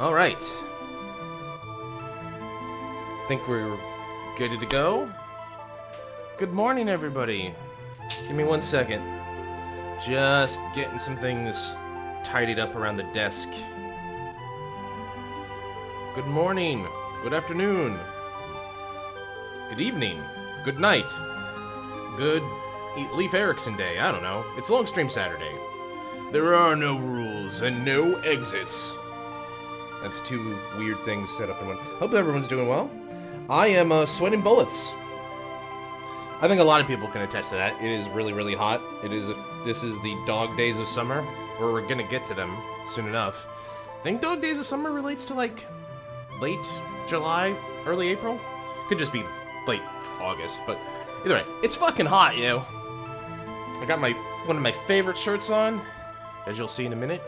All right. Think we're good to go. Good morning, everybody. Give me 1 second. Just getting some things tidied up around the desk. Good morning. Good afternoon. Good evening. Good night. Good Leif Erikson Day. I don't know. It's Long Stream Saturday. There are no rules and no exits. That's two weird things set up in one. Hope everyone's doing well. I am sweating bullets. I think a lot of people can attest to that. It is really, really hot. This is the dog days of summer, where we're gonna get to them soon enough. I think dog days of summer relates to like late July, early April. Could just be late August, but either way, it's fucking hot, you know. I got one of my favorite shirts on, as you'll see in a minute.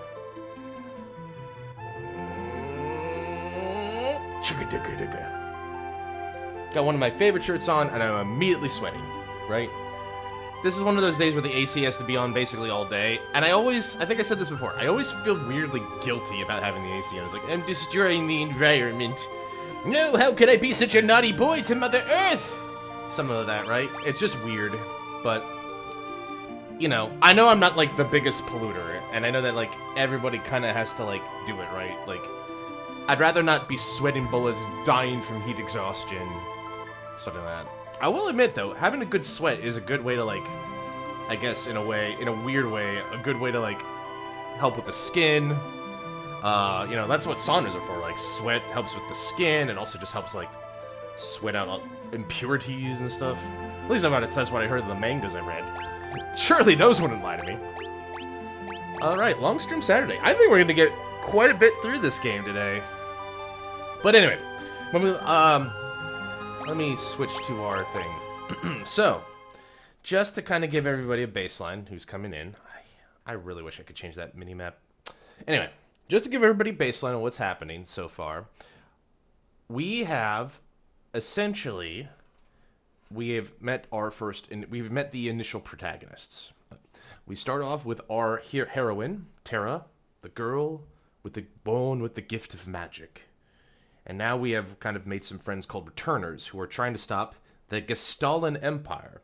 Got one of my favorite shirts on, and I'm immediately sweating, right? This is one of those days where the AC has to be on basically all day, and I think I said this before, I always feel weirdly guilty about having the AC on. It's like, I'm destroying the environment. No, how could I be such a naughty boy to Mother Earth? Something like that, right? It's just weird, but, you know I'm not, like, the biggest polluter, and I know that, like, everybody kind of has to, like, do it, right? Like, I'd rather not be sweating bullets, dying from heat exhaustion, something like that. I will admit, though, having a good sweat is a good way to, like, I guess, in a weird way, a good way to, like, help with the skin. That's what saunas are for. Like, sweat helps with the skin, and also just helps, like, sweat out impurities and stuff. At least that's what I heard in the mangas I read. Surely those wouldn't lie to me. Alright, Long Stream Saturday. I think we're going to get quite a bit through this game today. But anyway, let me switch to our thing. So, just to kind of give everybody a baseline who's coming in. I really wish I could change that mini-map. Anyway, just to give everybody a baseline on what's happening so far. We have, essentially, we've met the initial protagonists. We start off with our heroine, Terra, the girl with the gift of magic. And now we have kind of made some friends called Returners, who are trying to stop the Gestalin Empire.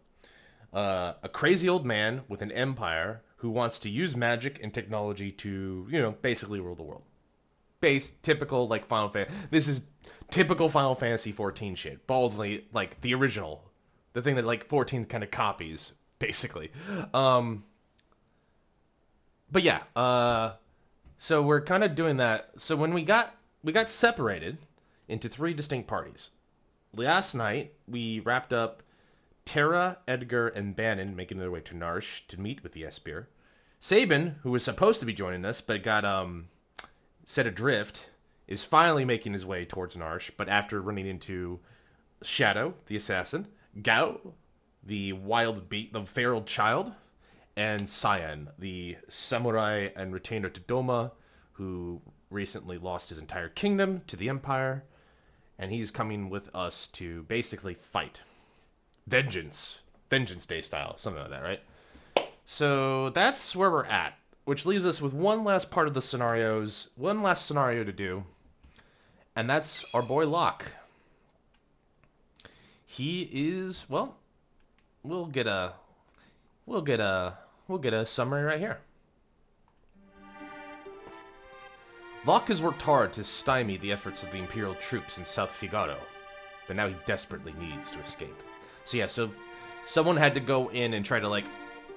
A crazy old man with an empire who wants to use magic and technology to, basically rule the world. Typical, like, Final Fantasy. This is typical Final Fantasy 14 shit. Baldly, like, the original. The thing that, like, 14 kind of copies, basically. But yeah, so we're kind of doing that. So when we got separated into 3 distinct parties. Last night, we wrapped up Terra, Edgar, and Bannon making their way to Narsh to meet with the Espear. Sabin, who was supposed to be joining us, but got set adrift, is finally making his way towards Narsh, but after running into Shadow, the assassin, Gao, the the feral child, and Cyan, the samurai and retainer to Doma, who recently lost his entire kingdom to the Empire, and he's coming with us to basically fight. Vengeance Day style, something like that, right? So that's where we're at, which leaves us with one last scenario to do, and that's our boy Locke. He is, well, we'll get a summary right here. Locke has worked hard to stymie the efforts of the Imperial troops in South Figaro, but now he desperately needs to escape. So yeah, someone had to go in and try to, like,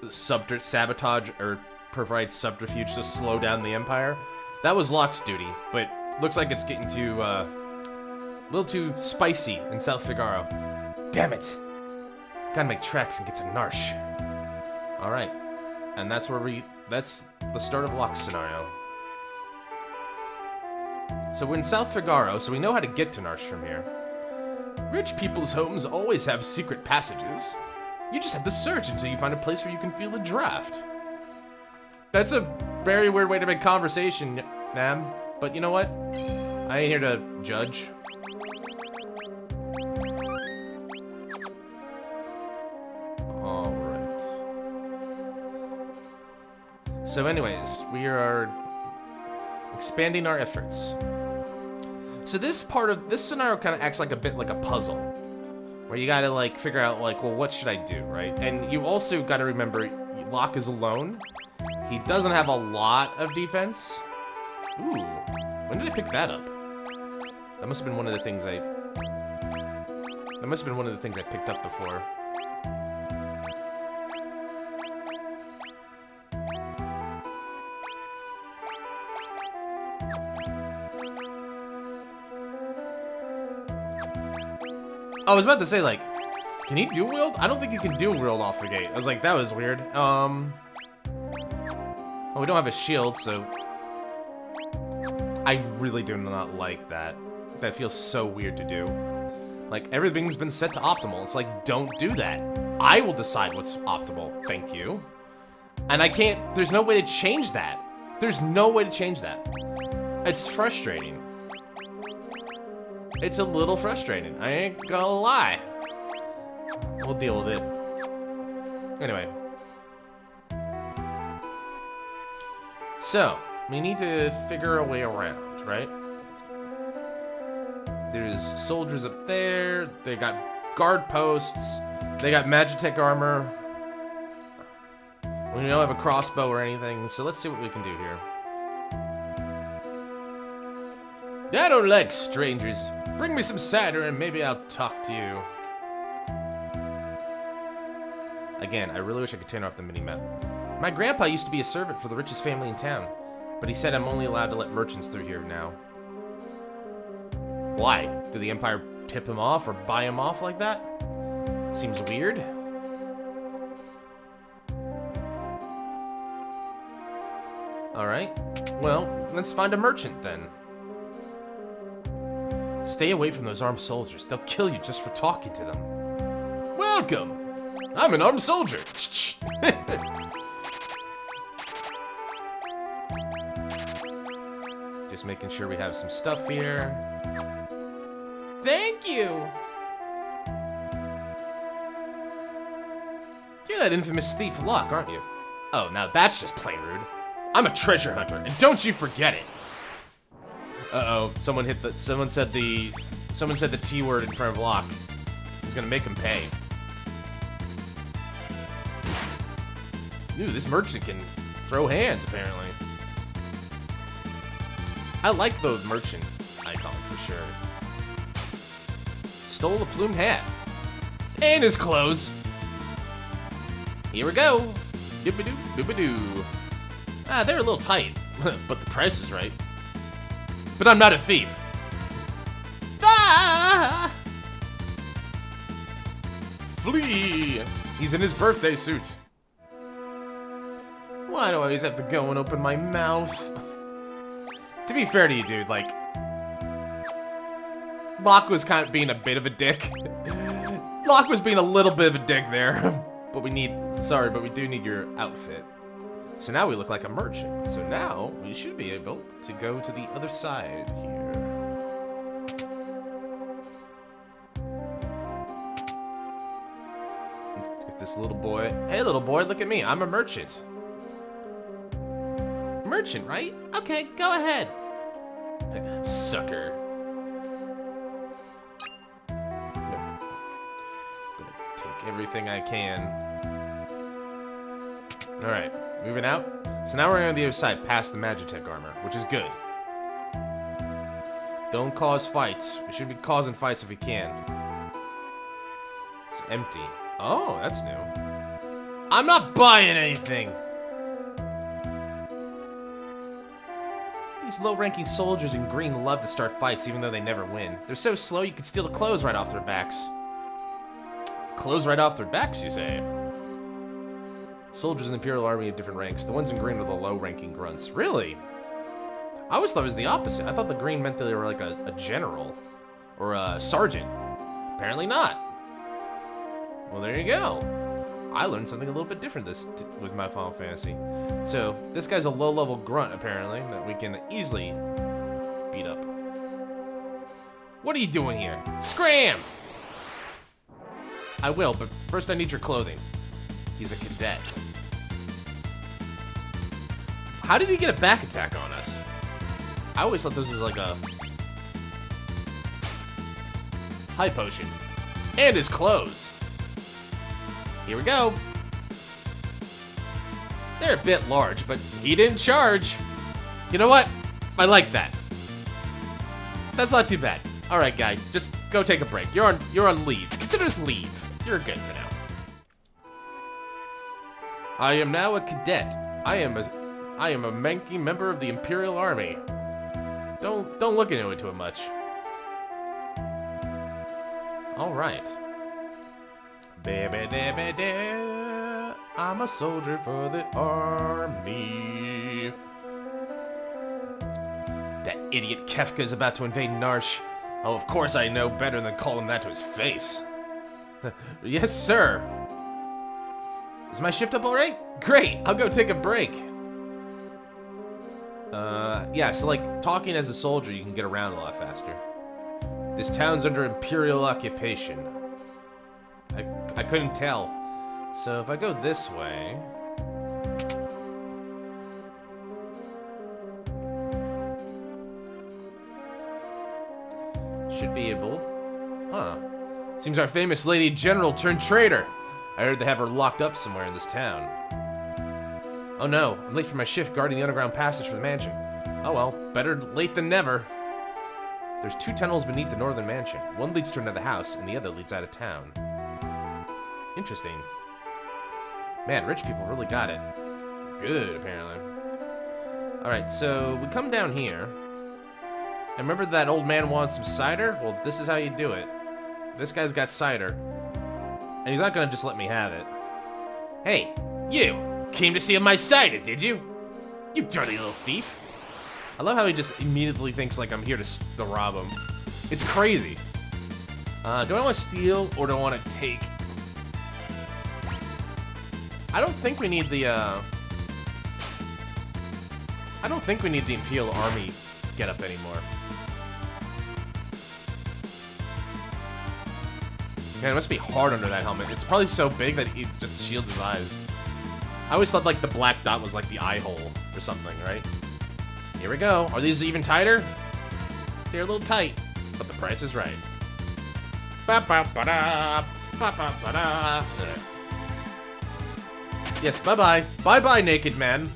sabotage or provide subterfuge to slow down the Empire. That was Locke's duty, but looks like it's getting a little too spicy in South Figaro. Damn it! Gotta make tracks and get to Narsh. Alright, and that's the start of Locke's scenario. So we're in South Figaro, so we know how to get to Narsh from here. Rich people's homes always have secret passages. You just have to search until you find a place where you can feel the draft. That's a very weird way to make conversation, ma'am. But you know what? I ain't here to judge. So anyways, we are expanding our efforts. So this scenario kind of acts like a bit like a puzzle, where you gotta like figure out like, well, what should I do, right? And you also gotta remember, Locke is alone. He doesn't have a lot of defense. Ooh, when did I pick that up? That must have been one of the things I picked up before. I was about to say, like, can he dual wield? I don't think you can dual wield off the gate. I was like, that was weird. Well, we don't have a shield, so I really do not like that. That feels so weird to do. Like, everything's been set to optimal. It's like, don't do that. I will decide what's optimal. Thank you. And I can't, there's no way to change that. There's no way to change that. It's frustrating. It's a little frustrating. I ain't gonna lie. We'll deal with it. Anyway. So, we need to figure a way around, right? There's soldiers up there. They got guard posts. They got Magitech armor. We don't have a crossbow or anything, so let's see what we can do here. I don't like strangers. Bring me some cider and maybe I'll talk to you. Again, I really wish I could turn off the mini-map. My grandpa used to be a servant for the richest family in town, but he said I'm only allowed to let merchants through here now. Why? Did the Empire tip him off or buy him off like that? Seems weird. Alright, well, let's find a merchant then. Stay away from those armed soldiers. They'll kill you just for talking to them. Welcome! I'm an armed soldier! Just making sure we have some stuff here. Thank you! You're that infamous thief Locke, aren't you? Oh, now that's just plain rude. I'm a treasure hunter, and don't you forget it! Uh-oh, someone said the T word in front of Locke. He's gonna make him pay. Ooh, this merchant can throw hands, apparently. I like the merchant icon for sure. Stole a plumed hat. And his clothes. Here we go. Doobadoo, doobadoo. Ah, they're a little tight, but the price is right. But I'm not a thief. Ah! Flee! He's in his birthday suit. Why do I always have to go and open my mouth? To be fair to you, dude, like, Locke was kind of being a bit of a dick. Locke was being a little bit of a dick there. But we do need your outfit. So now we look like a merchant. So now we should be able to go to the other side here. Let's get this little boy. Hey, little boy, look at me. I'm a merchant. Merchant, right? Okay, go ahead. Sucker. Gonna take everything I can. Alright, moving out. So now we're on the other side, past the Magitech armor, which is good. Don't cause fights. We should be causing fights if we can. It's empty. Oh, that's new. I'm not buying anything! These low-ranking soldiers in green love to start fights even though they never win. They're so slow you could steal the clothes right off their backs. Clothes right off their backs, you say? Soldiers in the Imperial Army have different ranks. The ones in green are the low-ranking grunts. Really? I always thought it was the opposite. I thought the green meant that they were like a general. Or a sergeant. Apparently not. Well, there you go. I learned something a little bit different with my Final Fantasy. So, this guy's a low-level grunt, apparently, that we can easily beat up. What are you doing here? Scram! I will, but first I need your clothing. He's a cadet. How did he get a back attack on us? I always thought this was like a high potion. And his clothes. Here we go. They're a bit large, but he didn't charge. You know what? I like that. That's not too bad. All right, guy, just go take a break. You're on leave. Consider this leave. You're good for now. I am now a cadet. I am a manky member of the Imperial Army. Don't look into it too much. All right. I'm a soldier for the army. That idiot Kefka's about to invade Narsh. Oh, of course I know better than call him that to his face. Yes, sir. Is my shift up alright? Great, I'll go take a break. Yeah, so like, talking as a soldier, you can get around a lot faster. This town's under Imperial occupation. I couldn't tell. So if I go this way... should be able... Huh. Seems our famous lady general turned traitor. I heard they have her locked up somewhere in this town. Oh no, I'm late for my shift guarding the underground passage for the mansion. Oh well, better late than never. There's 2 tunnels beneath the northern mansion. One leads to another house, and the other leads out of town. Interesting. Man, rich people really got it. Good, apparently. Alright, so we come down here. And remember that old man wants some cider? Well, this is how you do it. This guy's got cider. And he's not gonna just let me have it. Hey, you! Came to steal my cider, did you? You dirty little thief! I love how he just immediately thinks like I'm here to rob him. It's crazy. Do I want to steal or do I want to take? I don't think we need the, I don't think we need the Imperial Army getup anymore. Man, it must be hard under that helmet. It's probably so big that it just shields his eyes. I always thought like the black dot was like the eye hole or something, right? Here we go. Are these even tighter? They're a little tight, but the price is right. Ba-ba-ba-da, ba-ba-ba-da. Yes, bye-bye. Bye-bye, naked man.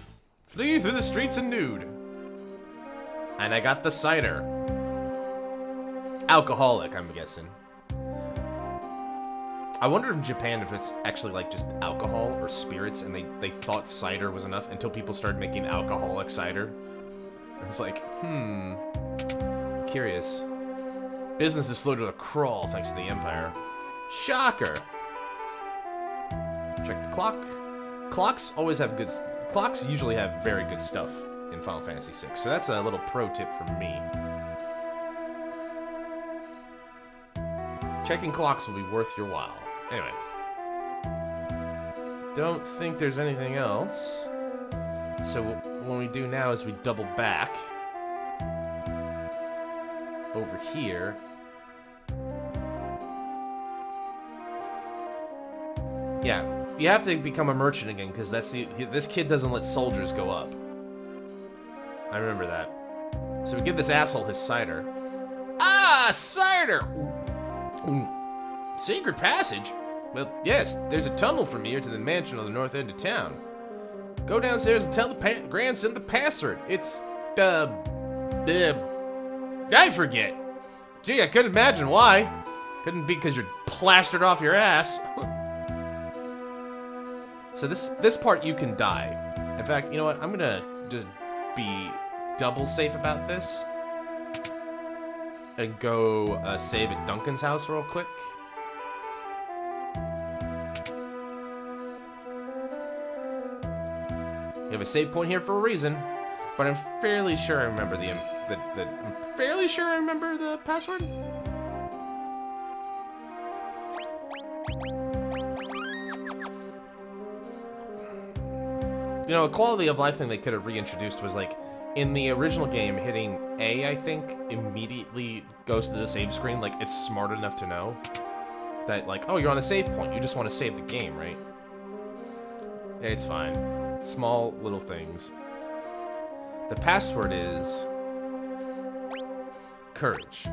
Flee through the streets and nude. And I got the cider. Alcoholic, I'm guessing. I wonder in Japan if it's actually like just alcohol or spirits and they thought cider was enough until people started making alcoholic cider. It's like, curious. Business is slow to a crawl thanks to the Empire. Shocker! Check the clock. Clocks always have good... Clocks usually have very good stuff in Final Fantasy VI, so that's a little pro tip from me. Checking clocks will be worth your while. Anyway. Don't think there's anything else. So what we do now is we double back over here. Yeah, you have to become a merchant again because this kid doesn't let soldiers go up. I remember that. So we give this asshole his cider. Ah, cider! Secret passage? Well, yes, there's a tunnel from here to the mansion on the north end of town. Go downstairs and tell the grandson the password. It's, I forget. Gee, I couldn't imagine why. Couldn't be because you're plastered off your ass. So this part you can die. In fact, you know what? I'm gonna just be double safe about this. And go save at Duncan's house real quick. We have a save point here for a reason, but I'm fairly sure I remember I'm fairly sure I remember the password. You know, a quality of life thing they could have reintroduced was like in the original game, hitting A, I think, immediately goes to the save screen. Like it's smart enough to know that like, oh, you're on a save point. You just want to save the game, right? It's fine. Small little things. The password is... courage.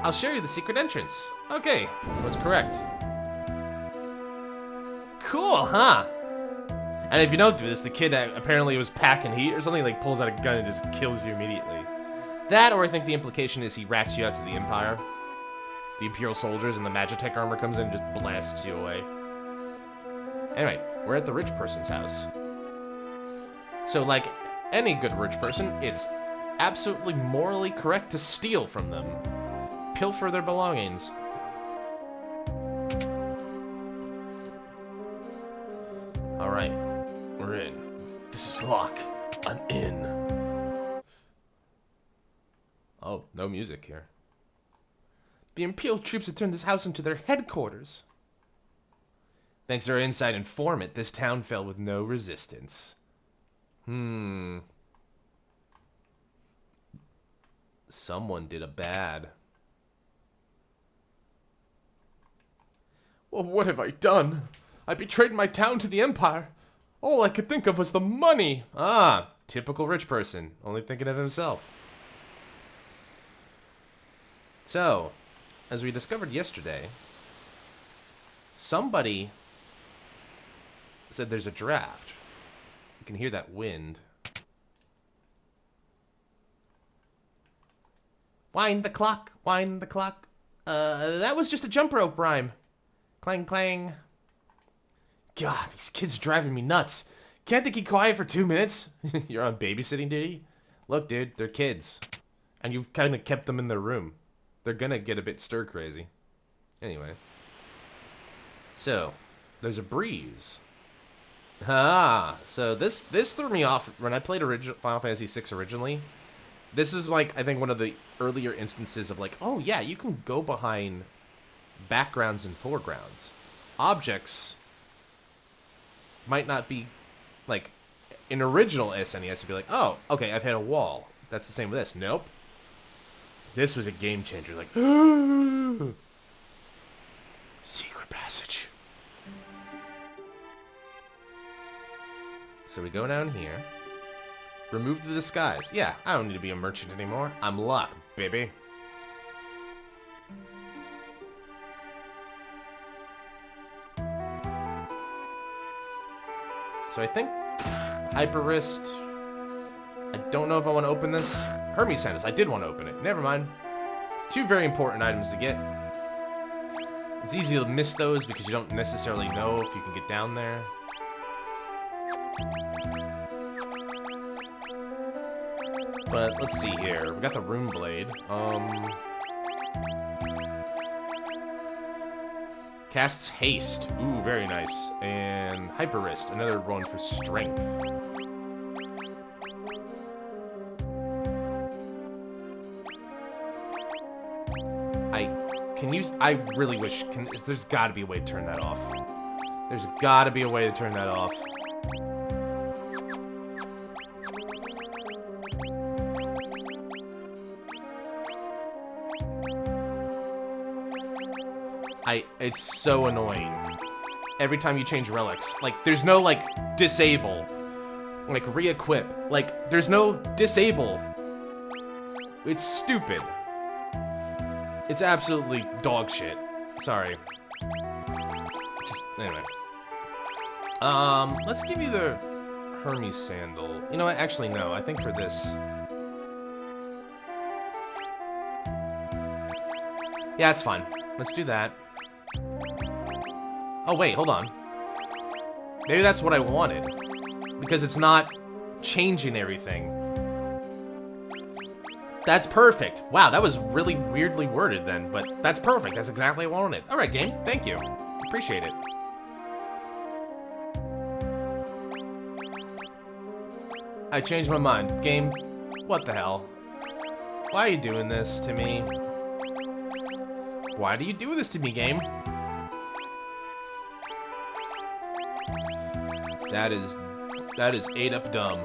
I'll show you the secret entrance. Okay, was correct. Cool, huh? And if you don't do this, the kid apparently was packing heat or something, like pulls out a gun and just kills you immediately. That, or I think the implication is he rats you out to the Empire. The Imperial soldiers and the Magitech armor comes in and just blasts you away. Anyway, we're at the rich person's house. So, like any good rich person, it's absolutely morally correct to steal from them. Pilfer their belongings. Alright, we're in. This is Locke. I'm in. Oh, no music here. The Imperial troops have turned this house into their headquarters. Thanks to our inside informant, this town fell with no resistance. Someone did a bad. Well, what have I done? I betrayed my town to the Empire. All I could think of was the money. Ah, typical rich person, only thinking of himself. So, as we discovered yesterday, somebody said there's a draft. You can hear that wind. Wind the clock, wind the clock. That was just a jump rope rhyme. Clang, clang. God, these kids are driving me nuts. Can't they keep quiet for 2 minutes? You're on babysitting duty? Look, dude, they're kids. And you've kind of kept them in their room. They're gonna get a bit stir-crazy. Anyway. So, there's a breeze. Ah, so this threw me off when I played Final Fantasy VI originally. This is like, I think, one of the earlier instances of like, oh yeah, you can go behind backgrounds and foregrounds. Objects might not be, like, in original SNES, you'd be like, oh, okay, I've hit a wall. That's the same with this. Nope. This was a game changer. Like, secret passage. So we go down here. Remove the disguise. Yeah, I don't need to be a merchant anymore. I'm Locke, baby. So I think Hyper Wrist. I don't know if I want to open this. Hermes sent us. I did want to open it. Never mind. 2 very important items to get. It's easy to miss those because you don't necessarily know if you can get down there. But let's see here. We got the Rune Blade. Casts Haste. Ooh, very nice. And Hyper Wrist. Another one for Strength. I really wish, there's gotta be a way to turn that off. There's gotta be a way to turn that off. It's so annoying. Every time you change relics. Like, there's no, like, disable. Like, re-equip. Like, there's no disable. It's stupid. It's absolutely dog shit. Sorry. Just, anyway. Let's give you the Hermes sandal. You know what? Actually, no. I think for this... Yeah, it's fine. Let's do that. Oh, wait. Hold on. Maybe that's what I wanted. Because it's not changing everything. That's perfect. Wow, that was really weirdly worded then, but that's perfect. That's exactly what I wanted. All right, game. Thank you. Appreciate it. I changed my mind. Game, what the hell? Why are you doing this to me? Why do you do this to me, game? That is 8-up dumb.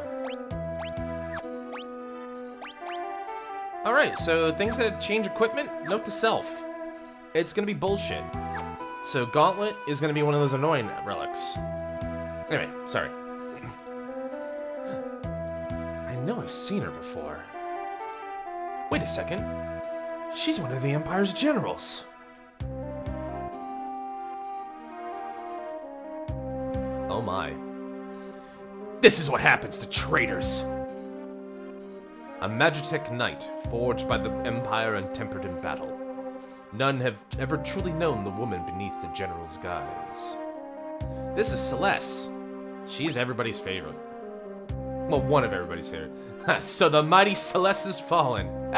Alright, so things that change equipment, note to self. It's gonna be bullshit. So Gauntlet is gonna be one of those annoying relics. Anyway, sorry. I know I've seen her before. Wait a second. She's one of the Empire's generals. Oh my. This is what happens to traitors. A Magitech knight, forged by the Empire and tempered in battle. None have ever truly known the woman beneath the general's guise. This is Celeste. She's everybody's favorite. Well, one of everybody's favorite. So the mighty Celeste has fallen.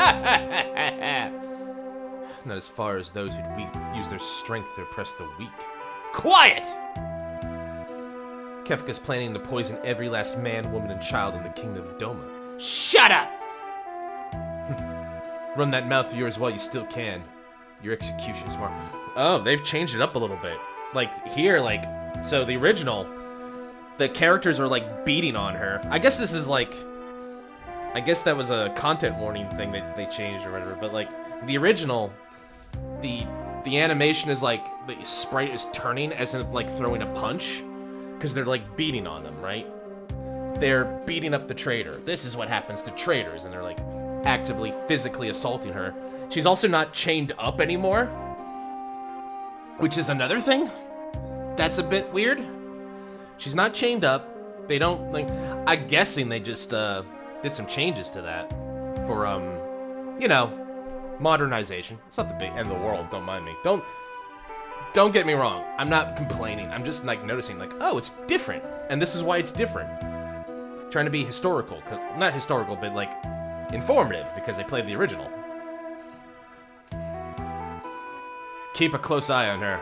Not as far as those who'd use their strength to oppress the weak. Quiet! Kefka's planning to poison every last man, woman, and child in the kingdom of Doma. Shut up! Run that mouth of yours while you still can. Your execution is tomorrow. Oh, they've changed it up a little bit. Like, here, like... So, the original... The characters are, like, beating on her. I guess this is, like... I guess that was a content warning thing that they changed or whatever. But, like, the original... The animation is, like... The sprite is turning as in, like, throwing a punch. Because they're, like, beating on them, right? They're beating up the traitor. This is what happens to traitors. And they're, like, actively, physically assaulting her. She's also not chained up anymore. Which is another thing. That's a bit weird. She's not chained up. They don't, like... I'm guessing they just, did some changes to that. For, you know, modernization. It's not the big end of the world, don't mind me. Don't get me wrong. I'm not complaining. I'm just, like, noticing, like, oh, it's different. And this is why it's different. Trying to be historical. Not historical, but, like, informative, because they played the original. Keep a close eye on her.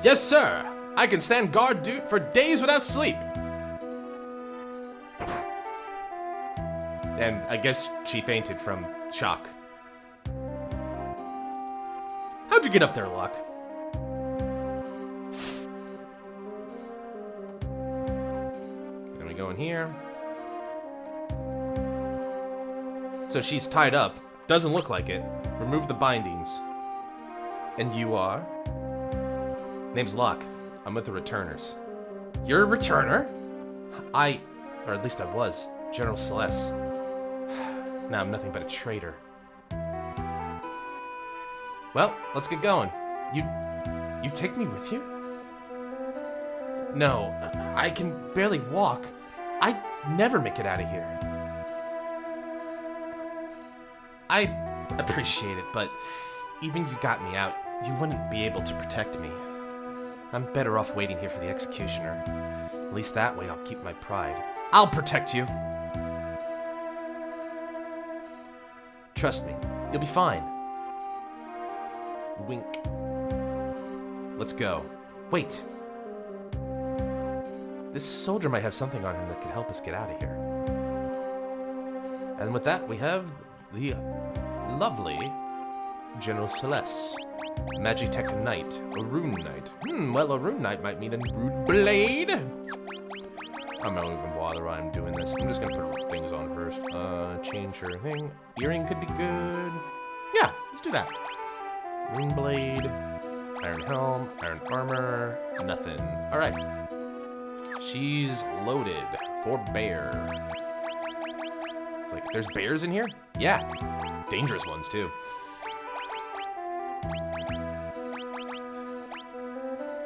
Yes, sir! I can stand guard duty for days without sleep! And I guess she fainted from shock. How'd you get up there, Locke? Then we go in here. So she's tied up. Doesn't look like it. Remove the bindings. And you are? Name's Locke. I'm with the Returners. You're a Returner? Or at least I was, General Celeste. Now I'm nothing but a traitor. Well, let's get going. You take me with you? No, I can barely walk. I'd never make it out of here. I appreciate it, but even you got me out, you wouldn't be able to protect me. I'm better off waiting here for the executioner. At least that way I'll keep my pride. I'll protect you! Trust me, you'll be fine. Wink. Let's go. Wait. This soldier might have something on him that could help us get out of here. And with that, we have the lovely General Celeste. Magitech Knight. A Rune Knight. Well, a Rune Knight might mean a Rude Blade. I'm not even bother why I'm doing this. I'm just gonna put things on first. Change her thing. Earring could be good. Yeah, let's do that. Rune Blade. Iron Helm. Iron Armor. Nothing. Alright. She's loaded for bear. It's like, there's bears in here? Yeah. Dangerous ones, too.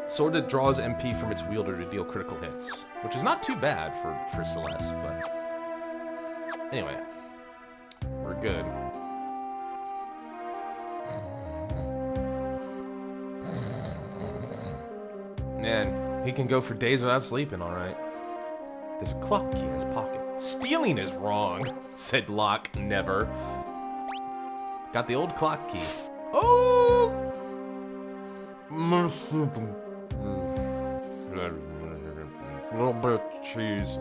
Sword that draws MP from its wielder to deal critical hits, which is not too bad for Celeste, but anyway, we're good. Man, he can go for days without sleeping, alright. There's a clock key in his pocket. Stealing is wrong, said Locke, never. Got the old clock key. Oh! Little bit of cheese.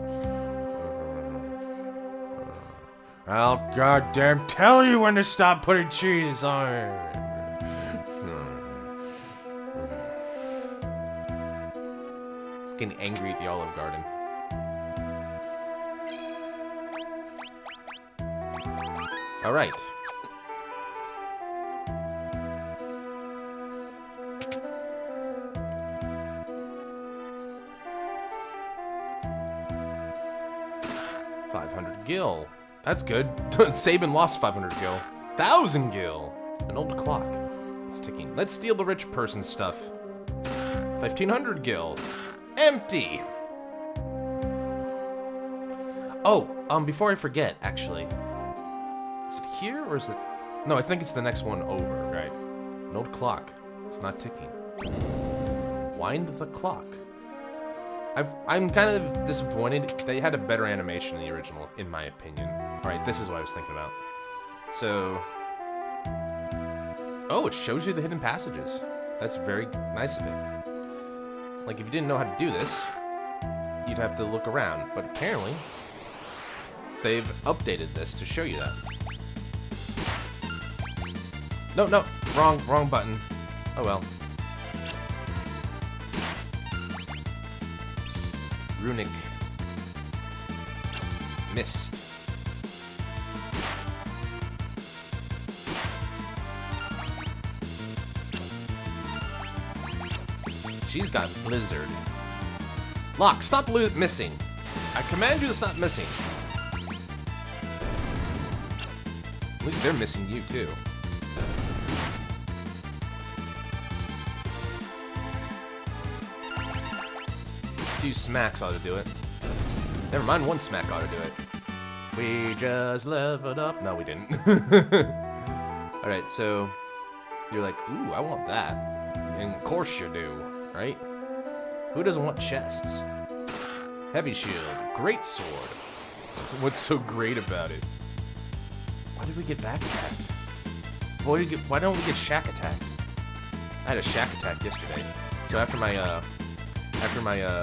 I'll goddamn tell you when to stop putting cheese on it. Getting angry at the Olive Garden. All right. 500 gil. That's good. Sabin lost 500 gil. 1,000 gil. An old clock. It's ticking. Let's steal the rich person's stuff. 1,500 gil. Empty. Oh, before I forget, actually. Is it here or is it... No, I think it's the next one over, right? An old clock. It's not ticking. Wind the clock. I'm kind of disappointed. They had a better animation in the original, in my opinion. Alright, this is what I was thinking about. So... Oh, it shows you the hidden passages. That's very nice of it. Like, if you didn't know how to do this, you'd have to look around. But apparently, they've updated this to show you that. No, wrong button. Oh well. Runic Mist. She's got Blizzard. Locke, stop missing. I command you to stop missing. At least they're missing you too. Two smacks ought to do it. Never mind, one smack ought to do it. We just leveled up. No, we didn't. Alright, so you're like, ooh, I want that. And of course you do, right? Who doesn't want chests? Heavy shield, great sword. What's so great about it? Why did we get back attacked? Why don't we get shack attacked? I had a shack attack yesterday. So after my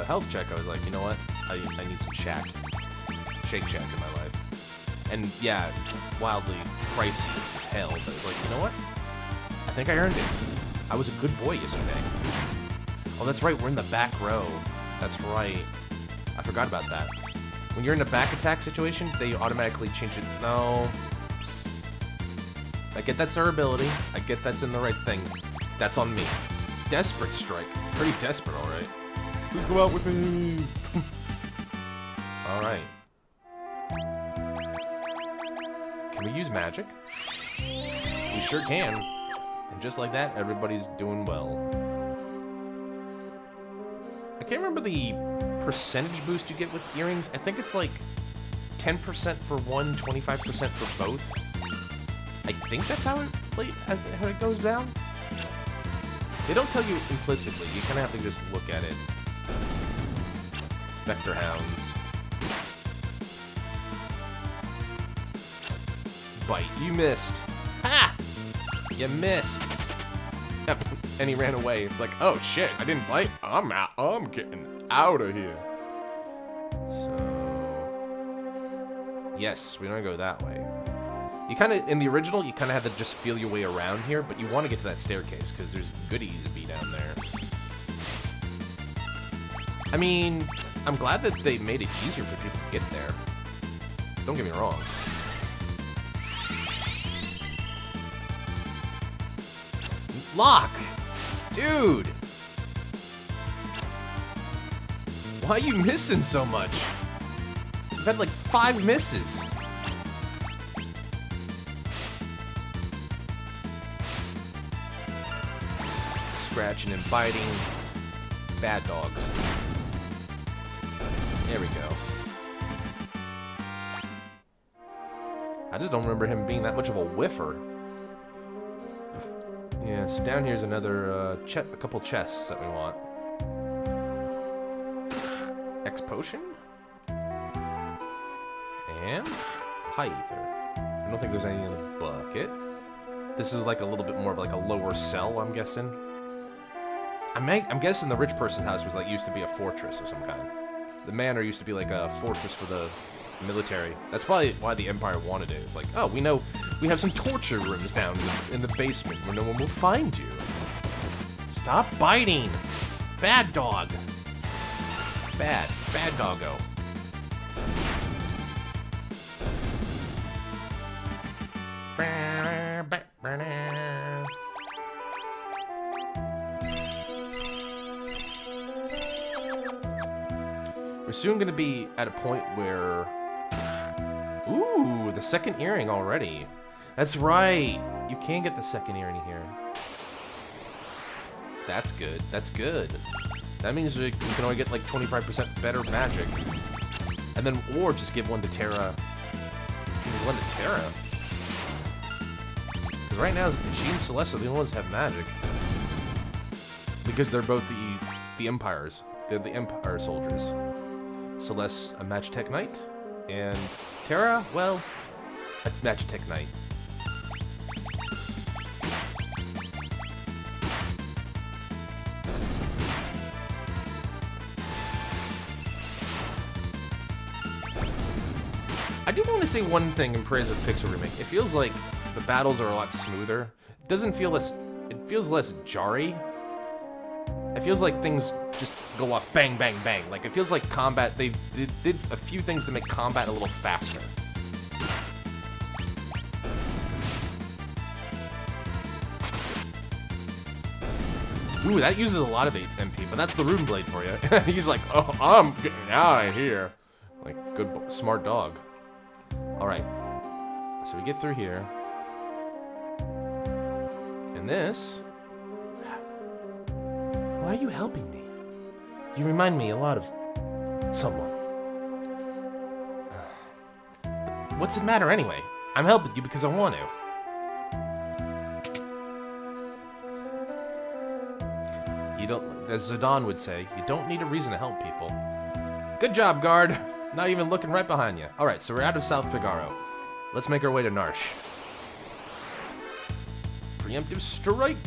health check, I was like, you know what? I need some Shake Shack in my life. And yeah, it's wildly pricey as hell, but it's like, you know what? I think I earned it. I was a good boy yesterday. Oh, that's right, we're in the back row. That's right. I forgot about that. When you're in a back attack situation, they automatically change it. No. I get that's their ability. I get that's in the right thing. That's on me. Desperate strike. Pretty desperate, alright. Please go out with me. Alright. Can we use magic? We sure can. And just like that, everybody's doing well. I can't remember the percentage boost you get with earrings. I think it's like 10% for one, 25% for both. I think that's how it goes down. They don't tell you implicitly. You kind of have to just look at it. Vector Hounds. Bite. You missed. Ha! You missed. Yep. And he ran away. It's like, oh shit, I didn't bite. I'm out. I'm getting out of here. So... Yes, we don't go that way. You kind of, in the original, you kind of had to just feel your way around here, but you want to get to that staircase, because there's goodies to be down there. I mean, I'm glad that they made it easier for people to get there. Don't get me wrong. Locke! Dude! Why are you missing so much? You've had like 5 misses. Scratching and biting. Bad dogs. There we go. I just don't remember him being that much of a whiffer. Yeah, so down here's another, a couple chests that we want. X potion? And high ether. I don't think there's any in the bucket. This is like a little bit more of like a lower cell, I'm guessing. I'm guessing the rich person's house was like used to be a fortress of some kind. The manor used to be like a fortress for the military. That's probably why the Empire wanted it. It's like, oh, we know we have some torture rooms down in the basement where no one will find you. Stop biting! Bad dog! Bad doggo. We're soon going to be at a point where second earring already. That's right. You can get the second earring here. That's good. That's good. That means you can only get like 25% better magic. And then, or just give one to Terra. Give one to Terra. Because right now, she and Celeste are the only ones that have magic. Because they're both the Empires. They're the Empire soldiers. Celeste, a Magitech Knight. And Terra, well, a Magitech Knight. I do want to say one thing in praise of Pixel Remake. It feels like the battles are a lot smoother. It doesn't feel less... It feels less jarry. It feels like things just go off bang, bang, bang. Like, it feels like combat... They did a few things to make combat a little faster. Ooh, that uses a lot of MP, but that's the Rune Blade for you. He's like, oh, I'm getting out of here. Like, good, smart dog. Alright, so we get through here. And this... Why are you helping me? You remind me a lot of... someone. What's it matter anyway? I'm helping you because I want to. You don't... As Zidane would say, you don't need a reason to help people. Good job, guard! Not even looking right behind you. Alright, so we're out of South Figaro. Let's make our way to Narsh. Preemptive strike!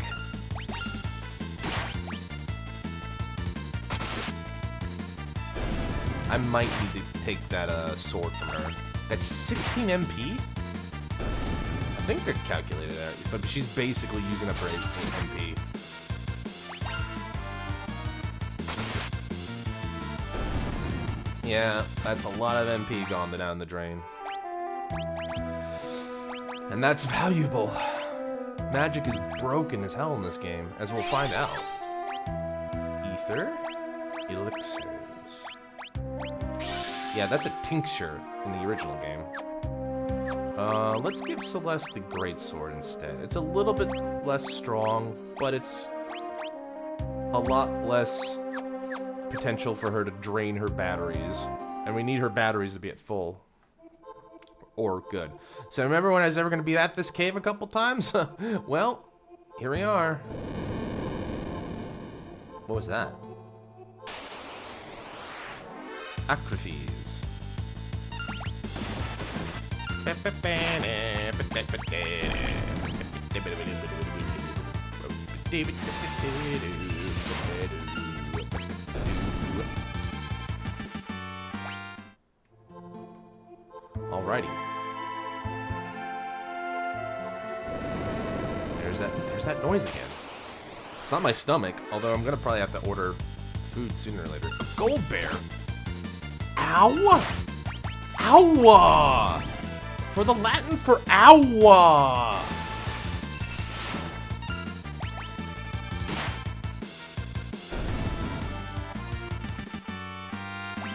I might need to take that sword from her. That's 16 MP? I think they're calculated at, but she's basically using up her MP. Yeah, that's a lot of MP gone down the drain. And that's valuable. Magic is broken as hell in this game, as we'll find out. Ether? Elixirs. Yeah, that's a tincture in the original game. Let's give Celeste the Greatsword instead. It's a little bit less strong, but it's a lot less potential for her to drain her batteries. And we need her batteries to be at full. Or good. So remember when I was ever going to be at this cave a couple times? Well, here we are. What was that? Acrophes. Alrighty. There's that noise again. It's not my stomach, although I'm gonna probably have to order food sooner or later. A gold bear! Ow! Ow! For the Latin for ow!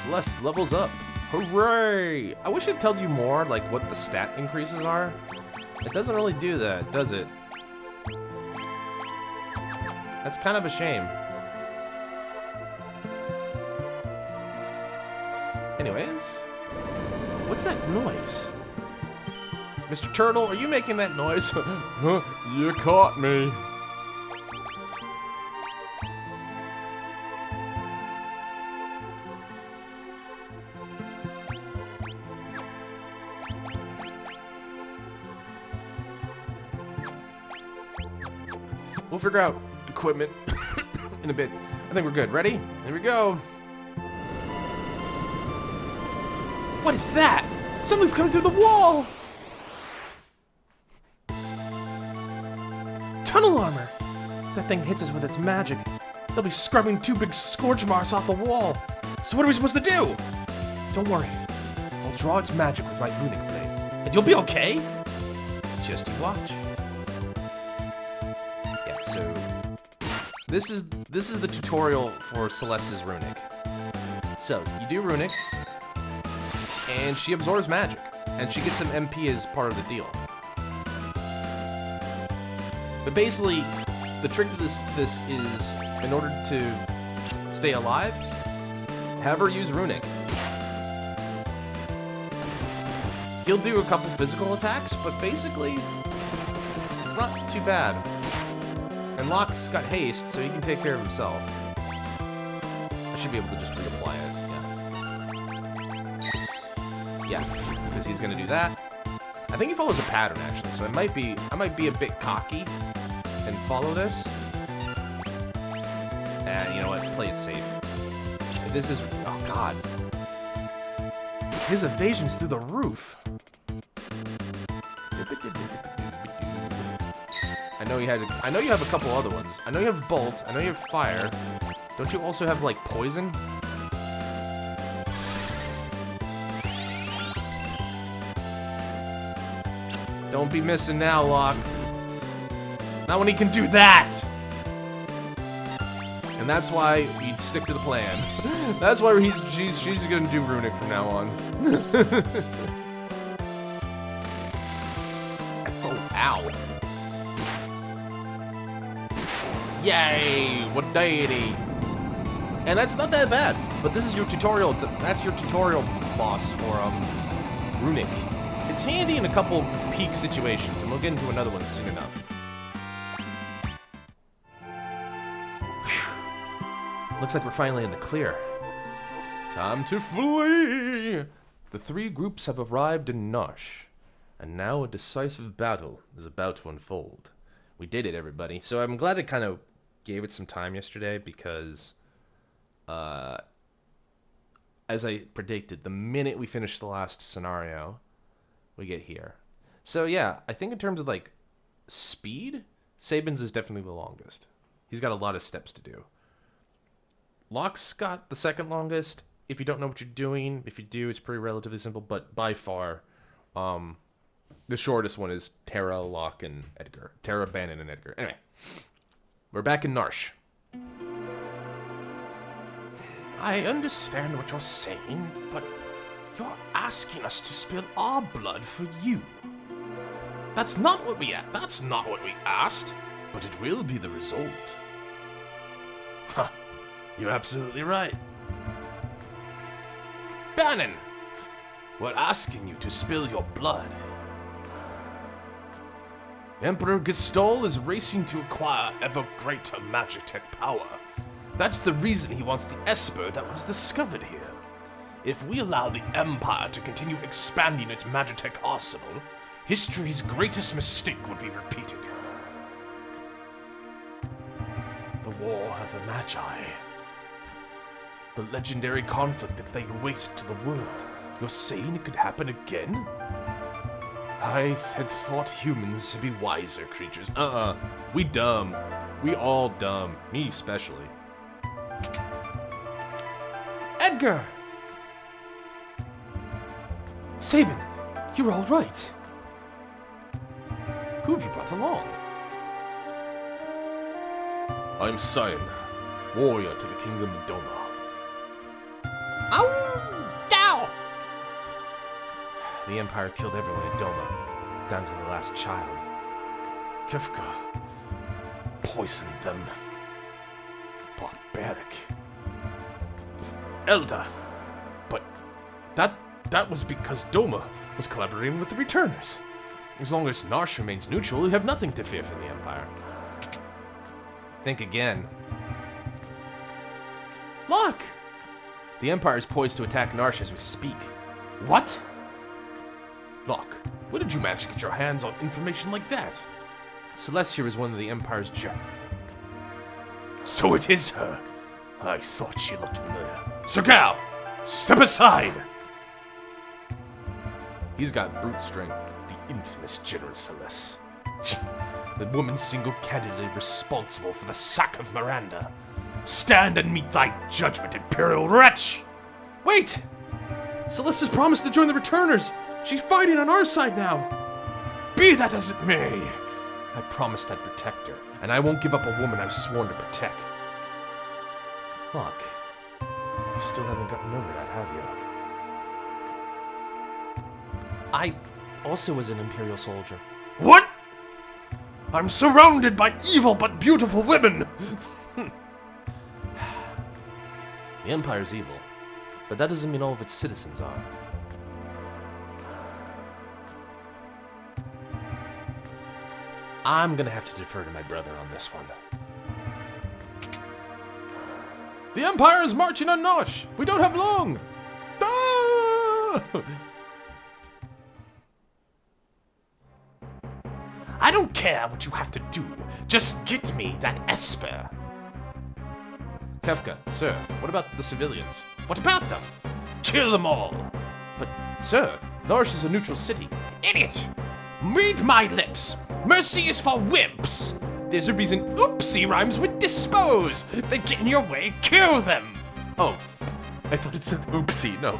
Celeste levels up. Hooray! I wish it'd tell you more, like, what the stat increases are. It doesn't really do that, does it? That's kind of a shame. Anyways, what's that noise? Mr. Turtle, are you making that noise? Huh, you caught me. We'll figure out equipment in a bit. I think we're good. Ready? Here we go. What is that? Something's coming through the wall! Tunnel armor! That thing hits us with its magic. They'll be scrubbing two big scorch marks off the wall. So what are we supposed to do? Don't worry. I'll draw its magic with my runic blade. And you'll be okay? Just you watch. Yeah, so this is the tutorial for Celeste's runic. So, you do runic, and she absorbs magic. And she gets some MP as part of the deal. But basically, the trick to this is, in order to stay alive, have her use Runic. He'll do a couple physical attacks, but basically, it's not too bad. And Locke's got haste, so he can take care of himself. I should be able to just reapply it, yeah. Yeah, because he's gonna do that. I think he follows a pattern, actually, so I might be a bit cocky and follow this. And you know what? Play it safe. This is... oh, God. His evasion's through the roof. I know you have a couple other ones. I know you have Bolt. I know you have Fire. Don't you also have, like, Poison? Don't be missing now, Locke. Not when he can do that! And that's why you stick to the plan. That's why she's gonna do Runic from now on. Oh, ow. Yay! What deity! And that's not that bad. But this is your tutorial. That's your tutorial boss for Runic. It's handy in a couple peak situations, and we'll get into another one soon enough. Whew. Looks like we're finally in the clear. Time to flee! The three groups have arrived in Narsh, and now a decisive battle is about to unfold. We did it, everybody. So I'm glad I kind of gave it some time yesterday, because as I predicted, the minute we finish the last scenario, we get here. So yeah, I think in terms of like speed, Sabin's is definitely the longest. He's got a lot of steps to do. Locke's got the second longest. If you don't know what you're doing, if you do, it's pretty relatively simple, but by far, the shortest one is Terra, Locke, and Edgar. Terra, Bannon, and Edgar. Anyway, we're back in Narsh. I understand what you're saying, but you're asking us to spill our blood for you. That's not what we asked, but it will be the result. Huh, you're absolutely right. Bannon, we're asking you to spill your blood. Emperor Gestol is racing to acquire ever greater Magitech power. That's the reason he wants the Esper that was discovered here. If we allow the Empire to continue expanding its Magitech arsenal, history's greatest mistake would be repeated. The War of the Magi. The legendary conflict that laid waste to the world. You're saying it could happen again? I had thought humans to be wiser creatures. We dumb. We all dumb. Me especially. Edgar! Sabin, you're all right. Who have you brought along? I'm Sion, warrior to the kingdom of Doma. Ow! Dow! The Empire killed everyone at Doma, down to the last child. Kefka poisoned them. Barbaric. Elda. But that was because Doma was collaborating with the Returners. As long as Narsh remains neutral, you have nothing to fear from the Empire. Think again. Look! The Empire is poised to attack Narsh as we speak. What? Locke, where did you manage to get your hands on information like that? Celestia is one of the Empire's So it is her. I thought she looked familiar. Sergal! Step aside! He's got brute strength. The infamous General Celeste. The woman single-handedly responsible for the sack of Miranda. Stand and meet thy judgment, Imperial wretch! Wait! Celeste has promised to join the Returners! She's fighting on our side now! Be that as it may! I promised I'd protect her, and I won't give up a woman I've sworn to protect. Look, you still haven't gotten over that, have you? I also was an Imperial soldier. What? I'm surrounded by evil but beautiful women! The Empire's evil, but that doesn't mean all of its citizens are. I'm gonna have to defer to my brother on this one. The Empire is marching on Nosh! We don't have long! Ah! I don't care what you have to do. Just get me that Esper. Kefka, sir, what about the civilians? What about them? Kill them all. But, sir, Nosh is a neutral city. Idiot! Read my lips. Mercy is for wimps. There's a reason oopsie rhymes with dispose. They get in your way, kill them. Oh, I thought it said oopsie, no.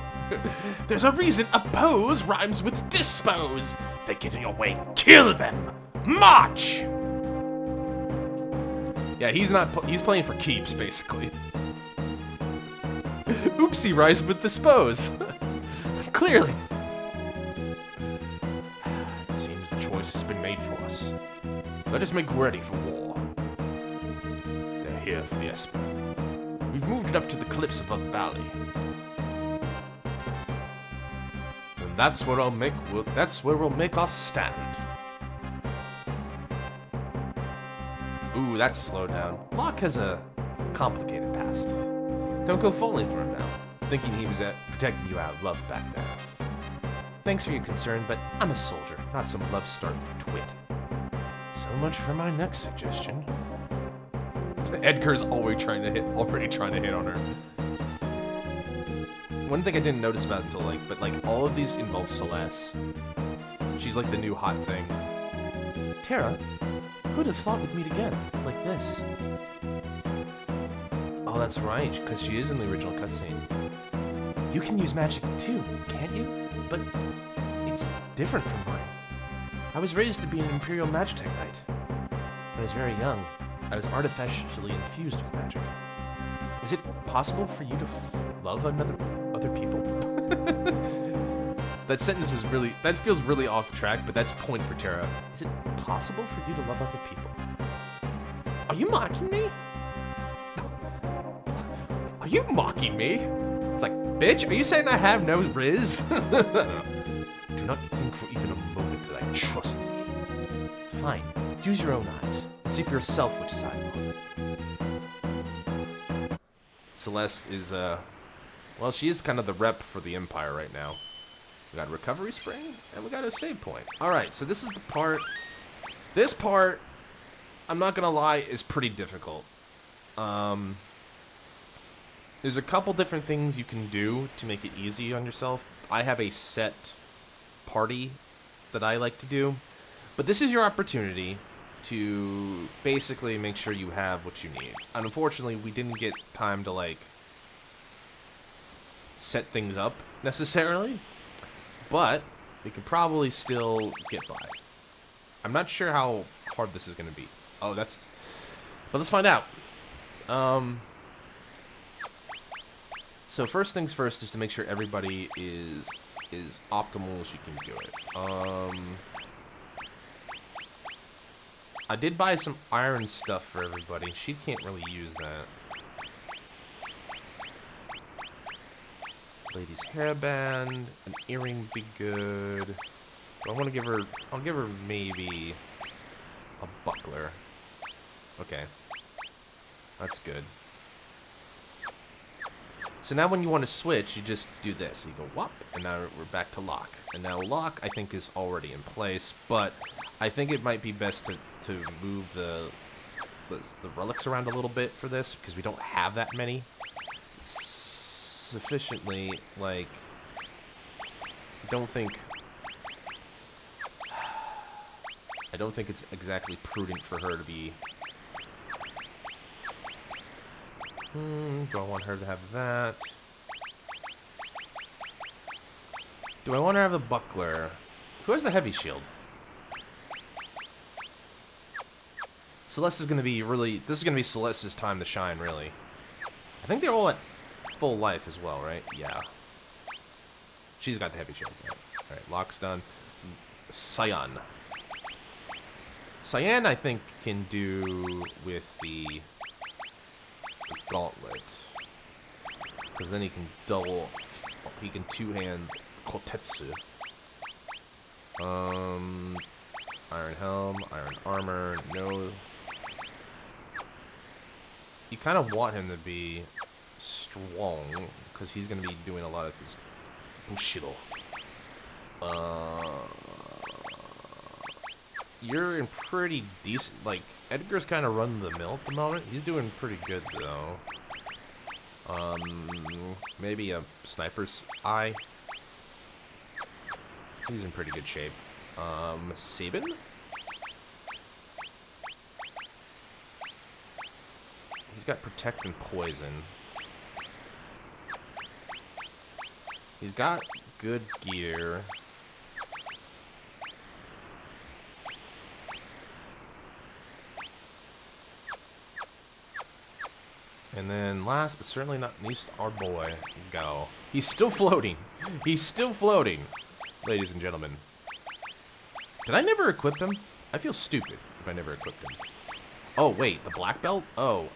There's a reason oppose rhymes with dispose. They get in your way, kill them. March! Yeah, he's playing for keeps, basically. Oopsie rhymes with dispose. Clearly. It seems the choice has been made for us. Let us make ready for war. They're here for the Esper. We've moved it up to the cliffs above the valley. And that's where we'll make our stand. Ooh, that's slowed down. Locke has a complicated past. Don't go falling for him now, thinking he was protecting you out of love back then. Thanks for your concern, but I'm a soldier, not some love-starved twit. So much for my next suggestion. Edgar's already trying to hit on her. One thing I didn't notice about until all of these involve Celeste. She's like the new hot thing. Terra, who'd have thought we'd meet again, like this? Oh, that's right, because she is in the original cutscene. You can use magic too, can't you? But it's different from mine. I was raised to be an Imperial Magitech Knight. When I was very young, I was artificially infused with magic. Is it possible for you to love other people? That sentence that feels really off track, but that's point for Terra. Is it possible for you to love other people? Are you mocking me? Are you mocking me? It's like, bitch, are you saying I have no riz? Do not think for even a moment that I trust thee. Fine, use your own eyes. See for yourself which side I'm on. Celeste is, well, she is kind of the rep for the Empire right now. We got a recovery spring, and we got a save point. Alright, so this is the part. This part, I'm not gonna lie, is pretty difficult. There's a couple different things you can do to make it easy on yourself. I have a set party that I like to do. But this is your opportunity to basically make sure you have what you need. And unfortunately, we didn't get time to, set things up, necessarily. But we could probably still get by. I'm not sure how hard this is going to be. Oh, but let's find out. So first things first is to make sure everybody is optimal as you can do it. I did buy some iron stuff for everybody. She can't really use that. Lady's hairband, an earring would be good. I want to give her. I'll give her maybe a buckler. Okay, that's good. So now when you want to switch, you just do this. You go whop, and now we're back to lock. And now lock, I think, is already in place, but I think it might be best to move the relics around a little bit for this, because we don't have that many sufficiently. I don't think it's exactly prudent for her to be. Do I want her to have that? Do I want her to have the buckler? Who has the heavy shield? Celeste is going to be this is going to be Celeste's time to shine, really. I think they're all at full life as well, right? Yeah. She's got the heavy shield. Right? Alright, lock's done. Cyan. Cyan, I think, can do with the gauntlet. Because then he can double... He can two-hand Kotetsu. Iron Helm, Iron Armor, no... You kind of want him to be strong, because he's going to be doing a lot of his Bushido. You're in pretty decent... Like, Edgar's kind of running the mill at the moment. He's doing pretty good, though. Maybe a sniper's eye. He's in pretty good shape. Sabin? He's got protect and poison. He's got good gear. And then last but certainly not least, our boy, Go. He's still floating. He's still floating, ladies and gentlemen. Did I never equip him? I feel stupid if I never equipped him. Oh, wait, the black belt? Oh,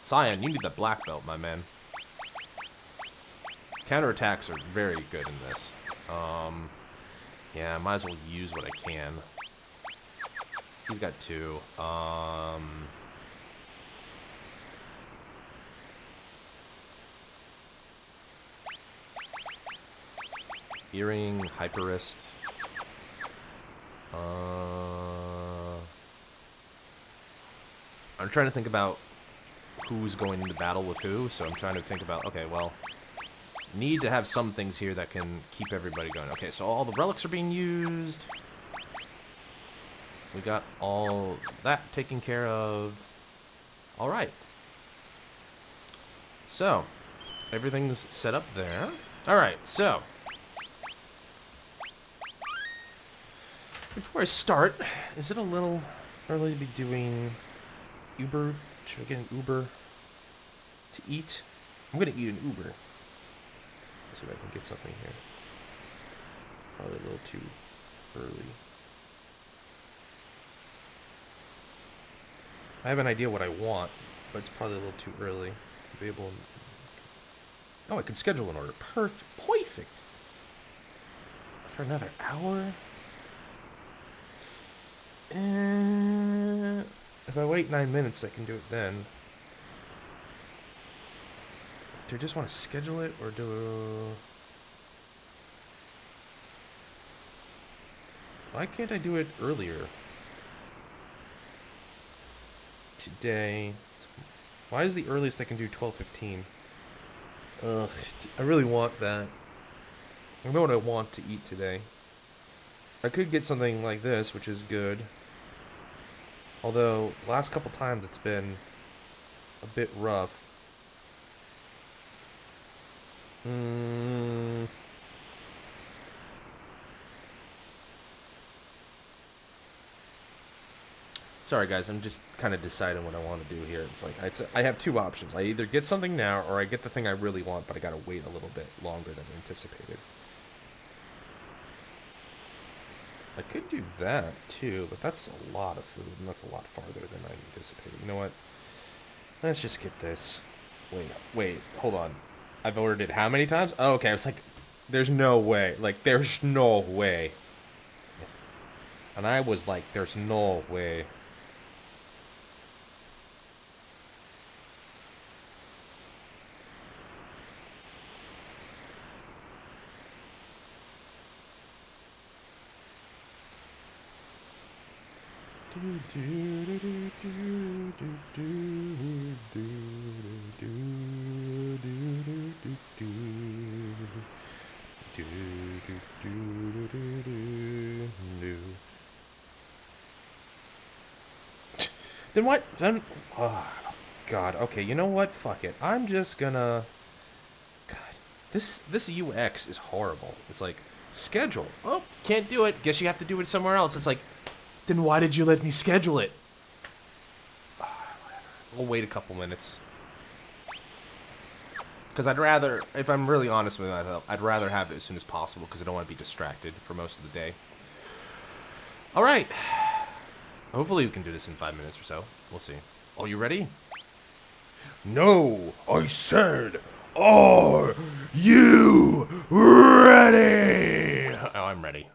Cyan, you need the black belt, my man. Counterattacks are very good in this. Yeah, I might as well use what I can. He's got two. Earring, Hyperist. I'm trying to think about who's going into battle with who, so I'm trying to think about, okay, well, need to have some things here that can keep everybody going. Okay, so all the relics are being used. We got all that taken care of. All right. So, everything's set up there. All right, so before I start, is it a little early to be doing Uber? Should I get an Uber to eat? I'm gonna eat an Uber. Let's see if I can get something here. Probably a little too early. I have an idea what I want, but it's probably a little too early to be able to... Oh, I can schedule an order. Perfect. For another hour? If I wait 9 minutes, I can do it then. Do I just want to schedule it, or do... Why can't I do it earlier? Today. Why is the earliest I can do 12:15? Ugh, I really want that. I know what I want to eat today. I could get something like this, which is good. Although, last couple times it's been a bit rough. Sorry guys, I'm just kind of deciding what I want to do here. It's like, I have two options. I either get something now, or I get the thing I really want, but I gotta wait a little bit longer than anticipated. I could do that, too, but that's a lot of food, and that's a lot farther than I anticipated. You know what? Let's just get this. Wait, hold on. I've ordered it how many times? Oh, okay, I was like, there's no way. Like, there's no way. And I was like, there's no way. Then what? Then, oh, God. Okay, you know what? Fuck it. I'm just gonna... God, this UX is horrible. It's like, schedule. Oh, can't do it. Guess you have to do it somewhere else. It's like, then why did you let me schedule it? We'll wait a couple minutes. Because I'd rather, if I'm really honest with myself, I'd rather have it as soon as possible because I don't want to be distracted for most of the day. Alright. Hopefully we can do this in 5 minutes or so. We'll see. Are you ready? No, I said, are you ready? Oh, I'm ready.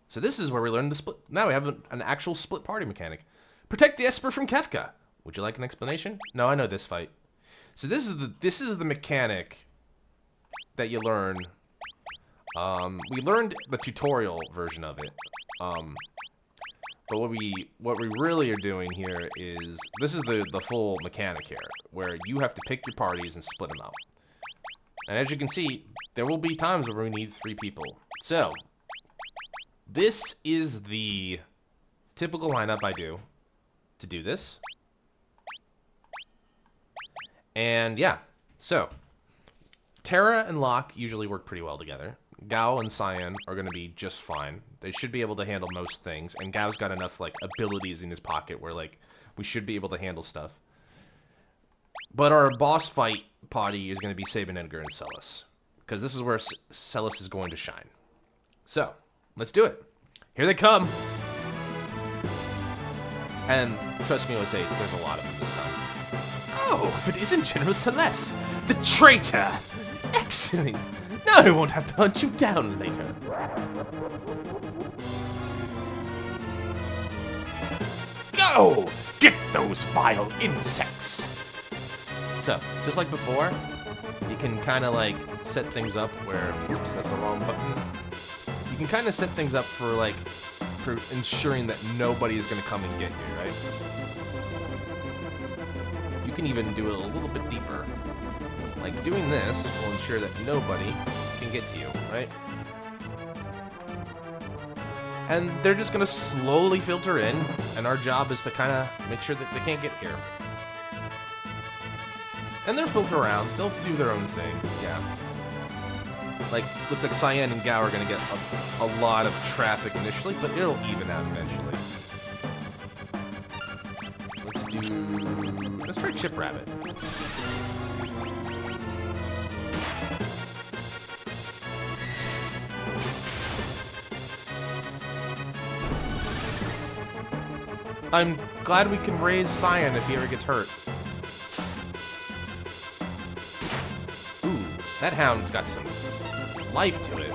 So this is where we learn the split. Now we have an actual split party mechanic. Protect the Esper from Kefka. Would you like an explanation? No, I know this fight. So this is the mechanic that you learn. We learned the tutorial version of it. But what we really are doing here is this is the full mechanic here, where you have to pick your parties and split them out. And as you can see, there will be times where we need 3 people. So this is the typical lineup I do to do this. And yeah, so Terra and Locke usually work pretty well together. Gao and Cyan are going to be just fine. They should be able to handle most things, and Gao's got enough like abilities in his pocket where like we should be able to handle stuff. But our boss fight party is going to be Sabin, Edgar, and Celis, because this is where Celis is going to shine. So let's do it. Here they come. And trust me when I say there's a lot of them this time. Oh, if it isn't General Celeste, the traitor! Excellent! Now I won't have to hunt you down later. Go! Get those vile insects! So, just like before, you can kind of like set things up where... Oops, that's the wrong button. You can kind of set things up for like... for ensuring that nobody is going to come and get you, right? You can even do it a little bit deeper. Like, doing this will ensure that nobody can get to you, right? And they're just gonna slowly filter in, and our job is to kind of make sure that they can't get here. And they'll filter around, they'll do their own thing, yeah. Like, looks like Cyan and Gao are gonna get a lot of traffic initially, but it'll even out eventually. Let's try Chip Rabbit. I'm glad we can raise Cyan if he ever gets hurt. Ooh, that hound's got some life to it.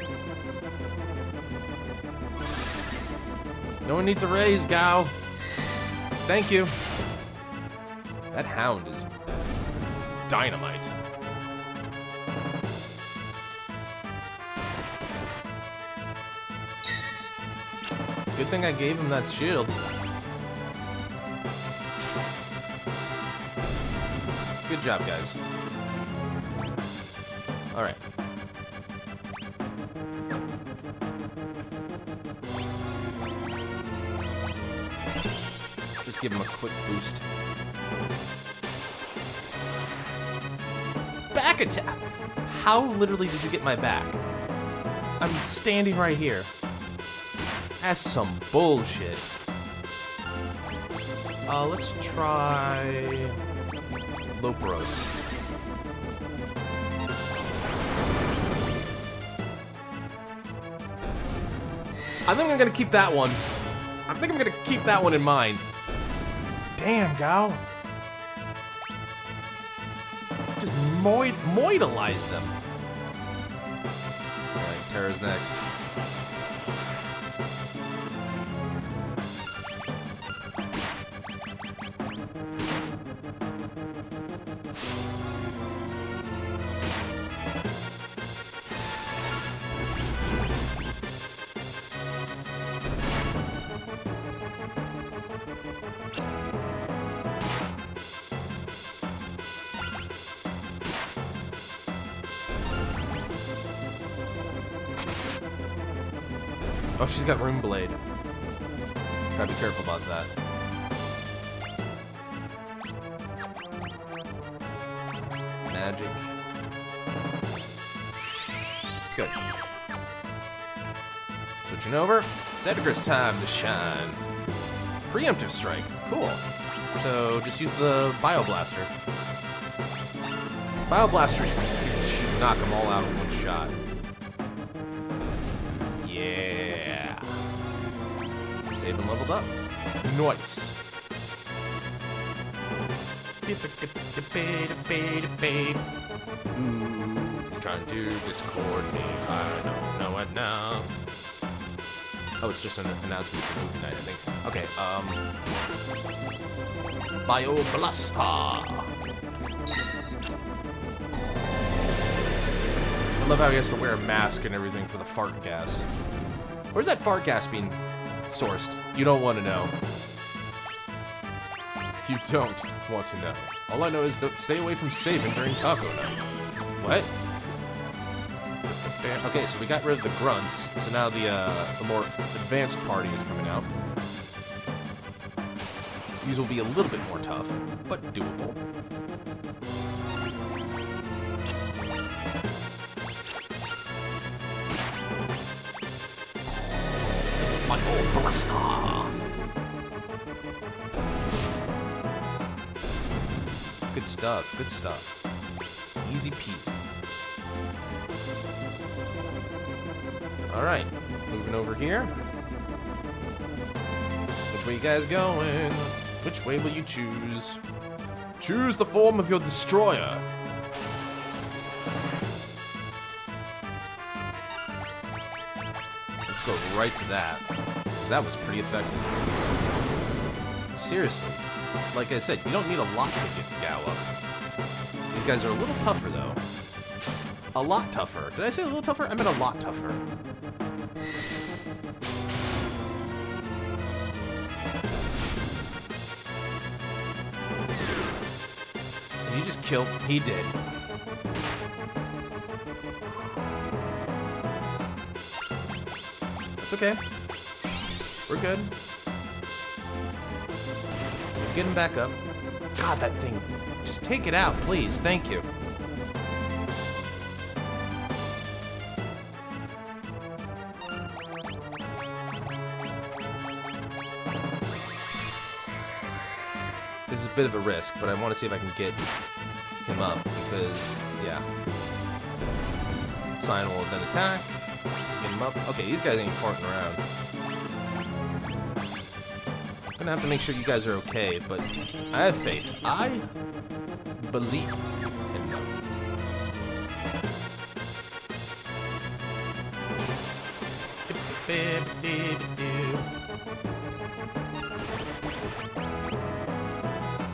No one needs a raise, Gao. Thank you. That hound is dynamite. Good thing I gave him that shield. Good job, guys. Alright. Just give him a quick boost. Back attack! How literally did you get my back? I'm standing right here. That's some bullshit. Let's try... Loperos. I think I'm gonna keep that one. I think I'm gonna keep that one in mind. Damn, Gao. Just moidalize them. Alright, Terra's next. Oh, she's got Rune Blade. Gotta be careful about that. Magic. Good. Switching over. It's Edgar's time to shine. Preemptive strike. Cool. So just use the Bio Blaster. Bioblasters, should knock them all out in one shot. Yeah. Save and leveled up. Nice. He's trying to discord me. I don't know it now. Oh, it's just an announcement for movie night, I think. Okay, Bioblaster. I love how he has to wear a mask and everything for the fart gas. Where's that fart gas being sourced? You don't want to know. You don't want to know. All I know is that stay away from saving during taco night. What? Okay, so we got rid of the grunts, so now the more advanced party is coming out. These will be a little bit more tough, but doable. My old blaster! Good stuff, good stuff. Easy peasy. Alright, moving over here. Which way you guys going? Which way will you choose? Choose the form of your destroyer. Let's go right to that, because that was pretty effective. Seriously, like I said, you don't need a lot to get Gao up. These guys are a little tougher, though. A lot tougher. Did I say a little tougher? I meant a lot tougher. Did he just kill? He did. It's okay. We're good. Get him back up. God, that thing. Just take it out, please. Thank you. This is a bit of a risk, but I want to see if I can get him up, because, yeah. Sign will then attack. Get him up. Okay, these guys ain't farting around. I'm gonna have to make sure you guys are okay, but I have faith. I believe in them.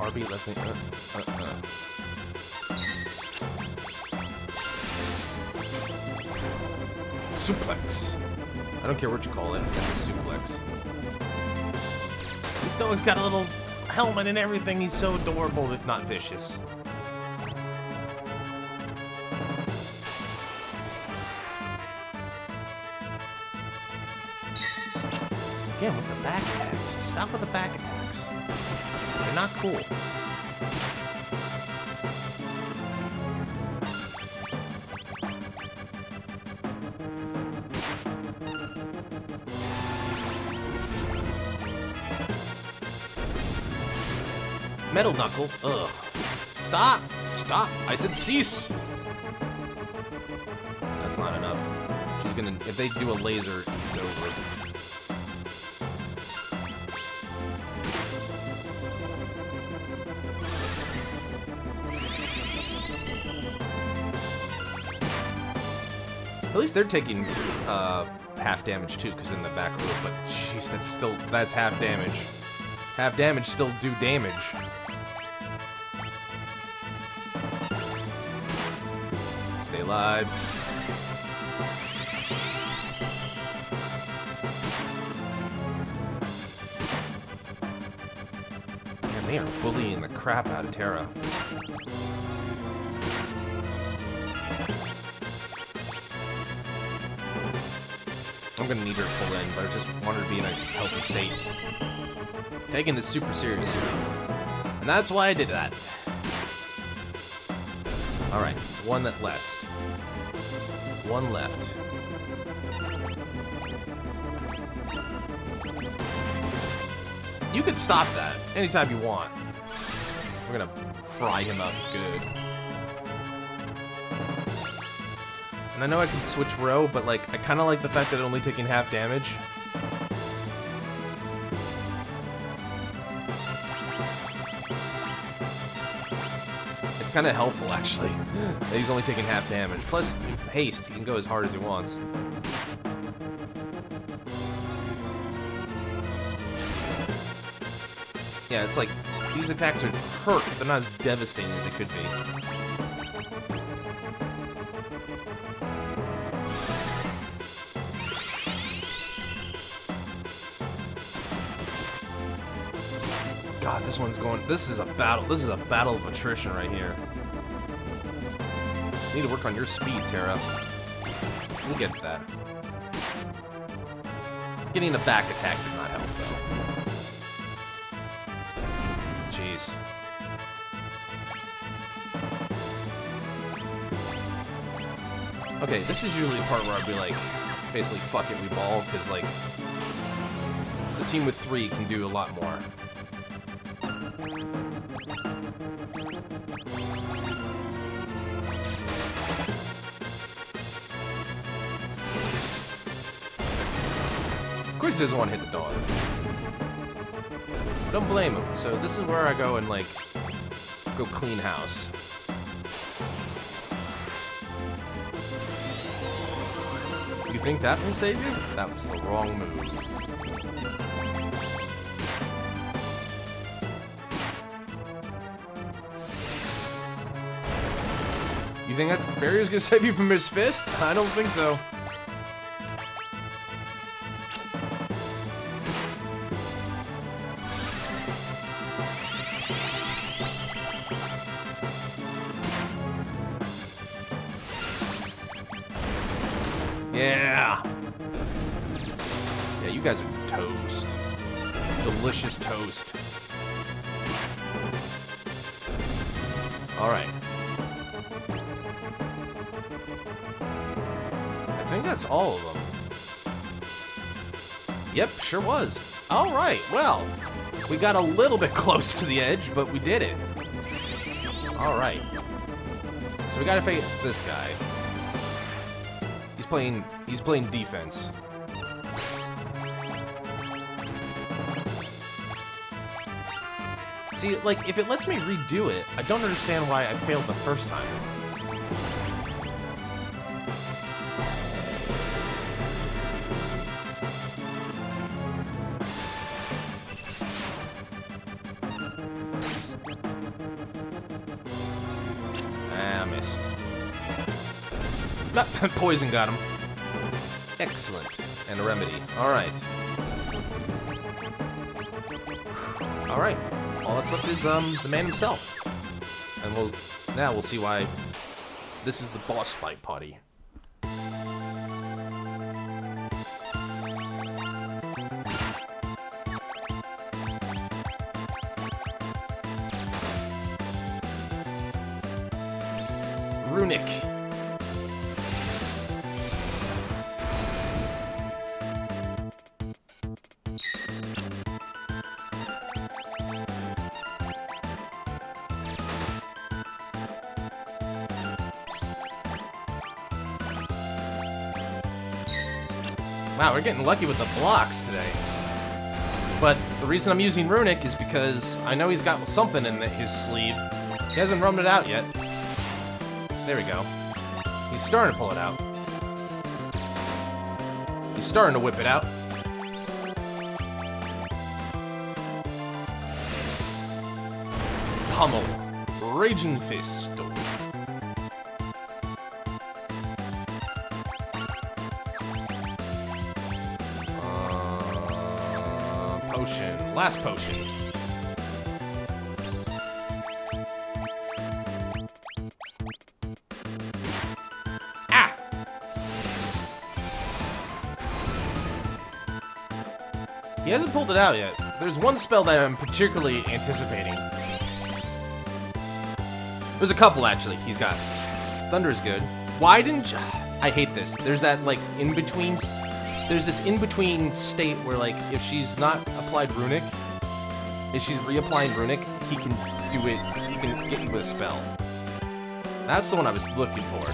RB left me. Suplex. I don't care what you call it. It's a suplex. This dog's got a little helmet and everything. He's so adorable, if not vicious. Again, with the back attacks. Stop with the back attacks. They're not cool. Metal Knuckle. Ugh. Stop! Stop! I said cease! That's not enough. She's gonna... If they do a laser, it's over. At least they're taking half damage too, because in the back row. But jeez, that's half damage. Half damage still do damage. Stay alive. Man, they are bullying the crap out of Terra. I'm gonna need her full in, but I just want her to be in a healthy state. Taking this super seriously. And that's why I did that. Alright, one that left. One left. You can stop that anytime you want. We're gonna fry him up good. And I know I can switch row, but like I kind of like the fact that it's only taking half damage. It's kind of helpful, actually, that he's only taking half damage. Plus, with haste, he can go as hard as he wants. Yeah, it's like, these attacks are hurt, but they're not as devastating as they could be. God, this one's going... This is a battle. This is a battle of attrition right here. You need to work on your speed, Terra. We'll get to that. Getting a back attack did not help, though. Jeez. Okay, this is usually the part where I'd be like, basically, fuck it, we ball, because, like, the team with 3 can do a lot more. Of course he doesn't want to hit the dog. I don't blame him. So this is where I go and, like, go clean house. You think that will save you? That was the wrong move. You think that's barrier's gonna save you from his fist? I don't think so. Yeah. Yeah, you guys are toast. Delicious toast. All right. I think that's all of them. Yep, sure was. All right, well, we got a little bit close to the edge, but we did it. All right. So we gotta face this guy. He's playing defense. See, like, if it lets me redo it, I don't understand why I failed the first time. Ah, I missed. Poison got him. Excellent. And a remedy. Alright. Alright. All that's left is the man himself. And we'll see why this is the boss fight party. Runic. Wow, we're getting lucky with the blocks today. But the reason I'm using Runic is because I know he's got something in his sleeve. He hasn't rummed it out yet. There we go. He's starting to pull it out. He's starting to whip it out. Pummel. Raging Fist. Potion. Last potion. Ah! He hasn't pulled it out yet. There's one spell that I'm particularly anticipating. There's a couple, actually, he's got. Thunder is good. Why didn't you... I hate this. There's that, like, in-between... There's this in-between state where, like, if she's not applied Runic, if she's reapplying Runic, he can do it, he can hit you with a spell. That's the one I was looking for.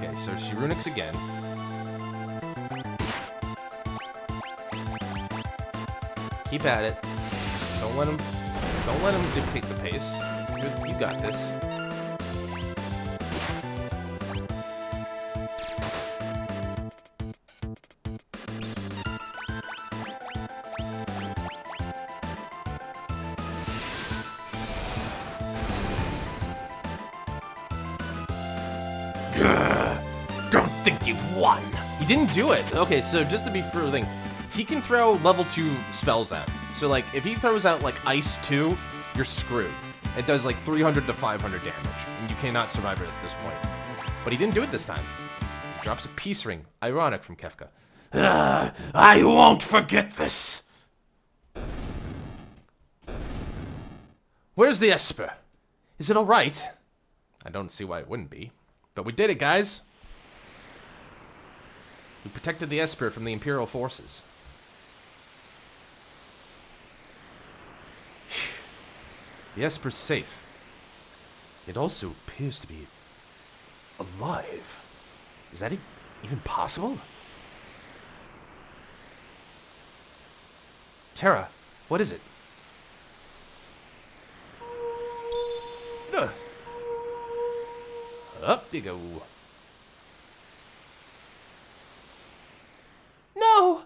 Okay, so she runics again. Keep at it. Don't let him dictate the pace. You got this. Don't think you've won. He didn't do it. Okay, so just to be further, he can throw level 2 spells out. So like, if he throws out like Ice 2, you're screwed. It does like 300 to 500 damage, and you cannot survive it at this point. But he didn't do it this time. He drops a peace ring. Ironic from Kefka. I won't forget this. Where's the Esper? Is it alright? I don't see why it wouldn't be. But we did it, guys. We protected the Esper from the Imperial forces. The Esper's safe. It also appears to be alive. Is that even possible? Terra, what is it? Up you go. No!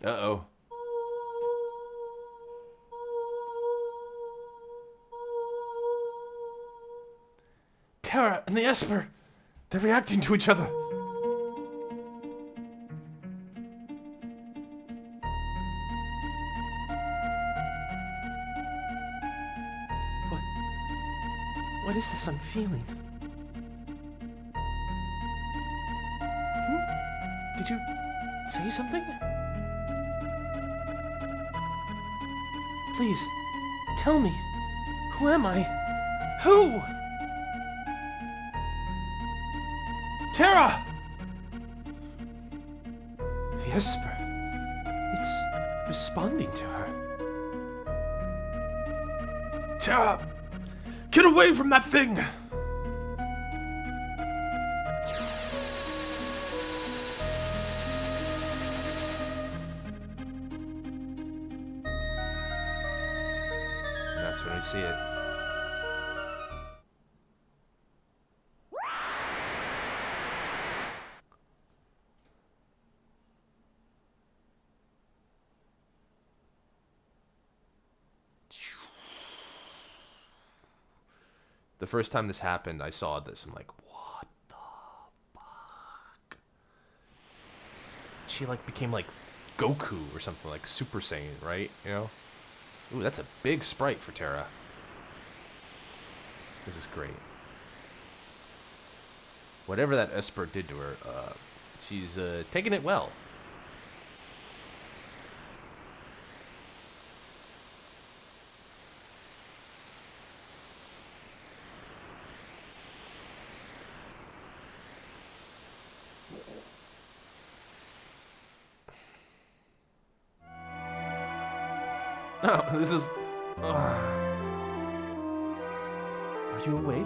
Uh-oh. Terra and the Esper! They're reacting to each other. What is this I'm feeling? Did you say something? Please, tell me. Who am I? Who? Terra! The Esper. It's responding to her. Terra! Get away from that thing! And that's when we see it. The first time this happened, I saw this. I'm like, what the fuck? She like became like Goku or something, like Super Saiyan, right? You know? Ooh, that's a big sprite for Terra. This is great. Whatever that Esper did to her, she's taking it well. Oh, this is... Are you awake?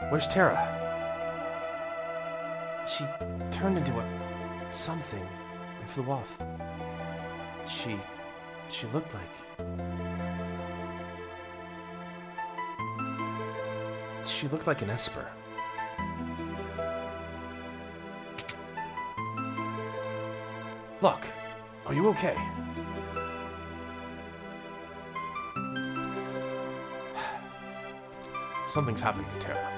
Where's Terra? She turned into a... something and flew off. She looked like... She looked like an Esper. Look, are you okay? Something's happened to Terra.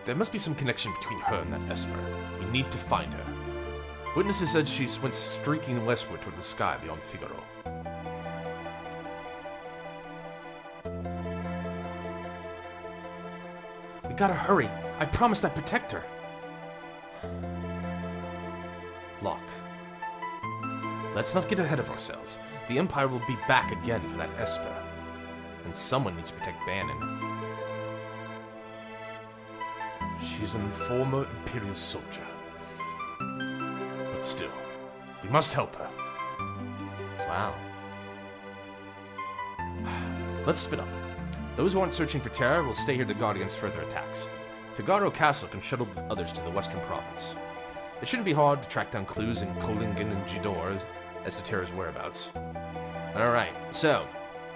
There must be some connection between her and that Esper. We need to find her. Witnesses said she went streaking westward toward the sky beyond Figaro. We gotta hurry. I promised I'd protect her. Locke. Let's not get ahead of ourselves. The Empire will be back again for that Esper. And someone needs to protect Bannon. She's an former Imperial soldier. But still, we must help her. Wow. Let's split up. Those who aren't searching for Terra will stay here to guard against further attacks. Figaro Castle can shuttle the others to the western province. It shouldn't be hard to track down clues in Kolingen and Jidor as to Terra's whereabouts. Alright, so,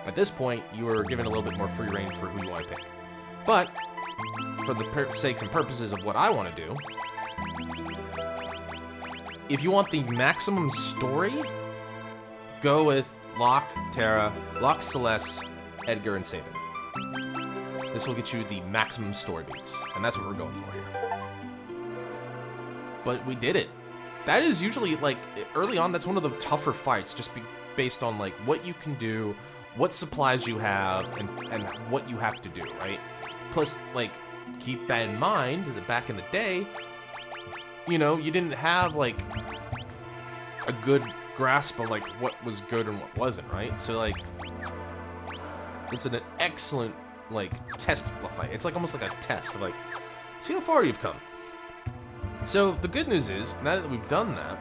at this point, you are given a little bit more free reign for who you want to pick. But, for the sakes and purposes of what I want to do, if you want the maximum story, go with Locke, Terra, Locke, Celeste, Edgar, and Sabin. This will get you the maximum story beats, and that's what we're going for here. But we did it. That is usually, like, early on, that's one of the tougher fights, just based on, like, what you can do, what supplies you have, and what you have to do, right? Plus, like, keep that in mind, that back in the day, you know, you didn't have, like, a good grasp of, like, what was good and what wasn't, right? So, like, it's an excellent, like, test fight. It's, like, almost like a test of, like, see how far you've come. So, the good news is, now that we've done that,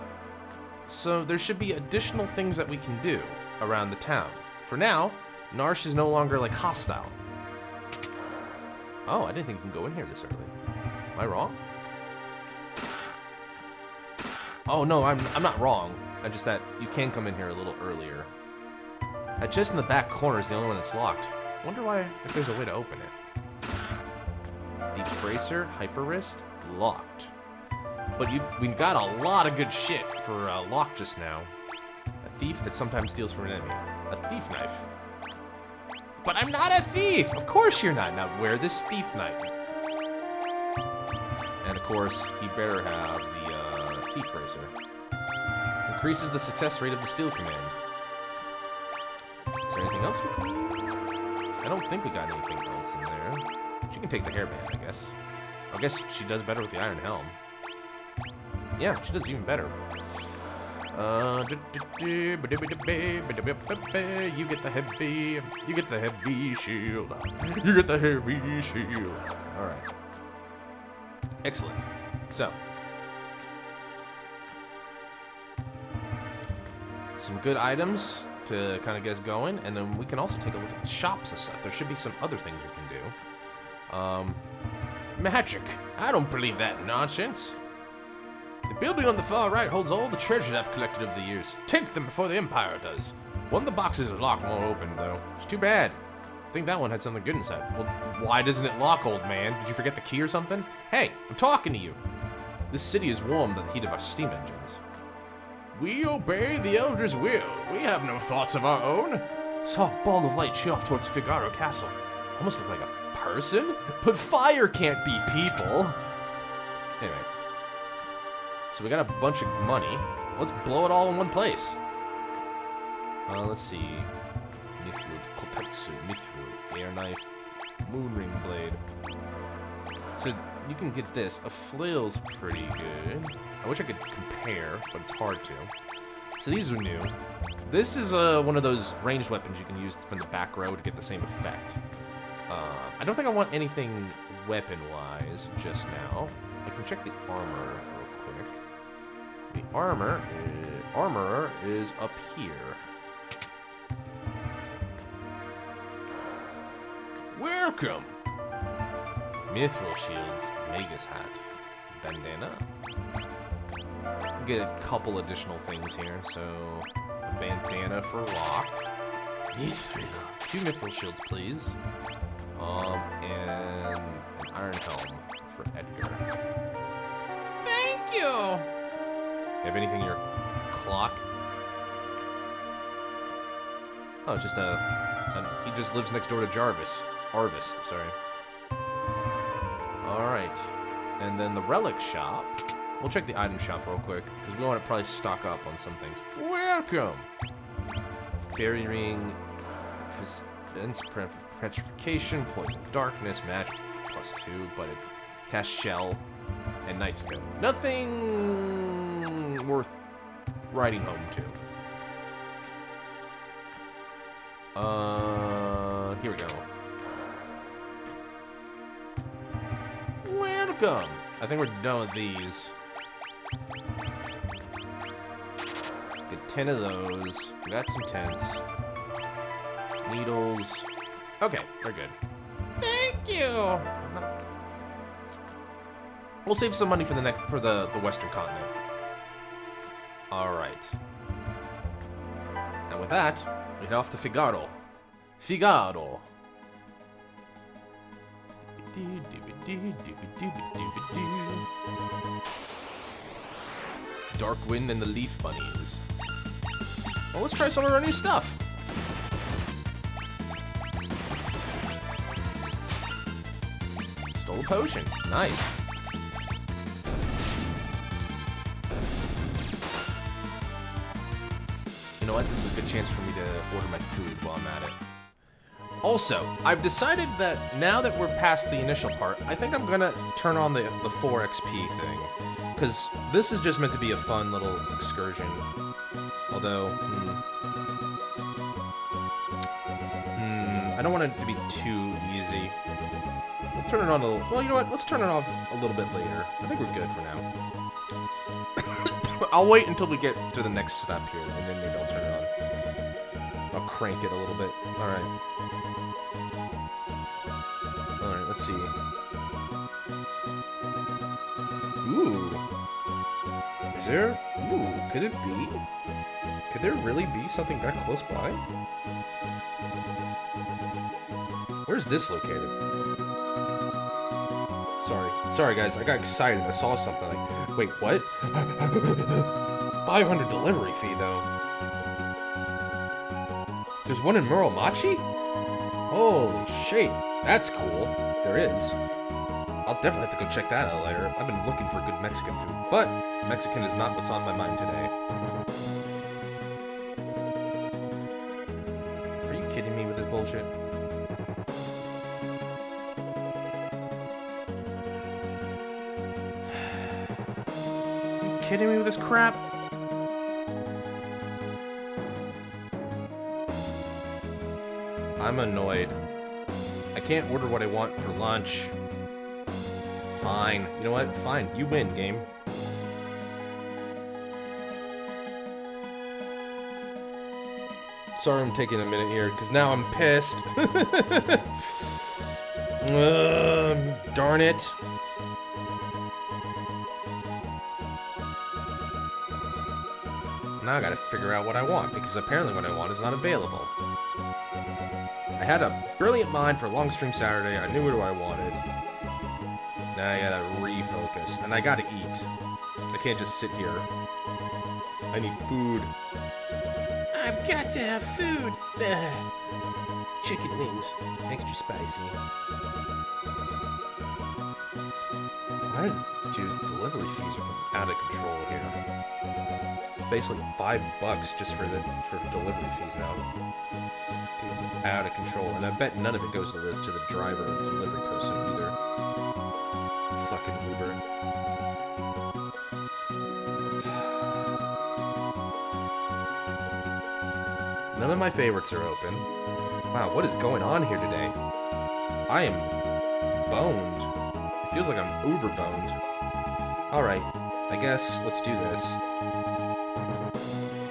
so there should be additional things that we can do around the town. For now, Narsh is no longer, like, hostile. Oh, I didn't think you can go in here this early. Am I wrong? Oh, no, I'm not wrong. I just that you can come in here a little earlier. That chest in the back corner is the only one that's locked. Wonder why, if there's a way to open it. Deep Bracer, Hyper Wrist, locked. But we got a lot of good shit for lock just now. A thief that sometimes steals from an enemy. A thief knife. But I'm not a thief! Of course you're not. Now wear this thief knife. And of course, he better have the thief bracer. Increases the success rate of the steal command. Is there anything else we can do? I don't think we got anything else in there. She can take the hairband, I guess. I guess she does better with the iron helm. Yeah, she does even better. You get the heavy shield. You get the heavy shield. Alright. Excellent. So. Some good items to kind of get us going, and then we can also take a look at the shops and stuff. There should be some other things we can do. Magic. I don't believe that nonsense. The building on the far right holds all the treasures I've collected over the years. Take them before the Empire does. One of the boxes is locked and won't open, though. It's too bad. I think that one had something good inside. Well, why doesn't it lock, old man? Did you forget the key or something? Hey, I'm talking to you. This city is warmed by the heat of our steam engines. We obey the Elder's will. We have no thoughts of our own. Saw a ball of light shoot off towards Figaro Castle. Almost looked like a person? But fire can't be people. Anyway. So we got a bunch of money. Let's blow it all in one place. Let's see. Mithril, Kotetsu, Mithril, Air Knife, Moonring Blade. So you can get this. A flail's pretty good. I wish I could compare, but it's hard to. So these are new. This is one of those ranged weapons you can use from the back row to get the same effect. I don't think I want anything weapon-wise just now. I can check the armor real quick. The armor is up here. Welcome! Mithril shields, Magus hat, bandana. Get a couple additional things here. So, a bandana for Locke. Mithril. 2 mithril shields, please. And an iron helm for Edgar. Thank you! You have anything in your clock? Oh, it's just he just lives next door to Arvis, sorry. Alright. And then the relic shop. We'll check the item shop real quick, because we want to probably stock up on some things. Welcome! Fairy ring, petrification, poison darkness, magic +2, but it's cast shell and knight's code. Nothing worth writing home to. Here we go. Welcome! I think we're done with these. Get 10 of those. We got some tents. Needles. Okay, they're good. Thank you! We'll save some money for the Western continent. Alright. And with that, we head off to Figaro. Figaro! Dark Wind and the Leaf Bunnies. Well, let's try some of our new stuff. Stole a potion. Nice. You know what? This is a good chance for me to order my food while I'm at it. Also, I've decided that now that we're past the initial part, I think I'm gonna turn on the 4 XP thing. Because this is just meant to be a fun little excursion. Although, I don't want it to be too easy. We'll turn it on a little... Well, you know what? Let's turn it off a little bit later. I think we're good for now. I'll wait until we get to the next step here, and then maybe I'll turn it on. I'll crank it a little bit. Alright. Alright, let's see. Ooh. Is there... Ooh, could it be? Could there really be something that close by? Where's this located? Sorry guys, I got excited. I saw something like... Wait, what? 500 delivery fee, though. There's one in Muromachi? Holy shit, that's cool. There is. I'll definitely have to go check that out later. I've been looking for good Mexican food, but Mexican is not what's on my mind today. Are you kidding me with this bullshit? Are you kidding me with this crap? I'm annoyed. I can't order what I want for lunch. Fine. You know what? Fine. You win, game. Sorry I'm taking a minute here, because now I'm pissed. Darn it. Now I gotta figure out what I want, because apparently what I want is not available. I had a brilliant mind for a long stream Saturday. I knew what I wanted. Now I gotta refocus. And I gotta eat. I can't just sit here. I need food. I've got to have food. Chicken wings. Extra spicy. Dude, delivery fees are out of control here. It's basically $5 just for delivery fees now. It's out of control, and I bet none of it goes to the driver or the delivery person either. Fucking Uber. None of my favorites are open. Wow, what is going on here today? I am boned. It feels like I'm uber boned. Alright, I guess let's do this.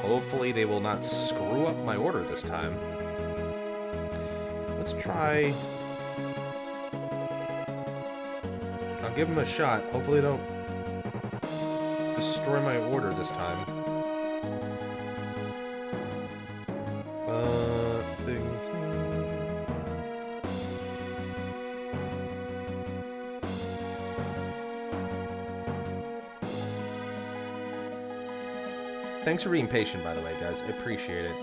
Hopefully they will not screw up my order this time. Let's try... I'll give them a shot. Hopefully they don't destroy my order this time. Thanks for being patient, by the way, guys. I appreciate it.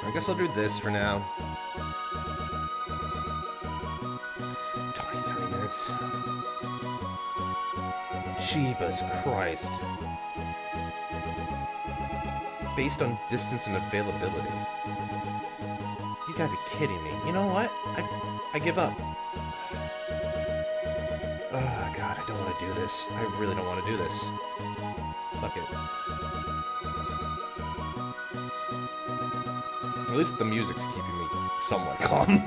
I guess I'll do this for now. 20-30 minutes. Jeebus Christ. Based on distance and availability. You gotta be kidding me. You know what? I give up. Oh, God, I don't want to do this. I really don't want to do this. Fuck it. At least the music's keeping me somewhat calm.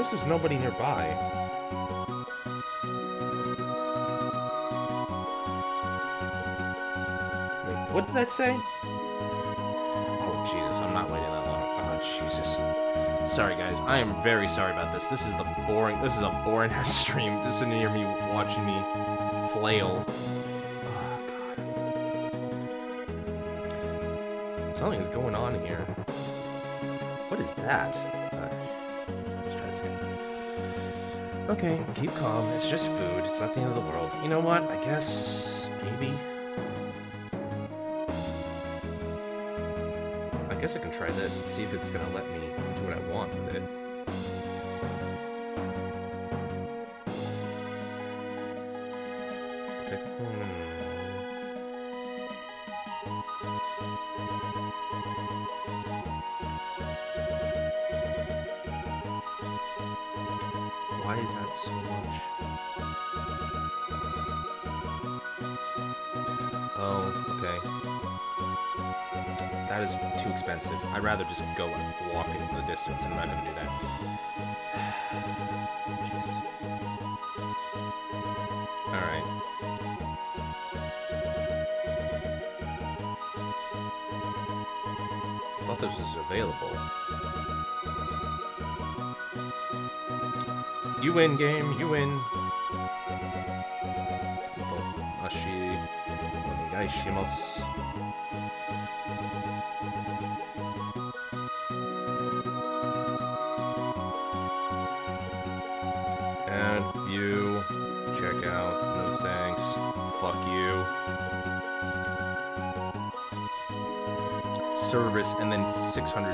notice there's nobody nearby. Wait, what did that say? Oh, Jesus, I'm not waiting that long. Oh, Jesus. Sorry, guys. I am very sorry about this. This is a boring ass stream. This isn't near me watching me flail. Oh, God. Something is going on here. What is that? Alright. Let's try this again. Okay, keep calm. It's just food. It's not the end of the world. You know what? I guess... maybe... I guess I can try this and see if it's gonna let me do what I want with it. Why is that so much? Oh, okay. That is too expensive. I'd rather just go and walk into the distance, and I'm not gonna do that. Jesus. Alright. I thought this was available. You win, game. You win. And view. Check out. No thanks. Fuck you. Service and then $650.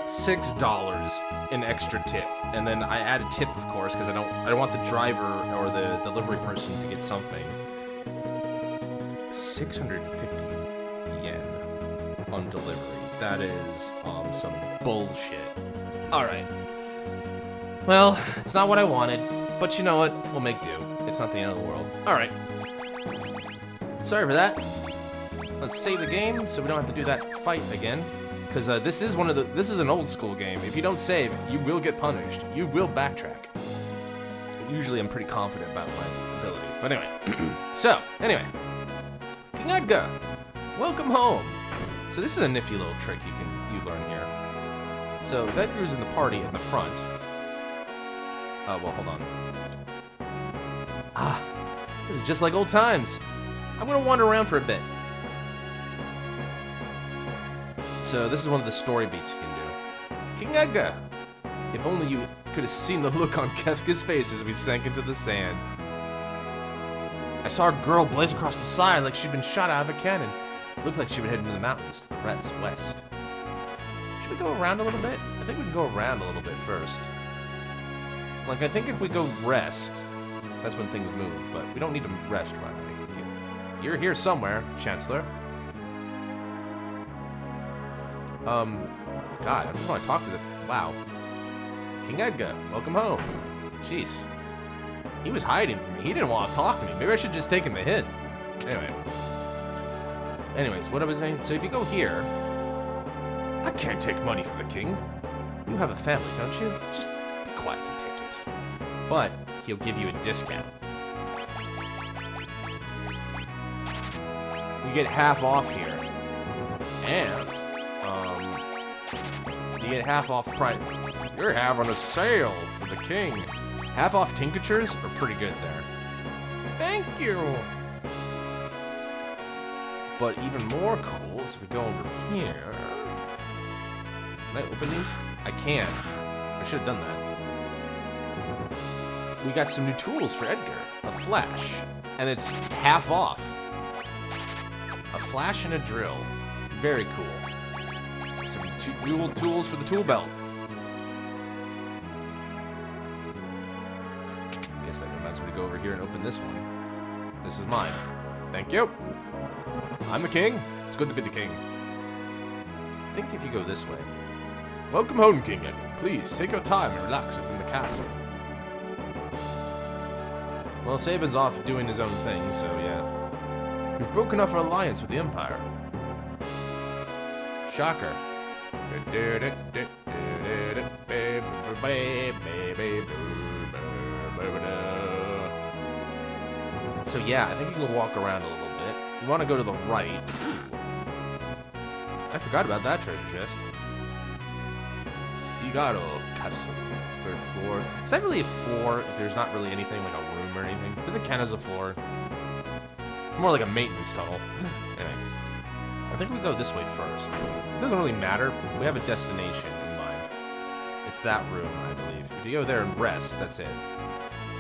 $6 in extra tip, and then I add a tip, of course, because I don't want the driver or the delivery person to get something. 650 yen on delivery. That is some bullshit. All right. Well, it's not what I wanted, but you know what? We'll make do. It's not the end of the world. All right. Sorry for that. Let's save the game so we don't have to do that fight again. Because this is an old school game. If you don't save, you will get punished. You will backtrack. Usually I'm pretty confident about my ability. But anyway. So, anyway. King Edgar, welcome home. So this is a nifty little trick you learn here. So if Edgar's in the party in the front. Oh, well, hold on. Ah, this is just like old times. I'm going to wander around for a bit. So this is one of the story beats you can do. King Edgar! If only you could have seen the look on Kefka's face as we sank into the sand. I saw a girl blaze across the side like she'd been shot out of a cannon. Looked like she would head into the mountains to the west. Should we go around a little bit? I think we can go around a little bit first. Like, I think if we go rest, that's when things move, but we don't need to rest right away. You're here somewhere, Chancellor. God, I just want to talk to the... Wow. King Edgar, welcome home. Jeez. He was hiding from me. He didn't want to talk to me. Maybe I should just take him a hint. Anyway. Anyways, what I was saying... So if you go here... I can't take money from the king. You have a family, don't you? Just be quiet and take it. But he'll give you a discount. You get half off here. And... you get half off price. You're having a sale for the king. Half off tinctures are pretty good there. Thank you. But even more cool is if we go over here. Can I open these? I can. I should have done that. We got some new tools for Edgar. A flash. And it's half off. A flash and a drill. Very cool. Dual tools for the tool belt. Guess that reminds me to go over here and open this one. This is mine. Thank you. I'm the king. It's good to be the king. I think if you go this way. Welcome home, King Edgar. Please take your time and relax within the castle. Well, Sabin's off doing his own thing, so yeah. We've broken off our alliance with the Empire. Shocker. So yeah, I think you can walk around a little bit. You want to go to the right. I forgot about that treasure chest. Figaro Castle, 3rd floor. Is that really a floor if there's not really anything like a room or anything? Does it count as a floor? It's more like a maintenance tunnel. Anyway, I think we go this way first. It doesn't really matter. We have a destination in mind. It's that room, I believe. If you go there and rest, that's it.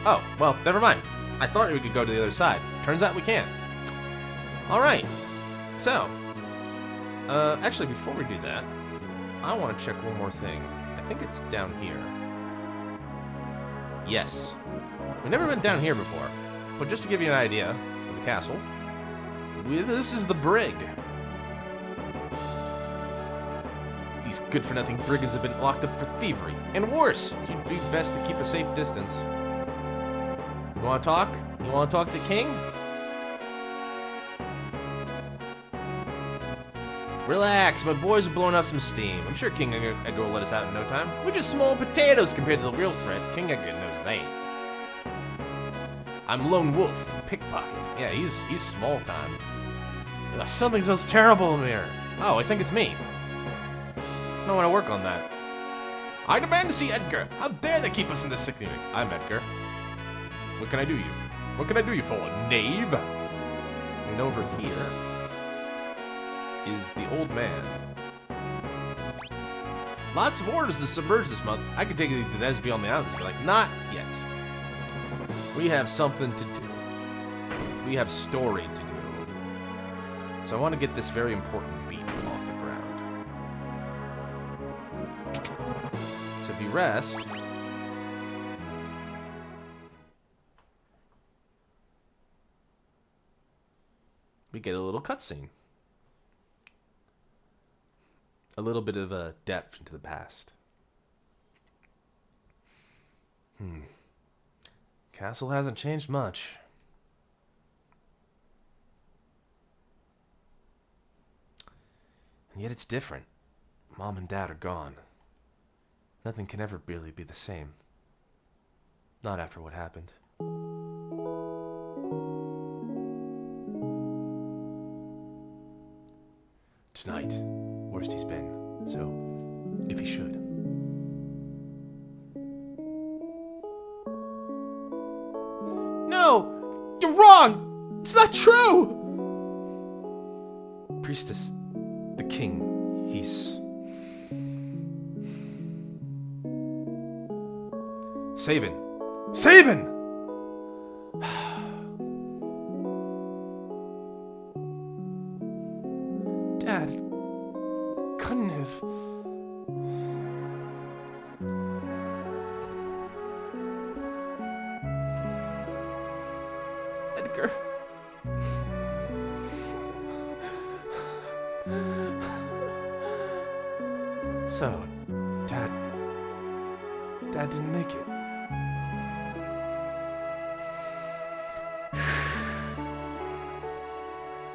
Oh, well, never mind. I thought we could go to the other side. Turns out we can't. Alright. So, actually, before we do that, I want to check one more thing. I think it's down here. Yes. We've never been down here before. But just to give you an idea of the castle, this is the brig. These good-for-nothing brigands have been locked up for thievery. And worse, you'd be best to keep a safe distance. You want to talk? You want to talk to the king? Relax, my boys are blowing off some steam. I'm sure King Edgar will let us out in no time. We're just small potatoes compared to the real threat. King Edgar knows they ain't. I'm Lone Wolf, the pickpocket. Yeah, he's small time. Ugh, something smells terrible in there. Oh, I think it's me. I want to work on that. I demand to see Edgar. How dare they keep us in this sick unit? I'm Edgar. What can I do you? What can I do you for, knave? And over here is the old man. Lots of orders to submerge this month. I could take you to those beyond the islands. You're like, not yet. We have something to do. We have story to do. So I want to get this very important beat off the ground. So if you rest, we get a little cutscene. A little bit of a depth into the past. Castle hasn't changed much. And yet it's different. Mom and Dad are gone. Nothing can ever really be the same. Not after what happened. Tonight, worst he's been, so if he should. No! You're wrong! It's not true! Priestess, the king, he's... Sabin! Sabin! Dad, couldn't have... Edgar... So, Dad didn't make it.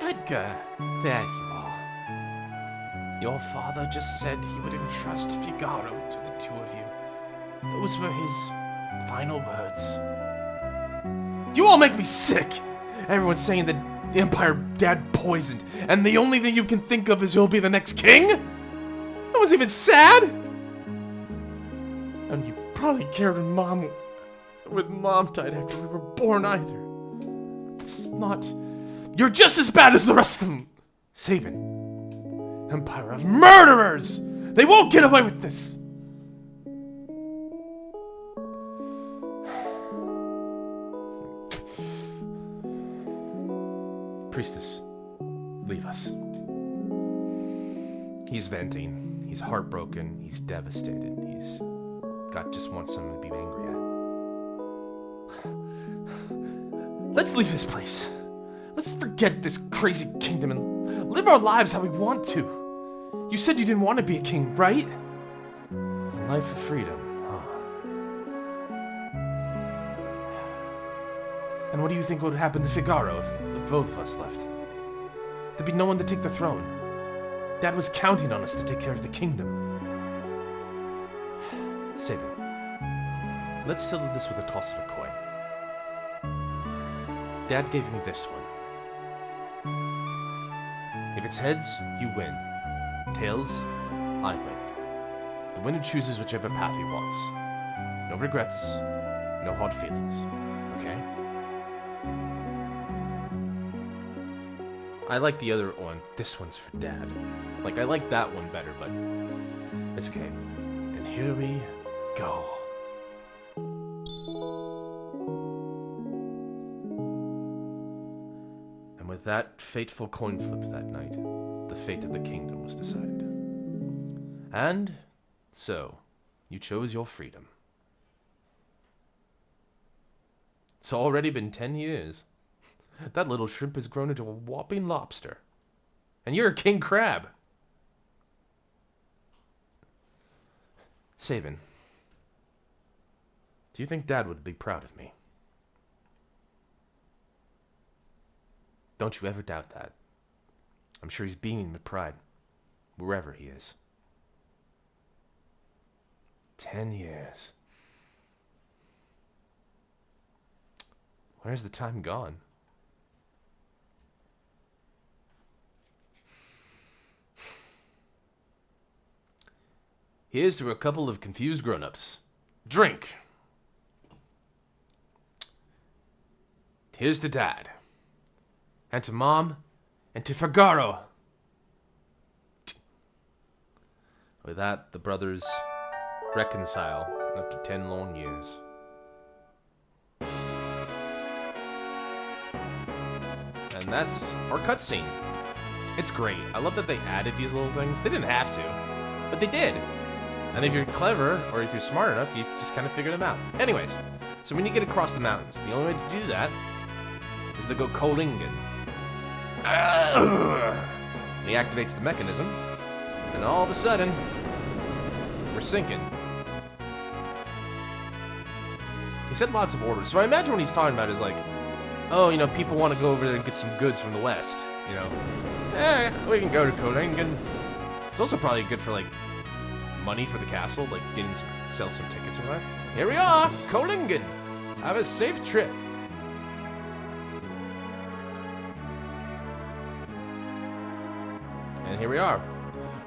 Edgar, there you are. Your father just said he would entrust Figaro to the two of you. Those were his final words. You all make me sick! Everyone's saying that the Empire Dad poisoned, and the only thing you can think of is he'll be the next king? No one's even sad! And you probably cared when Mom died after we were born either. It's not... You're just as bad as the rest of them! Sabin. Empire of murderers! They won't get away with this! Priestess, leave us. He's venting. He's heartbroken. He's devastated. He's got just wants someone to be angry at. Let's leave this place. Let's forget this crazy kingdom and live our lives how we want to. You said you didn't want to be a king, right? A life of freedom, huh? And what do you think would happen to Figaro if both of us left? There'd be no one to take the throne. Dad was counting on us to take care of the kingdom. Sabin, Let's settle this with a toss of a coin. Dad gave me this one. If it's heads, you win. Tails, I win. The winner chooses whichever path he wants. No regrets, no hard feelings. Okay? I like the other one. This one's for Dad. Like, I like that one better, but it's okay. And here we go. And with that fateful coin flip that night, the fate of the kingdom was decided. And so, you chose your freedom. It's already been 10 years. That little shrimp has grown into a whopping lobster. And you're a king crab. Sabin, do you think Dad would be proud of me? Don't you ever doubt that. I'm sure he's beaming with pride, wherever he is. 10 years. Where's the time gone? Here's to a couple of confused grown-ups. Drink! Here's to Dad. And to Mom. And to Figaro. With that, the brothers reconcile after 10 long years. And that's our cutscene. It's great. I love that they added these little things. They didn't have to, but they did. And if you're clever, or if you're smart enough, you just kind of figure them out. Anyways, so when you get across the mountains, the only way to do that is to go Kolingen. He activates the mechanism, and all of a sudden, we're sinking. He said lots of orders, so I imagine what he's talking about is like, oh, you know, people want to go over there and get some goods from the west, you know. We can go to Kolingen. It's also probably good for, like, money for the castle, like, getting sell some tickets or what. Here we are, Kolingen. Have a safe trip. And here we are.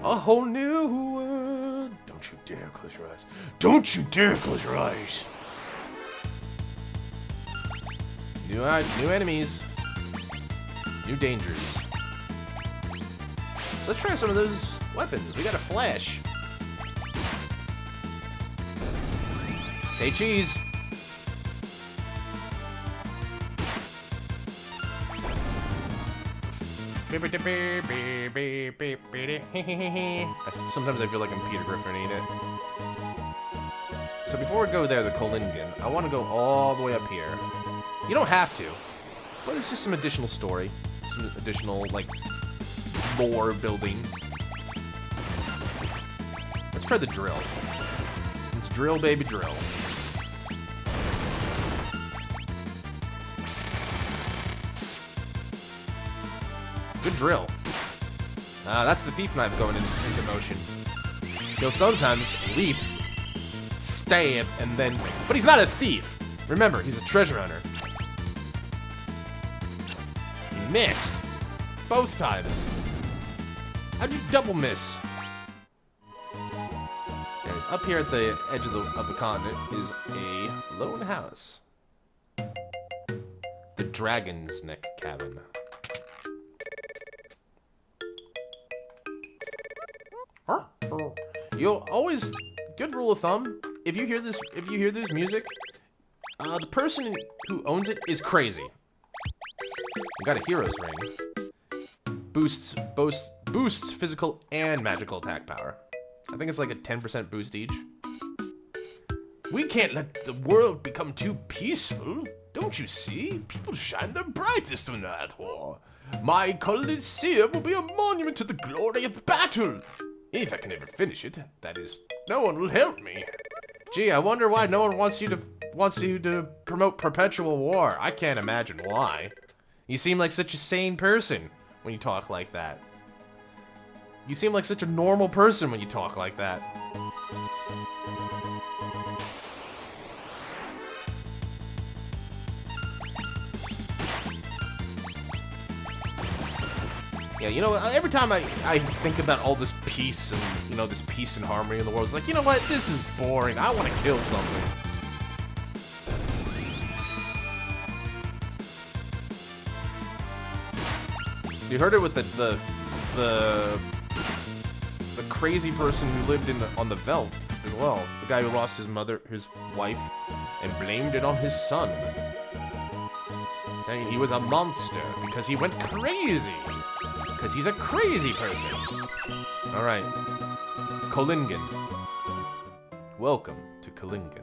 A whole new world. Don't you dare close your eyes. Don't you dare close your eyes. New enemies. New dangers. So let's try some of those weapons. We got a flash. Say cheese. Sometimes I feel like I'm Peter Griffin-ing it. So before we go there, the Kolingen, I want to go all the way up here. You don't have to, but it's just some additional story. Some additional, like, lore building. Let's try the drill. Let's drill, baby, drill. Good drill. That's the thief knife going into motion. He'll sometimes leap, stab, and then... But he's not a thief! Remember, he's a treasure hunter. He missed. Both times. How'd you double miss? Anyways, up here at the edge of the continent is a lone house. The Dragon's Neck Cabin. You'll always, good rule of thumb, if you hear this music, the person who owns it is crazy. You got a hero's ring. Boosts physical and magical attack power. I think it's like a 10% boost each. We can't let the world become too peaceful. Don't you see? People shine their brightest when they're at war. My Coliseum will be a monument to the glory of battle. If I can ever finish it, that is, no one will help me. Gee, I wonder why no one wants you to promote perpetual war. I can't imagine why. You seem like such a sane person when you talk like that. You seem like such a normal person when you talk like that. Yeah, you know, every time I think about all this peace and, you know, this peace and harmony in the world, it's like, you know what, this is boring. I want to kill something. You heard it with the crazy person who lived on the Veldt as well. The guy who lost his wife, and blamed it on his son. Saying he was a monster because he went crazy. Because he's a crazy person. Alright. Kolingen. Welcome to Kolingen.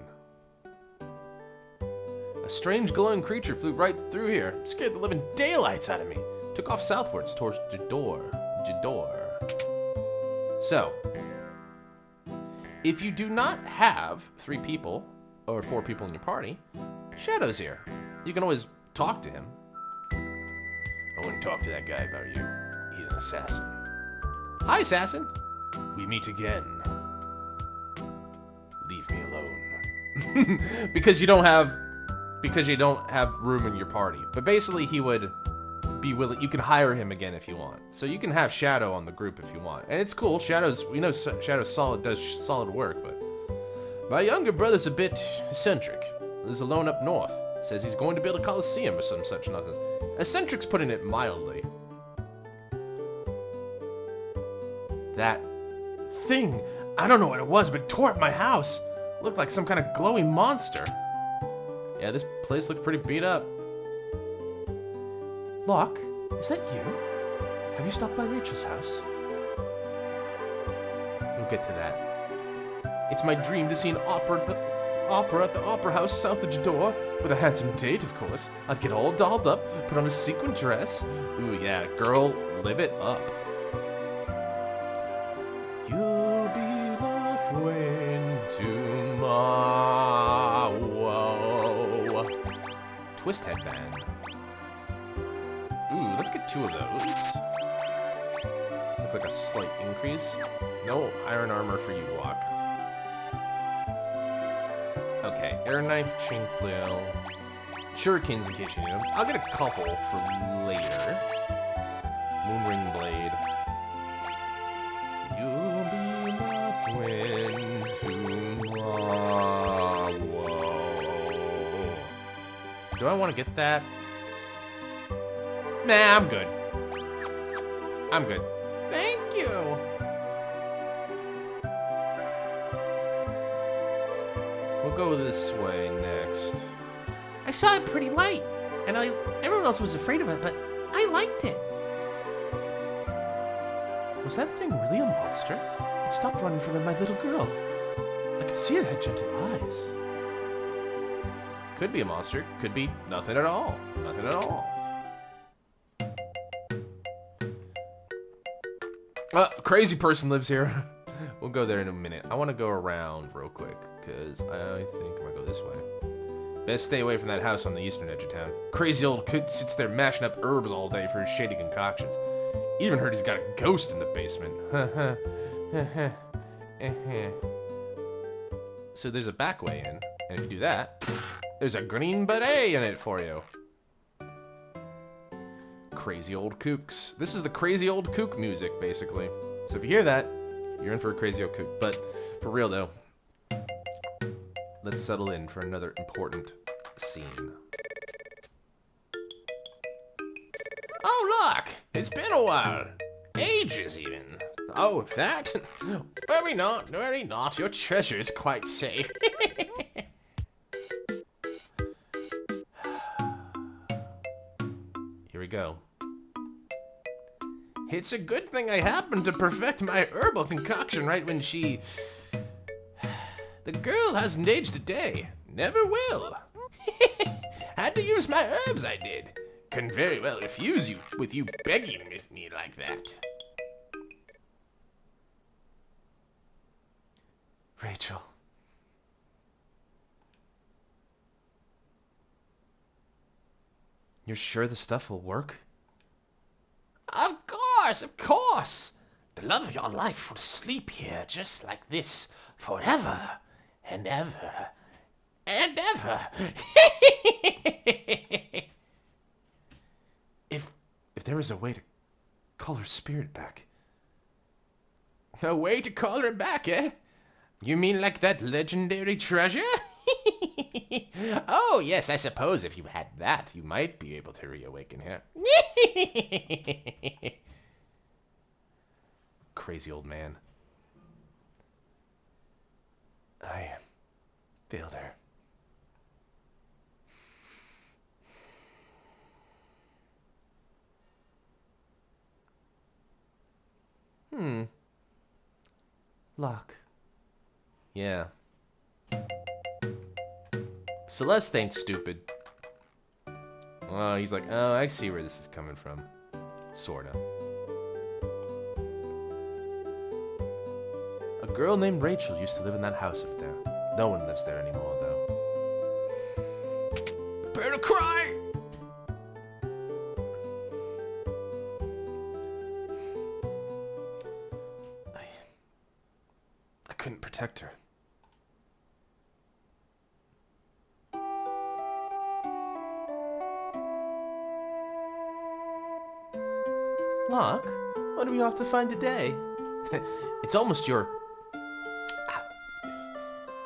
A strange glowing creature flew right through here. Scared the living daylights out of me. Took off southwards towards Jador. So, if you do not have 3 people, or 4 people in your party, Shadow's here. You can always talk to him. I wouldn't talk to that guy if I were you. He's an assassin. Hi, assassin. We meet again. Leave me alone. because you don't have room in your party. But basically, he would be willing. You can hire him again if you want. So you can have Shadow on the group if you want, and it's cool. We know Shadow's does solid work, but my younger brother's a bit eccentric. Lives alone up north. Says he's going to build a coliseum or some such nonsense. Eccentric's putting it mildly. That thing, I don't know what it was, but tore up my house. Looked like some kind of glowing monster. Yeah, this place looked pretty beat up. Locke, is that you? Have you stopped by Rachel's house? We'll get to that. It's my dream to see an opera at the opera house south of Jador, with a handsome date, of course. I'd get all dolled up, put on a sequin dress. Ooh, yeah, girl, live it up. You'll be my friend tomorrow. Twist headband. Ooh, let's get 2 of those. Looks like a slight increase. No iron armor for you, Locke. Okay, air knife, chain flail, shurikens in case you need them. I'll get a couple for later. Moonring blade. You'll be my friend tomorrow. Do I want to get that? Nah, I'm good. I'm good. Thank you. We'll go this way next. I saw a pretty light, and everyone else was afraid of it, but I liked it. Was that thing really a monster? It stopped running from my little girl. I could see it had gentle eyes. Could be a monster, could be nothing at all. Nothing at all. Crazy person lives here. We'll go there in a minute. I want to go around real quick, because I think I'm going to go this way. Best stay away from that house on the eastern edge of town. Crazy old coot sits there mashing up herbs all day for his shady concoctions. Even heard he's got a ghost in the basement. So there's a back way in, and if you do that, there's a green beret in it for you. Crazy old kooks. This is the crazy old kook music, basically. So if you hear that, you're in for a crazy old kook. But for real, though, let's settle in for another important scene. Oh, look! It's been a while. Ages, even. Oh, that? Worry not, worry not. Your treasure is quite safe. Here we go. It's a good thing I happened to perfect my herbal concoction right when she... The girl hasn't aged a day. Never will. Had to use my herbs, I did. Couldn't very well refuse you with you begging with me like that. Rachel. You're sure the stuff will work? Of course, of course. The love of your life will sleep here just like this forever and ever and ever. If there was a way to call her spirit back. A way to call her back, eh? You mean like that legendary treasure? Oh, yes, I suppose if you had that, you might be able to reawaken her. Crazy old man. I failed her. Lock. Yeah. Celeste ain't stupid. Oh, he's like, oh, I see where this is coming from. Sorta. A girl named Rachel used to live in that house up there. No one lives there anymore, though. Prepare to cry! I couldn't protect her. Locke, what do we have to find today? It's almost your...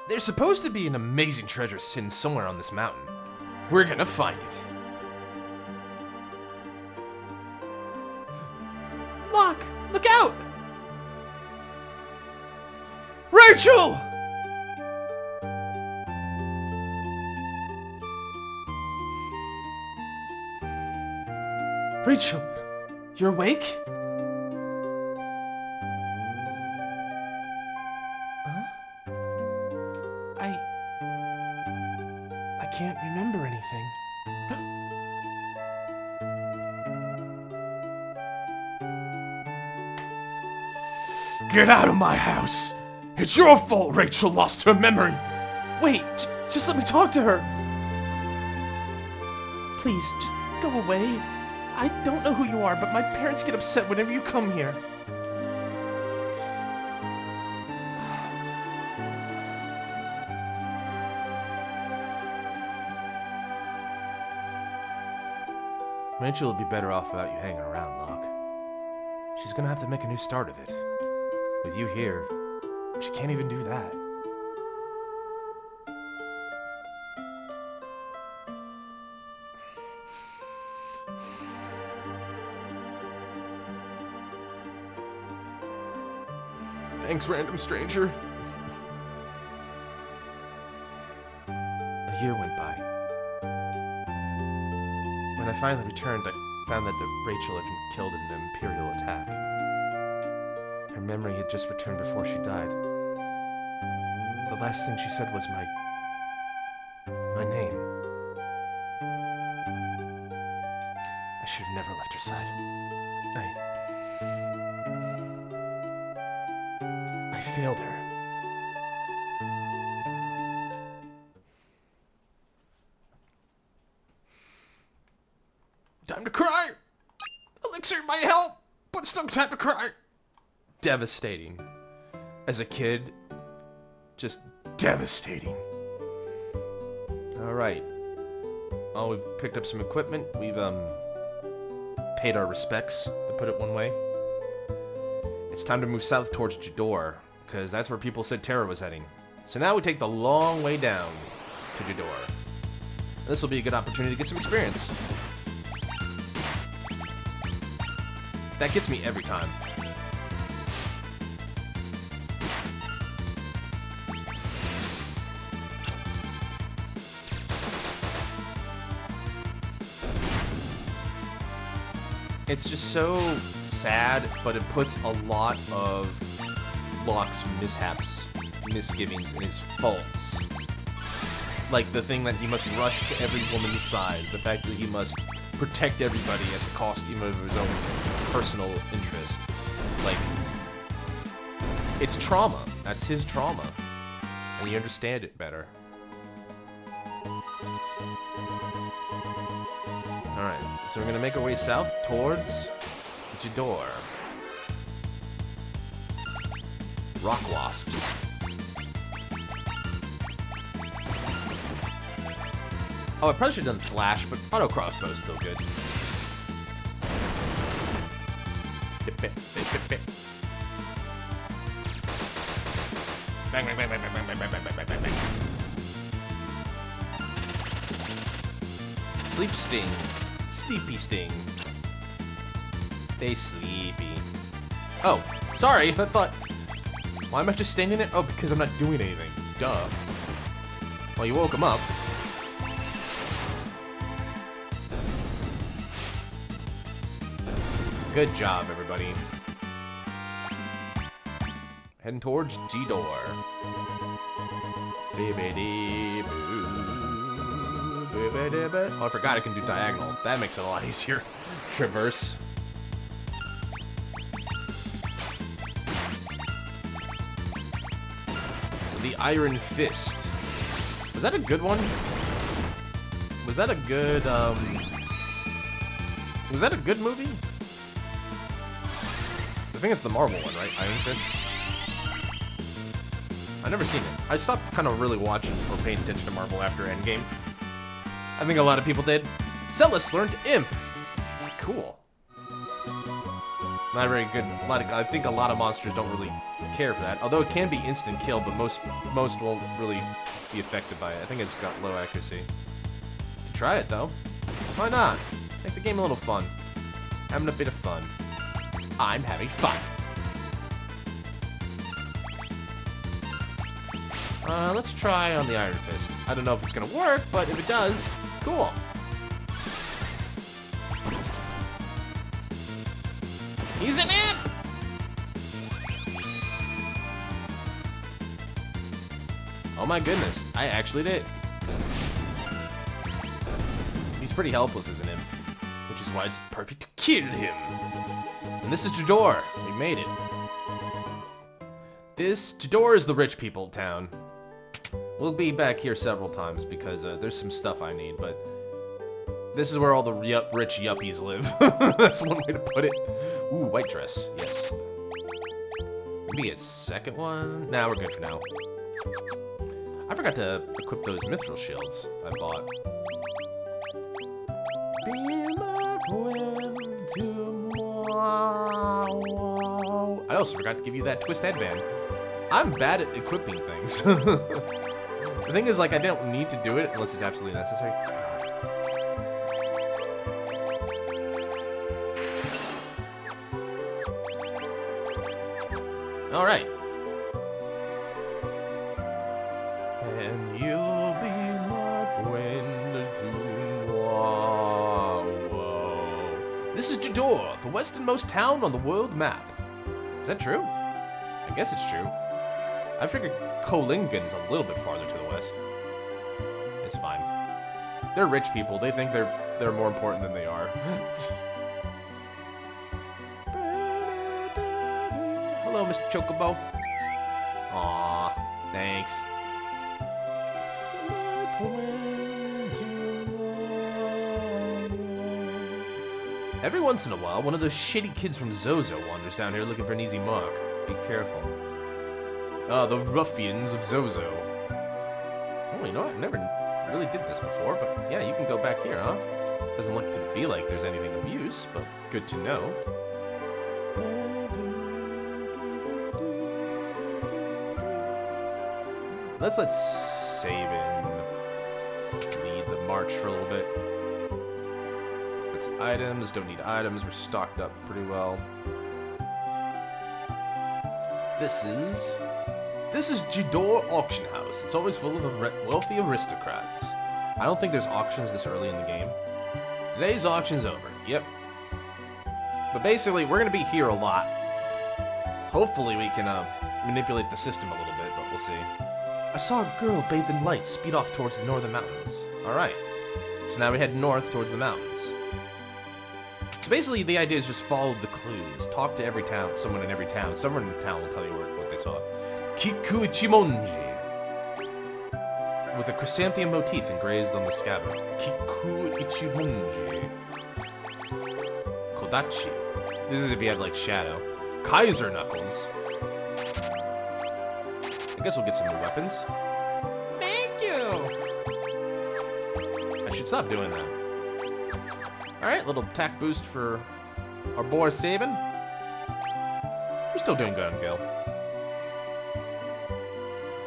There's supposed to be an amazing treasure sitting somewhere on this mountain. We're gonna find it. Locke, look out! Rachel! Rachel, you're awake? Huh? I can't remember anything. Get out of my house! It's your fault Rachel lost her memory! Wait, just let me talk to her! Please, just go away. I don't know who you are, but my parents get upset whenever you come here. Rachel will be better off without you hanging around, Locke. She's gonna have to make a new start of it. With you here, she can't even do that. Thanks, random stranger. A year went by. When I finally returned, I found that Rachel had been killed in an Imperial attack. Her memory had just returned before she died. The last thing she said was my name. I should have never left her side. I failed her. Time to cry! Elixir might help, but it's no time to cry! Devastating. As a kid, just devastating. Alright. Oh, we've picked up some equipment. We've, paid our respects, to put it one way. It's time to move south towards Jador, because that's where people said Terra was heading. So now we take the long way down to Jador. This will be a good opportunity to get some experience. That gets me every time. It's just so sad, but it puts a lot of Locke's mishaps, misgivings, and his faults. Like the thing that he must rush to every woman's side, the fact that he must protect everybody at the cost even of his own personal interest. Like, it's trauma. That's his trauma. And you understand it better. Alright, so we're gonna make our way south towards Jador. Rock wasps. Oh, I probably should have done flash, but auto crossbow is still good. Bang, bang, bang, bang, bang, bang, bang, bang, bang, bang, bang. Sleep sting. Sleepy sting. They sleepy. Oh, sorry. I thought... Why am I just standing there? Oh, because I'm not doing anything. Duh. Well, you woke him up. Good job, everybody. Heading towards G-Door. Oh, I forgot I can do diagonal. That makes it a lot easier. Traverse. The Iron Fist. Was that a good one? Was that a good, was that a good movie? I think it's the Marvel one, right? Iron Fist? I've never seen it. I stopped kind of really watching or paying attention to Marvel after Endgame. I think a lot of people did. Celis learned Imp. Cool. Not very good. I think a lot of monsters don't really care for that. Although it can be instant kill, but most won't really be affected by it. I think it's got low accuracy. Try it though. Why not? Make the game a little fun. Having a bit of fun. I'm having fun. Let's try on the Iron Fist. I don't know if it's gonna work, but if it does, cool. He's an imp! Oh my goodness, I actually did. He's pretty helpless as an imp, which is why it's perfect to kill him. And this is Jador. We made it. Jador is the rich people town. We'll be back here several times because there's some stuff I need, but this is where all the rich yuppies live. That's one way to put it. Ooh, white dress. Yes. Maybe a second one? Nah, we're good for now. I forgot to equip those mithril shields I bought. Be my friend tomorrow. I also forgot to give you that twist headband. I'm bad at equipping things. The thing is, like, I don't need to do it unless it's absolutely necessary. All right. And you'll be my friend tomorrow. This is Jador, the westernmost town on the world map. Is that true? I guess it's true. I figured Kolingen's a little bit farther to the west. It's fine. They're rich people. They think they're more important than they are. Hello, Mr. Chocobo. Aw, thanks. Every once in a while, one of those shitty kids from Zozo wanders down here looking for an easy mark. Be careful. The ruffians of Zozo. Oh, you know what? I never really did this before, but yeah, you can go back here, huh? Doesn't look to be like there's anything of use, but good to know. Let's save and lead the march for a little bit. Let's items, don't need items, we're stocked up pretty well. This is Jador Auction House. It's always full of wealthy aristocrats. I don't think there's auctions this early in the game. Today's auction's over. Yep. But basically, we're gonna be here a lot. Hopefully we can manipulate the system a little bit, but we'll see. I saw a girl bathed in light speed off towards the northern mountains. Alright. So now we head north towards the mountains. So basically, the idea is just follow the clues. Talk to every town, someone in every town. Someone in the town will tell you what they saw. Kiku Ichimonji. With a chrysanthemum motif engraved on the scabbard. Kiku Ichimonji. Kodachi. This is if you have, like, Shadow. Kaiser Knuckles. I guess we'll get some new weapons. Thank you! I should stop doing that. Alright, little attack boost for our boy Sabin. We're still doing good, Gil.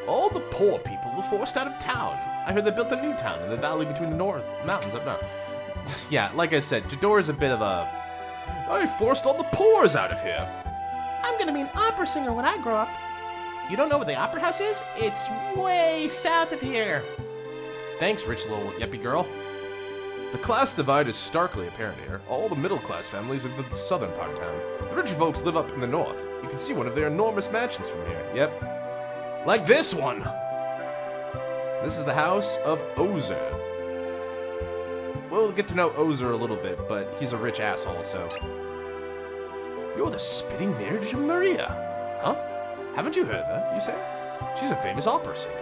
All the poor people were forced out of town. I heard they built a new town in the valley between the north mountains up north. Yeah, like I said, Jador is a bit of a... I forced all the poors out of here. I'm gonna be an opera singer when I grow up. You don't know what the opera house is? It's way south of here. Thanks, rich little yuppie girl. The class divide is starkly apparent here. All the middle-class families live in the southern part of town. The rich folks live up in the north. You can see one of their enormous mansions from here. Yep. Like this one! This is the house of Ozer. We'll get to know Ozer a little bit, but he's a rich asshole, so... You're the spitting marriage of Maria. Huh? Haven't you heard of her, you say? She's a famous opera singer.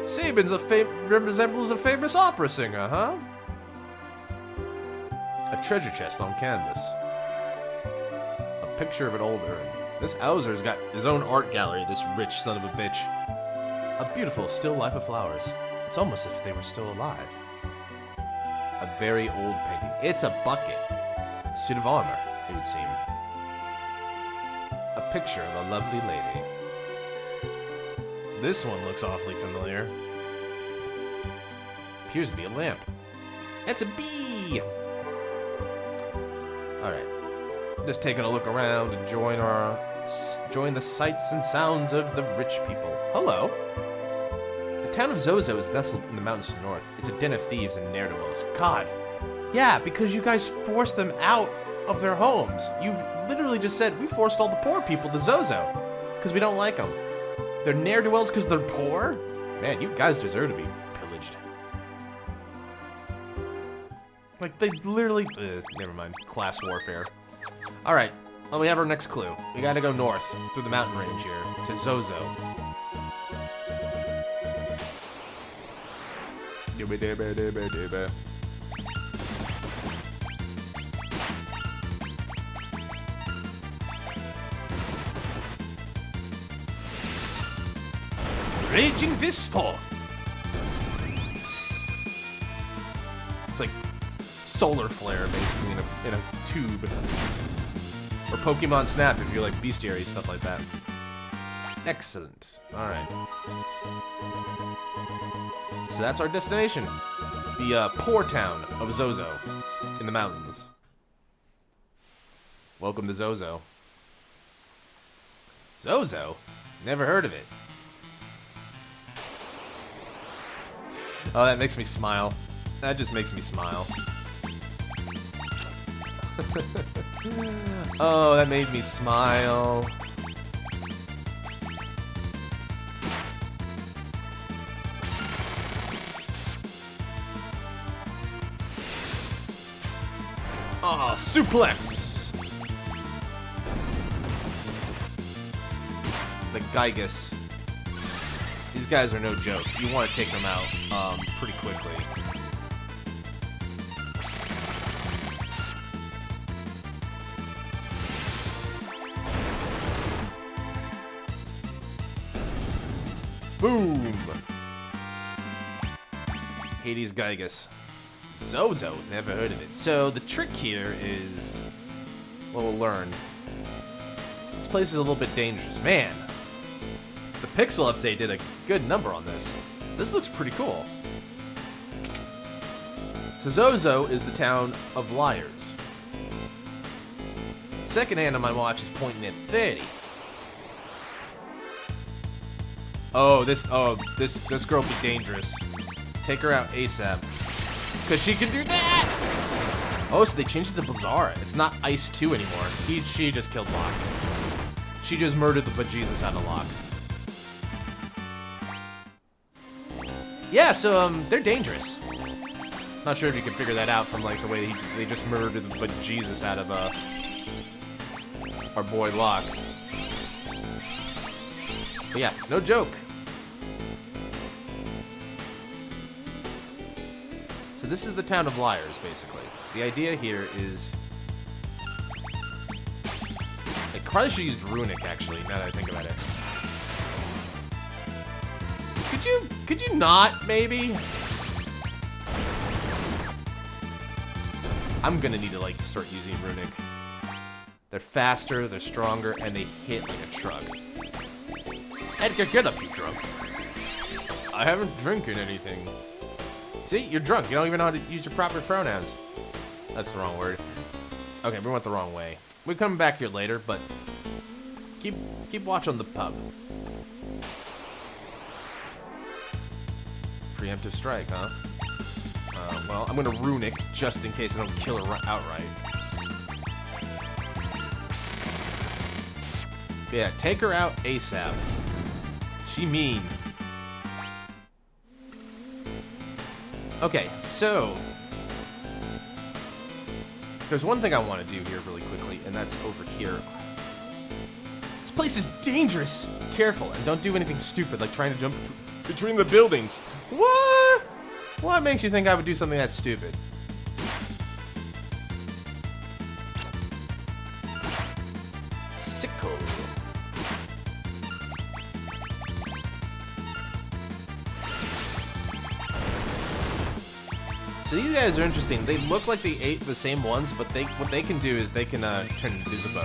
Sabin's resembles a famous opera singer, huh? A treasure chest on canvas. A picture of an old urn. This Ozer's got his own art gallery, this rich son of a bitch. A beautiful still life of flowers. It's almost as if they were still alive. A very old painting. It's a bucket. A suit of armor, it would seem. A picture of a lovely lady. This one looks awfully familiar. Appears to be a lamp. That's a bee! Alright. Just taking a look around to join the sights and sounds of the rich people. Hello! The town of Zozo is nestled in the mountains to the north. It's a den of thieves and ne'er-do-wells. God! Yeah, because you guys forced them out of their homes. You've literally just said, we forced all the poor people to Zozo. Because we don't like them. They're ne'er-do-wells because they're poor? Man, you guys deserve to be pillaged. Like, they literally... never mind. Class warfare. Alright, well, we have our next clue. We gotta go north, through the mountain range here, to Zozo. Raging Vista! It's like solar flare, basically, in a tube. Or Pokemon Snap, if you're like bestiary, stuff like that. Excellent. Alright. So that's our destination. The poor town of Zozo in the mountains. Welcome to Zozo. Zozo? Never heard of it. Oh, that makes me smile. That just makes me smile. Oh, that made me smile. Oh, suplex! The Gygus. These guys are no joke. You want to take them out pretty quickly. Boom! Hades Gygus. Zozo, never heard of it. So the trick here is, well, we'll learn. This place is a little bit dangerous. Man, the pixel update did a good number on this. This looks pretty cool. So Zozo is the town of liars. Second hand on my watch is pointing at 30. Oh, this girl be dangerous. Take her out ASAP. Because she can do that! Oh, so they changed it to Blizzara. It's not Ice 2 anymore. She just killed Locke. She just murdered the bejesus out of Locke. Yeah, so, they're dangerous. Not sure if you can figure that out from, like, the way they just murdered the bejesus out of, our boy Locke. But yeah, no joke. So this is the town of liars, basically. The idea here is... I probably should use Runic, actually, now that I think about it. Could you not, maybe? I'm gonna need to, like, start using Runic. They're faster, they're stronger, and they hit like a truck. Edgar, get up, you drunk. I haven't drinking anything. See, you're drunk. You don't even know how to use your proper pronouns. That's the wrong word. Okay, we went the wrong way. We're coming back here later, but keep watch on the pub. Preemptive strike, huh? Well, I'm gonna runic just in case I don't kill her outright. Yeah, take her out ASAP. She mean. Okay, so there's one thing I want to do here really quickly, and that's over here. This place is dangerous. Careful, and don't do anything stupid like trying to jump between the buildings. What? What makes you think I would do something that stupid? Sicko. So these guys are interesting. They look like they ate the same ones, but what they can do is they can turn invisible.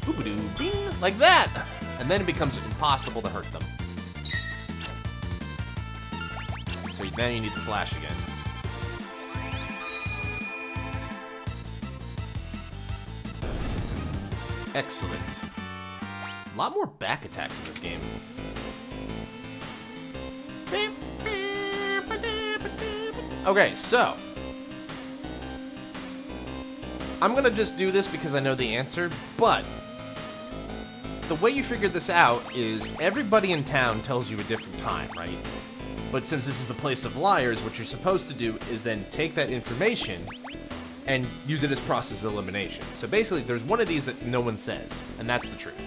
Boop-a-doo, bing, like that! And then it becomes impossible to hurt them. So then you need to flash again. Excellent. A lot more back attacks in this game. Okay, so I'm gonna just do this because I know the answer, but the way you figure this out is everybody in town tells you a different time, right? But since this is the place of liars, what you're supposed to do is then take that information and use it as process elimination. So basically, there's one of these that no one says, and that's the truth.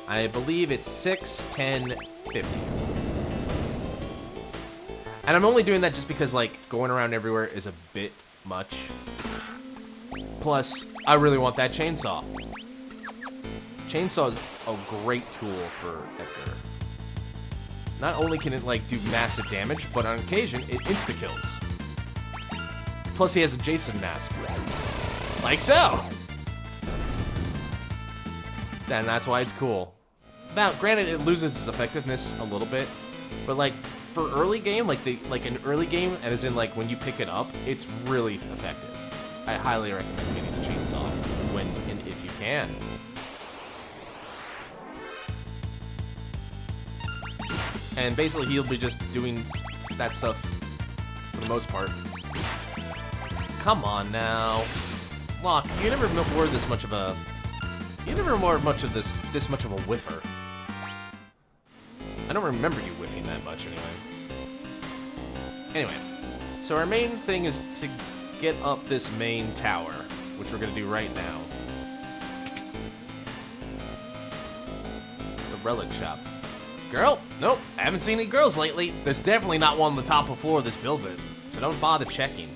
I believe it's 6, 10, 50. And I'm only doing that just because, like, going around everywhere is a bit much. Plus, I really want that chainsaw. Chainsaw is a great tool for Edgar. Not only can it, like, do massive damage, but on occasion, it insta-kills. Plus, he has a Jason mask. Like so! And that's why it's cool. Now, granted, it loses its effectiveness a little bit, but, like, for early game, like an early game, and as in, like, when you pick it up, it's really effective. I highly recommend getting the chainsaw when and if you can. And basically, he'll be just doing that stuff for the most part. Come on now, Locke. You never were this much of a. You never were much of this much of a whiffer. I don't remember you whiffing that much anyway. Anyway, so our main thing is to get up this main tower, which we're gonna do right now. The relic shop. Girl? Nope, I haven't seen any girls lately. There's definitely not one on the top floor of this building, so don't bother checking.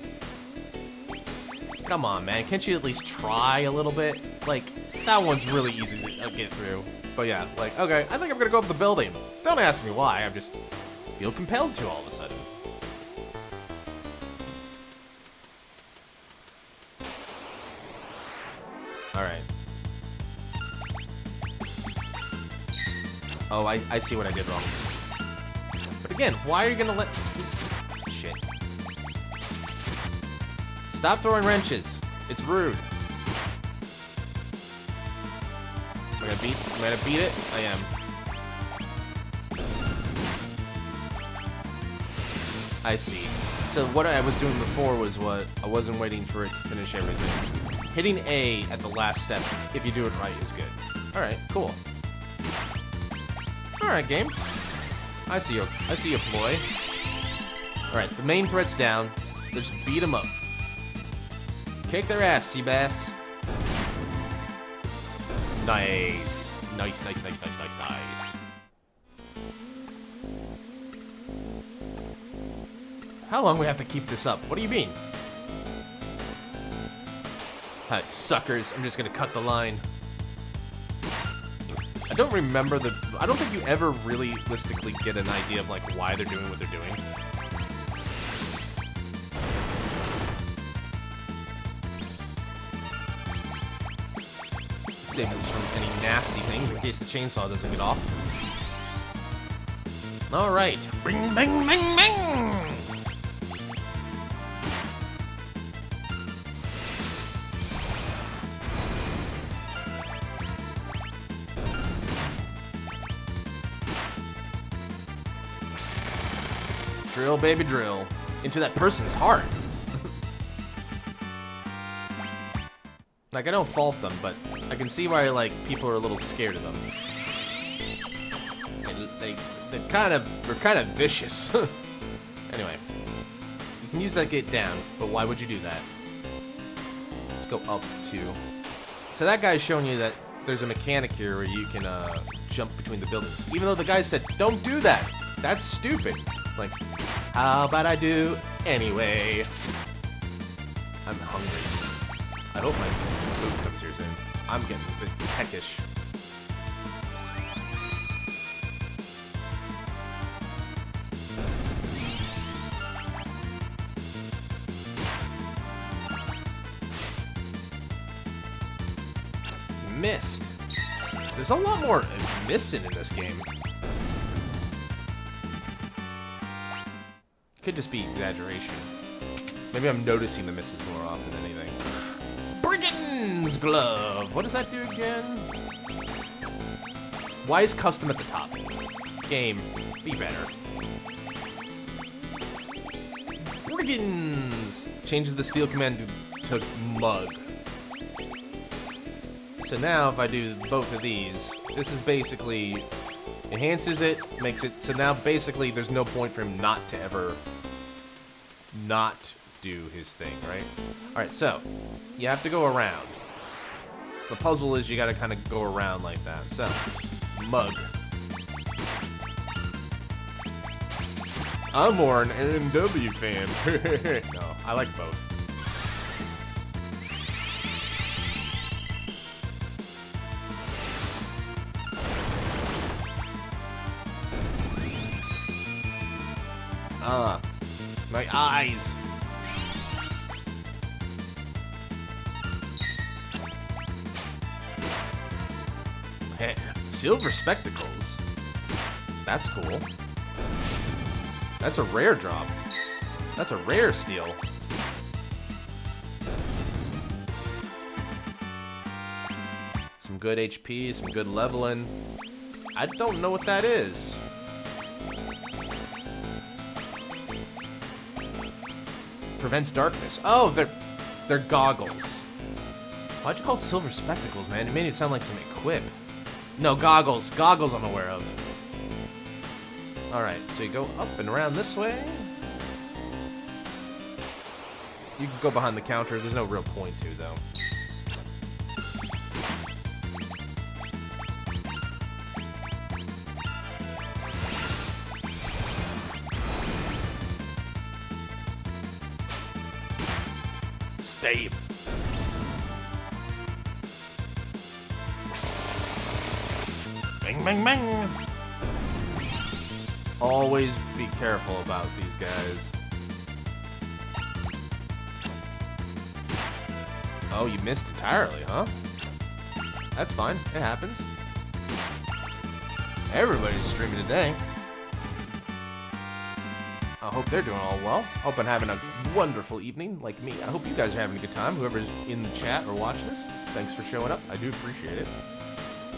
Come on, man, can't you at least try a little bit? Like, that one's really easy to get through. But yeah, like, okay, I think I'm gonna go up the building. Don't ask me why, I just feel compelled to all of a sudden. Alright. Oh, I see what I did wrong. But again, why are you gonna let... Shit. Stop throwing wrenches. It's rude. Am I gonna beat it? I am. I see. So what I was doing before was what I wasn't waiting for it to finish everything. Hitting A at the last step, if you do it right, is good. Alright, cool. Alright, game. I see your ploy. Alright, the main threat's down. Just beat them up. Kick their ass, Seabass. Nice. Nice. How long do we have to keep this up? What do you mean? Suckers. I'm just gonna cut the line. I don't remember I don't think you ever realistically get an idea of, like, why they're doing what they're doing. Saves us from any nasty things in case the chainsaw doesn't get off. Alright. Bing, bang, bang, bang! Drill, baby, drill. Into that person's heart. Like, I don't fault them, but I can see why, like, people are a little scared of them. They're kind of vicious. Anyway, you can use that gate down, but why would you do that? Let's go up to. So that guy's showing you that there's a mechanic here where you can jump between the buildings, even though the guy said don't do that. That's stupid. Like, how about I do anyway? I'm hungry. I hope my food comes here soon. I'm getting a bit peckish. Missed. There's a lot more missing in this game. Could just be exaggeration. Maybe I'm noticing the misses more often than anything. Brigand's Glove! What does that do again? Why is custom at the top? Game, be better. Brigands! Changes the steel command to mug. So now if I do both of these, this is basically enhances it, makes it so now basically there's no point for him not to ever not do his thing, right? Alright, so you have to go around. The puzzle is you gotta kind of go around like that. So, mug. I'm more an NW fan. No, I like both. My eyes. Hey, silver spectacles. That's cool. That's a rare drop. That's a rare steal. Some good HP, some good leveling. I don't know what that is. Prevents darkness. Oh, they're goggles. Why'd you call it silver spectacles, man? It made it sound like some equip. No, goggles. Goggles I'm aware of. Alright, so you go up and around this way. You can go behind the counter. There's no real point to, though. Stave. Bang, bang, bang. Always be careful about these guys. Oh, you missed entirely, huh? That's fine. It happens. Everybody's streaming today. I hope they're doing all well. Hope I'm having a wonderful evening, like me. I hope you guys are having a good time, whoever's in the chat or watching this. Thanks for showing up. I do appreciate it.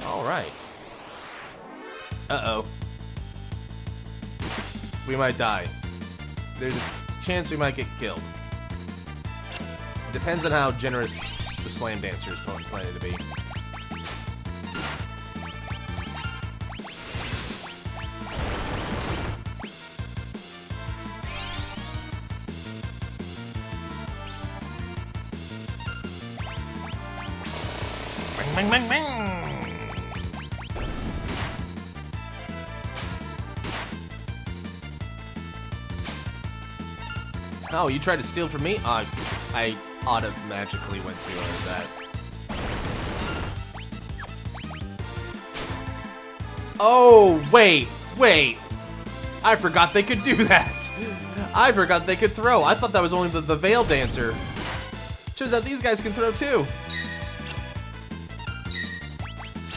All right. Uh-oh. We might die. There's a chance we might get killed. It depends on how generous the Slam Dancer is planning to be. Bang, bang, bang! Oh, you tried to steal from me? I automatically went through that. Oh, wait. I forgot they could do that. I forgot they could throw. I thought that was only the Veil Dancer. Turns out these guys can throw too.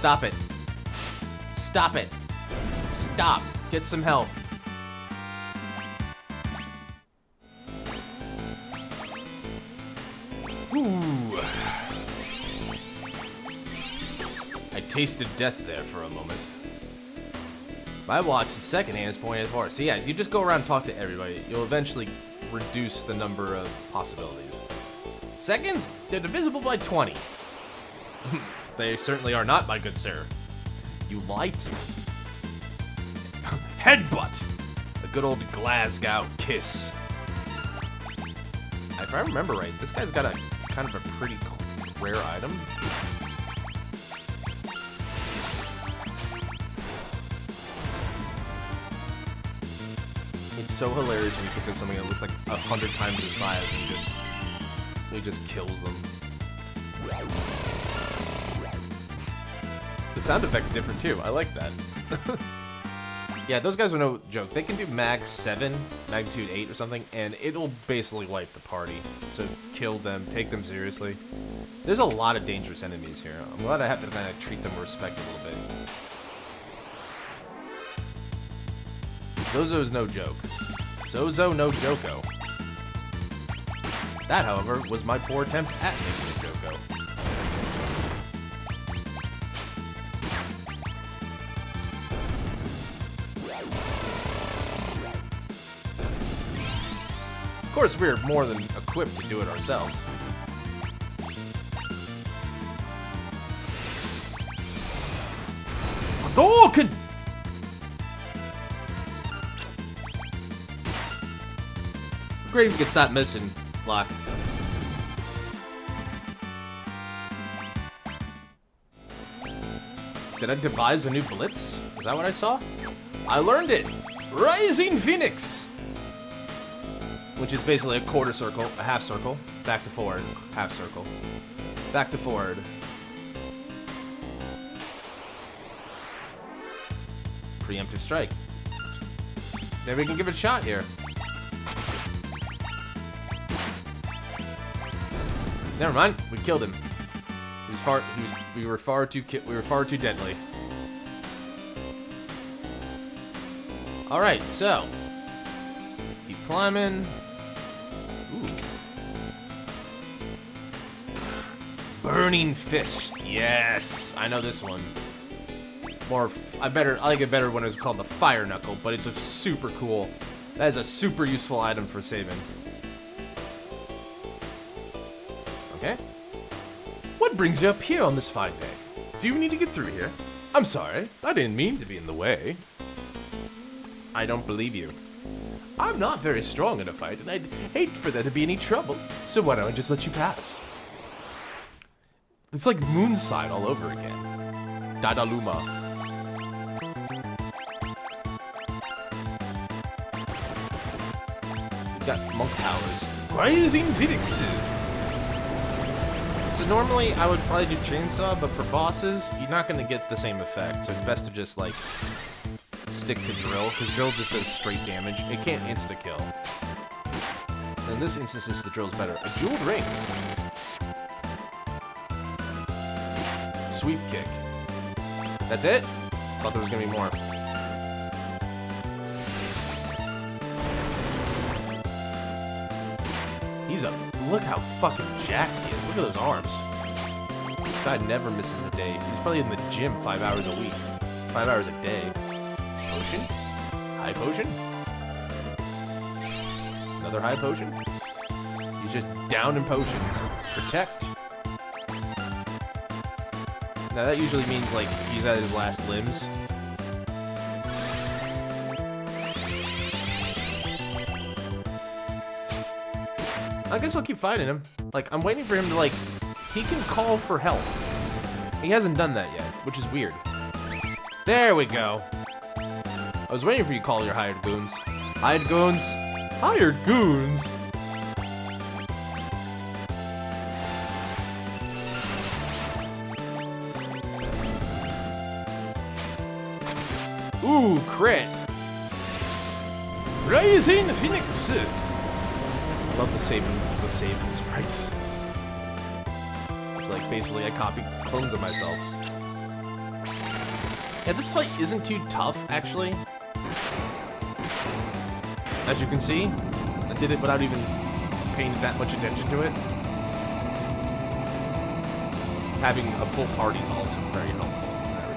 Stop it. Stop it. Stop. Get some help. Ooh. I tasted death there for a moment. My watch, the second hand, is pointed forward. So yeah, you just go around and talk to everybody. You'll eventually reduce the number of possibilities. Seconds? They're divisible by 20. They certainly are not, my good sir. You lied to me. Headbutt! A good old Glasgow kiss. If I remember right, this guy's got a kind of a pretty rare item. It's so hilarious when you pick up something that looks like 100 times the size and he just kills them. The sound effect's different too. I like that. Yeah, those guys are no joke. They can do mag 7, magnitude 8 or something, and it'll basically wipe the party. So kill them, take them seriously. There's a lot of dangerous enemies here. I'm glad I have to kind of treat them with respect a little bit. Zozo's no joke. Zozo no Joko. That, however, was my poor attempt at making a Joko. Of course, we're more than equipped to do it ourselves. Hadouken! Great if you could stop missing, Locke. Did I devise a new blitz? Is that what I saw? I learned it! Rising Phoenix! Which is basically a quarter circle, a half circle, back to forward, half circle, back to forward. Preemptive strike. Maybe we can give it a shot here. Never mind, we killed him. We were far too deadly. All right, so keep climbing. Ooh. Burning Fist. Yes, I know this one. I like it better when it was called the Fire Knuckle, but it's a super cool. That is a super useful item for saving. Okay. What brings you up here on this fine day? Do you need to get through here? I'm sorry, I didn't mean to be in the way. I don't believe you. I'm not very strong in a fight, and I'd hate for there to be any trouble, so why don't I just let you pass? It's like Moonside all over again. Dadaluma. He's got monk powers. Rising Phoenixes! So normally I would probably do chainsaw, but for bosses, you're not going to get the same effect. So it's best to just like stick to drill, because drill just does straight damage. It can't insta-kill. So in this instance, the drill's better. A jeweled ring. Sweep kick. That's it? Thought there was going to be more. He's a... Look how fucking jacked he is. Look at those arms. This guy never misses a day. He's probably in the gym 5 hours a week. 5 hours a day. Potion? High potion? Another high potion? He's just down in potions. Protect. Now that usually means like he's at his last limbs. I guess I'll keep fighting him. Like, I'm waiting for him to, like, he can call for help. He hasn't done that yet, which is weird. There we go. I was waiting for you to call your hired goons. Hired goons? Hired goons? Ooh, crit. Rising Phoenix. Love the saving sprites. It's like basically I copy clones of myself. Yeah, this fight isn't too tough, actually. As you can see, I did it without even paying that much attention to it. Having a full party is also very helpful in that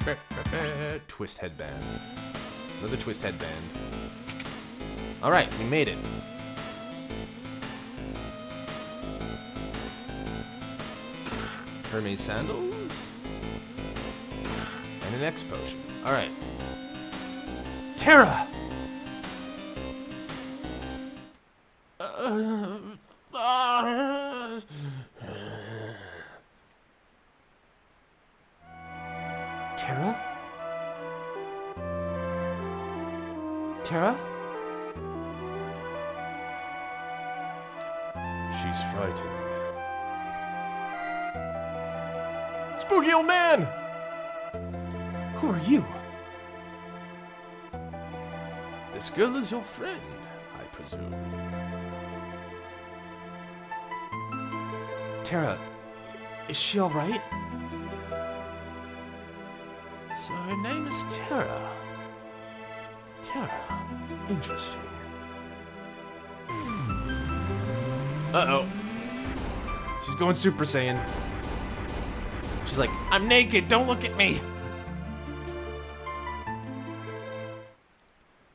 regard. Twist headband. Another twist headband. Alright, we made it. Hermes sandals. And an X potion. Alright. Terra! Terra? Terra? She's frightened. Spooky old man! Who are you? This girl is your friend, I presume. Terra, is she alright? So her name is Terra. Terra. Interesting. Uh-oh. She's going Super Saiyan. She's like, I'm naked, don't look at me!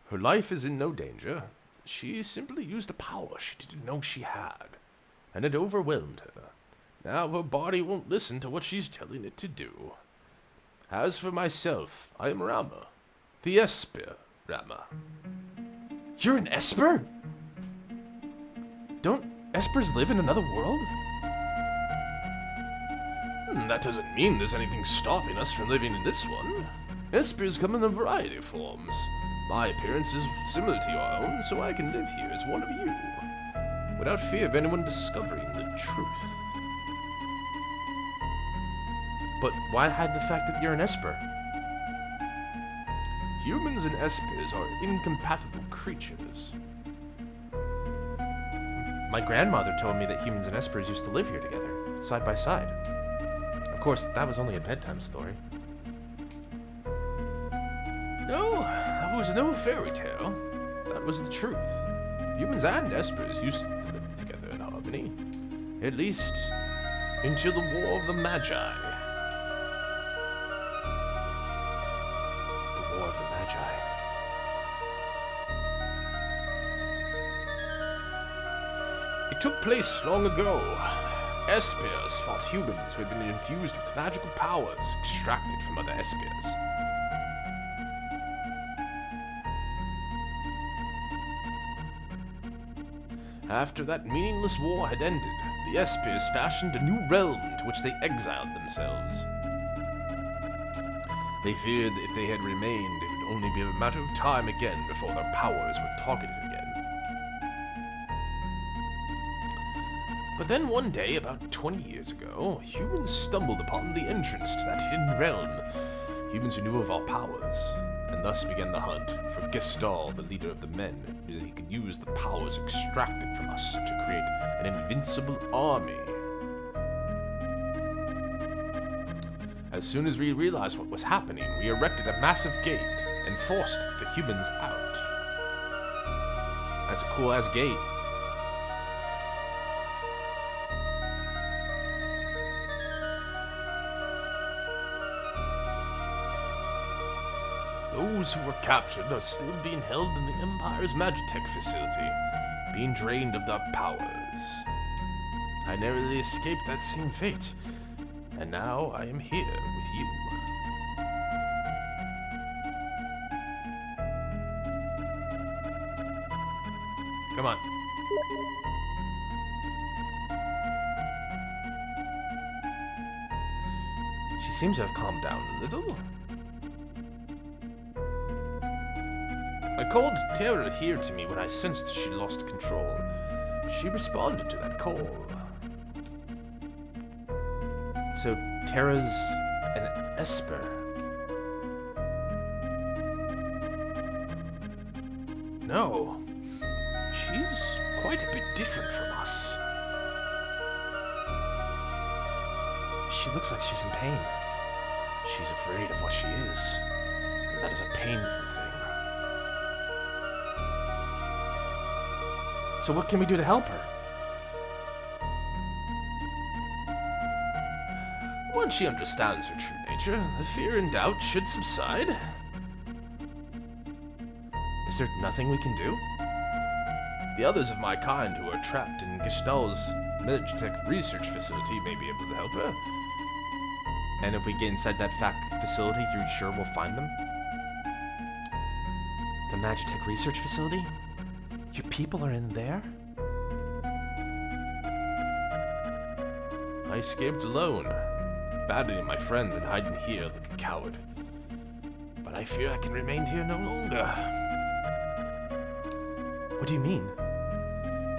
Her life is in no danger. She simply used a power she didn't know she had, and it overwhelmed her. Now her body won't listen to what she's telling it to do. As for myself, I am Rama, the Esper Rama. You're an Esper? Don't Espers live in another world? That doesn't mean there's anything stopping us from living in this one. Espers come in a variety of forms. My appearance is similar to your own, so I can live here as one of you, without fear of anyone discovering the truth. But why hide the fact that you're an Esper? Humans and Espers are incompatible creatures. My grandmother told me that humans and Espers used to live here together, side by side. Of course, that was only a bedtime story. No, that was no fairy tale. That was the truth. Humans and Espers used to live together in harmony. At least, until the War of the Magi. The War of the Magi. It took place long ago. Espers fought humans who had been infused with magical powers extracted from other Espers. After that meaningless war had ended, the Espers fashioned a new realm to which they exiled themselves. They feared that if they had remained, it would only be a matter of time again before their powers were targeted again. But then one day, about 20 years ago, humans stumbled upon the entrance to that hidden realm. Humans who knew of our powers, and thus began the hunt for Gestal, the leader of the men, so that he could use the powers extracted from us to create an invincible army. As soon as we realized what was happening, we erected a massive gate and forced the humans out. That's a cool-ass gate. Those who were captured are still being held in the Empire's Magitech facility, being drained of their powers. I narrowly escaped that same fate, and now I am here with you. Come on. She seems to have calmed down a little. I called Terra here to me when I sensed she lost control. She responded to that call. So Terra's an Esper. No. She's quite a bit different from us. She looks like she's in pain. She's afraid of what she is. And that is a painful thing. So what can we do to help her? Once she understands her true nature, the fear and doubt should subside. Is there nothing we can do? The others of my kind who are trapped in Gestal's Magitech research facility may be able to help her. And if we get inside that facility, you're sure we'll find them? The Magitech research facility? Your people are in there? I escaped alone, abandoning my friends and hiding here like a coward. But I fear I can remain here no longer. What do you mean?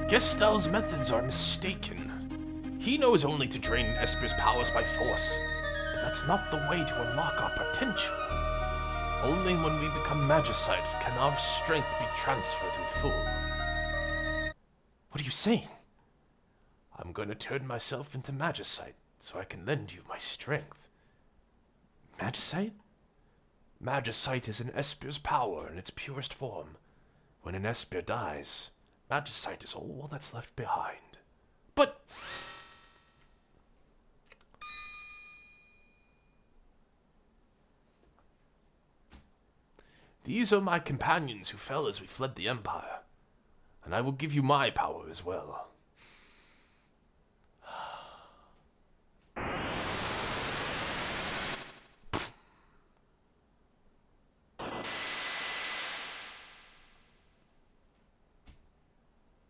Gestal's methods are mistaken. He knows only to drain Esper's powers by force, but that's not the way to unlock our potential. Only when we become Magicite can our strength be transferred in full. What are you saying? I'm going to turn myself into Magicite so I can lend you my strength. Magicite? Magicite is an Esper's power in its purest form. When an Esper dies, Magicite is all that's left behind. But... These are my companions who fell as we fled the Empire, and I will give you my power as well.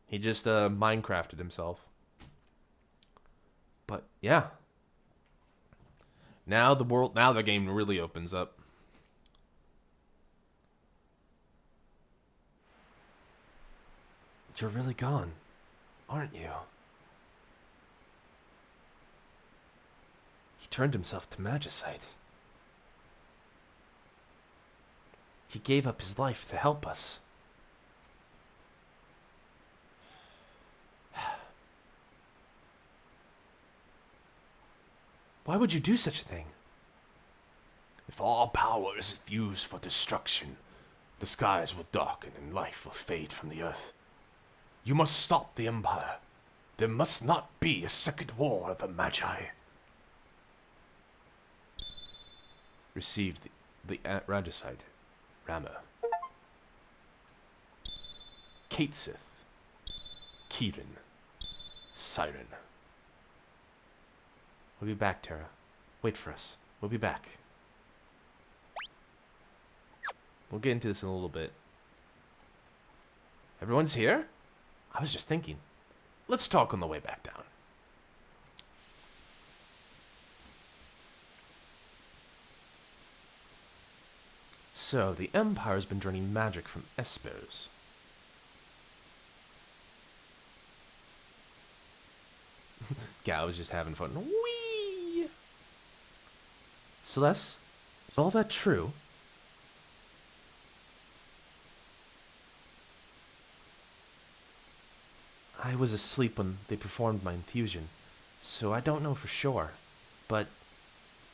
He just Minecrafted himself. But yeah. Now the game really opens up. You're really gone, aren't you? He turned himself to Magicite. He gave up his life to help us. Why would you do such a thing? If all power is used for destruction, the skies will darken and life will fade from the earth. You must stop the Empire. There must not be a second war of the Magi. Received the Regicide. Rama. Katesith. Keaton. Siren. We'll be back, Terra. Wait for us. We'll be back. We'll get into this in a little bit. Everyone's here? I was just thinking. Let's talk on the way back down. So, the Empire's been draining magic from Espers. Gao was just having fun. Whee! Celeste, is all that true? I was asleep when they performed my infusion, so I don't know for sure, but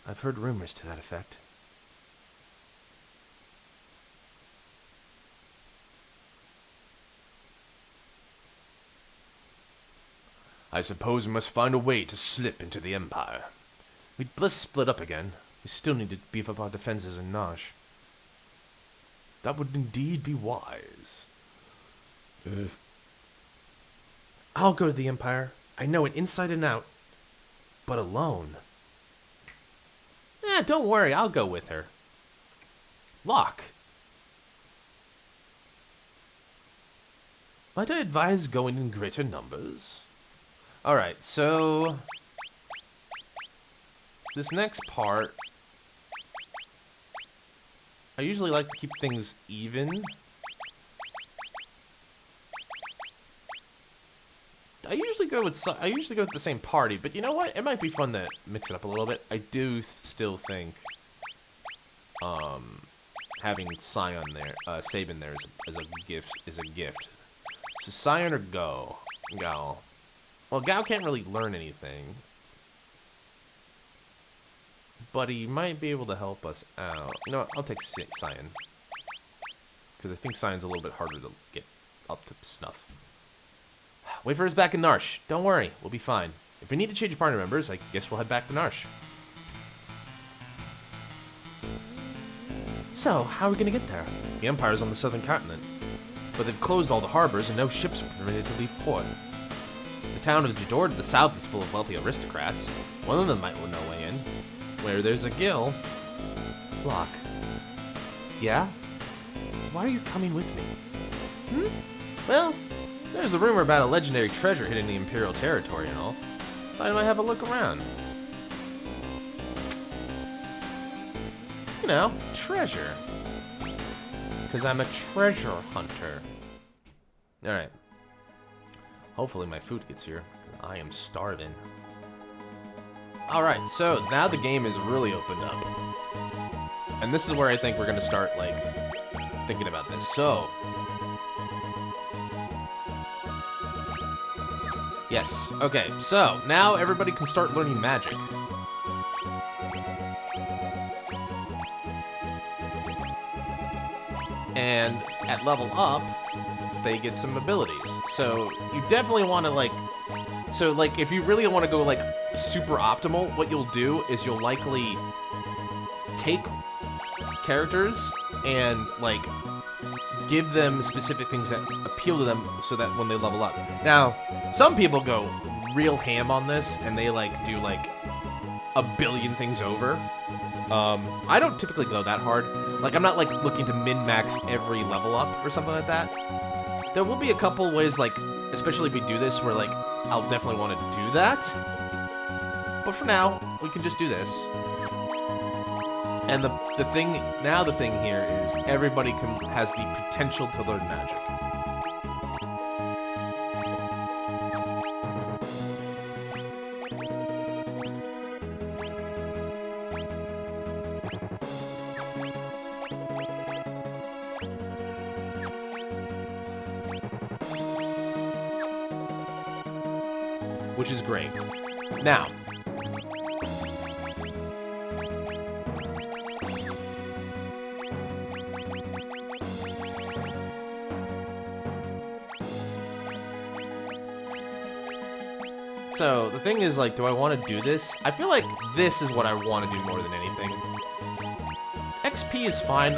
I've heard rumors to that effect. I suppose we must find a way to slip into the Empire. We'd best split up again. We still need to beef up our defenses in Nosh. That would indeed be wise. I'll go to the Empire. I know it inside and out. But alone. Don't worry, I'll go with her. Locke. Might I advise going in greater numbers? Alright, so... this next part... I usually like to keep things even. I usually go with the same party, but you know what? It might be fun to mix it up a little bit. I do still think having Scion there, Sabin there is a gift. So Scion or Gao? Well, Gao can't really learn anything. but he might be able to help us out. You know what? I'll take Cyan. Because I think Cyan's a little bit harder to get up to snuff. Wafer is back in Narsh. Don't worry, we'll be fine. If we need to change partner members, I guess we'll head back to Narsh. So, how are we gonna get there? The Empire's on the southern continent, but they've closed all the harbors and no ships are permitted to leave port. The town of Jador to the south is full of wealthy aristocrats. One of them might know a way in. Where there's a gill. Locke. Yeah? Why are you coming with me? Well, there's a rumor about a legendary treasure hidden in the Imperial territory and all. Thought I might have a look around. You know, treasure. Because I'm a treasure hunter. Alright. Hopefully my food gets here. I am starving. Alright, so now the game is really opened up. And this is where I think we're going to start, like, thinking about this. So, yes. Okay, so now everybody can start learning magic. And at level up, they get some abilities. So you definitely want to, like, so, like, if you really want to go, like, super optimal, what you'll do is you'll likely take characters and, like, give them specific things that appeal to them so that when they level up. Now, some people go real ham on this and they, like, do, like, a billion things over. I don't typically go that hard. Like, I'm not, like, looking to min-max every level up or something like that. There will be a couple ways, like, especially if we do this, where, like, I'll definitely want to do that. But for now, we can just do this. And the thing here is everybody has the potential to learn magic. Which is great. Now, so the thing is, like, do I want to do this? I feel like this is what I want to do more than anything. XP is fine.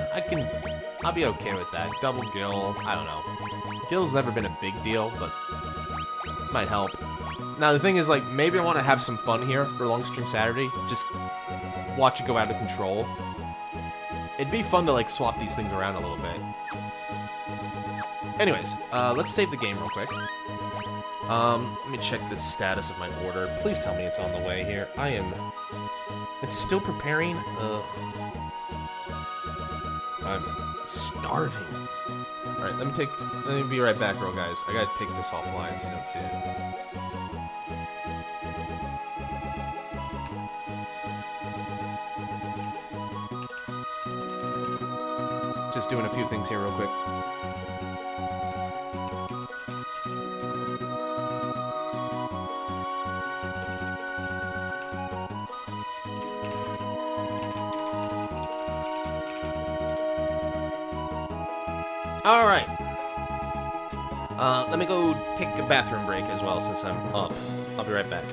I'll be okay with that. Double Gill, I don't know. Gill's never been a big deal, but might help. Now, the thing is, like, maybe I want to have some fun here for Long Stream Saturday. Just watch it go out of control. It'd be fun to, like, swap these things around a little bit. Anyways, let's save the game real quick. Let me check the status of my order. Please tell me it's on the way here. It's still preparing? Ugh. I'm starving. Alright, let me be right back, real guys. I gotta take this offline so you don't see it. Just doing a few things here real quick. Alright. Let me go take a bathroom break as well since I'm up. I'll be right back.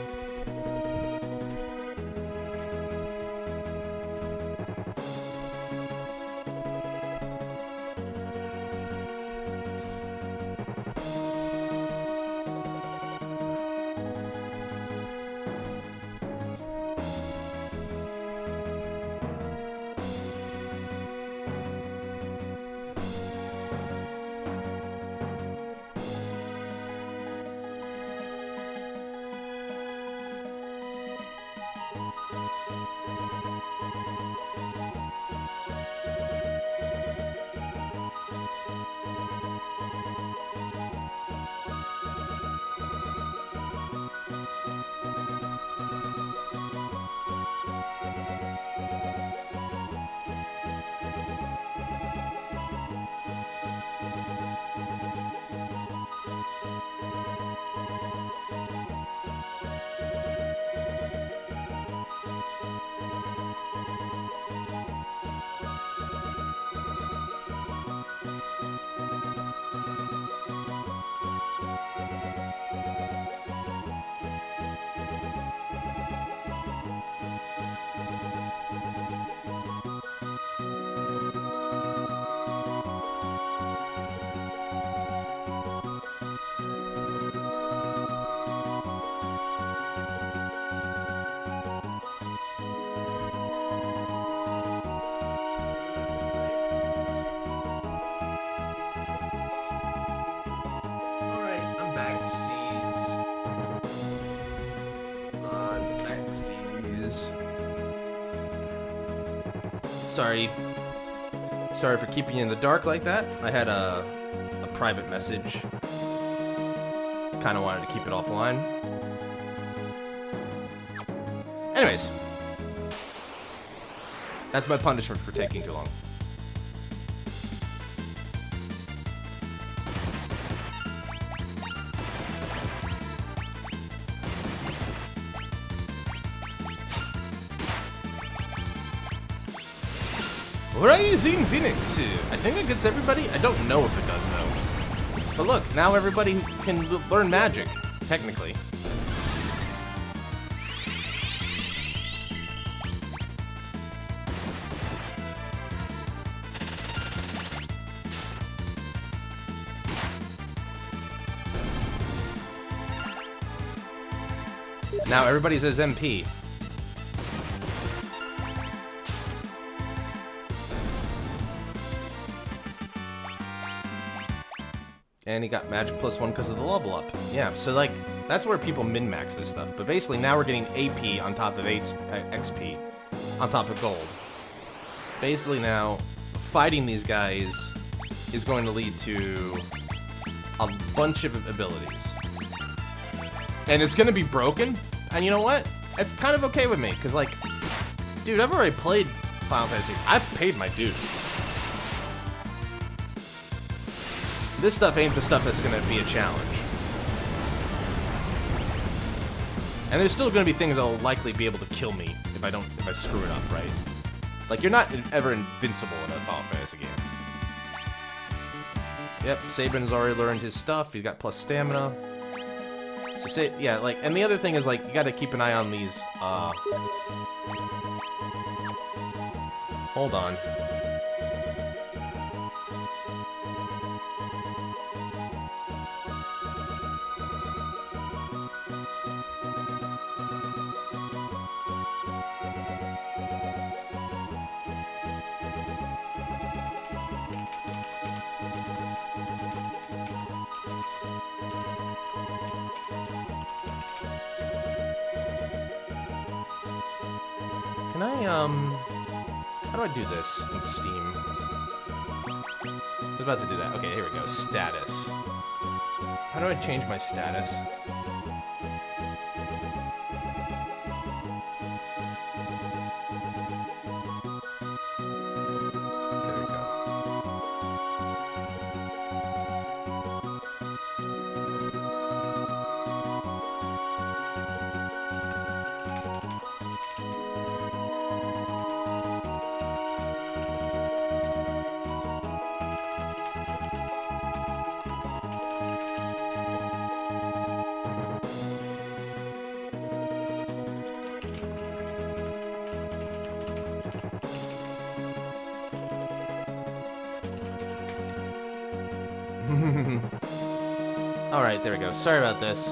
Sorry for keeping you in the dark like that. I had a private message. Kind of wanted to keep it offline. Anyways. That's my punishment for taking too long. Rising Phoenix! I think it gets everybody. I don't know if it does, though. But look, now everybody can learn magic, technically. Now everybody says MP. And he got magic +1 because of the level up. Yeah, so like, that's where people min-max this stuff. But basically now we're getting AP on top of XP, on top of gold. Basically now, fighting these guys is going to lead to a bunch of abilities. And it's going to be broken, and you know what? It's kind of okay with me, because like, dude, I've already played Final Fantasy. I've paid my dues. This stuff ain't the stuff that's gonna be a challenge. And there's still gonna be things that'll likely be able to kill me if I screw it up, right? Like, you're not ever invincible in a Final Fantasy game. Yep, Sabin's already learned his stuff. He's got plus stamina. So yeah, like, and the other thing is, like, you gotta keep an eye on these, hold on. Can I, how do I do this in Steam? I was about to do that. Okay, here we go. Status. How do I change my status? There we go. Alright, there we go. Sorry about this.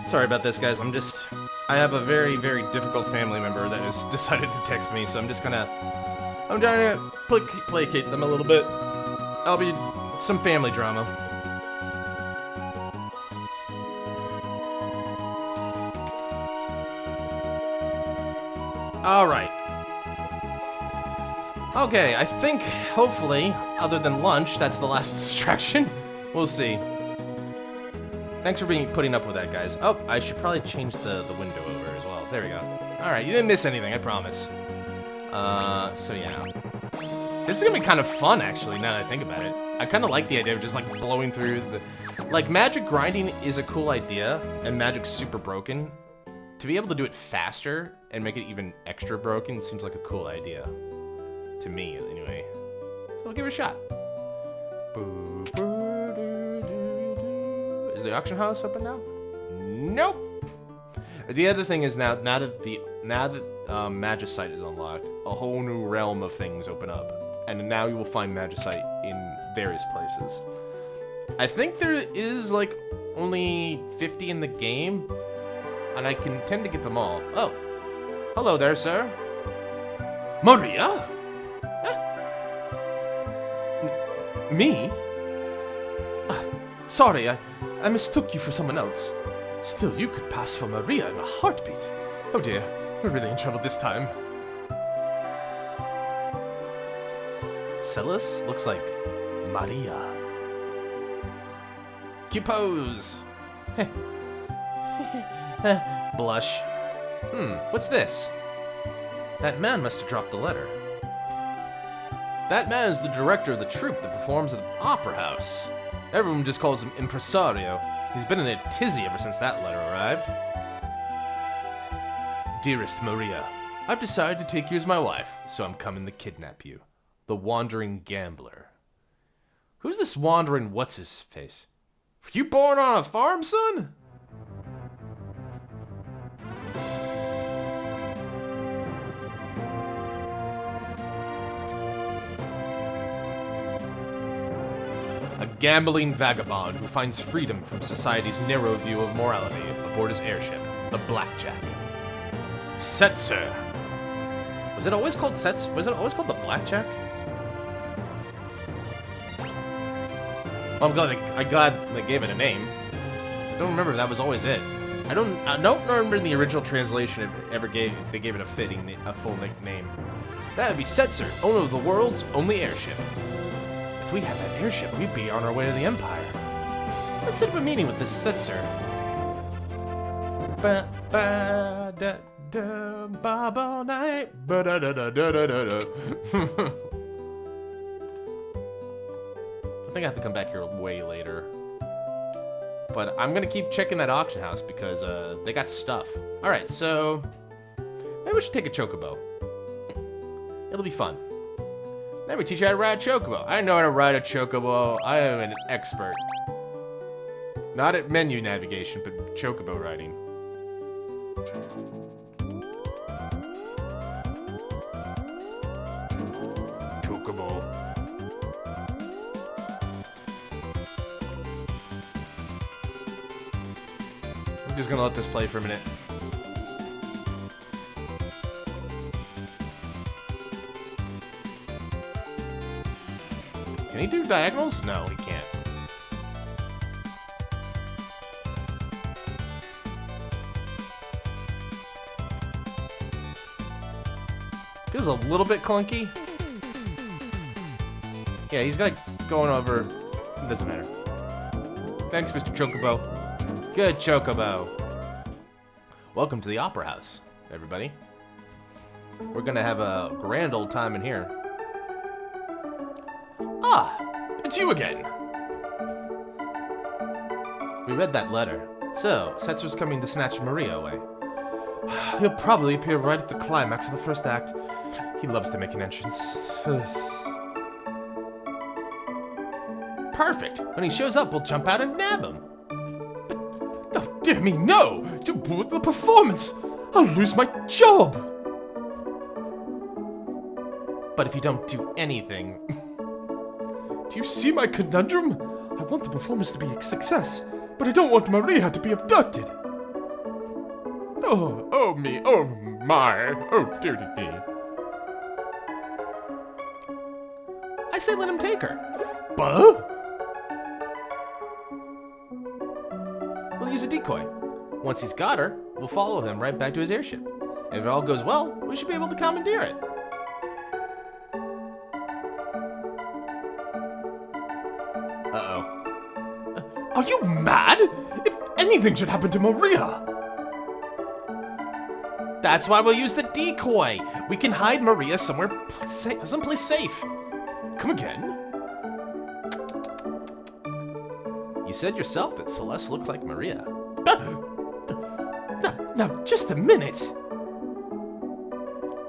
Sorry about this, guys. I have a very, very difficult family member that has decided to text me, so I'm trying to placate them a little bit. I'll be some family drama. Alright. Okay, I think, hopefully, other than lunch, that's the last distraction. We'll see. Thanks for putting up with that, guys. Oh, I should probably change the window over. There we go. Alright, you didn't miss anything, I promise. So yeah. This is gonna be kind of fun, actually, now that I think about it. I kind of like the idea of just, like, blowing through the... Like, magic grinding is a cool idea, and magic's super broken. To be able to do it faster and make it even extra broken seems like a cool idea. To me, anyway. So we'll give it a shot. Is the auction house open now? Nope! The other thing is now that Magicite is unlocked, a whole new realm of things open up. And now you will find Magicite in various places. I think there is, like, only 50 in the game, and I can tend to get them all. Oh. Hello there, sir. Maria? Me? Sorry, I mistook you for someone else. Still, you could pass for Maria in a heartbeat. Oh dear, we're really in trouble this time. Celis looks like Maria. Cute pose. Blush. What's this? That man must have dropped the letter. That man is the director of the troupe that performs at the Opera House. Everyone just calls him Impresario. He's been in a tizzy ever since that letter arrived. Dearest Maria, I've decided to take you as my wife, so I'm coming to kidnap you. The Wandering Gambler. Who's this wandering what's-his-face? Were you born on a farm, son? A gambling vagabond who finds freedom from society's narrow view of morality aboard his airship, the Blackjack. Setzer. Was it always called Setzer? Was it always called the Blackjack? Well, I'm glad they gave it a name. I don't remember if that was always it. I don't remember in the original translation they gave it a full name. That would be Setzer, owner of the world's only airship. If we had that airship, we'd be on our way to the Empire. Let's set up a meeting with this Setzer. Ba ba da da ba ba night ba da da da da da da. I think I have to come back here way later. But I'm gonna keep checking that auction house because they got stuff. Alright, so maybe we should take a chocobo. It'll be fun. Let me teach you how to ride a chocobo. I know how to ride a chocobo. I am an expert. Not at menu navigation, but chocobo riding. Chocobo. I'm just gonna let this play for a minute. Can he do diagonals? No, he can't. Feels a little bit clunky. Yeah, he's got going over. It doesn't matter. Thanks, Mr. Chocobo. Good Chocobo. Welcome to the Opera House, everybody. We're gonna have a grand old time in here. Ah, it's you again. We read that letter. So, Setzer's coming to snatch Maria away. He'll probably appear right at the climax of the first act. He loves to make an entrance. Perfect. When he shows up, we'll jump out and nab him. But, oh, dear me, no! You ruined the performance! I'll lose my job! But if you don't do anything... Do you see my conundrum? I want the performance to be a success, but I don't want Maria to be abducted. Oh me, oh my, oh dearie me. I say let him take her. But? We'll use a decoy. Once he's got her, we'll follow him right back to his airship. If it all goes well, we should be able to commandeer it. Are you mad? If anything should happen to Maria! That's why we'll use the decoy. We can hide Maria somewhere, someplace safe. Come again? You said yourself that Celeste looks like Maria. No, just a minute.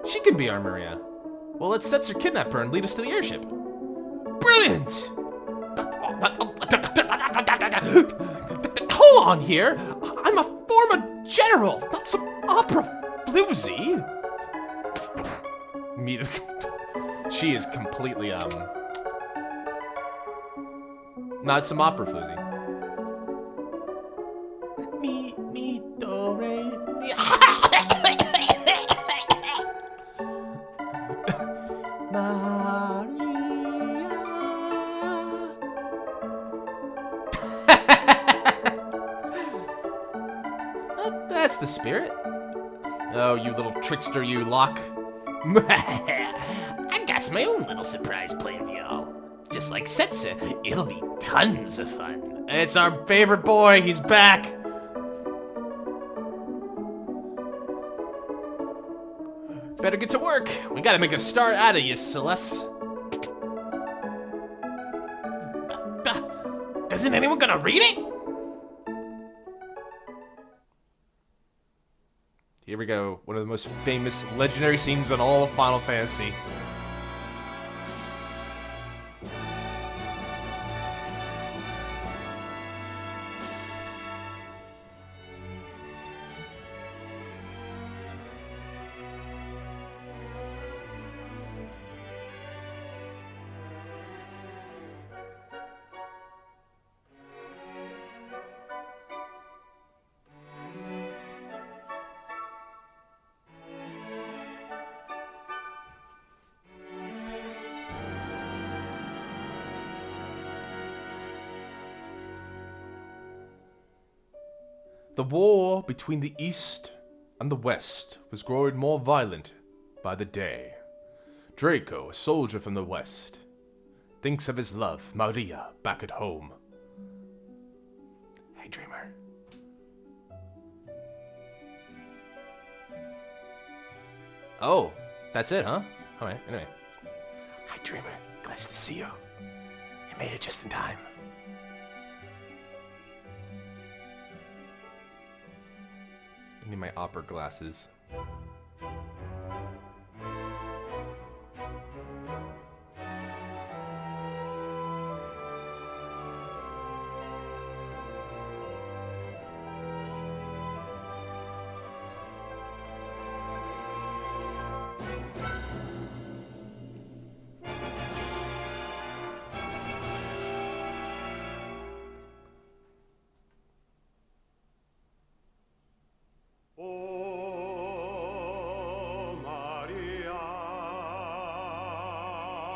She can be our Maria. Well, let's Setzer kidnap her and lead us to the airship. Brilliant! Hold on here. I'm a former general, not some opera floozy. She is completely, not some opera floozy. Me, do, re, mi. That's the spirit. Oh, you little trickster, you Locke. I got my own little surprise plan for y'all. Just like Setzer, it'll be tons of fun. It's our favorite boy. He's back. Better get to work. We gotta make a star out of you, Celeste. Isn't anyone gonna read it? Here we go. One of the most famous legendary scenes in all of Final Fantasy. The war between the East and the West was growing more violent by the day. Draco, a soldier from the West, thinks of his love, Maria, back at home. Hey, Dreamer. Oh, that's it, huh? Alright, anyway. Hi, Dreamer. Glad to see you. You made it just in time. I need my opera glasses.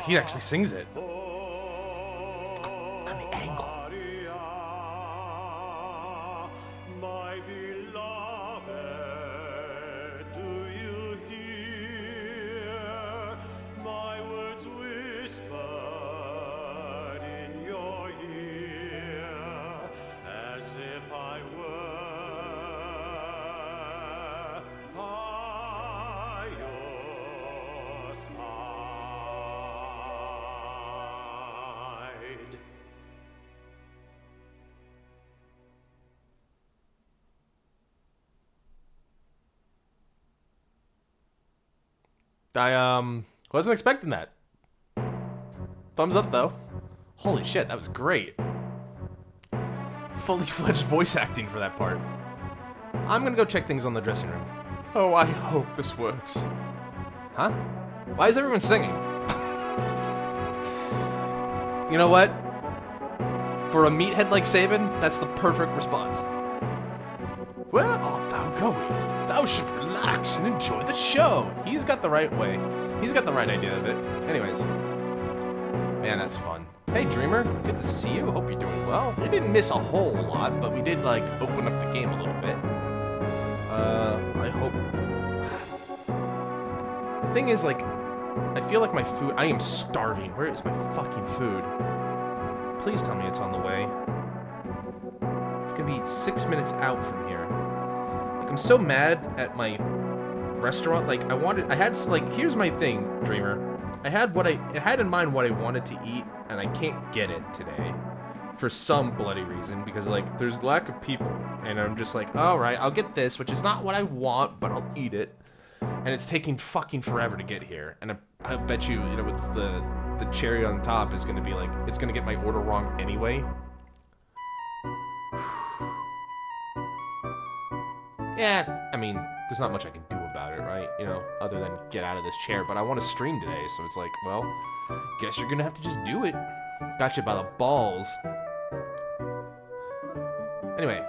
He actually sings it. On the angle. My beloved, do you hear my words whispered in your ear, as if I were by your side? I wasn't expecting that. Thumbs up though. Holy shit, that was great. Fully fledged voice acting for that part. I'm gonna go check things on the dressing room. Oh, I hope this works. Huh? Why is everyone singing? You know what? For a meathead like Sabin, that's the perfect response. Where art thou going? Thou should relax and enjoy the show. He's got the right way. He's got the right idea of it. Anyways. Man, that's fun. Hey, Dreamer. Good to see you. Hope you're doing well. We didn't miss a whole lot, but we did, like, open up the game a little bit. I hope... The thing is, like, I feel like my food... I am starving. Where is my fucking food? Please tell me it's on the way. It's gonna be 6 minutes out from here. Like, I'm so mad at my restaurant. Like, here's my thing, Dreamer. I had in mind what I wanted to eat, and I can't get it today. For some bloody reason, because, like, there's lack of people. And I'm just like, alright, I'll get this, which is not what I want, but I'll eat it. And it's taking fucking forever to get here. And I bet you, you know, with the cherry on top is going to be like, it's going to get my order wrong anyway. Yeah, I mean, there's not much I can do about it, right? You know, other than get out of this chair. But I want to stream today, so it's like, well, guess you're going to have to just do it. Got you by the balls. Anyway,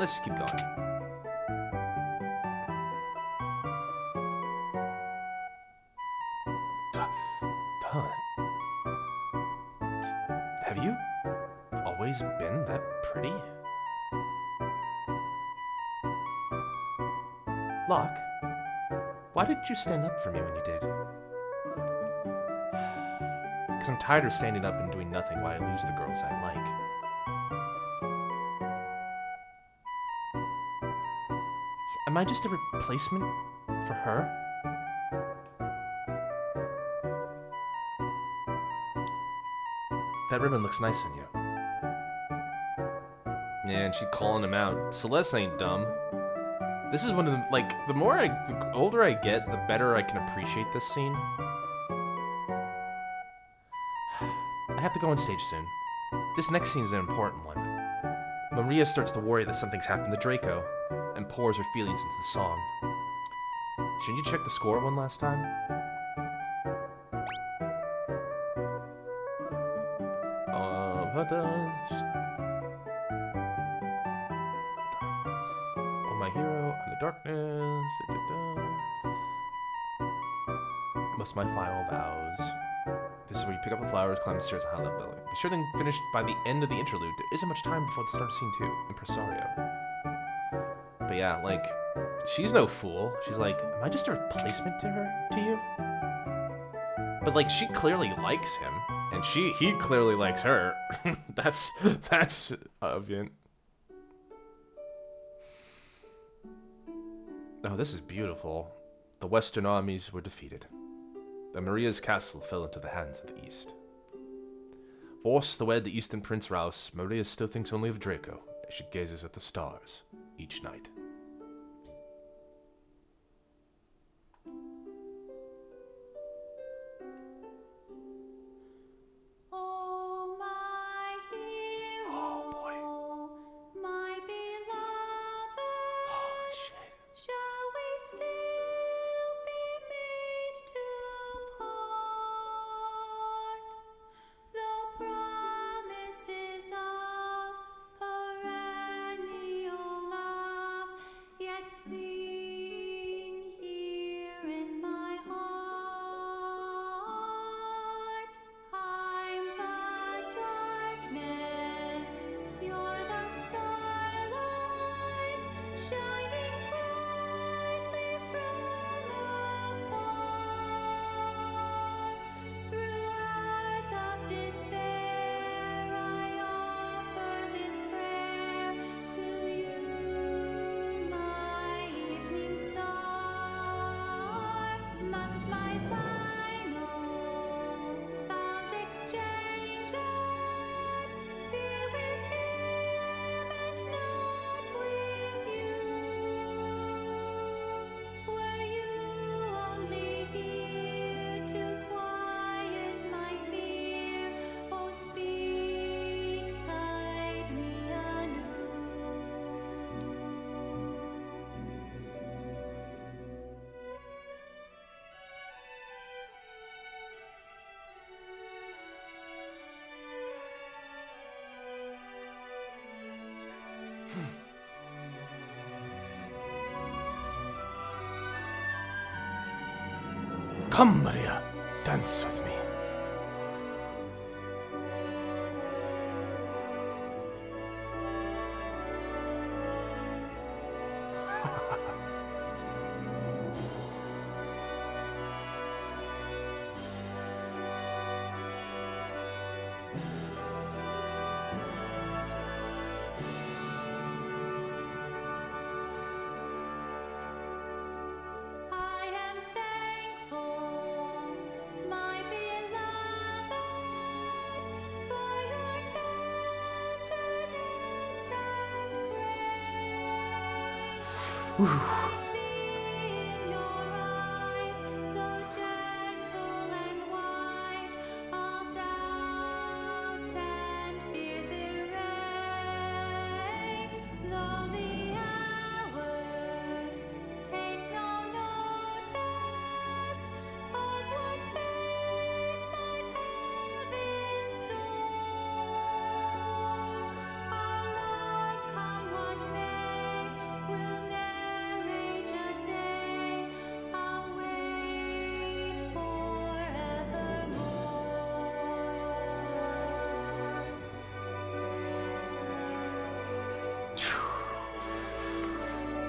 let's keep going. Have you always been that pretty? Locke, why did you stand up for me when you did? Because I'm tired of standing up and doing nothing while I lose the girls I like. Am I just a replacement for her? That ribbon looks nice on you. Yeah, and she's calling him out. Celeste ain't dumb. This is one of the, like, the older I get, the better I can appreciate this scene. I have to go on stage soon. This next scene is an important one. Maria starts to worry that something's happened to Draco, and pours her feelings into the song. Shouldn't you check the score one last time? Oh, my hero, and the darkness. Must my final vows. This is where you pick up the flowers, climb the stairs, and highlight the building. Be sure to finish by the end of the interlude. There isn't much time before the start of scene 2, Impresario. But yeah, like, she's no fool. She's like, am I just a replacement to you? But like, she clearly likes him, and he clearly likes her. that's obvious. Oh, this is beautiful. The Western armies were defeated, and Maria's castle fell into the hands of the East. Forced to wed the Eastern Prince Rouse, Maria still thinks only of Draco as she gazes at the stars each night. Come, Maria, dance with me.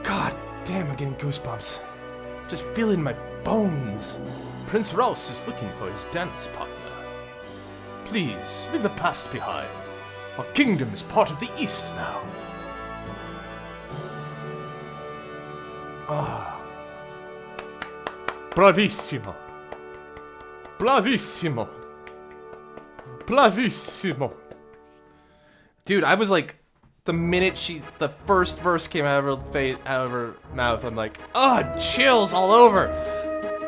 God damn, I'm getting goosebumps. Just feel it in my bones. Prince Rouse is looking for his dance partner. Please, leave the past behind. Our kingdom is part of the East now. Ah. Bravissimo. Bravissimo. Bravissimo. Dude, I was like, the minute the first verse came out of her mouth, I'm like, oh, chills all over.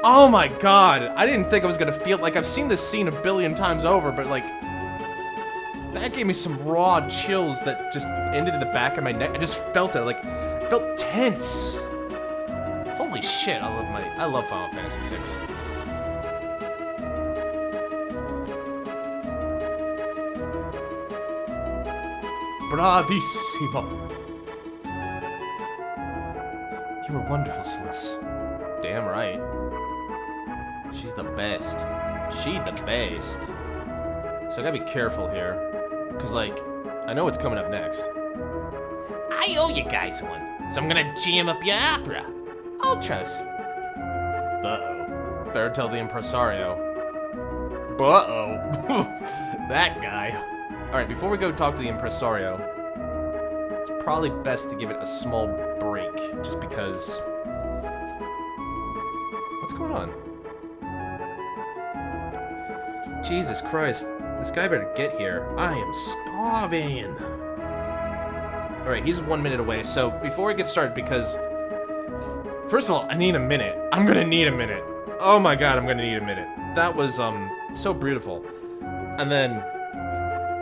Oh my god, I didn't think I was gonna feel like I've seen this scene a billion times over, but like, that gave me some raw chills that just ended in the back of my neck. I just felt it, like, it felt tense. Holy shit, I love Final Fantasy VI. Bravissimo. You were wonderful, Celeste. Damn right. She's the best. She the best. So I gotta be careful here. Cause like, I know what's coming up next. I owe you guys one, so I'm gonna jam up your opera. Ultras. Uh-oh. Better tell the impresario. Uh-oh. That guy. Alright, before we go talk to the impresario, it's probably best to give it a small break, just because... What's going on? Jesus Christ, this guy better get here. I am starving. Alright, he's 1 minute away, so before we get started, because... First of all, I need a minute. I'm gonna need a minute. Oh my god, I'm gonna need a minute. That was, so beautiful. And then...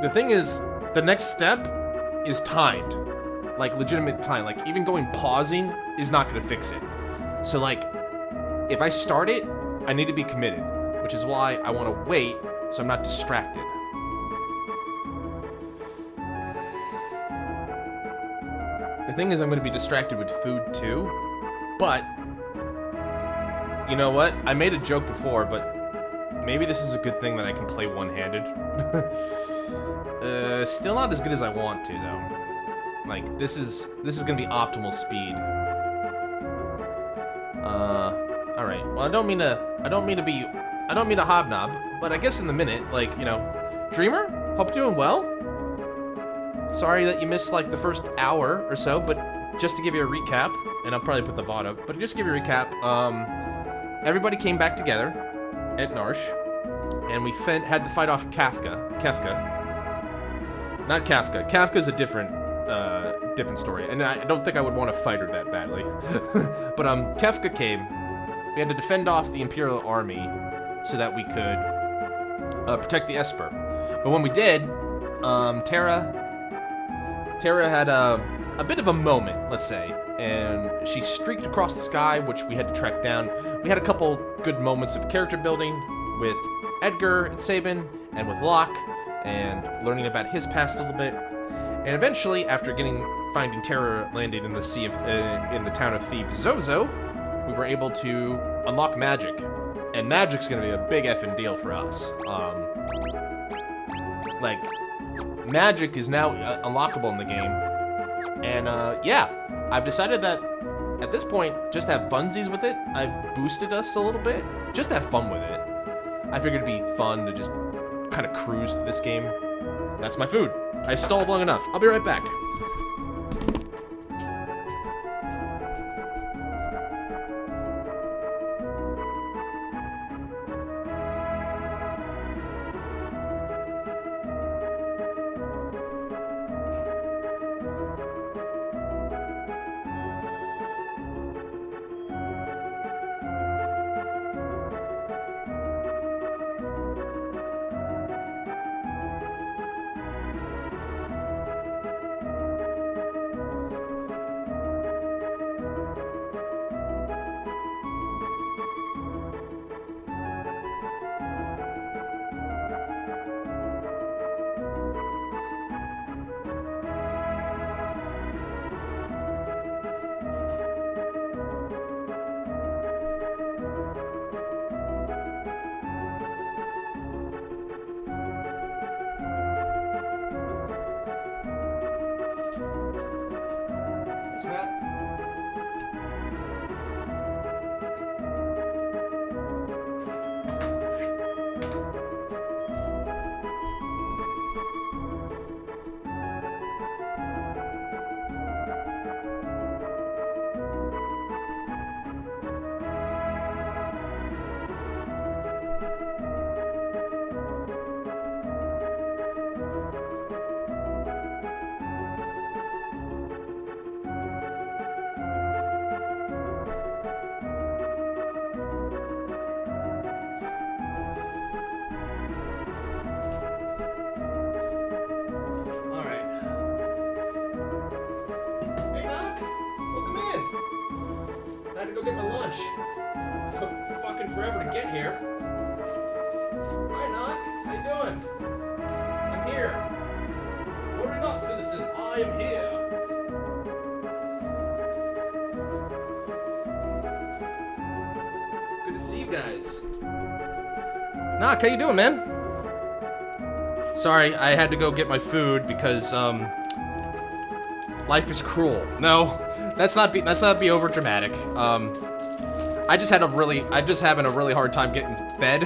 The thing is, the next step is timed. Like, legitimate time. Like, even pausing is not gonna fix it. So, like, if I start it, I need to be committed. Which is why I want to wait, so I'm not distracted. The thing is, I'm gonna be distracted with food, too. But, you know what? I made a joke before, but maybe this is a good thing that I can play one-handed. Still not as good as I want to, though. Like, this is gonna be optimal speed. Alright. Well, I don't mean to hobnob, but I guess in the minute, like, you know, Dreamer, hope you're doing well. Sorry that you missed, like, the first hour or so, but just to give you a recap, and I'll probably put the VOD up, but just to give you a recap, everybody came back together at Narsh, and we had to fight off Kefka. Not Kafka. Kafka's a different story, and I don't think I would want to fight her that badly. But Kefka came. We had to defend off the Imperial Army so that we could protect the Esper. But when we did, Terra had a bit of a moment, let's say, and she streaked across the sky, which we had to track down. We had a couple good moments of character building with Edgar and Sabin, and with Locke, and learning about his past a little bit. And eventually, after finding Terra landing in the in the town of Thebes, Zozo, we were able to unlock magic. And magic's gonna be a big effing deal for us. Like, magic is now unlockable in the game. And, yeah, I've decided that, at this point, just have funsies with it. I've boosted us a little bit. Just have fun with it. I figured it'd be fun to just kind of cruise through this game. That's my food. I stalled long enough. I'll be right back. Go get my lunch. Took fucking forever to get here. Hi, Knock. How you doing? I'm here. What are you not, citizen? I am here. It's good to see you guys. Knock, how you doing, man? Sorry, I had to go get my food because life is cruel. No. Let's not be over dramatic. I'm just having a really hard time getting to bed.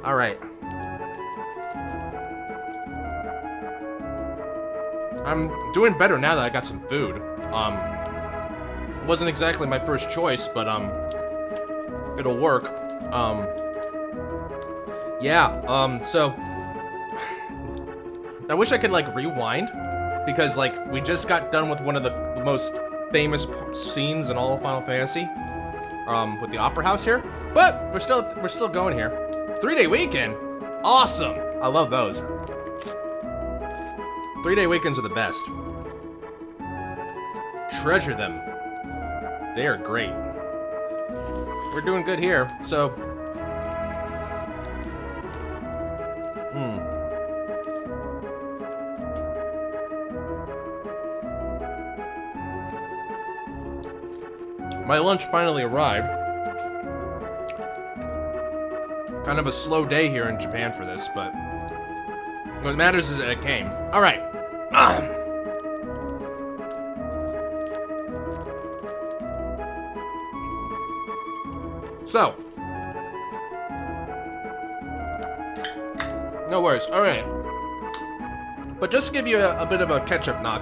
All right. I'm doing better now that I got some food. Wasn't exactly my first choice, but it'll work. Yeah. So I wish I could like rewind. Because, like, we just got done with one of the most famous scenes in all of Final Fantasy, with the Opera House here. But we're still going here. 3-day weekend, awesome. I love those. 3-day weekends are the best. Treasure them. They are great. We're doing good here. So. My lunch finally arrived. Kind of a slow day here in Japan for this, but what matters is that it came. All right. So. No worries. All right. But just to give you a bit of a catch-up knock.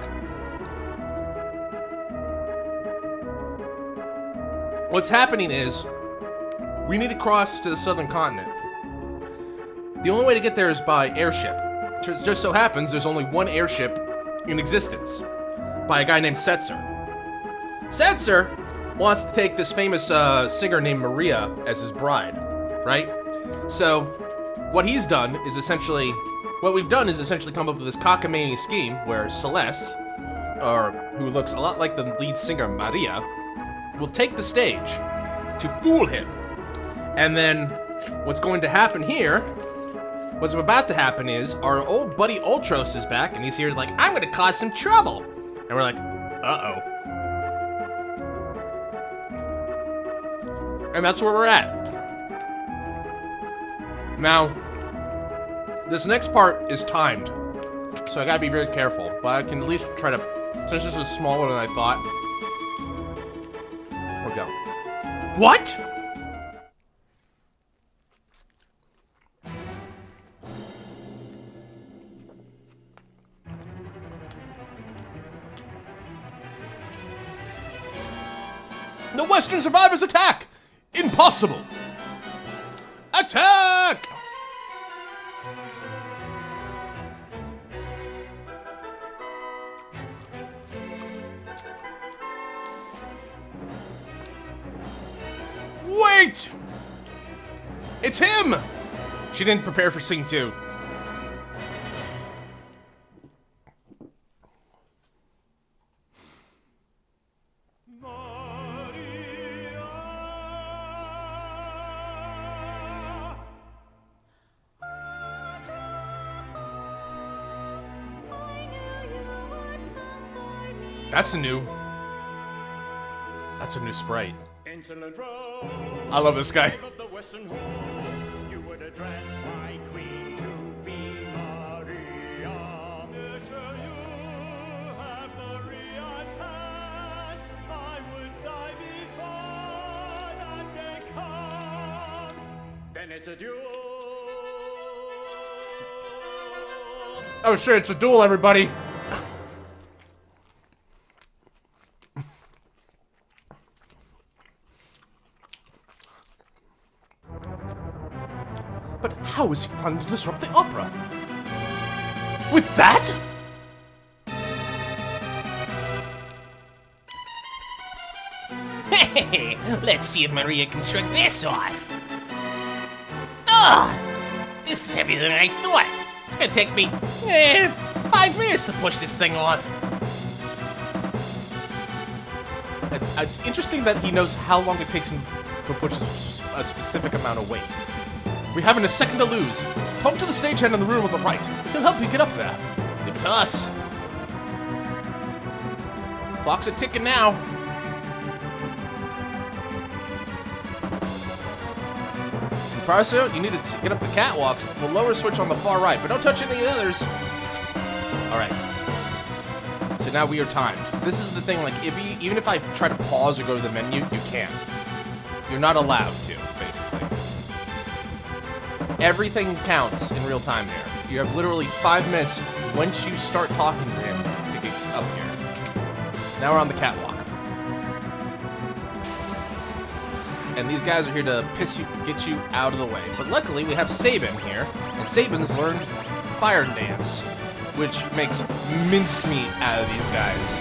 What's happening is, we need to cross to the southern continent. The only way to get there is by airship. It just so happens there's only one airship in existence, by a guy named Setzer. Setzer wants to take this famous singer named Maria as his bride, right? So, what we've done is essentially come up with this cockamamie scheme where Celeste, who looks a lot like the lead singer Maria, will take the stage to fool him. And then what's going to happen here, what's about to happen is our old buddy Ultros is back and he's here like, I'm gonna cause some trouble. And we're like, uh-oh. And that's where we're at. Now, this next part is timed. So I gotta be very careful, but I can at least try to, since this is smaller than I thought, we'll go. What? The Western survivors attack! Impossible! Attack! Wait! It's him! She didn't prepare for scene 2. That's a new sprite. I love this guy. It's a duel! Oh shit, it's a duel, everybody! But how is he planning to disrupt the opera? With that? Hey, let's see if Maria can shrug this off. Ah! This is heavier than I thought. It's gonna take me, 5 minutes to push this thing off. It's interesting that he knows how long it takes him to push a specific amount of weight. We haven't a second to lose. Talk to the stagehand in the room on the right. He'll help you get up there. Leave it to us. Clock's a ticking now. Parso, you need to get up the catwalks. The lower switch on the far right, but don't touch any of the others. All right. So now we are timed. This is the thing, like, even if I try to pause or go to the menu, you can't. You're not allowed to, basically. Everything counts in real time here. You have literally 5 minutes once you start talking to him to get up here. Now we're on the catwalk. And these guys are here to get you out of the way. But luckily, we have Sabin here, and Sabin's learned Fire Dance, which makes mincemeat out of these guys.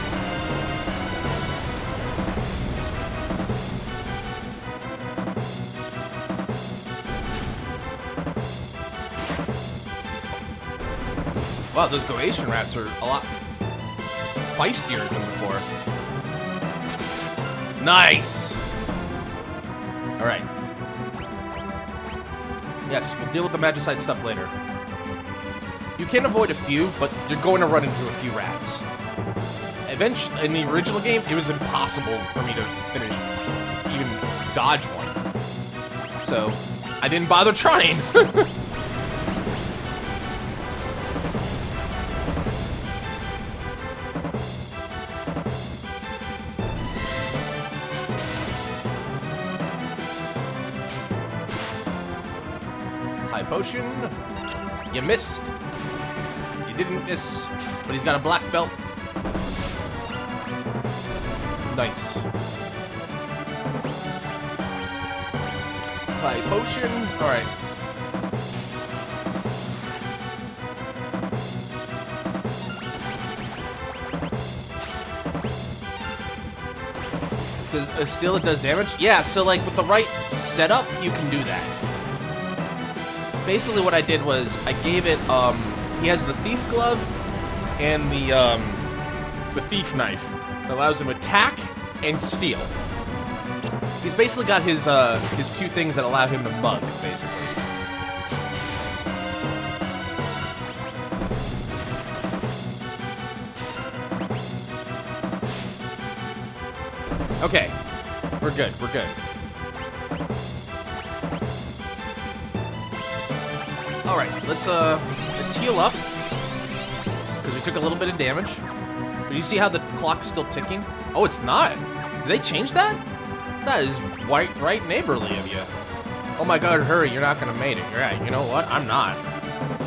Wow, those Goatian rats are a lot feistier than before. Nice! Alright. Yes, we'll deal with the Magicite stuff later. You can avoid a few, but you're going to run into a few rats. Eventually, in the original game, it was impossible for me to finish, even dodge one. So, I didn't bother trying. High potion. You missed. You didn't miss, but he's got a black belt. Nice. High potion. All right. Still it does damage? Yeah, so like with the right setup, you can do that. Basically what I did was I gave it, he has the Thief Glove and the Thief Knife that allows him to attack and steal. He's basically got his two things that allow him to mug, basically. Okay, we're good, we're good. All right, let's heal up because we took a little bit of damage. But you see how the clock's still ticking? Oh, it's not. Did they change that? That is right neighborly of you. Oh my God, hurry! You're not gonna make it. You're right. You know what? I'm not.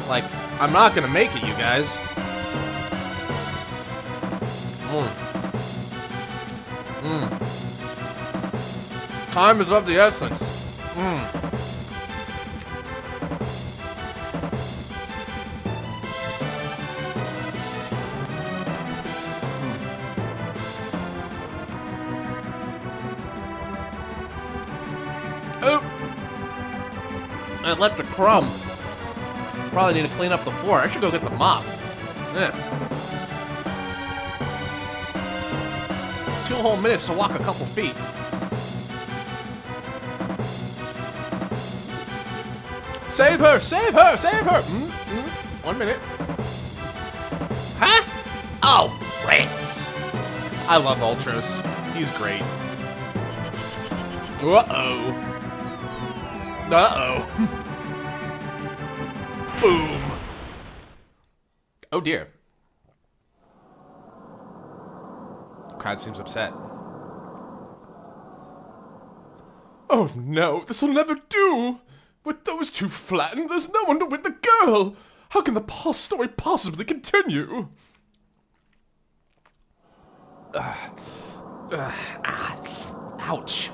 Like, I'm not gonna make it, you guys. Time is of the essence. I left a crumb. Probably need to clean up the floor. I should go get the mop. Yeah. 2 whole minutes to walk a couple feet. Save her! Save her! Save her! 1 minute. Huh? Oh, rats! I love Ultros. He's great. Uh-oh. Uh-oh. Boom. Oh dear. The crowd seems upset. Oh no, this will never do. With those two flattened, there's no one to win the girl! How can the story possibly continue? Ouch.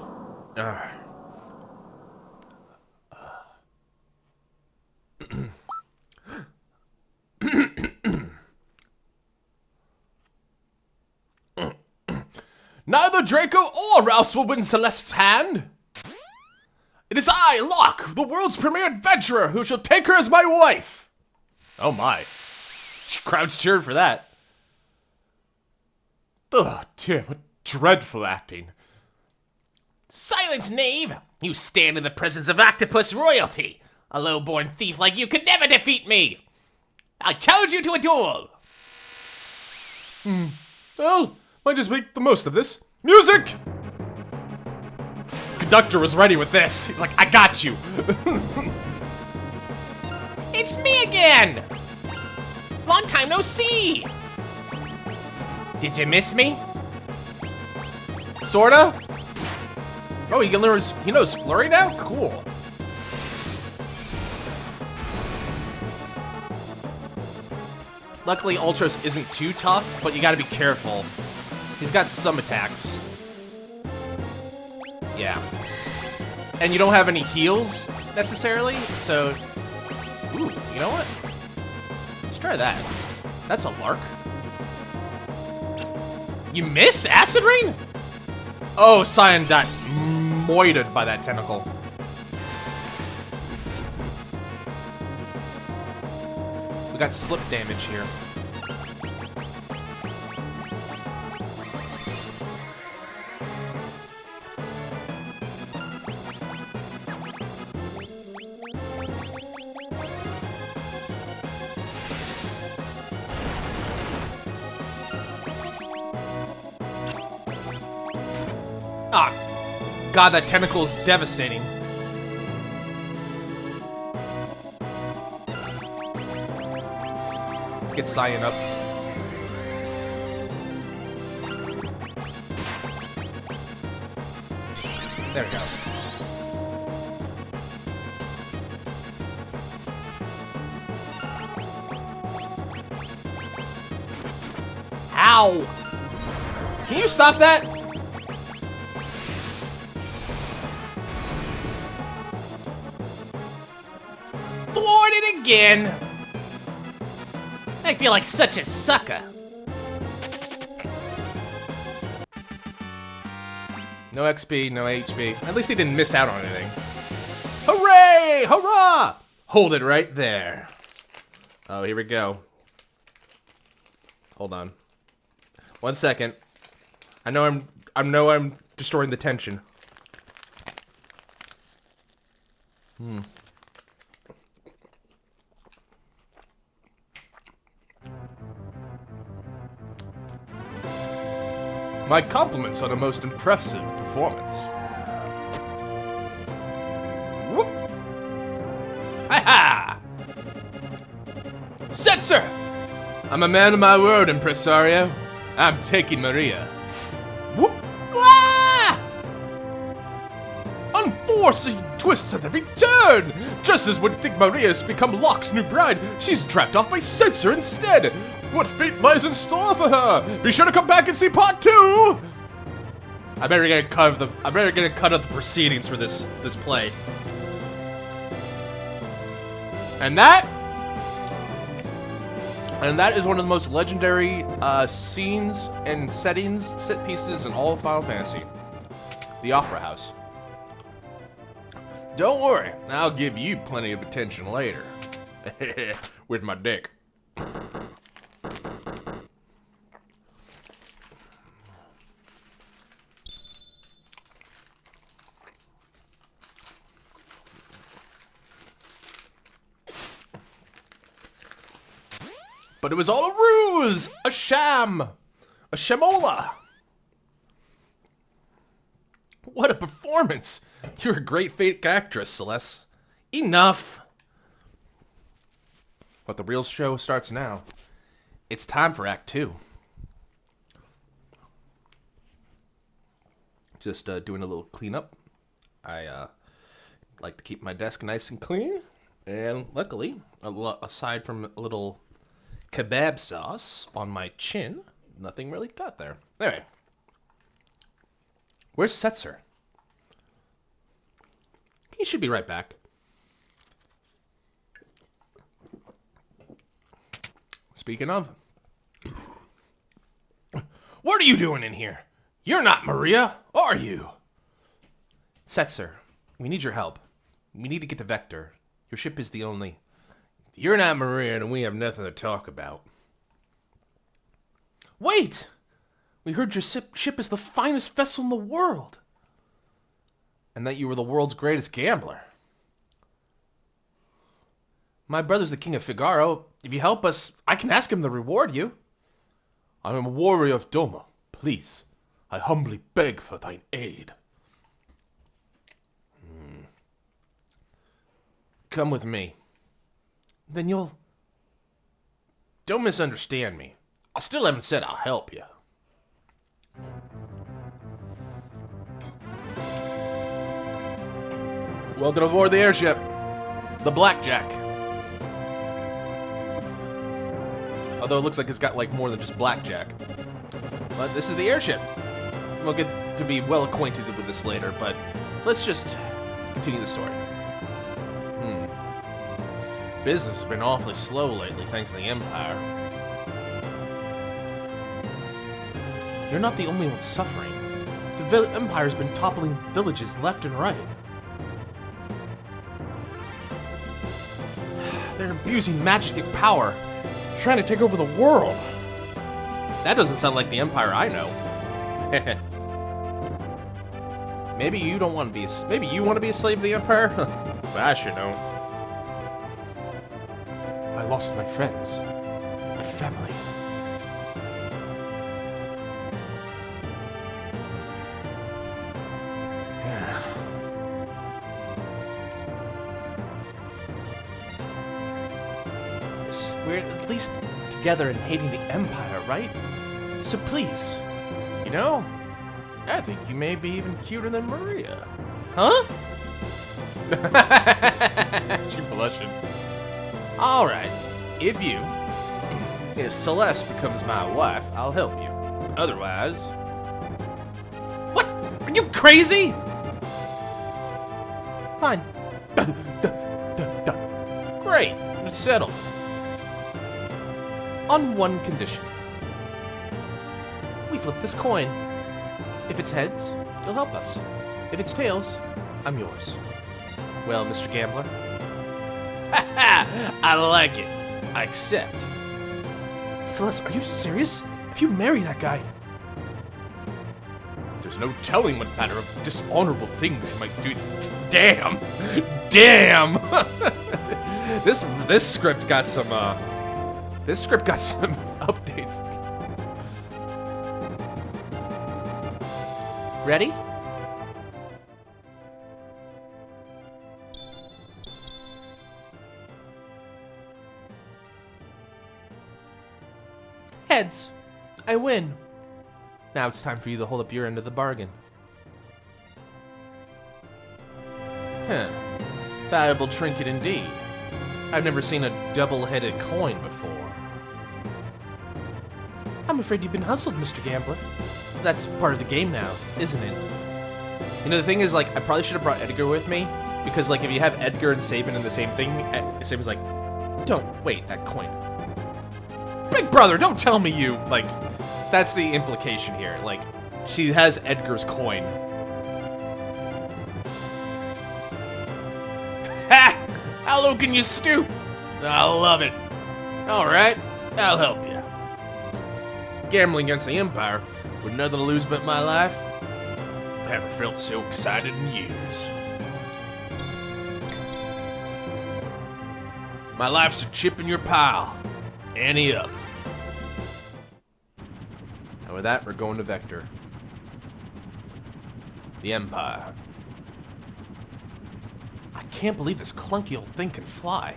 Neither Draco or Rouse will win Celeste's hand! It is I, Locke, the world's premier adventurer, who shall take her as my wife! Oh my. Crowds cheered for that. Ugh, dear, what dreadful acting. Silence, knave! You stand in the presence of octopus royalty! A low-born thief like you could never defeat me! I challenge you to a duel! Well, might just make the most of this. Music! Conductor was ready with this. He's like, I got you. It's me again! Long time no see! Did you miss me? Sorta? Oh, he knows Flurry now? Cool. Luckily, Ultros isn't too tough, but you gotta be careful. He's got some attacks. Yeah. And you don't have any heals, necessarily, so... Ooh, you know what? Let's try that. That's a lark. You missed Acid Rain? Oh, Cyan got moited by that tentacle. We got slip damage here. Ah, God, that tentacle is devastating. Let's get Cyan up. There we go. Ow! Can you stop that? Thwarted again! I feel like such a sucker. No XP, no HP. At least he didn't miss out on anything. Hooray! Hurrah! Hold it right there. Oh, here we go. Hold on. 1 second. I know I'm destroying the tension. My compliments on a most impressive performance. Whoop! Ha-ha! Censor! I'm a man of my word, impresario. I'm taking Maria. Whoop! Ah! Unforeseen twists at every turn! Just as one would think Maria has become Locke's new bride, she's trapped off by Censor instead! What fate lies in store for her? Be sure to come back and see part 2! I better get a cut of the proceedings for this play. And that is one of the most legendary scenes and set pieces in all of Final Fantasy. The Opera House. Don't worry, I'll give you plenty of attention later. With my dick. But it was all a ruse! A sham! A shamola! What a performance! You're a great fake actress, Celeste. Enough! But the real show starts now. It's time for Act 2. Just doing a little cleanup. I Like to keep my desk nice and clean. And luckily, aside from a little kebab sauce on my chin, nothing really got there. Anyway. Where's Setzer? He should be right back. Speaking of... What are you doing in here? You're not Maria, are you? Setzer, we need your help. We need to get to Vector. Your ship is the only... You're not Maria, and we have nothing to talk about. Wait! We heard your ship is the finest vessel in the world. And that you were the world's greatest gambler. My brother's the king of Figaro. If you help us, I can ask him to reward you. I am a warrior of Doma. Please, I humbly beg for thine aid. Come with me. Then you'll... Don't misunderstand me. I still haven't said I'll help you. Welcome aboard the airship. The Blackjack. Although it looks like it's got like more than just blackjack. But this is the airship. We'll get to be well acquainted with this later, but let's just continue the story. Business has been awfully slow lately, thanks to the Empire. You're not the only one suffering. The Empire's been toppling villages left and right. They're abusing magic power, trying to take over the world. That doesn't sound like the Empire I know. Maybe you don't want to be. Maybe you want to be a slave of the Empire. But I should know. I lost my friends, my family. Yeah. We're at least together in hating the Empire, right? So please, you know, I think you may be even cuter than Maria. Huh? She's blushing. Alright, if Celeste becomes my wife, I'll help you. Otherwise... What? Are you crazy? Fine. Great, it's settled. On one condition. We flip this coin. If it's heads, you'll help us. If it's tails, I'm yours. Well, Mr. Gambler? I like it. I accept. Celeste, are you serious? If you marry that guy... There's no telling what manner of dishonorable things he might do. Damn! Damn! This script got some, This script got some updates. Ready? Heads. I win. Now it's time for you to hold up your end of the bargain. Huh. Valuable trinket indeed. I've never seen a double-headed coin before. I'm afraid you've been hustled, Mr. Gambler. That's part of the game now, isn't it? You know, the thing is, like, I probably should have brought Edgar with me, because, like, if you have Edgar and Sabin in the same thing, Sabin's like, don't, wait, that coin. Big brother, don't tell me you, like, that's the implication here. Like, she has Edgar's coin. Ha! How low can you stoop? I love it. Alright, I'll help you. Gambling against the Empire with nothing to lose but my life? I haven't felt so excited in years. My life's a chip in your pile. Ante up. And with that, we're going to Vector. The Empire. I can't believe this clunky old thing can fly.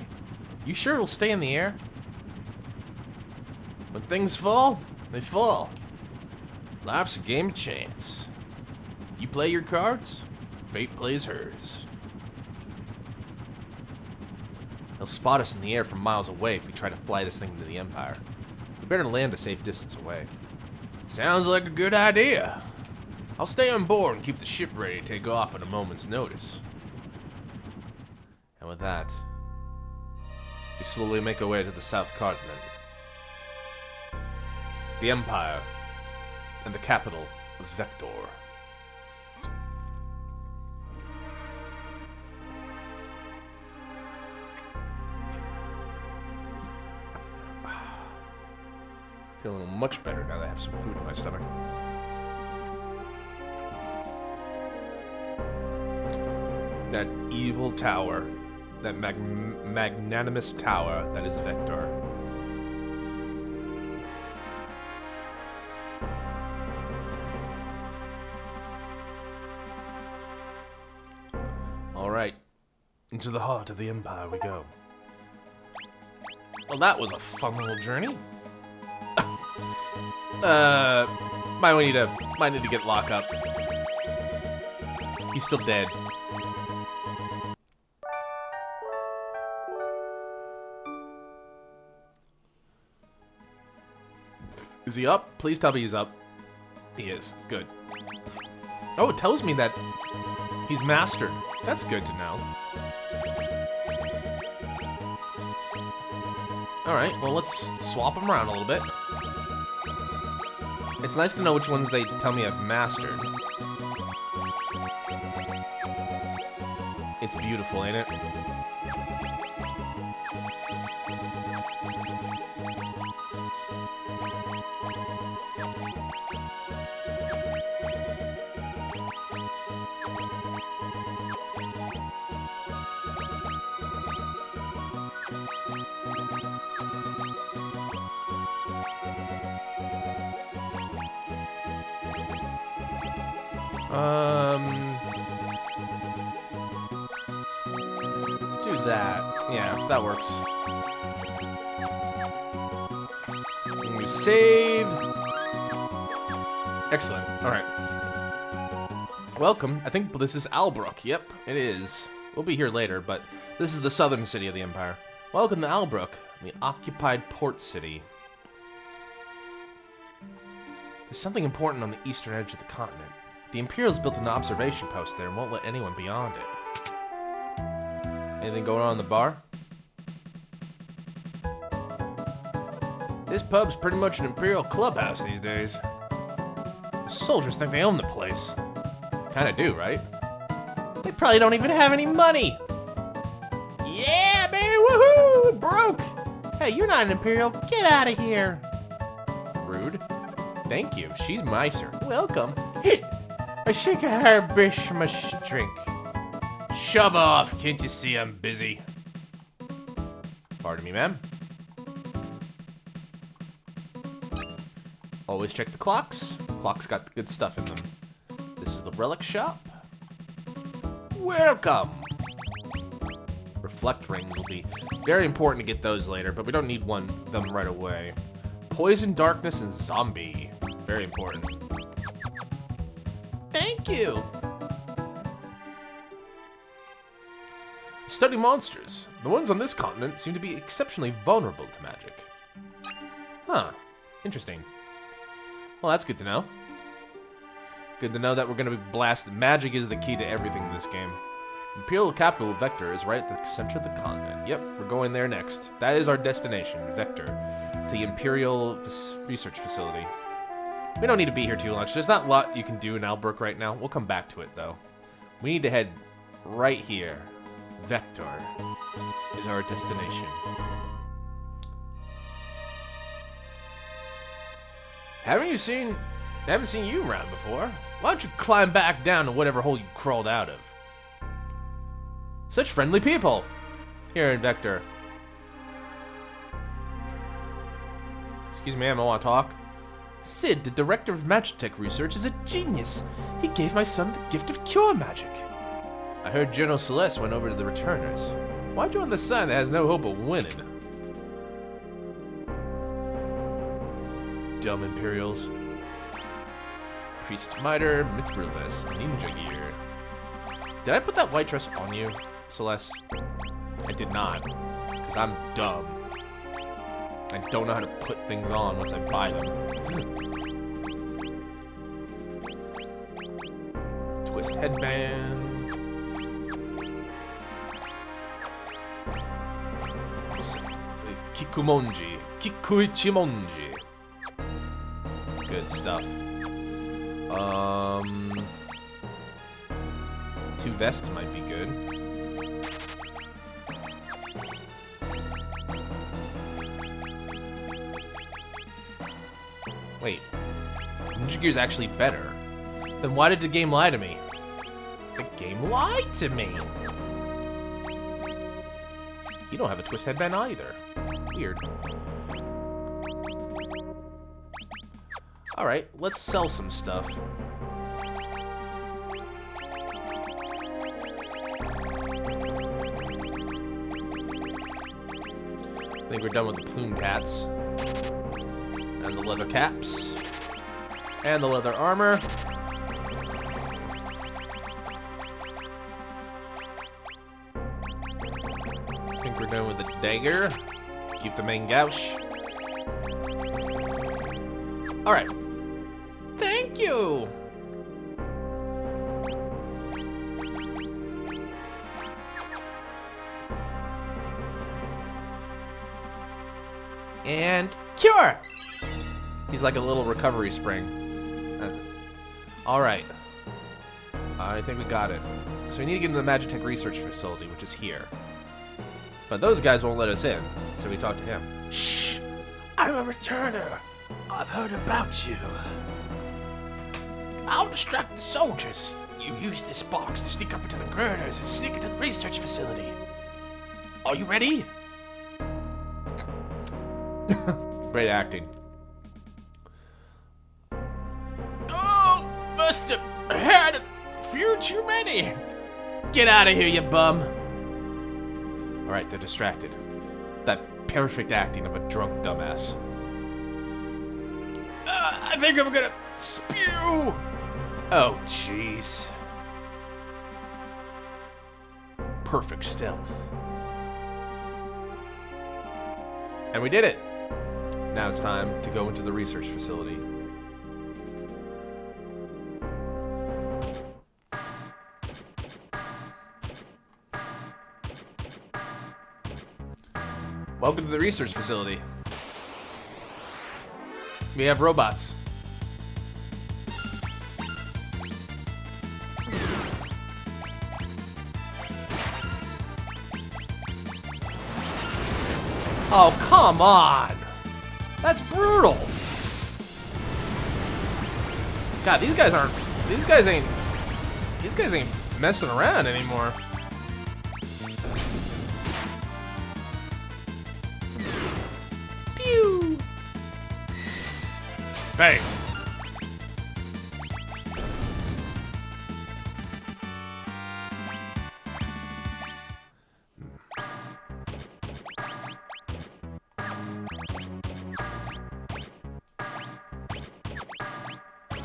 You sure it'll stay in the air? When things fall, they fall. Life's a game of chance. You play your cards, fate plays hers. He'll spot us in the air from miles away if we try to fly this thing into the Empire. We better land a safe distance away. Sounds like a good idea. I'll stay on board and keep the ship ready to take off at a moment's notice. And with that, we slowly make our way to the South Continent. The Empire, and the capital of Vector. Feeling much better now that I have some food in my stomach. That evil tower, that magnanimous tower that is Vector. Alright, into the heart of the Empire we go. Well, that was a fun little journey. Might need to get locked up. He's still dead. Is he up? Please tell me he's up. He is. Good. Oh, it tells me that he's mastered. That's good to know. Alright, well, let's swap them around a little bit. It's nice to know which ones they tell me I've mastered. It's beautiful, ain't it? Let's do that. Yeah, that works. And you save. Excellent. Alright. Welcome. I think this is Albrook. Yep, it is. We'll be here later, but this is the southern city of the Empire. Welcome to Albrook, the occupied port city. There's something important on the eastern edge of the continent. The Imperials built an observation post there and won't let anyone beyond it. Anything going on in the bar? This pub's pretty much an Imperial clubhouse these days. The soldiers think they own the place. Kinda do, right? They probably don't even have any money. Yeah, baby, woohoo! Broke! Hey, you're not an Imperial. Get out of here. Rude. Thank you. She's nicer. Welcome. I shake a hairbish from a drink. Shove off. Can't you see I'm busy? Pardon me, ma'am. Always check the clocks. Clocks got the good stuff in them. This is the relic shop. Welcome. Reflect rings will be very important to get those later, but we don't need them right away. Poison, darkness, and zombie. Very important. Thank you. Study monsters. The ones on this continent seem to be exceptionally vulnerable to magic. Huh. Interesting. Well, that's good to know. Good to know that we're going to be blasted. Magic is the key to everything in this game. Imperial capital Vector is right at the center of the continent. Yep, we're going there next. That is our destination, Vector. The Imperial Research Facility. We don't need to be here too long. There's not a lot you can do in Albrook right now. We'll come back to it, though. We need to head right here. Vector is our destination. Haven't seen you around before. Why don't you climb back down to whatever hole you crawled out of? Such friendly people here in Vector. Excuse me, ma'am, I want to talk. Sid, the director of Magitech research, is a genius. He gave my son the gift of cure magic. I heard General Celeste went over to the returners. Why join the side that has no hope of winning? Dumb Imperials. Priest Miter, Mithrilless, Ninja Gear. Did I put that white dress on you, Celeste? I did not. Because I'm dumb. I don't know how to put things on once I buy them. Twist headband. Kikumonji. Kikuichimonji. Good stuff. 2 vests might be good. Wait. Ninja Gear's actually better. Then why did the game lie to me? The game lied to me. You don't have a twist headband either. Weird. Alright, let's sell some stuff. I think we're done with the plumed hats. And the leather caps. And the leather armor. I think we're done with the dagger. Keep the main gouge. Alright. Thank you! And cure! He's like a little recovery spring. Alright. I think we got it. So we need to get into the Magitech research facility, which is here. But those guys won't let us in, so we talk to him. Shh! I'm a returner. I've heard about you. I'll distract the soldiers. You use this box to sneak up into the girders and sneak into the research facility. Are you ready? Great acting. Oh, must have had a few too many. Get out of here, you bum. Alright, they're distracted. That perfect acting of a drunk dumbass. I think I'm gonna spew. Oh, jeez. Perfect stealth. And we did it! Now it's time to go into the research facility. Welcome to the research facility. We have robots. Oh, come on! That's brutal! God, these guys ain't messing around anymore. Pew! Bang!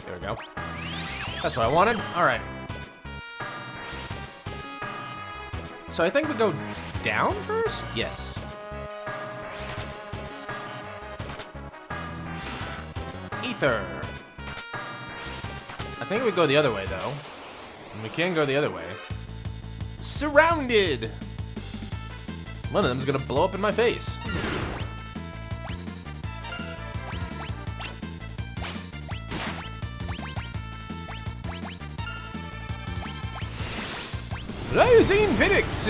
There we go. That's what I wanted. Alright. So I think we go down first? Yes. Ether. I think we go the other way, though. And we can go the other way. Surrounded! One of them's gonna blow up in my face. Rising Phoenix!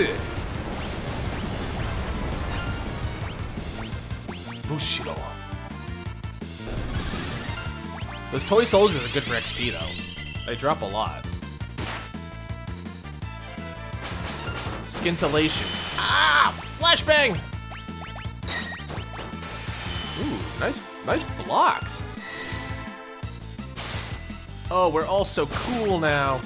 Bushido. Those toy soldiers are good for XP, though. They drop a lot. Scintillation. Ah! Flashbang! Ooh, nice blocks. Oh, we're all so cool now.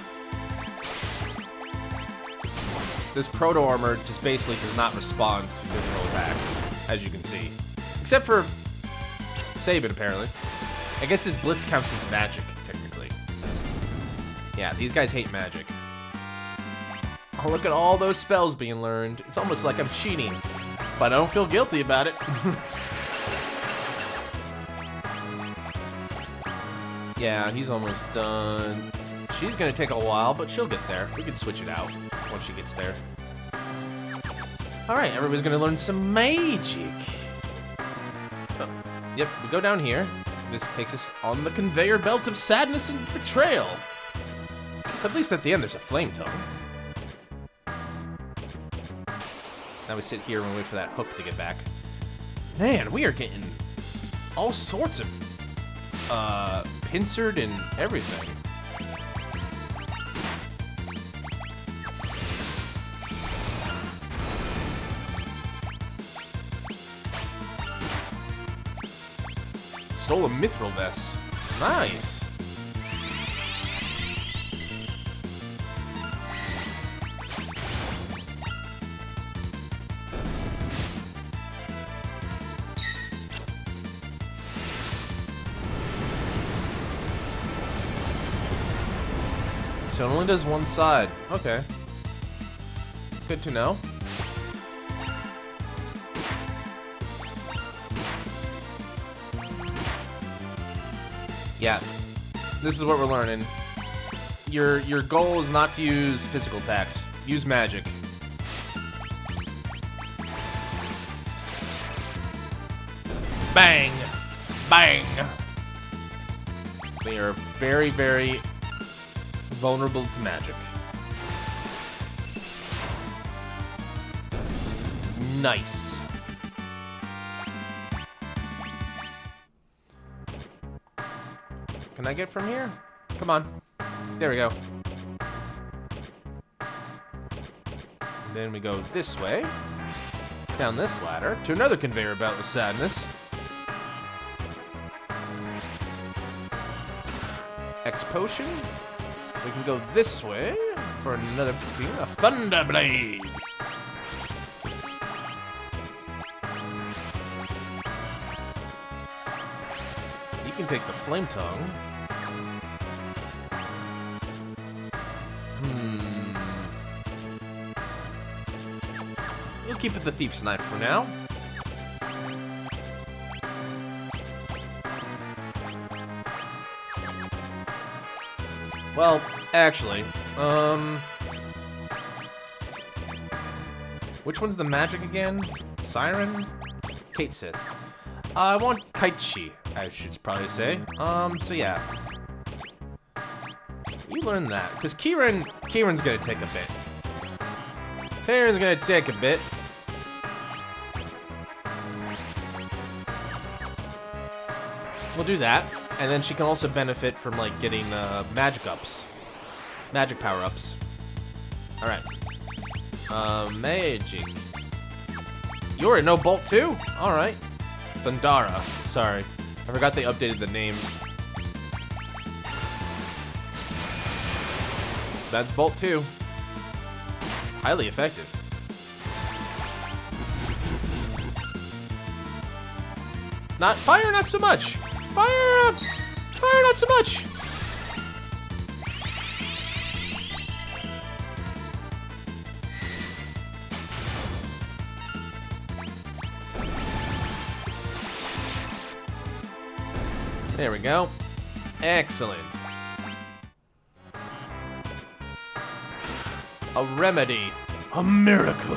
This proto-armor just basically does not respond to physical attacks, as you can see. Except for Sabin, apparently. I guess this Blitz counts as magic, technically. Yeah, these guys hate magic. Oh, look at all those spells being learned. It's almost like I'm cheating. but I don't feel guilty about it. Yeah, he's almost done. She's gonna take a while, but she'll get there. We can switch it out once she gets there. Alright, everybody's gonna learn some magic. Oh, yep, we go down here. This takes us on the conveyor belt of sadness and betrayal. At least at the end there's a flame tongue. Now we sit here and wait for that hook to get back. Man, we are getting all sorts of pincered and everything. Stole a mithril vest. Nice. So it only does one side. Okay. Good to know. Yeah. This is what we're learning. Your goal is not to use physical attacks. Use magic. Bang! Bang! They are very, very vulnerable to magic. Nice. Can I get from here? Come on. There we go. And then we go this way. Down this ladder to another conveyor belt of sadness. X potion. We can go this way for another thing, a thunder blade. You can take the flame tongue. We'll keep it the thief's knife for now. Well, actually, which one's the magic again? Siren? Kate Sith. I want Kaichi, I should probably say. So yeah. You learn that, because Kieran's gonna take a bit. Kieran's gonna take a bit. We'll do that. And then she can also benefit from, like, getting magic ups. Magic power-ups. Alright. Magic. You're a no bolt too? Alright. Thundara. Sorry. I forgot they updated the names. That's bolt 2. Highly effective. Not fire, not so much. Fire! Fire, not so much! There we go. Excellent. A remedy. A miracle.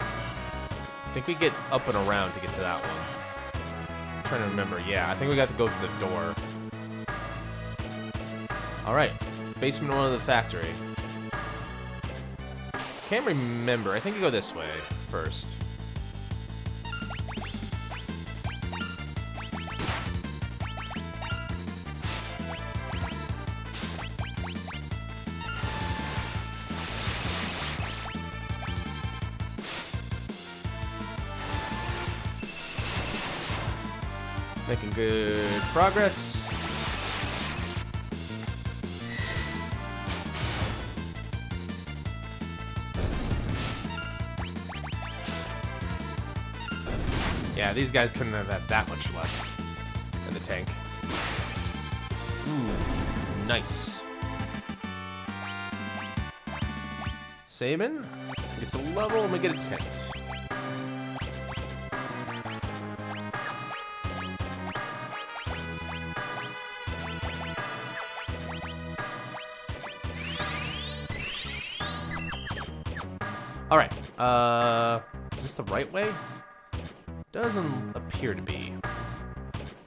I think we get up and around to get to that one. Trying to remember. Yeah, I think we got to go through the door. Alright. Basement 1 of the factory. Can't remember. I think you go this way first. Making good progress. Yeah, these guys couldn't have had that much left in the tank. Ooh, nice. Sabin gets a level and we get a tent. Alright, is this the right way? Doesn't appear to be.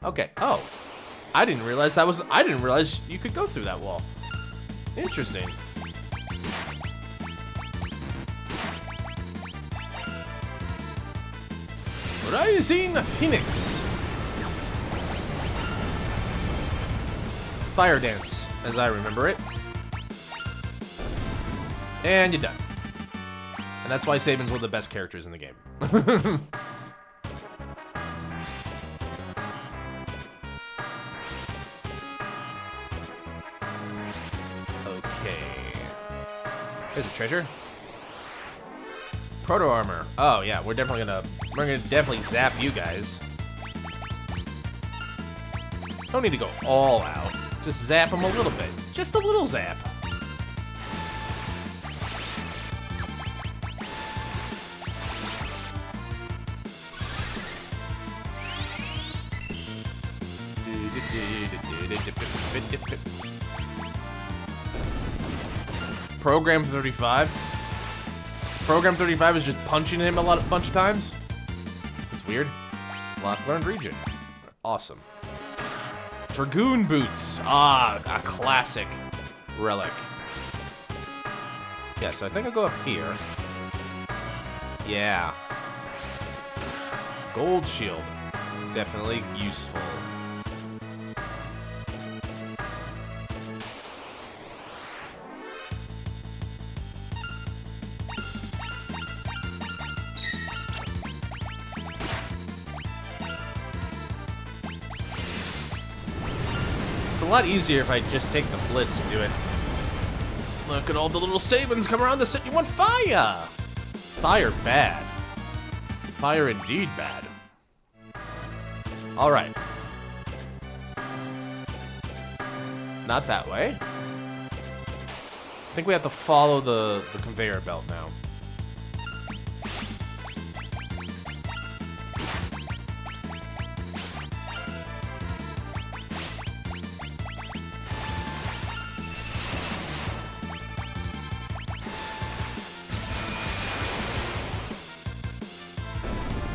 Okay, oh. I didn't realize you could go through that wall. Interesting. Rising Phoenix. Fire dance, as I remember it. And you're done. And that's why Sabin's one of the best characters in the game. Okay. Here's a treasure. Proto armor. Oh yeah, we're gonna definitely zap you guys. Don't need to go all out. Just zap them a little bit. Just a little zap. Program 35. Program 35 is just punching him a bunch of times. It's weird. Lock learned region. Awesome. Dragoon boots. Ah, a classic relic. Yeah, so I think I'll go up here. Yeah. Gold shield. Definitely useful. It's a lot easier if I just take the blitz and do it. Look at all the little Sabins come around to set you on fire! Fire bad. Fire indeed bad. Alright. Not that way. I think we have to follow the conveyor belt now.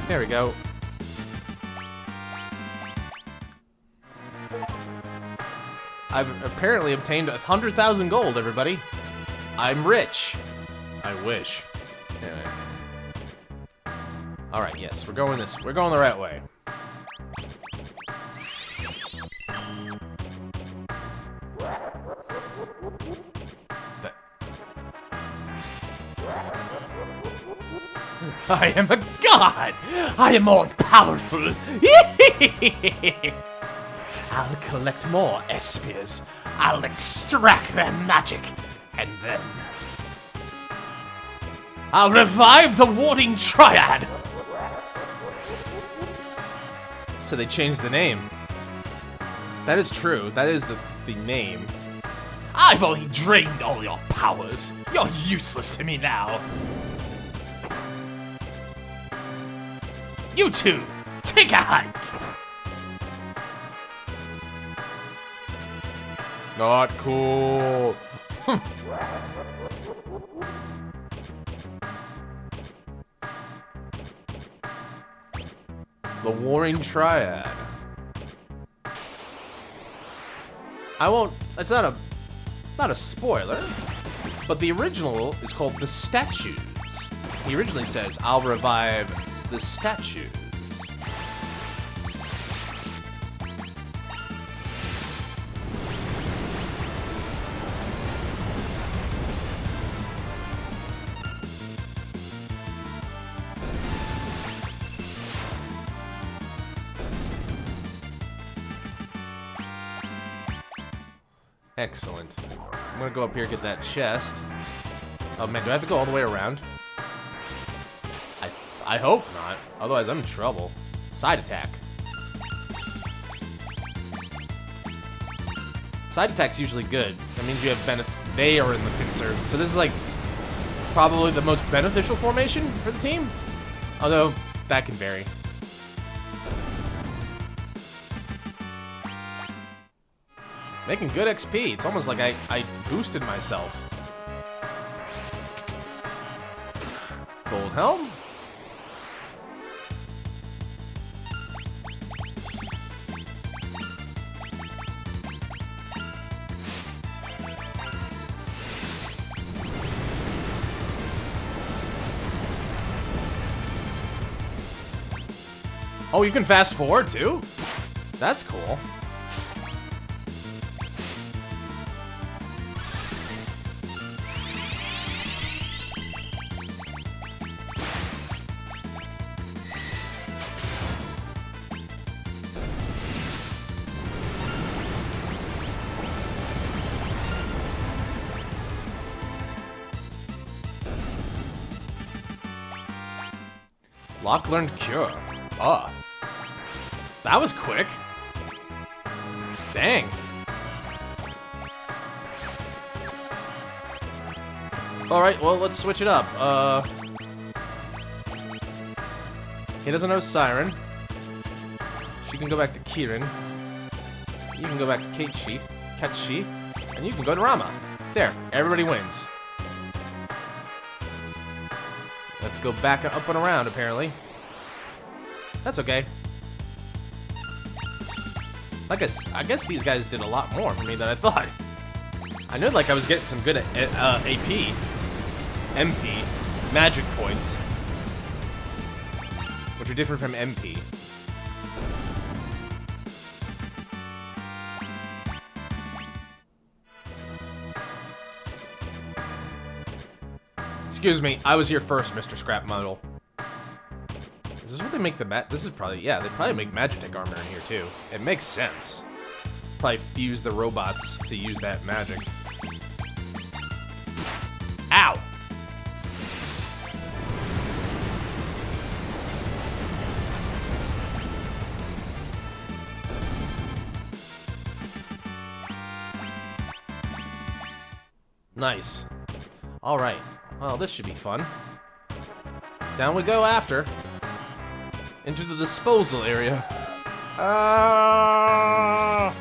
There we go. I've apparently obtained 100,000 gold, everybody. I'm rich. I wish. Anyway. Alright, yes, we're going the right way. I am a god! I am all powerful! I'll collect more Espiers. I'll extract their magic, and then I'll revive the Warding Triad! So they changed the name. That is true. That is the name. I've only drained all your powers. You're useless to me now. You two, take a hike! Not cool. It's the Warring Triad. I won't. It's not a spoiler, but the original is called the Statues. He originally says, "I'll revive the statues." Excellent. I'm gonna go up here and get that chest. Oh man, do I have to go all the way around? I hope not. Otherwise, I'm in trouble. Side attack. Side attack's usually good. That means you have benefit. They are in the pincer. So this is like probably the most beneficial formation for the team. Although that can vary. Making good XP. It's almost like I boosted myself. Gold helm. Oh, you can fast forward too? That's cool. Lock learned cure. Ah. That was quick. Dang. Alright, well, let's switch it up. He doesn't know Siren. She can go back to Kieran. You can go back to Katshi. And you can go to Rama. There, everybody wins. Let's go back up and around, apparently. That's okay. I guess these guys did a lot more for me than I thought. I knew like I was getting some good AP, MP, magic points, which are different from MP. Excuse me, I was here first, Mr. Scrap Model. Is this what they make the this is probably, yeah, they probably make Magitech armor in here too. It makes sense. Probably fuse the robots to use that magic. Ow! Nice. Alright. Well, this should be fun. Down we go after. Into the disposal area. Ah!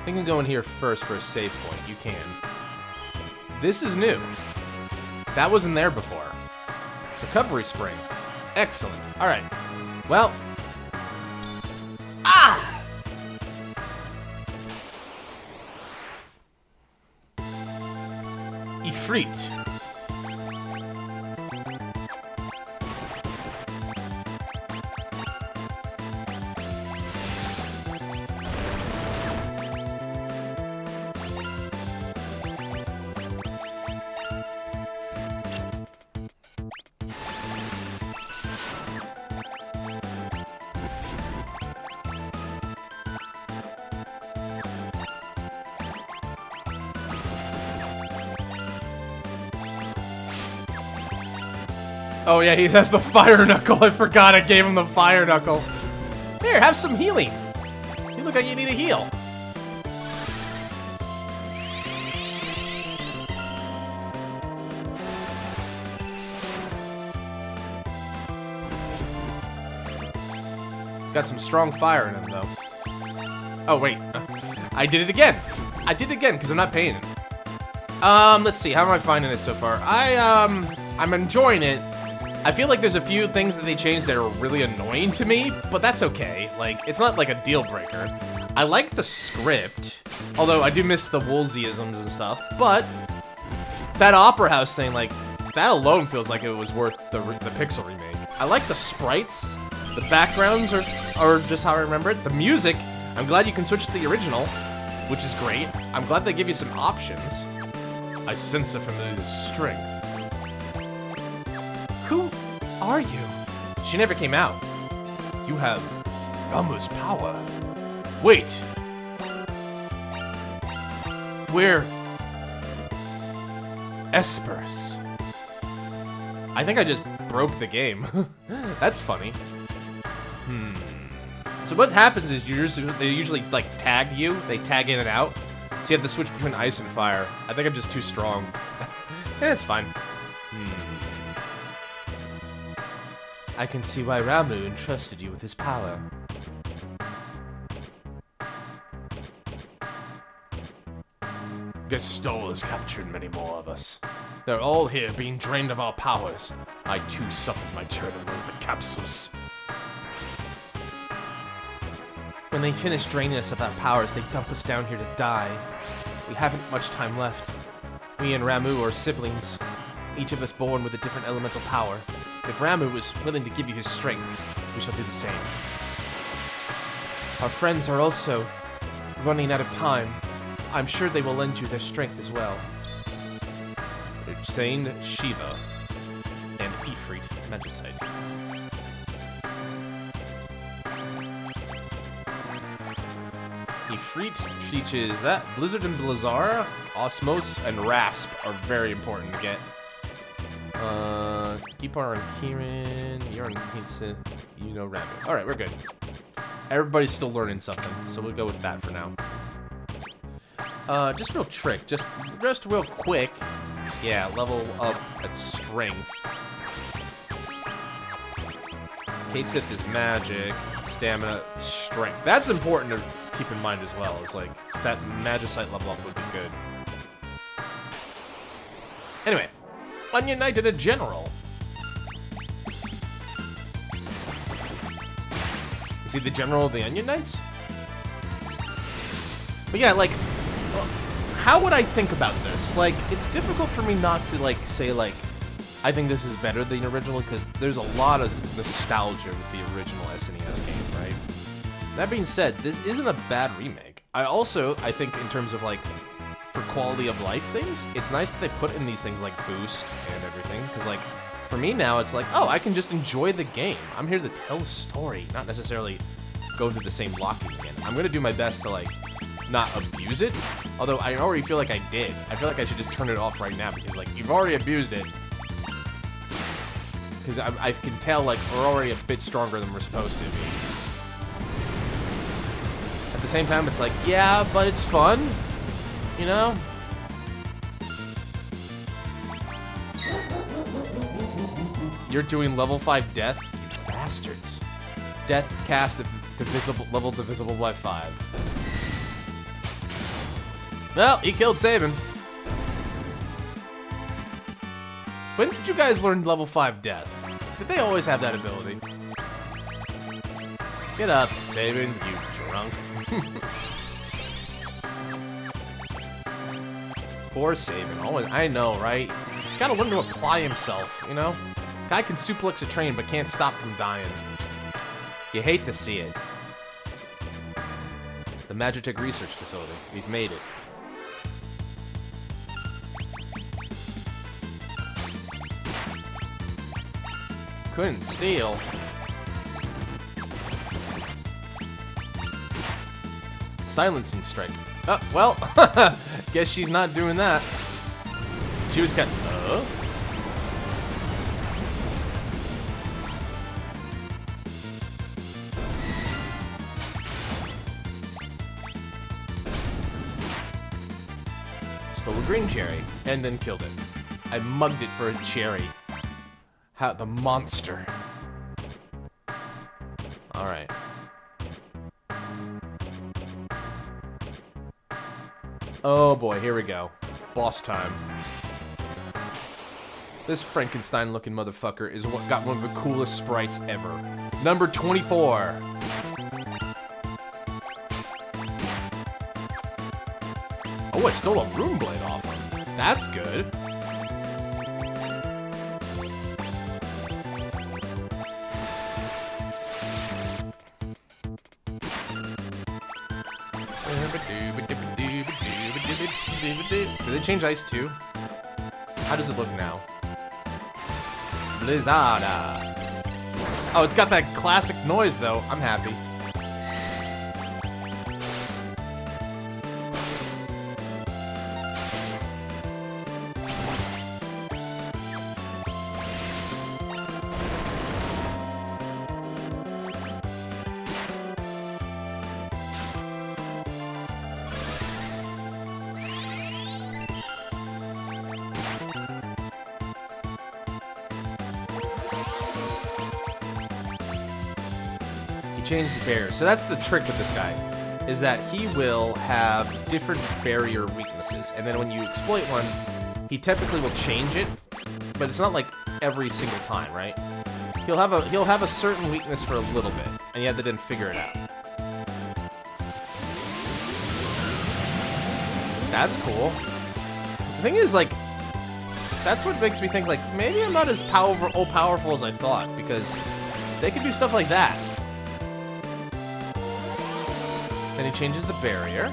You can go in here first for a save point. You can. This is new. That wasn't there before. Recovery spring. Excellent. Alright. Well. Ah! Ifrit. Oh yeah, he has the fire knuckle. I forgot I gave him the fire knuckle. Here, have some healing. You look like you need a heal. He's got some strong fire in him, though. Oh, wait. I did it again. I did it again, because I'm not paying it. Let's see. How am I finding it so far? I'm enjoying it. I feel like there's a few things that they changed that are really annoying to me, but that's okay. Like, it's not like a deal breaker. I like the script, although I do miss the Woolseyisms and stuff, but that Opera House thing, like, that alone feels like it was worth the Pixel remake. I like the sprites. The backgrounds are just how I remember it. The music, I'm glad you can switch to the original, which is great. I'm glad they give you some options. I sense a familiar strength. Who are you? She never came out. You have Rama's power. Wait. We're espers. I think I just broke the game. That's funny. So what happens is they usually like tag you. They tag in and out. So you have to switch between ice and fire. I think I'm just too strong. It's fine. I can see why Ramu entrusted you with his power. Gestol has captured many more of us. They're all here being drained of our powers. I too suffered my turn in one of the capsules. When they finish draining us of our powers, they dump us down here to die. We haven't much time left. We and Ramu are siblings, each of us born with a different elemental power. If Ramu is willing to give you his strength, we shall do the same. Our friends are also running out of time. I'm sure they will lend you their strength as well. Saint Shiva and Ifrit Magicite. Ifrit teaches that Blizzard and Blizzara, Osmos, and Rasp are very important to get. Keepar and Kieran, you're on Vincent, you know Rabbit. Alright, we're good. Everybody's still learning something, so we'll go with that for now. Just real trick, just real quick. Yeah, level up at strength. Kate Sith is magic, stamina, strength. That's important to keep in mind as well. It's like that Magicite level up would be good. Anyway, Onion Knight and a General. Is he the General of the Onion Knights? But yeah, like, how would I think about this? Like, it's difficult for me not to, like, say, like, I think this is better than the original, because there's a lot of nostalgia with the original SNES game, right? That being said, this isn't a bad remake. I think in terms of, like, for quality of life things, it's nice that they put in these things like boost and everything, because, like, for me now, it's like, oh, I can just enjoy the game. I'm here to tell a story, not necessarily go through the same locking again. I'm going to do my best to, like, not abuse it, although I already feel like I did. I feel like I should just turn it off right now, because, like, you've already abused it. Because I can tell, like, we're already a bit stronger than we're supposed to be. At the same time, it's like, yeah, but it's fun, you know? You're doing level 5 death? You bastards. Death cast level divisible by 5. Well, he killed Sabin. When did you guys learn level 5 death? Did they always have that ability? Get up, Sabin, you drunk. Poor Sabin. Always, I know, right? He's gotta learn to apply himself, you know? Guy can suplex a train but can't stop from dying. You hate to see it. The Magitech Research Facility. We've made it. Couldn't steal. Silencing strike. Oh, well, guess she's not doing that. She was casting. Stole a green cherry and then killed it. I mugged it for a cherry. How the monster. Alright. Oh boy, here we go. Boss time. This Frankenstein-looking motherfucker is what got one of the coolest sprites ever. Number 24. Oh, I stole a Rune Blade off him. That's good. Did they change ice too? How does it look now? Blizzada. Oh, it's got that classic noise though. I'm happy. Change the bear. So that's the trick with this guy. is that he will have different barrier weaknesses, and then when you exploit one, he typically will change it, but it's not like every single time, right? He'll have a certain weakness for a little bit, and you have to then figure it out. That's cool. The thing is, like, that's what makes me think, like, maybe I'm not as powerful as I thought, because they can do stuff like that. Then he changes the barrier.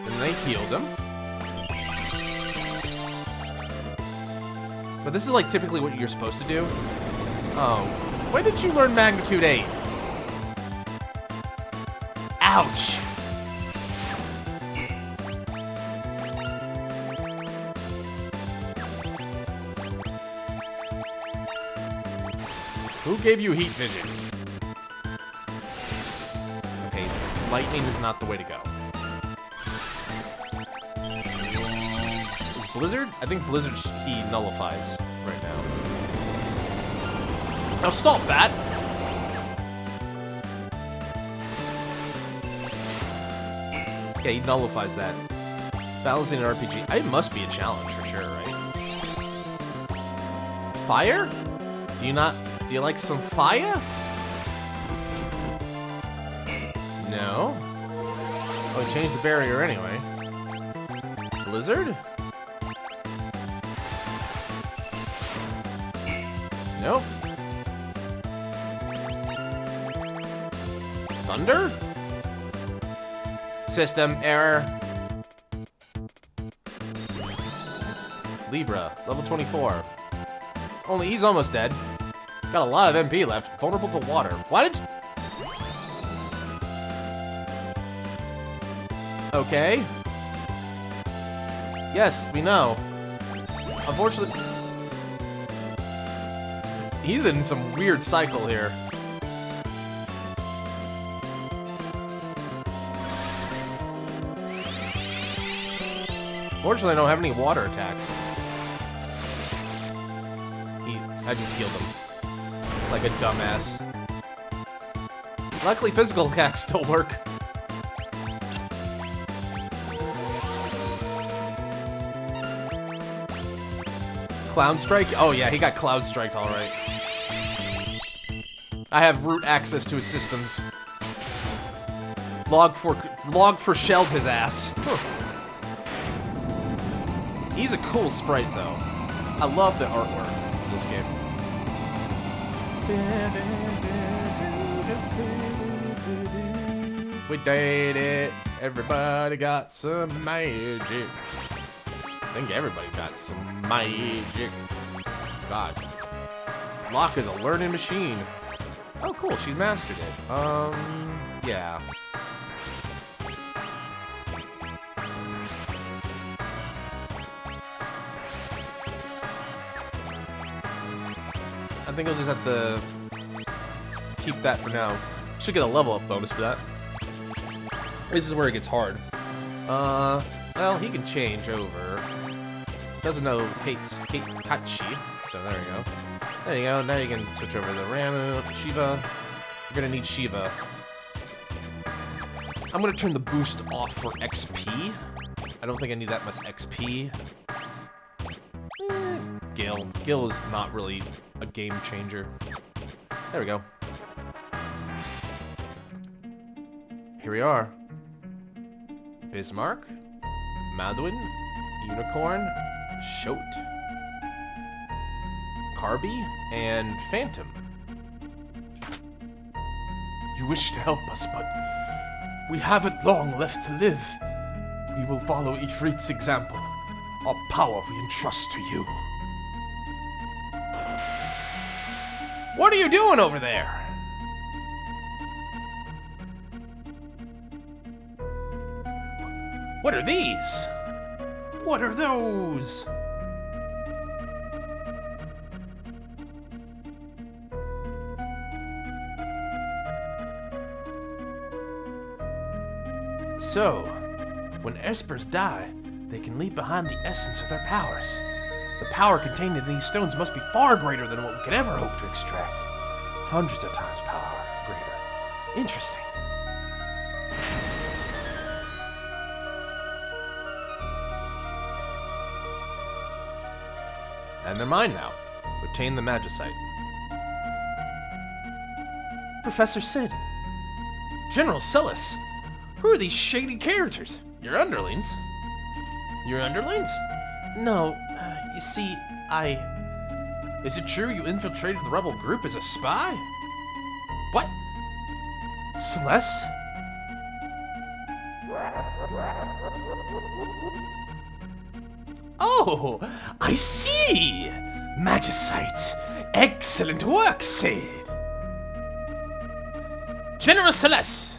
And they healed him. But this is, like, typically what you're supposed to do. Oh. When did you learn Magnitude 8? Ouch! Who gave you heat vision? Okay, so lightning is not the way to go. Is Blizzard? I think Blizzard, he nullifies right now. Now stop that! Yeah, he nullifies that. Balancing an RPG. It must be a challenge for sure, right? Fire? Do you like some fire? No. Oh, he changed the barrier anyway. Blizzard? Nope. Thunder? System error. Libra, level 24. He's almost dead. He's got a lot of MP left. Vulnerable to water. Why did you... Okay. Yes, we know. Unfortunately... He's in some weird cycle here. Fortunately, I don't have any water attacks. I just healed him. Like a dumbass. Luckily, physical attacks still work. Cloud Strike? Oh yeah, he got Cloud Striked alright. I have root access to his systems. Log for shelled his ass. Huh. He's a cool sprite, though. I love the artwork in this game. We did it. Everybody got some magic. I think everybody got some magic. God. Locke is a learning machine. Oh, cool. She mastered it. Yeah. I think I'll just have to keep that for now. Should get a level up bonus for that. This is where it gets hard. Well, he can change over. Doesn't know Kachi, so there you go. There you go. Now you can switch over to Ramu, Shiva. You're gonna need Shiva. I'm gonna turn the boost off for XP. I don't think I need that much XP. Gil. Gil is not really a game changer. There we go. Here we are. Bismarck, Madeline, Unicorn, Shote, Carby, and Phantom. You wish to help us, but we haven't long left to live. We will follow Ifrit's example. Our power we entrust to you. What are you doing over there? What are these? What are those? So, when espers die, they can leave behind the essence of their powers. The power contained in these stones must be far greater than what we could ever hope to extract. hundreds of times power greater. Interesting. And they're mine now. Retain the magicite. Professor Sid. General Celis. Who are these shady characters? Your underlings? Your underlings? No, you see, Is it true you infiltrated the rebel group as a spy? What? Celeste? Oh, I see! Magicite. Excellent work, Sid. General Celeste!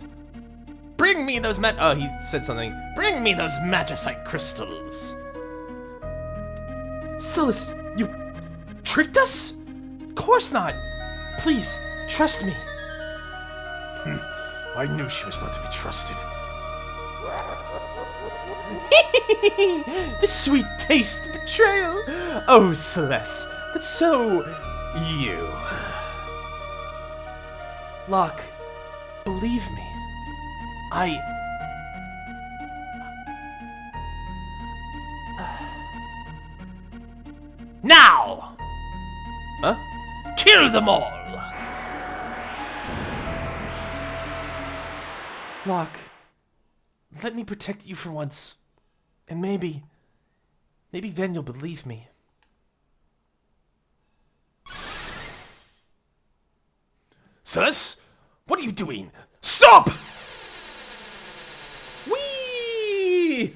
Bring me those he said something. Bring me those magicite crystals. Celeste, you tricked us? Of course not. Please, trust me. I knew she was not to be trusted. The sweet taste of betrayal. Oh, Celeste, that's so you. Locke, believe me. Now! Huh? Kill them all! Locke, let me protect you for once. And maybe then you'll believe me. Celeste, what are you doing? Stop! Whee!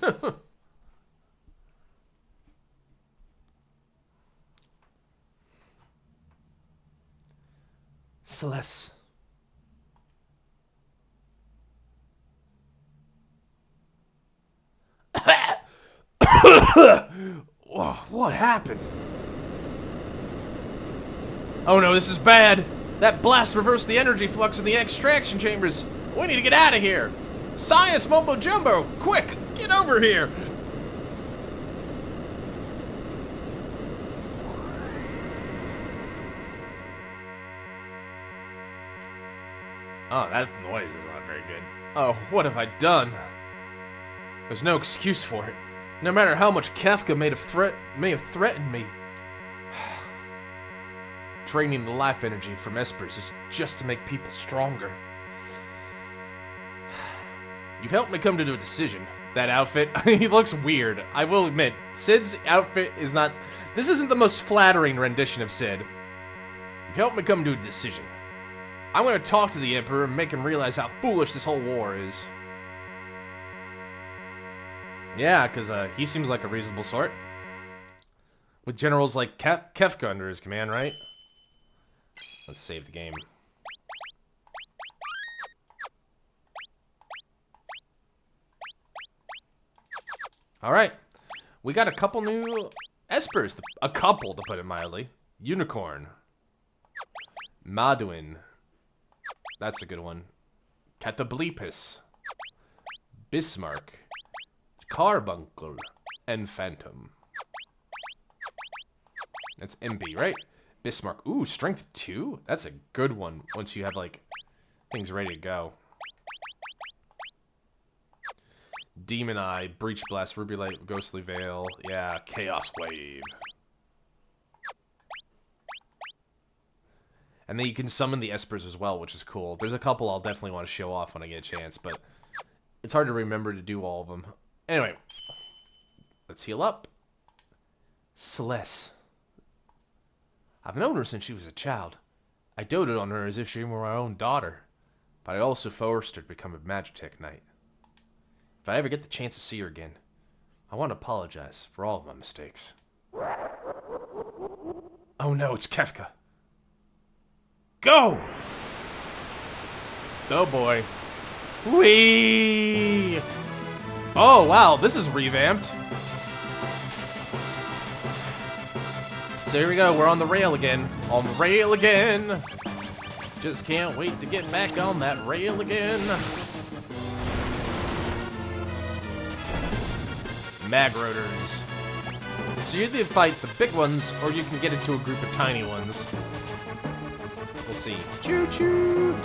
Celeste. What happened? Oh no, this is bad. That blast reversed the energy flux in the extraction chambers. We need to get out of here. Science mumbo jumbo, quick, get over here. Oh, that noise is not very good. Oh, what have I done? There's no excuse for it. No matter how much Kefka may have threatened me. Draining the life energy from espers is just to make people stronger. You've helped me come to a decision. That outfit, he looks weird. I will admit, Sid's outfit is not... This isn't the most flattering rendition of Sid. You've helped me come to a decision. I'm going to talk to the Emperor and make him realize how foolish this whole war is. Yeah, because he seems like a reasonable sort. With generals like Kefka under his command, right? Let's save the game. Alright. We got a couple new espers. A couple, to put it mildly. Unicorn. Maduin. That's a good one. Catablepis. Bismarck. Carbuncle. And Phantom. That's MB, right? Bismarck. Ooh, strength 2? That's a good one once you have, like, things ready to go. Demon Eye, Breach Blast, Ruby Light, Ghostly Veil. Yeah, Chaos Wave. And then you can summon the espers as well, which is cool. There's a couple I'll definitely want to show off when I get a chance, but it's hard to remember to do all of them. Anyway, let's heal up. Celeste. I've known her since she was a child. I doted on her as if she were my own daughter, but I also forced her to become a Magitech Knight. If I ever get the chance to see her again, I want to apologize for all of my mistakes. Oh no, it's Kefka. Go! Oh boy. Whee! Oh wow, this is revamped. So here we go, we're on the rail again. On the rail again! Just can't wait to get back on that rail again. Mag rotors. So you either fight the big ones, or you can get into a group of tiny ones. We'll see. Choo-choo!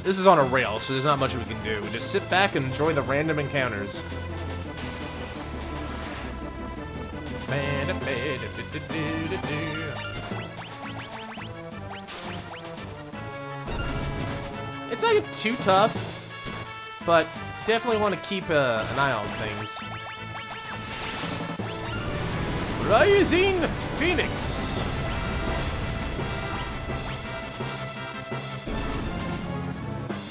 This is on a rail, so there's not much we can do. We just sit back and enjoy the random encounters. It's not too tough, but definitely want to keep an eye on things. Rising Phoenix!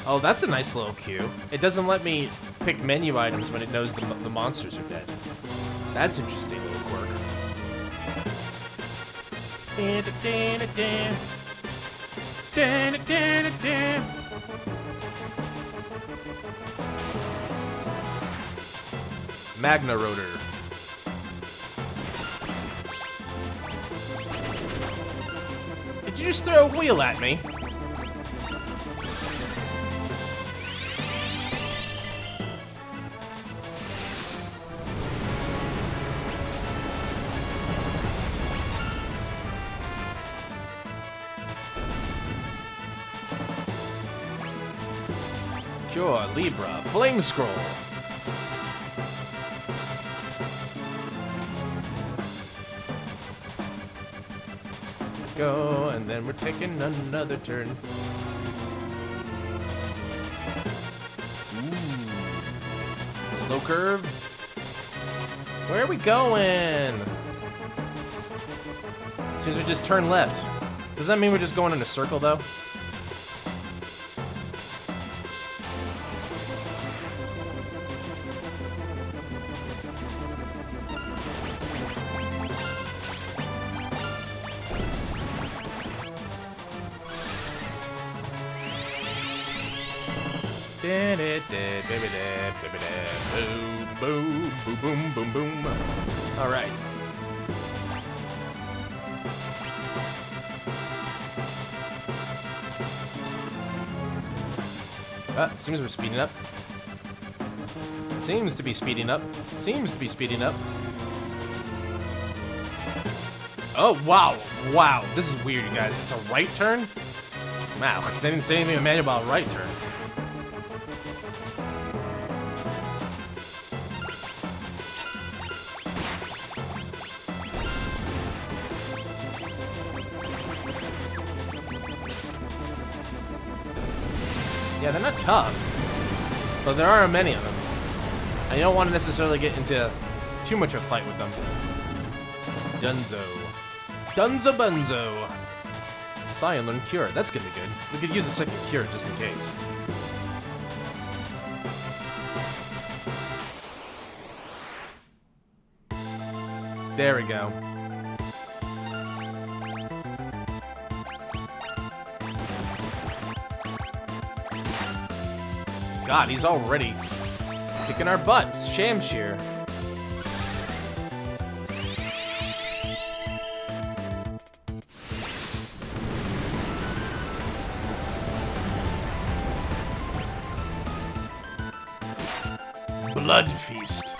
Oh, that's a nice little cue. It doesn't let me pick menu items when it knows the monsters are dead. That's interesting little quirk. Magna Rotor. Did you just throw a wheel at me? Cure, Libra, Flame Scroll. Go, and then we're taking another turn. Ooh. Slow curve. Where are we going? Seems we just turn left. Does that mean we're just going in a circle, though? Boom, boom, boom, boom, boom. All right. Seems we're speeding up. Seems to be speeding up. Seems to be speeding up. Oh, wow. Wow. This is weird, you guys. It's a right turn? Wow. They didn't say anything in the manual about a right turn. Yeah, they're not tough, but there are many of them. And you don't want to necessarily get into too much of a fight with them. Dunzo. Dunzo Bunzo. Scion learn Cure. That's gonna be good. We could use a second Cure just in case. There we go. God, he's already kicking our butt. Shamshir. Blood Feast.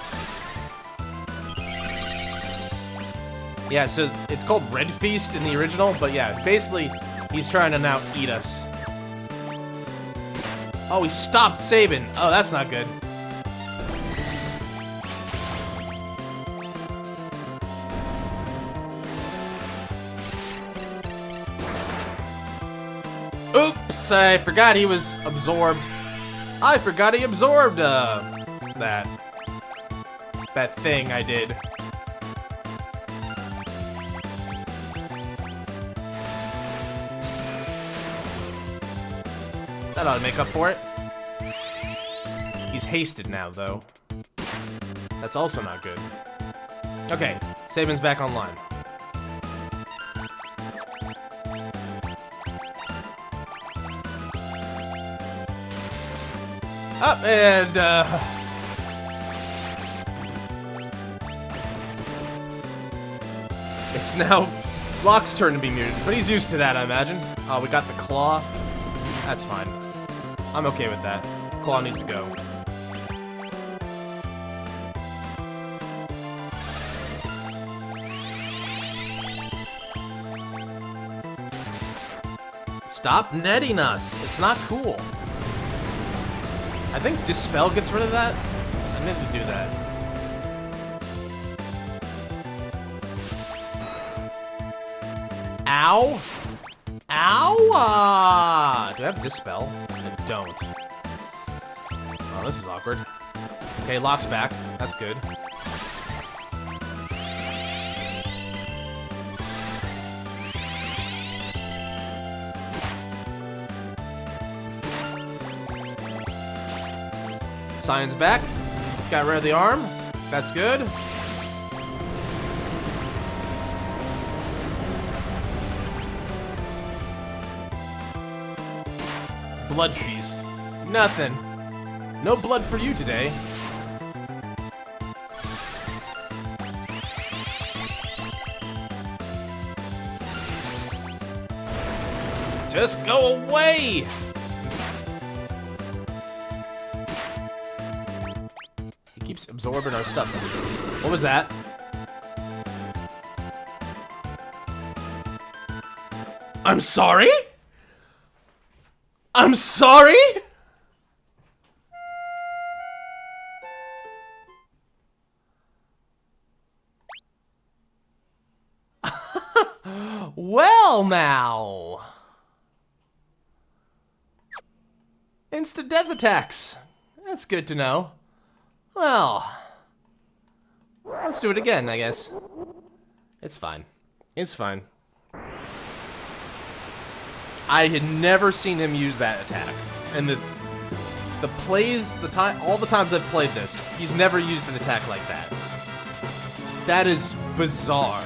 Yeah, so it's called Red Feast in the original, but yeah, basically, he's trying to now eat us. Oh, he stopped saving. Oh, that's not good. Oops, I forgot he was absorbed. I forgot he absorbed, that thing I did. That ought to make up for it. He's hasted now, though. That's also not good. Okay, Saban's back online. Up and, it's now Locke's turn to be muted, but he's used to that, I imagine. Oh, we got the claw. That's fine. I'm okay with that. Claw needs to go. Stop netting us. It's not cool. I think Dispel gets rid of that. I need to do that. Ow. Ow! Do I have Dispel? I don't. Oh, this is awkward. Okay, Lock's back. That's good. Cyan's back. Got rid of the arm. That's good. Blood feast. Nothing. No blood for you today. Just go away! He keeps absorbing our stuff. What was that? I'm sorry? I'm sorry? Well, now. Instant death attacks. That's good to know. Well, let's do it again, I guess. It's fine. It's fine. I had never seen him use that attack. And all the times I've played this, he's never used an attack like that. That is bizarre.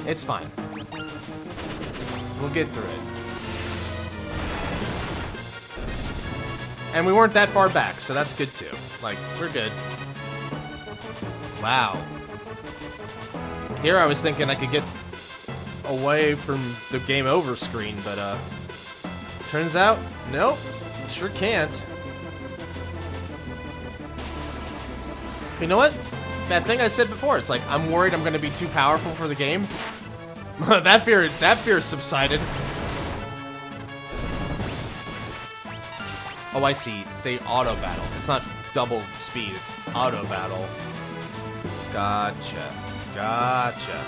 It's fine. We'll get through it. And we weren't that far back, so that's good too. Like, we're good. Wow. Here I was thinking I could get away from the game over screen, but turns out, nope, sure can't. You know what? That thing I said before, it's like, I'm worried I'm gonna be too powerful for the game. that fear subsided. Oh, I see. They auto battle. It's not double speed, it's auto battle. Gotcha. Gotcha.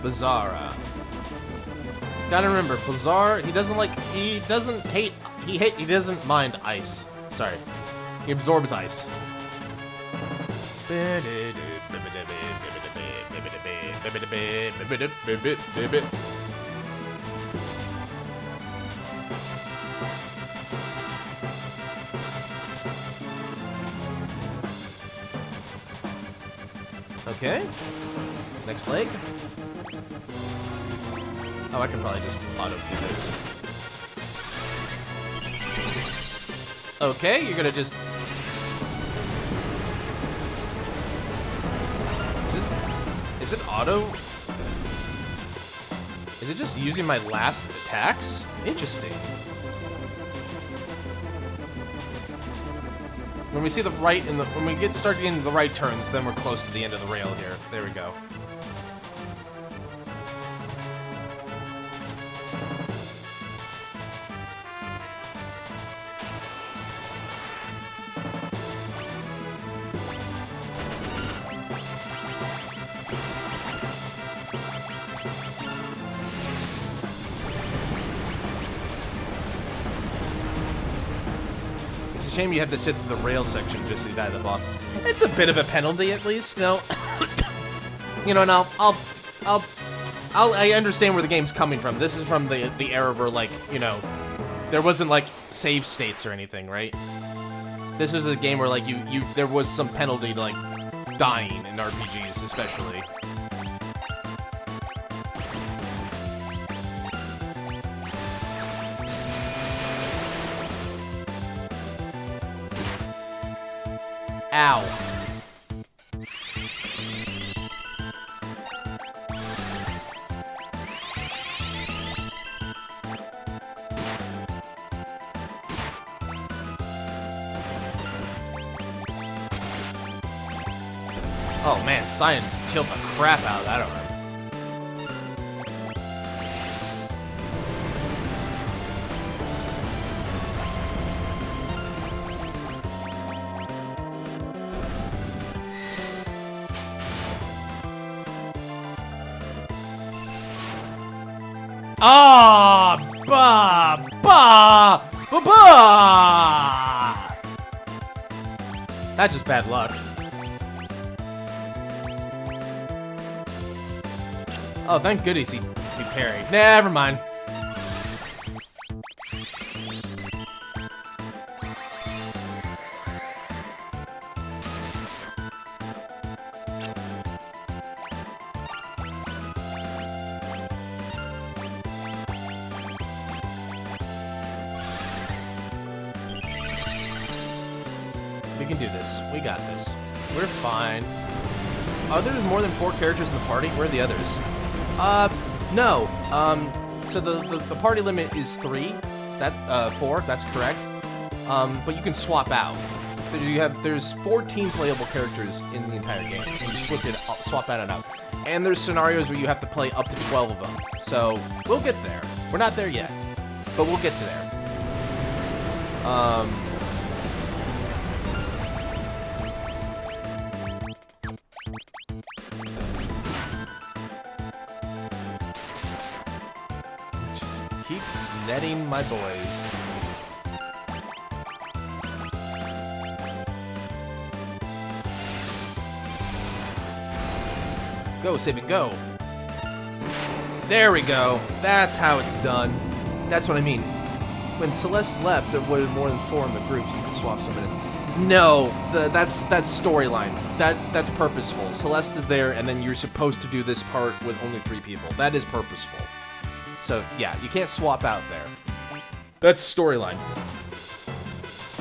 Bizarra. Gotta remember, Bizarre, he doesn't mind ice. Sorry. He absorbs ice. Okay. Next leg. Oh, I can probably just auto do this. Okay, you're gonna just... Is it auto? Is it just using my last attacks? Interesting. When we see the right when we start getting the right turns, then we're close to the end of the rail here. There we go. Shame you have to sit through the rail section just to die the boss. It's a bit of a penalty, at least. No, you know, and I understand where the game's coming from. This is from the era where, like, you know, there wasn't like save states or anything, right? This is a game where like there was some penalty to like dying in RPGs, especially. Ow. Oh man, Cyan killed the crap out of that arm. Ah, ba, ba, ba, ba. That's just bad luck. Oh, thank goodies he parried. Never mind. We can do this. We got this. We're fine. Are there more than 4 characters in the party? Where are the others? No. So the party limit is 3. That's 4. That's correct. But you can swap out. There's 14 playable characters in the entire game. And you swap that out. And there's scenarios where you have to play up to 12 of them. So we'll get there. We're not there yet, but we'll get to there. Keeps netting my boys. Go, Sabin, go. There we go. That's how it's done. That's what I mean. When Celeste left, there was more than 4 in the group, so you could swap someone in. No, that's storyline. That's purposeful. Celeste is there, and then you're supposed to do this part with only 3 people. That is purposeful. So, yeah, you can't swap out there. That's storyline.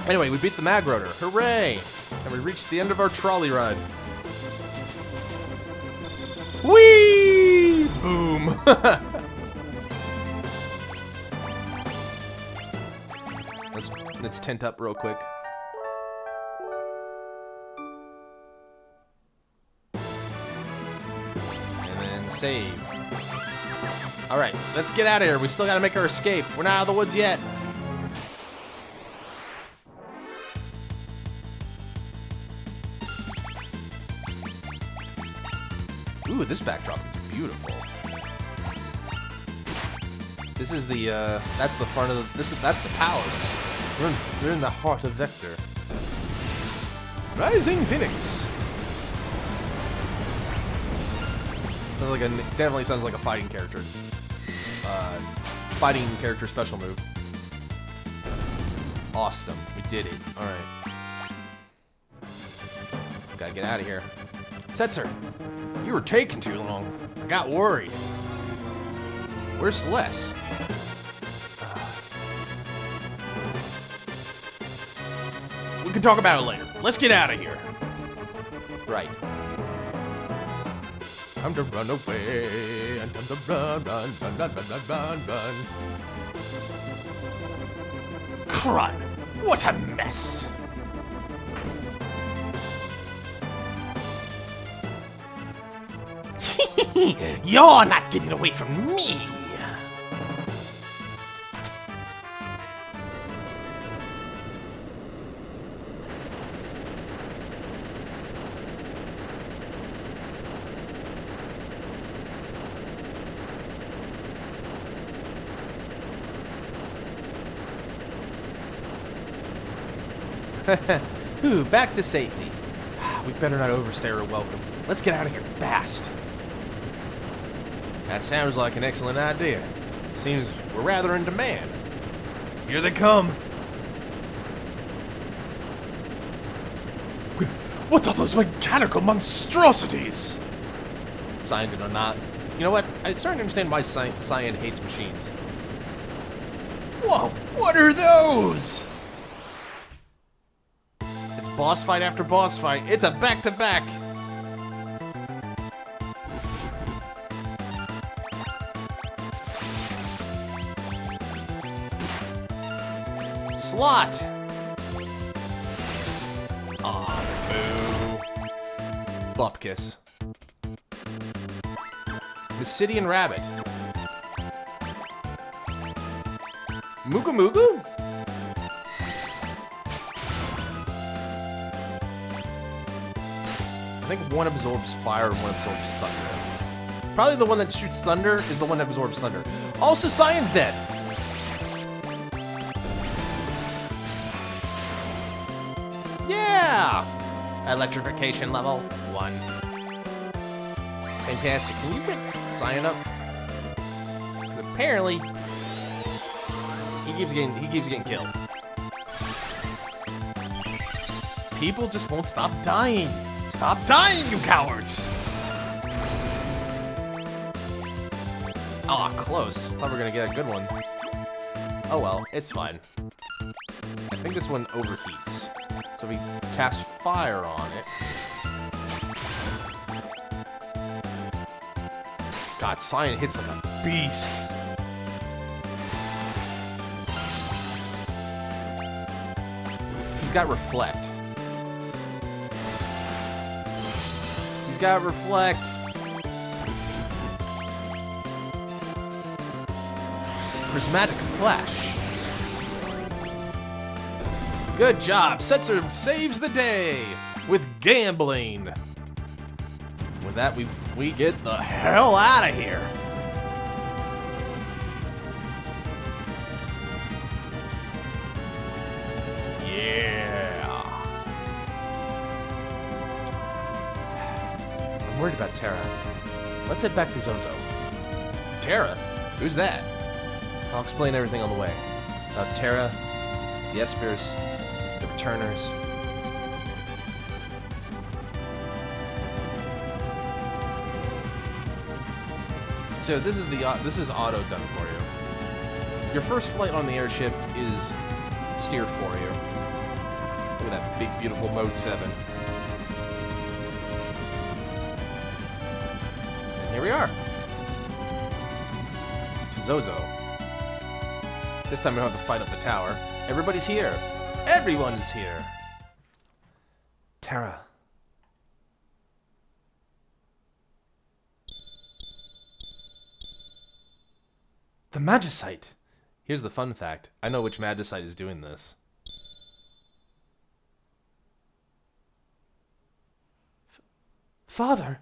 Anyway, we beat the Mag Rotor. Hooray! And we reached the end of our trolley ride. Whee! Boom! Let's tent up real quick. And then save. Alright, let's get out of here. We still gotta make our escape. We're not out of the woods yet. Ooh, this backdrop is beautiful. This is the, that's the front of the, that's the palace. We're in the heart of Vector. Rising Phoenix. Sounds like definitely sounds like a fighting character. Fighting character special move. Awesome, we did it. All right. Gotta get out of here. Setzer, you were taking too long. I got worried. Where's Celeste? We can talk about it later. Let's get out of here. Right. Time to run away. And time to run. Crud. What a mess. You're not getting away from me. Ooh, back to safety. We better not overstay our welcome. Let's get out of here fast. That sounds like an excellent idea. Seems we're rather in demand. Here they come. What are those mechanical monstrosities? Cyan did or not. You know what? I'm starting to understand why Cyan hates machines. Whoa, what are those? It's boss fight after boss fight. It's a back-to-back. Slot. Aw, boo. Bupkis. Mysidian Rabbit. Mooga Mooga? I think one absorbs fire and one absorbs thunder. Probably the one that shoots thunder is the one that absorbs thunder. Also, Cyan's dead. Yeah! Electrification level 1. Fantastic. Can you get Cyan up? 'Cause apparently, he keeps getting killed. People just won't stop dying. Stop dying, you cowards! Aw, close. Thought we were gonna get a good one. Oh well, it's fine. I think this one overheats. So we cast fire on it. God, Cyan hits like a beast. He's got Reflect. He's got Reflect. Prismatic Flash. Good job. Setzer saves the day with gambling. With that, we get the hell out of here. Yeah. I'm worried about Terra. Let's head back to Zozo. Terra? Who's that? I'll explain everything on the way. About Terra, the Espers, the Returners. So this is auto done for you. Your first flight on the airship is steered for you. Look at that big, beautiful Mode 7. And here we are. To Zozo. This time we don't have to fight up the tower. Everybody's here. Everyone's here. Terra. The Magicite. Here's the fun fact. I know which Magicite is doing this. Father.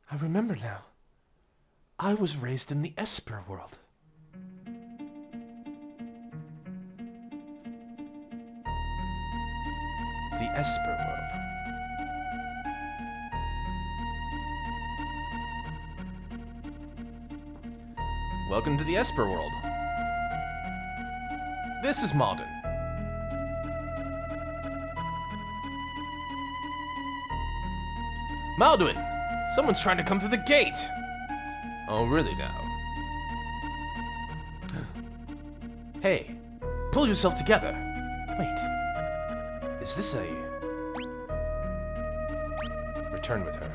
I remember now. I was raised in the Esper world. The Esper world. Welcome to the Esper world. This is Malden. Malduin! Someone's trying to come through the gate! Oh, really now? Hey, pull yourself together. Wait. Is this a... Return with her.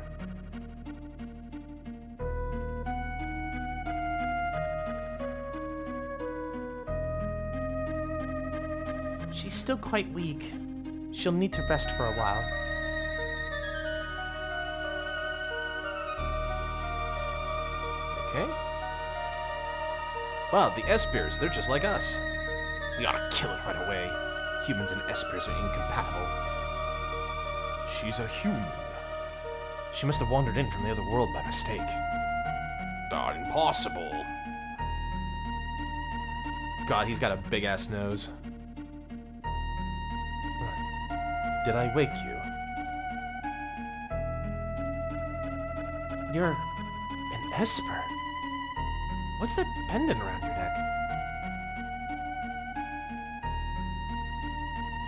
She's still quite weak. She'll need to rest for a while. Okay. Wow, the Espers, they're just like us. We ought to kill it right away. Humans and Espers are incompatible. She's a human. She must have wandered in from the other world by mistake. Not impossible. God, he's got a big-ass nose. Did I wake you? You're an Esper. What's that pendant around your neck?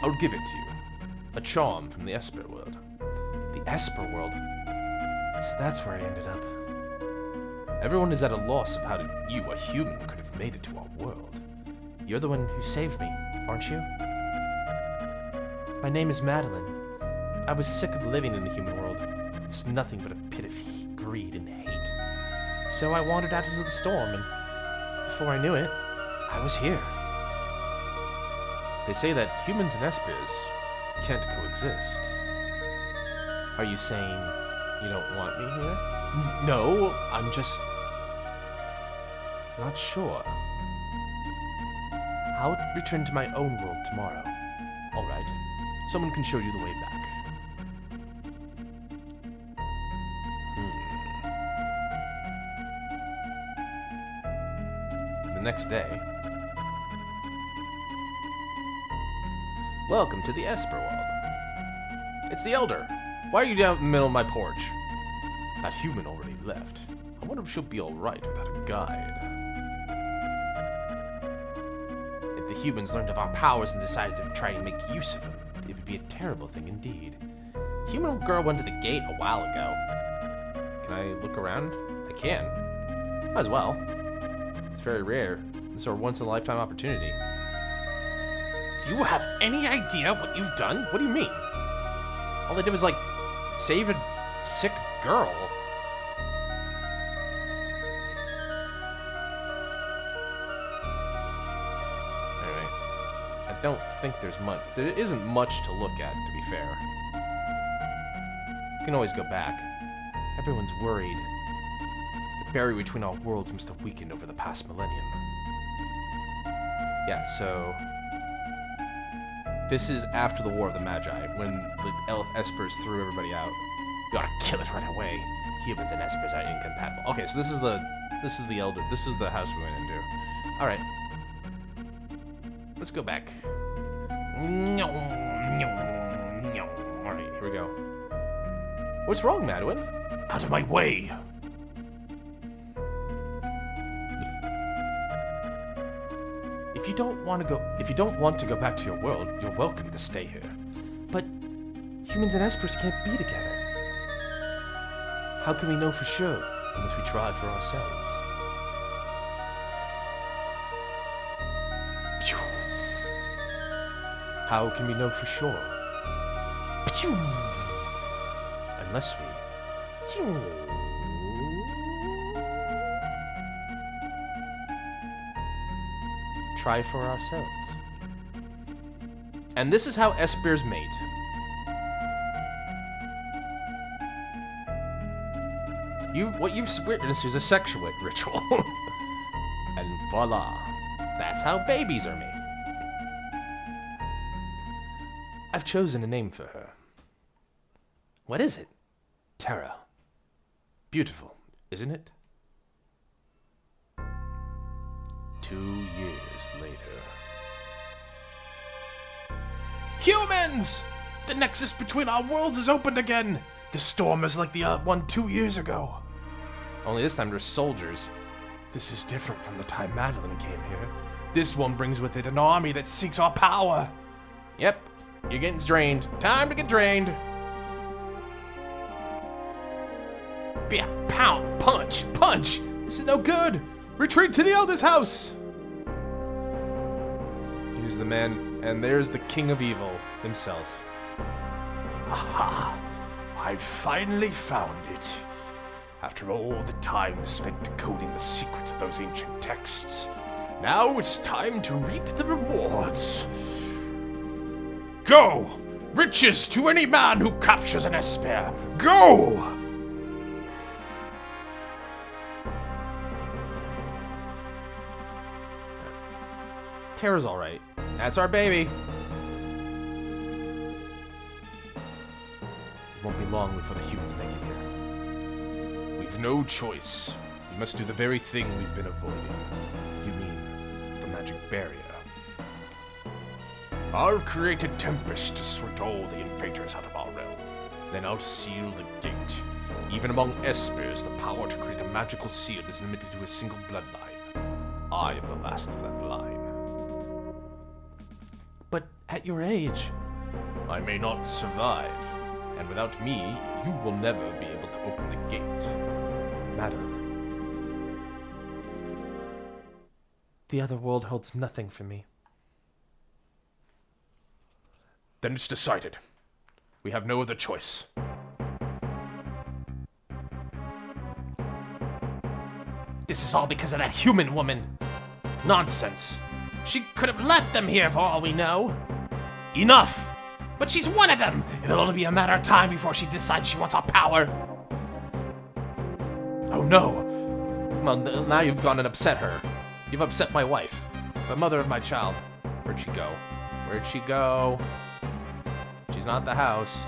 I'll give it to you. A charm from the Esper world. The Esper world? So that's where I ended up. Everyone is at a loss of how you, a human, could have made it to our world. You're the one who saved me, aren't you? My name is Madeline. I was sick of living in the human world. It's nothing but a pit of greed and hate. So I wandered out into the storm, and before I knew it, I was here. They say that humans and espers can't coexist. Are you saying you don't want me here? No, I'm just not sure. I'll return to my own world tomorrow. All right. Someone can show you the way back. The next day. Welcome to the Esper world. It's the Elder. Why are you down in the middle of my porch? That human already left. I wonder if she'll be alright without a guide. If the humans learned of our powers and decided to try and make use of them, it would be a terrible thing indeed. Human girl went to the gate a while ago. Can I look around? I can. Might as well. It's very rare. This is our once-in-a-lifetime opportunity. Do you have any idea what you've done? What do you mean? All they did was, like, save a sick girl. Anyway, I don't think there's much. There isn't much to look at, to be fair. You can always go back. Everyone's worried. The barrier between our worlds must have weakened over the past millennium. Yeah, so this is after the War of the Magi, when the Espers threw everybody out. You gotta kill it right away. Humans and Espers are incompatible. Okay, so this is the Elder. This is the house we went into. All right, let's go back. All right, here we go. What's wrong, Madeline? Out of my way! If you don't want to go back to your world, you're welcome to stay here. But humans and Espers can't be together. How can we know for sure unless we try for ourselves? How can we know for sure? Unless we try for ourselves. And this is how Espers mate. What you've witnessed is a sexual ritual. And voila, that's how babies are made. I've chosen a name for her. What is it? Terra. Beautiful, isn't it? 2 years later. Humans! The nexus between our worlds is opened again! The storm is like the one 2 years ago. Only this time there's soldiers. This is different from the time Madeline came here. This one brings with it an army that seeks our power. Yep, you're getting drained. Time to get drained. Yeah, pow, punch, punch! This is no good! Retreat to the Elder's house! Here's the man, and there's the King of Evil himself. Aha! I finally found it. After all the time spent decoding the secrets of those ancient texts, now it's time to reap the rewards. Go! Riches to any man who captures an Esper! Go! Terra's alright. That's our baby. It won't be long before the humans make it here. We've no choice. We must do the very thing we've been avoiding. You mean the magic barrier? I'll create a tempest to sweep all the invaders out of our realm. Then I'll seal the gate. Even among Espers, the power to create a magical seal is limited to a single bloodline. I am the last of that line. But at your age, I may not survive, and without me, you will never be able to open the gate. Madeline. The other world holds nothing for me. Then it's decided. We have no other choice. This is all because of that human woman. Nonsense. She could have let them here for all we know. Enough! But she's one of them! It'll only be a matter of time before she decides she wants our power. Oh no! Well, now you've gone and upset her. You've upset my wife, the mother of my child. Where'd she go? Where'd she go? She's not at the house.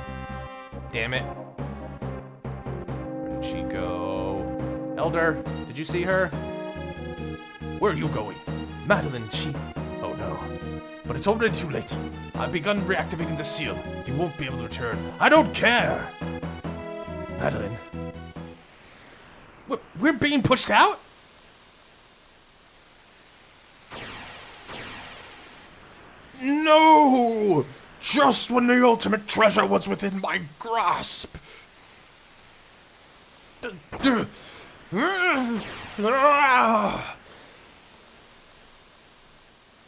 Damn it. Where did she go? Elder, did you see her? Where are you going? Madeline, she... Oh no. But it's already too late. I've begun reactivating the seal. You won't be able to return. I don't care! Madeline. We're being pushed out? No! Just when the ultimate treasure was within my grasp.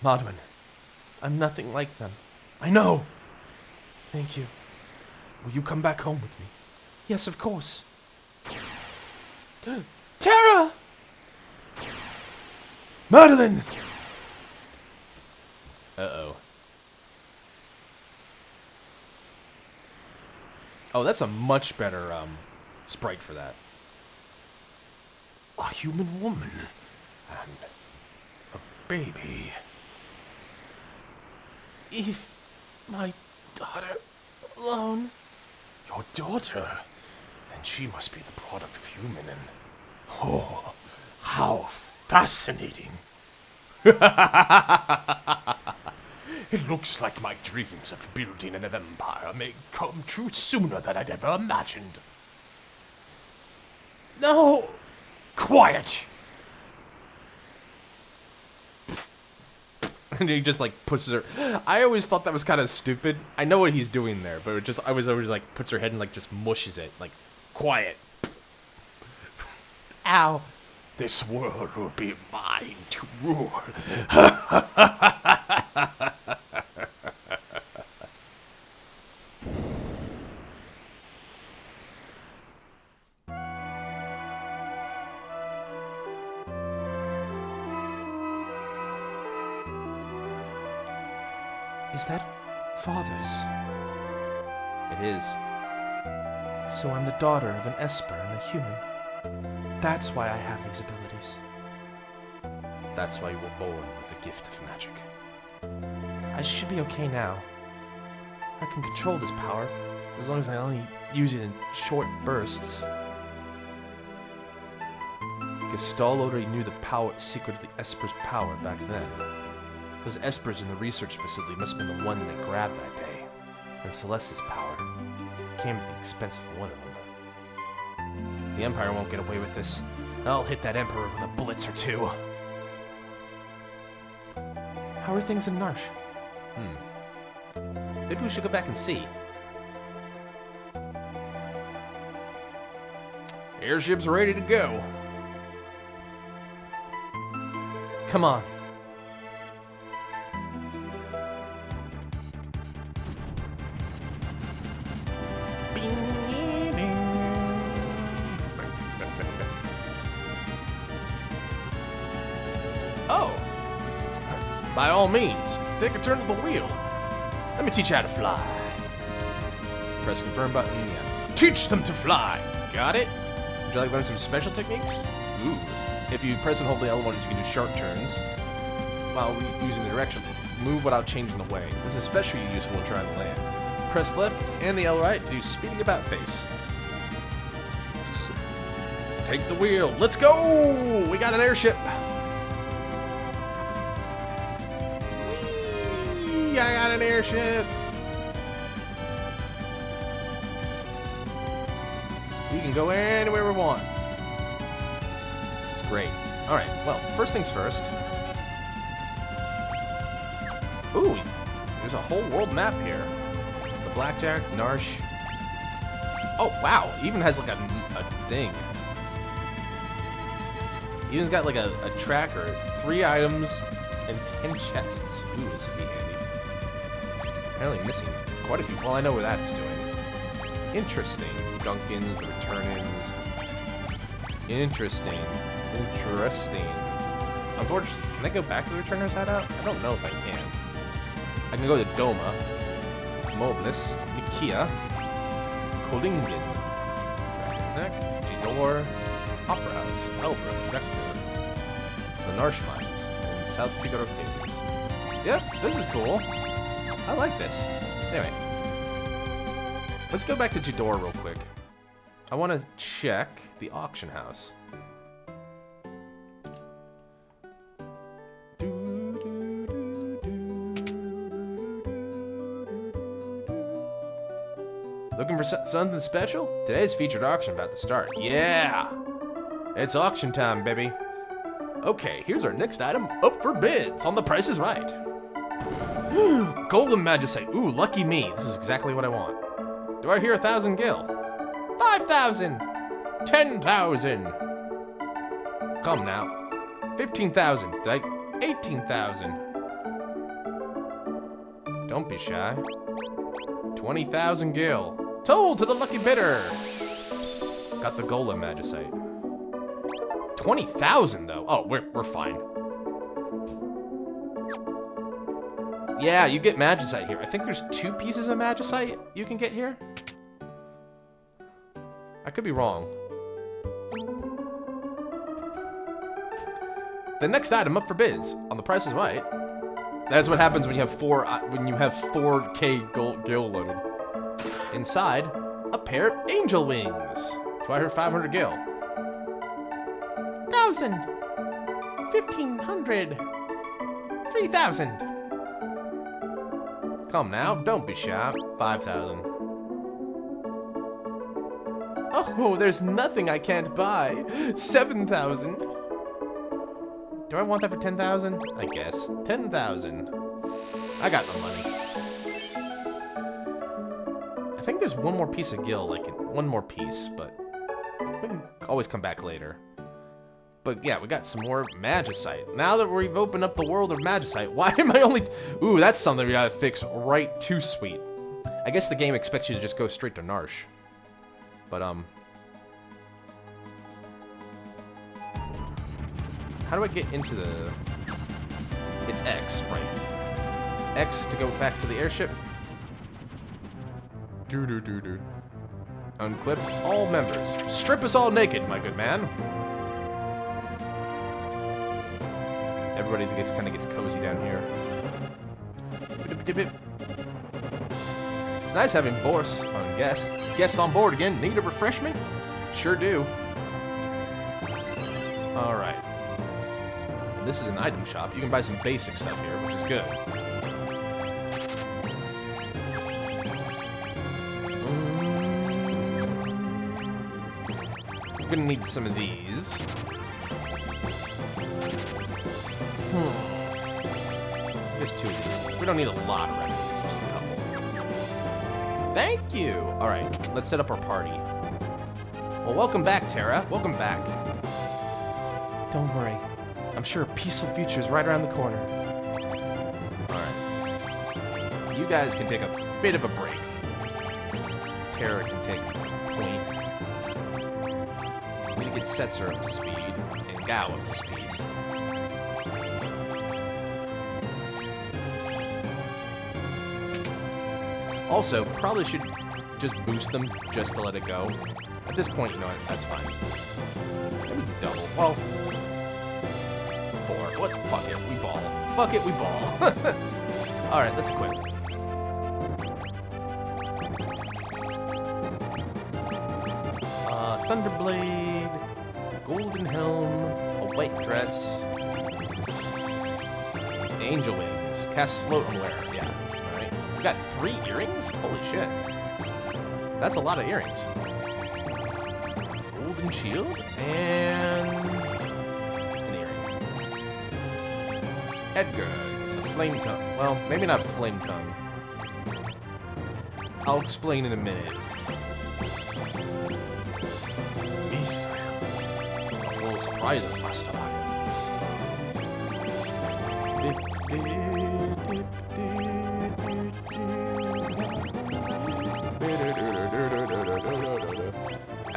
Maudwin, I'm nothing like them. I know. Thank you. Will you come back home with me? Yes, of course. Tara! Madeline! Uh-oh. Oh, that's a much better, sprite for that. A human woman and a baby. If my daughter alone... Your daughter? Then she must be the product of human and... Oh, how fascinating. It looks like my dreams of building an empire may come true sooner than I'd ever imagined. No! Quiet! And he just, like, puts her... I always thought that was kind of stupid. I know what he's doing there, but it just... I was always, like, puts her head and, like, just mushes it. Like, quiet. Ow. This world will be mine to rule. Is that father's? It is. So I'm the daughter of an Esper and a human. That's why I have these abilities. That's why you were born with the gift of magic. I should be okay now. I can control this power, as long as I only use it in short bursts. Gestalt already knew the secret of the Esper's power back then. Those Espers in the research facility must have been the one they grabbed that day. And Celeste's power came at the expense of one of them. The Empire won't get away with this. I'll hit that Emperor with a blitz or two. How are things in Narsh? Maybe we should go back and see. Airship's ready to go. Come on. Oh! By all means, take a turn at the wheel. Let me teach you how to fly. Press confirm button, yeah. Teach them to fly! Got it? Would you like to learn some special techniques? Ooh. If you press and hold the L1s, you can do sharp turns while using the direction. Move without changing the way. This is especially useful when trying to land. Press left and the L right to speeding about face. Take the wheel. Let's go! We got an airship! Whee! I got an airship! We can go anywhere we want. It's great. Alright, well, first things first. Ooh, there's a whole world map here. The Blackjack, Narsh. Oh, wow, it even has like a thing. Even's got like a tracker, 3 items, and 10 chests. Ooh, this would be handy. Apparently missing quite a few. Well, I know where that's doing. Interesting. Duncan's, the Return-ins. Interesting. Unfortunately, can I go back to the Returner's hideout? I don't know if I can. I can go to Doma, Mobilis, Nikia, Kolingen, Jidor, Opera House, Elbra, Vector, the Narsh Mines, and South Figaro Caves. Yep, this is cool. I like this. Anyway, let's go back to Jidor real quick. I want to check the auction house. Looking for something special? Today's featured auction about to start. Yeah! It's auction time, baby. Okay, here's our next item up for bids on The Price is Right. Golden Magicite. Ooh, lucky me. This is exactly what I want. Do I hear 1,000 gil? 5,000! 10,000! Come now. 15,000. 18,000. Don't be shy. 20,000 gil. Told to the lucky bidder. Got the Golem Magicite. 20,000 though. Oh, we're fine. Yeah, you get Magicite here. I think there's 2 pieces of Magicite you can get here. I could be wrong. The next item up for bids on The Price is Right. That's what happens when you have 4K gil loaded. Inside, a pair of angel wings. Do I hear 500 gil? 1,000. 1,500. 3,000. Come now, don't be shy. 5,000. Oh, there's nothing I can't buy. 7,000. Do I want that for 10,000? I guess. 10,000. I got no money. I think there's one more piece of gil, like one more piece, but we can always come back later. But yeah, we got some more Magicite. Now that we've opened up the world of Magicite, why am I only... Ooh, that's something we gotta fix right too sweet. I guess the game expects you to just go straight to Narsh. But, how do I get into the... It's X, right? X to go back to the airship. Do. Unclip all members. Strip us all naked, my good man. Everybody kind of gets cozy down here. It's nice having Boris on guests on board again. Need a refreshment? Sure do. All right. This is an item shop. You can buy some basic stuff here, which is good. I'm gonna need some of these. Just 2 of these. We don't need a lot of remedies, just a couple. Thank you! Alright, let's set up our party. Well, welcome back, Terra. Welcome back. Don't worry. I'm sure a peaceful future is right around the corner. Alright. You guys can take a bit of a break. Terra can take a point. I'm gonna get Setzer up to speed, and Gao up to speed. Also, probably should just boost them just to let it go. At this point, you know what? That's fine. Maybe double. Well, 4. What? Fuck it. We ball. Fuck it. We ball. Alright, let's quit. Thunderblade, Golden Helm, a white dress, Angel Wings, cast float and wear. Yeah. Alright. We got 3 earrings? Holy shit. That's a lot of earrings. Golden shield and an earring. Edgar, it's a flame tongue. Well, maybe not flame tongue. I'll explain in a minute. Full surprises, Master Lions.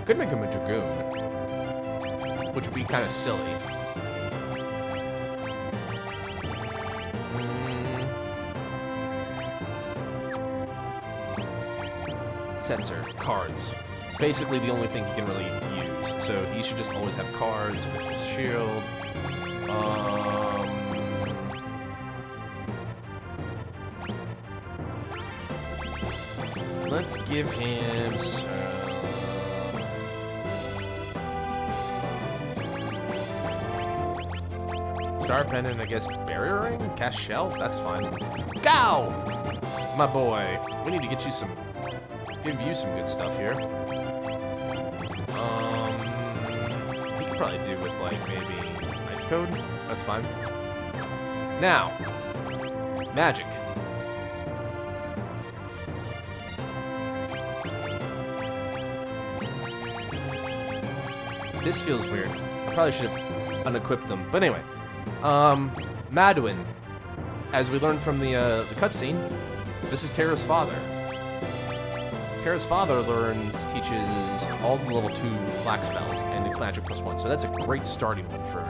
could make him a Dragoon, which would be kind of silly. Sensor, cards. Basically the only thing he can really use. So he should just always have cards with his shield. Let's give him Star Pendant, I guess, Barrier Ring? Cast Shell? That's fine. Go! My boy. We need to get you some... give you some good stuff here. We could probably do with, like, maybe Ice Code. That's fine. Now, magic. This feels weird. I probably should have unequipped them. But anyway, Maduin, as we learned from the cutscene, this is Terra's father. Terra's father teaches all the level 2 black spells and the magic +1, so that's a great starting one for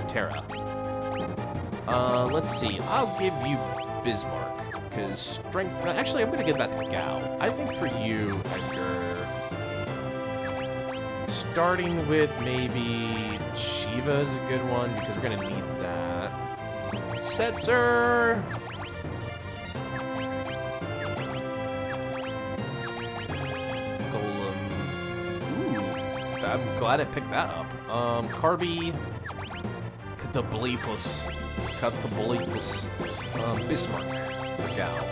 Terra. Let's see, I'll give you Bismarck, because strength... Actually, I'm going to give that to Gao. I think for you, Edgar, starting with maybe Shiva is a good one, because we're going to need that. Setzer! I'm glad I picked that up. Carby, Catablipus, Bismarck, Gao.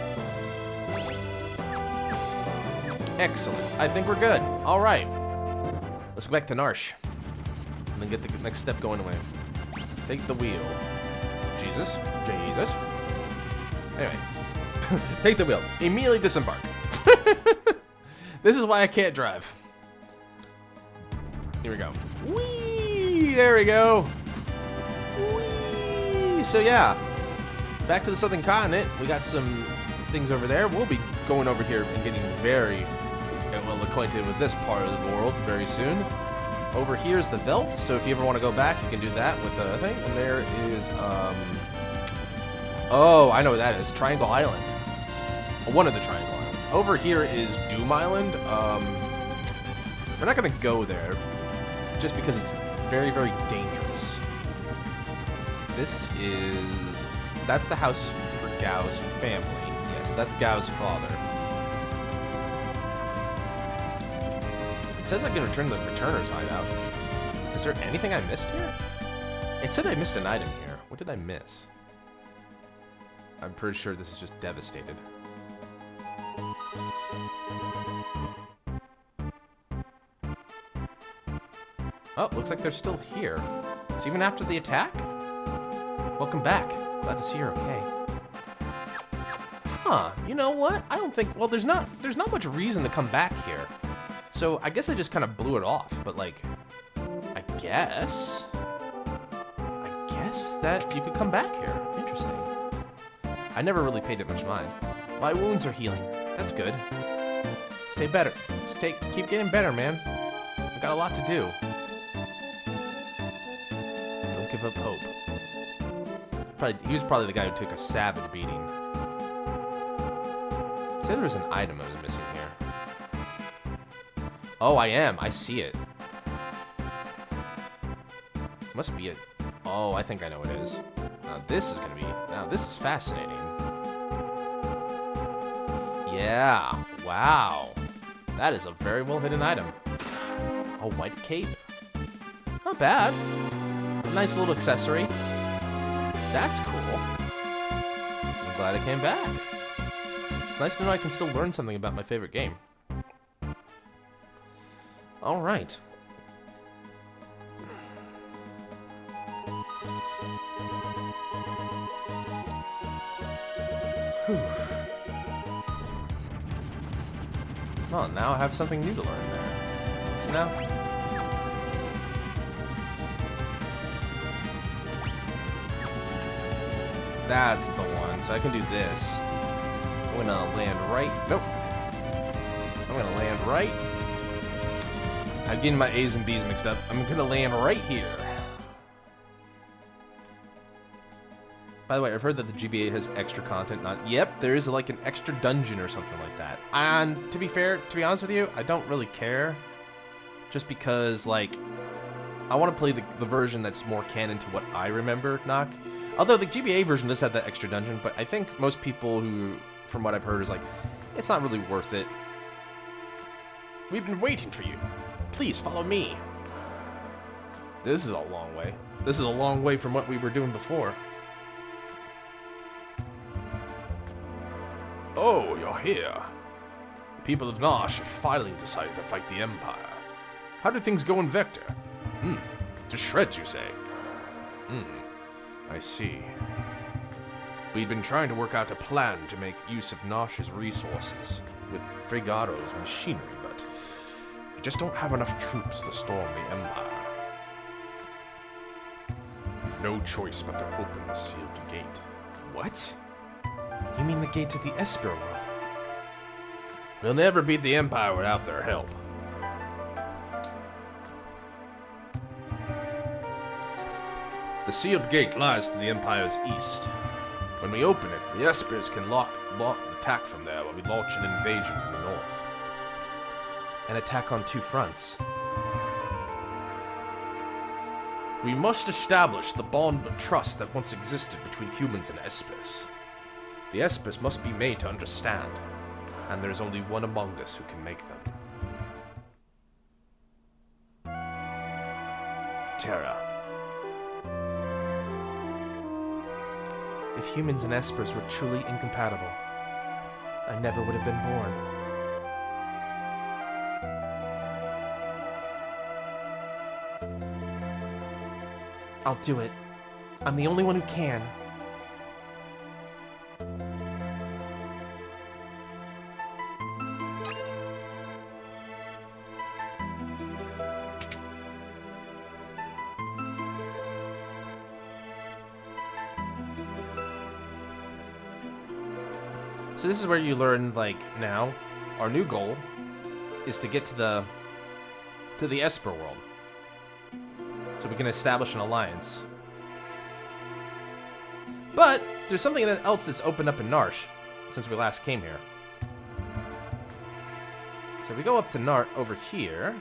Excellent. I think we're good. All right. Let's go back to Narsh. And then get the next step going away. Take the wheel. Jesus. Anyway. Take the wheel. Immediately disembark. This is why I can't drive. Here we go. Whee! There we go. Whee! So yeah, back to the southern continent. We got some things over there. We'll be going over here and getting very well acquainted with this part of the world very soon. Over here is the Veldt, so if you ever want to go back, you can do that with the thing. And there is, oh, I know what that is. Triangle Island. One of the Triangle Islands. Over here is Doom Island. We're not going to go there, just because it's very, very dangerous. That's the house for Gao's family. Yes, that's Gao's father. It says I can return to the Returner's hideout. Is there anything I missed here? It said I missed an item here. What did I miss? I'm pretty sure this is just devastated. Oh, looks like they're still here. So even after the attack? Welcome back. Glad to see you're okay. Huh, you know what? I don't think, well, there's not much reason to come back here. So I guess I just kind of blew it off, but like, I guess that you could come back here. Interesting. I never really paid it much mind. My wounds are healing. That's good. Stay better. Keep getting better, man. I've got a lot to do. Don't give up hope. He was probably the guy who took a savage beating. Said there was an item I was missing here. Oh, I am. I see it. Must be it. Oh, I think I know what it is. Now this is gonna be. Now this is fascinating. Yeah. Wow. That is a very well hidden item. A white cape. Not bad. A nice little accessory. That's cool. I'm glad I came back. It's nice to know I can still learn something about my favorite game. All right. Whew. Well, now I have something new to learn there. So now... That's the one. So I can do this. I'm gonna land right... Nope. I'm gonna land right I'm getting my A's and B's mixed up. I'm gonna land right here. By the way, I've heard that the GBA has extra content. Yep, there is like an extra dungeon or something like that. And to be fair, to be honest with you, I don't really care. Just because, like, I want to play the version that's more canon to what I remember, Knock. Although the GBA version does have that extra dungeon, but I think most people who, from what I've heard, is like, it's not really worth it. We've been waiting for you. Please follow me. This is a long way. This is a long way from what we were doing before. Oh, you're here. The people of Nosh have finally decided to fight the Empire. How do things go in Vector? To shreds, you say? I see. We'd been trying to work out a plan to make use of Nosh's resources with Fregado's machinery, but we just don't have enough troops to storm the Empire. We've no choice but to open the sealed gate. What? You mean the gate to the Esper world? We'll never beat the Empire without their help. The sealed gate lies to the Empire's east. When we open it, the Espers can launch an attack from there while we launch an invasion from the north. An attack on two fronts. We must establish the bond of trust that once existed between humans and Espers. The Espers must be made to understand, and there's only one among us who can make them. Terra. If humans and Espers were truly incompatible, I never would have been born. I'll do it. I'm the only one who can. So this is where you learn, like, now, our new goal is to get to the Esper world. So we can establish an alliance. But there's something else that's opened up in Narsh since we last came here. So if we go up to Nart over here.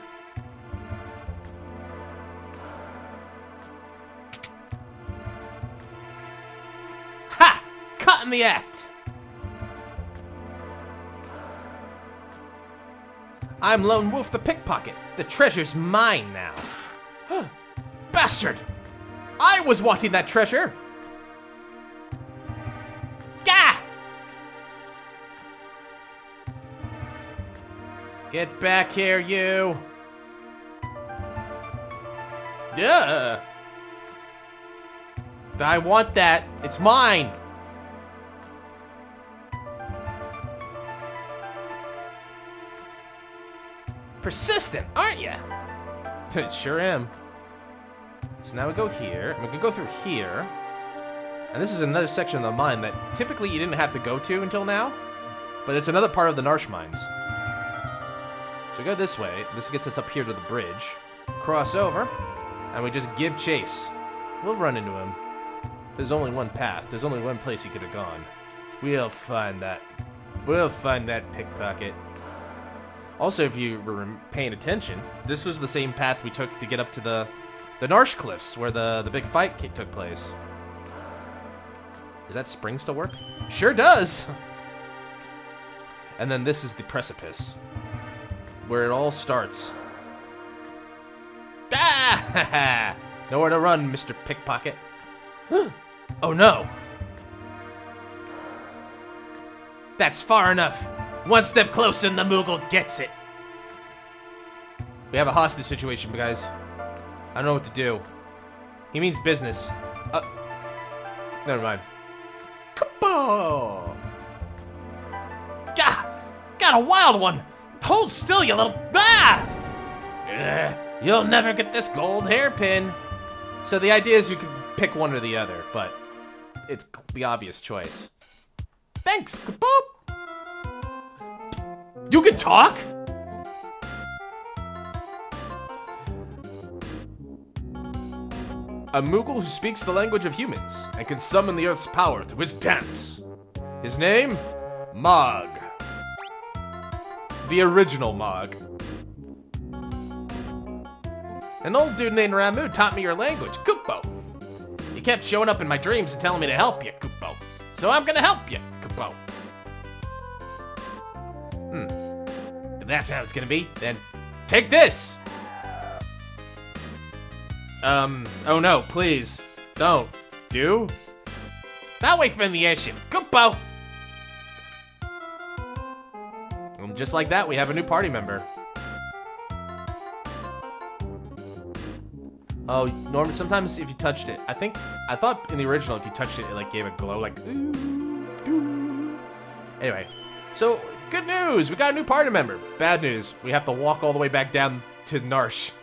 Ha! Caught in the act! I'm Lone Wolf the Pickpocket. The treasure's mine now. Bastard! I was wanting that treasure! Gah! Get back here, you! Duh! I want that. It's mine! Persistent, aren't you? Sure am. So now we go here, and we can go through here. And this is another section of the mine that typically you didn't have to go to until now. But it's another part of the Narsh mines. So we go this way. This gets us up here to the bridge. Cross over, and we just give chase. We'll run into him. There's only one path. There's only one place he could have gone. We'll find that. We'll find that pickpocket. Also, if you were paying attention, this was the same path we took to get up to the Narsh Cliffs, where the big fight took place. Does that spring still work? Sure does! And then this is the precipice, where it all starts. Ah! Nowhere to run, Mr. Pickpocket. Oh no! That's far enough. One step closer and the Moogle gets it. We have a hostage situation, guys. I don't know what to do. He means business. Never mind. Kaboom! Gah! Got a wild one! Hold still, you little... Ah! You'll never get this gold hairpin. So the idea is you can pick one or the other, but it's the obvious choice. Thanks, kaboom! You can talk? A Moogle who speaks the language of humans and can summon the Earth's power through his dance. His name? Mog. The original Mog. An old dude named Ramu taught me your language, Kupo. He kept showing up in my dreams and telling me to help you, Kupo. So I'm gonna help you, Kupo. If that's how it's gonna be, then take this! Oh no, please. Don't. Do? That way from the airship. Kupo! And just like that, we have a new party member. Oh, Norman, sometimes if you touched it, I thought in the original if you touched it, it like gave a glow, like, ooh, doo. Anyway, so, good news! We got a new party member. Bad news, we have to walk all the way back down to Narsh.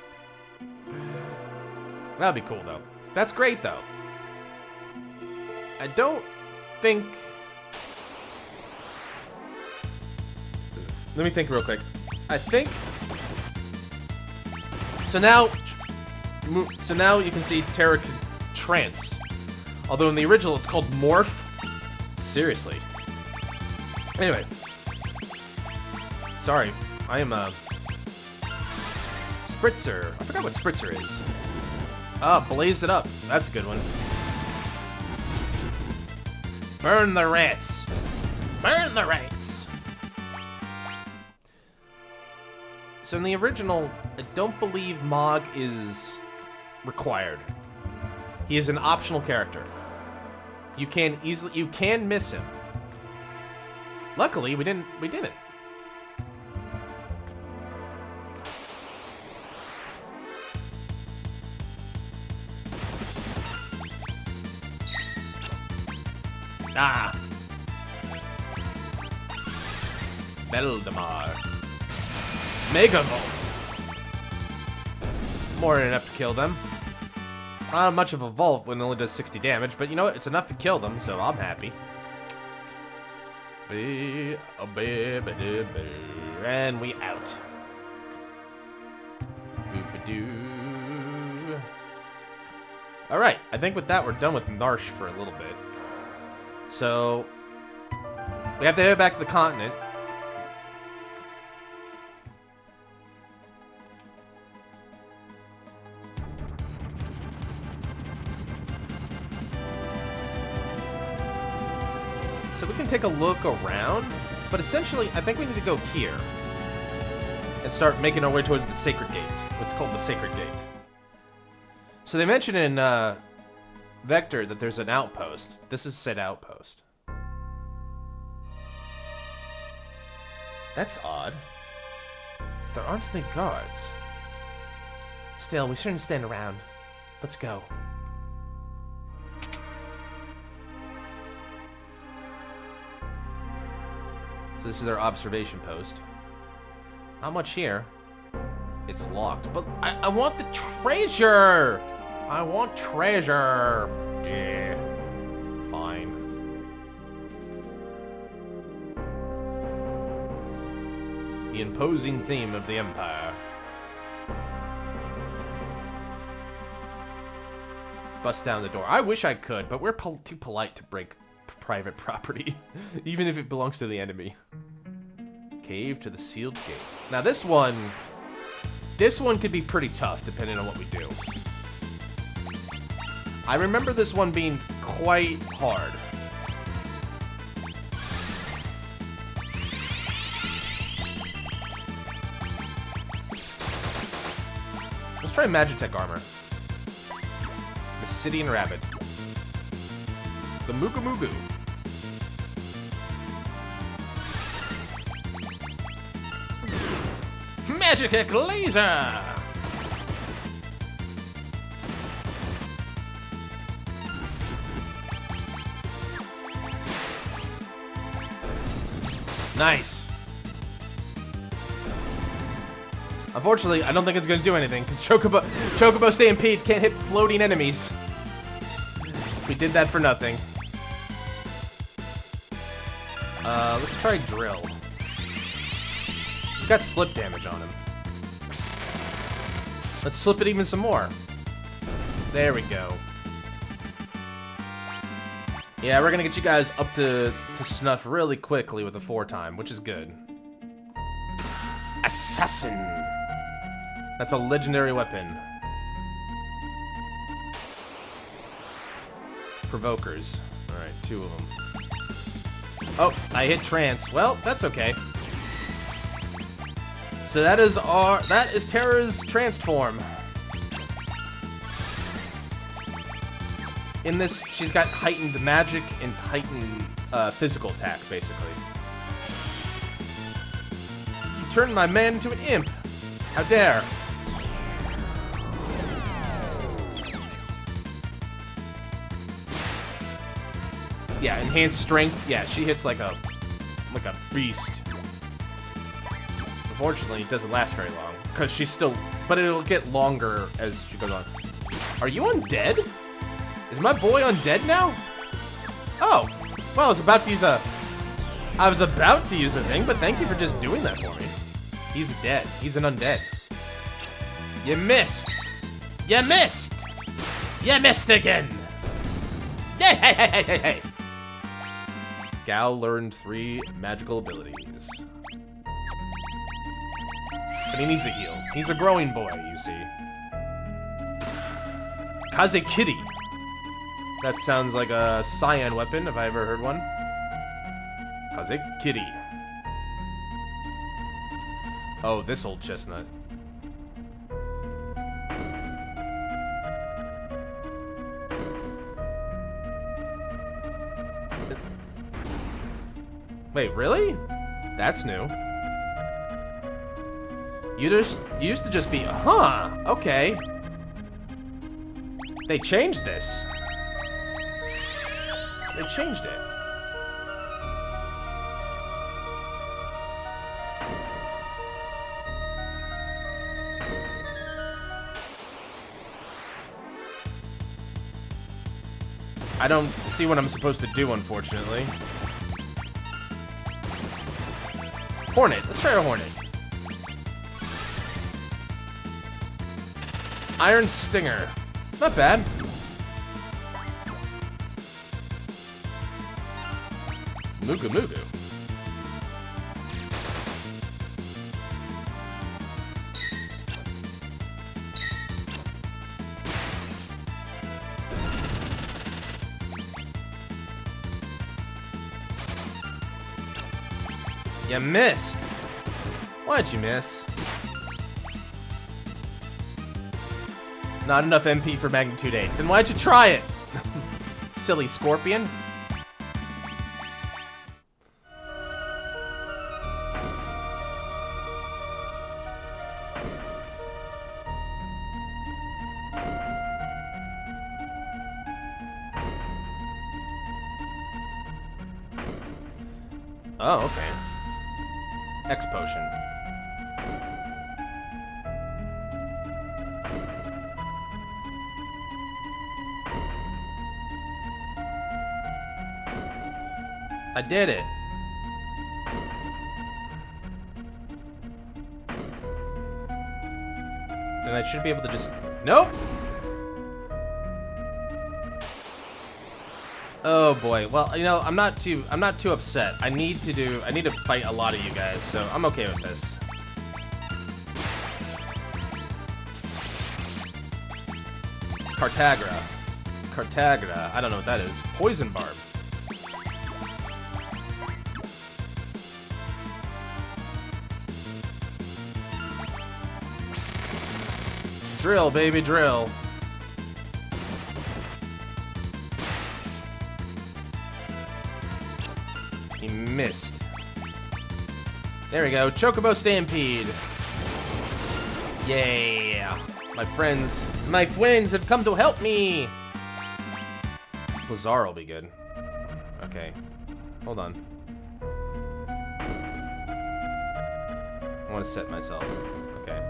That'd be cool, though. That's great, though. I don't think... Let me think real quick. I think... So now you can see Terra Trance. Although in the original it's called Morph. Seriously. Anyway. Sorry. I am a... Spritzer. I forgot what Spritzer is. Ah, blaze it up. That's a good one. Burn the rats. Burn the rats. So in the original, I don't believe Mog is required. He is an optional character. You can miss him. Luckily, we didn't. Ah. Beldamar. Mega Volt. More than enough to kill them. Not much of a Volt when it only does 60 damage, but you know what? It's enough to kill them, so I'm happy. And we out. Alright, I think with that we're done with Narsh for a little bit. So, we have to head back to the continent. So we can take a look around, but essentially, I think we need to go here and start making our way towards the Sacred Gate. What's called the Sacred Gate. So they mentioned in Vector that there's an outpost. This is said outpost. That's odd. There aren't any guards. Still, we shouldn't stand around. Let's go. So this is their observation post. Not much here. It's locked. But I want the treasure! I want treasure! Yeah. Fine. The imposing theme of the Empire. Bust down the door. I wish I could, but we're too polite to break private property, even if it belongs to the enemy. Cave to the sealed gate. Now this one could be pretty tough depending on what we do. I remember this one being quite hard. Let's try Magitech armor. Obsidian Rabbit. The Mugu Mugu. Magitech laser! Nice. Unfortunately, I don't think it's going to do anything, because Chocobo Stampede can't hit floating enemies. We did that for nothing. Let's try Drill. He's got slip damage on him. Let's slip it even some more. There we go. Yeah, we're gonna get you guys up to snuff really quickly with the 4-time, which is good. Assassin. That's a legendary weapon. Provokers. Alright, 2 of them. Oh, I hit trance. Well, that's okay. So that is Terra's transform. In this, she's got heightened magic and heightened physical attack, basically. You turned my man into an imp. How dare. Yeah, enhanced strength. Yeah, she hits like a beast. Unfortunately, it doesn't last very long because she's still. But it'll get longer as she goes on. Are you undead? Is my boy undead now? Oh, well, I was about to use a thing, but thank you for just doing that for me. He's dead. He's an undead. You missed. You missed. You missed again. Hey, hey, hey, hey, hey, hey. Gal learned 3 magical abilities. But he needs a heal. He's a growing boy, you see. Kaze Kitty. That sounds like a cyan weapon, if I ever heard one. Kaze Kitty. Oh, this old chestnut. Wait, really? That's new. You used to just be, huh, okay. They changed this. They changed it. I don't see what I'm supposed to do, unfortunately. Hornet. Let's try a Hornet. Iron Stinger. Not bad. Mugu Mugu. You missed. Why'd you miss? Not enough MP for Magnitude 8. Then why'd you try it? Silly scorpion. Oh, okay. X potion. I did it. And I should be able to just... Nope! Oh boy. Well, you know, I'm not too upset. I need to fight a lot of you guys, so I'm okay with this. Cartagra. I don't know what that is. Poison Barb. Drill, baby, drill. He missed. There we go. Chocobo Stampede. Yeah. My friends have come to help me. Lazar will be good. Okay. Hold on. I want to set myself. Okay.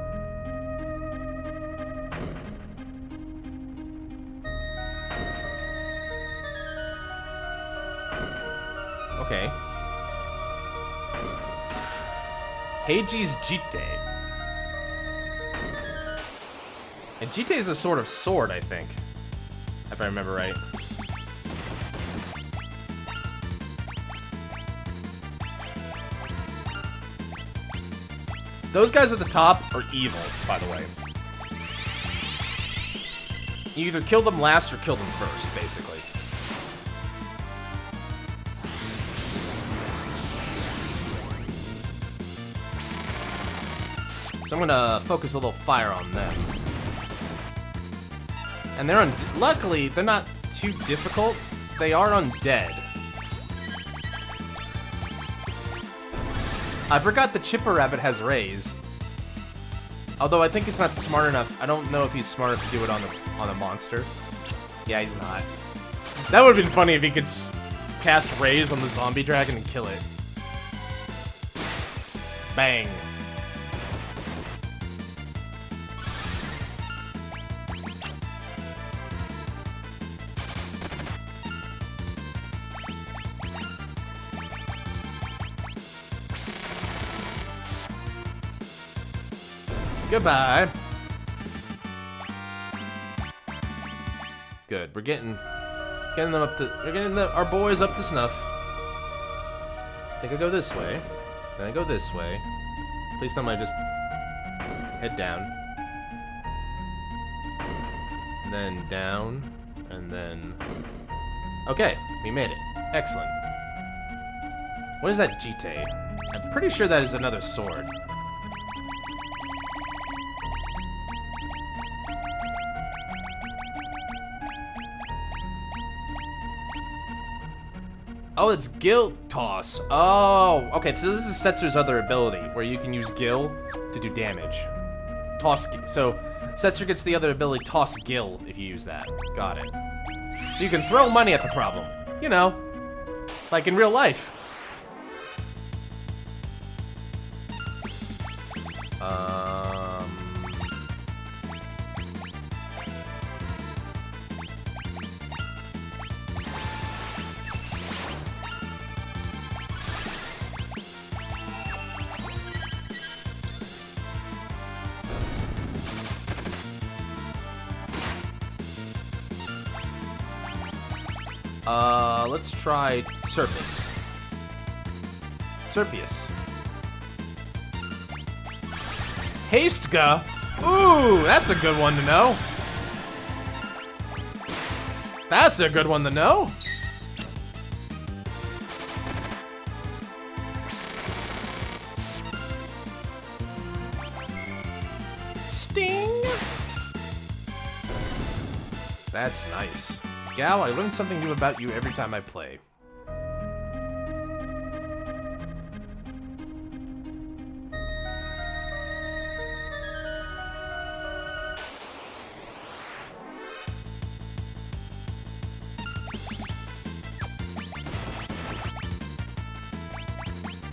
Okay. Heiji's Jite. And Jite is a sort of sword, I think. if I remember right. Those guys at the top are evil, by the way. You either kill them last or kill them first, basically. So I'm gonna focus a little fire on them. And they're luckily, they're not too difficult. They are undead. I forgot the Chipper Rabbit has raise. Although I think it's not smart enough. I don't know if he's smart enough to do it on a monster. Yeah, he's not. That would have been funny if he could cast raise on the zombie dragon and kill it. Bang. Goodbye. Good. We're getting them up to. We're getting our boys up to snuff. I think I go this way. Then I go this way. Please tell me I just head down. And then down. And then. Okay, we made it. Excellent. What is that Jite? I'm pretty sure that is another sword. Oh, it's Gil Toss. Oh, okay, so this is Setzer's other ability, where you can use Gil to do damage. Toss, so Setzer gets the other ability, Toss Gil, if you use that. Got it. So you can throw money at the problem. You know, like in real life. Let's try Serpius. Hastega? Ooh, that's a good one to know. That's a good one to know. Sting. That's nice. Gal, I learn something new about you every time I play.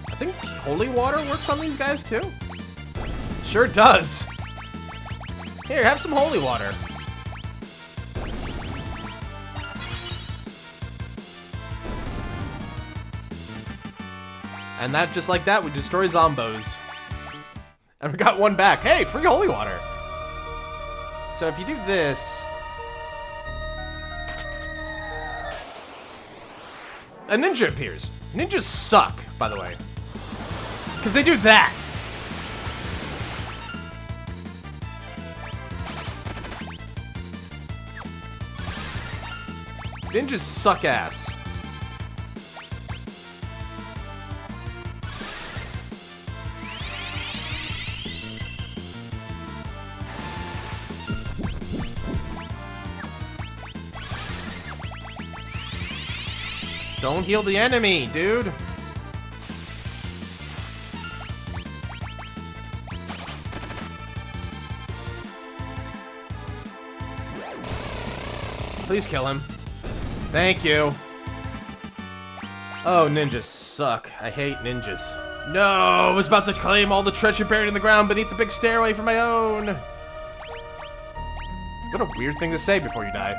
I think holy water works on these guys too. Sure does. Here, have some holy water. And that, just like that, we destroy zombos. And we got one back. Hey, free holy water. So if you do this... a ninja appears. Ninjas suck, by the way. Because they do that. Ninjas suck ass. Don't heal the enemy, dude. Please kill him. Thank you. Oh, ninjas suck. I hate ninjas. No, I was about to claim all the treasure buried in the ground beneath the big stairway for my own. What a weird thing to say before you die.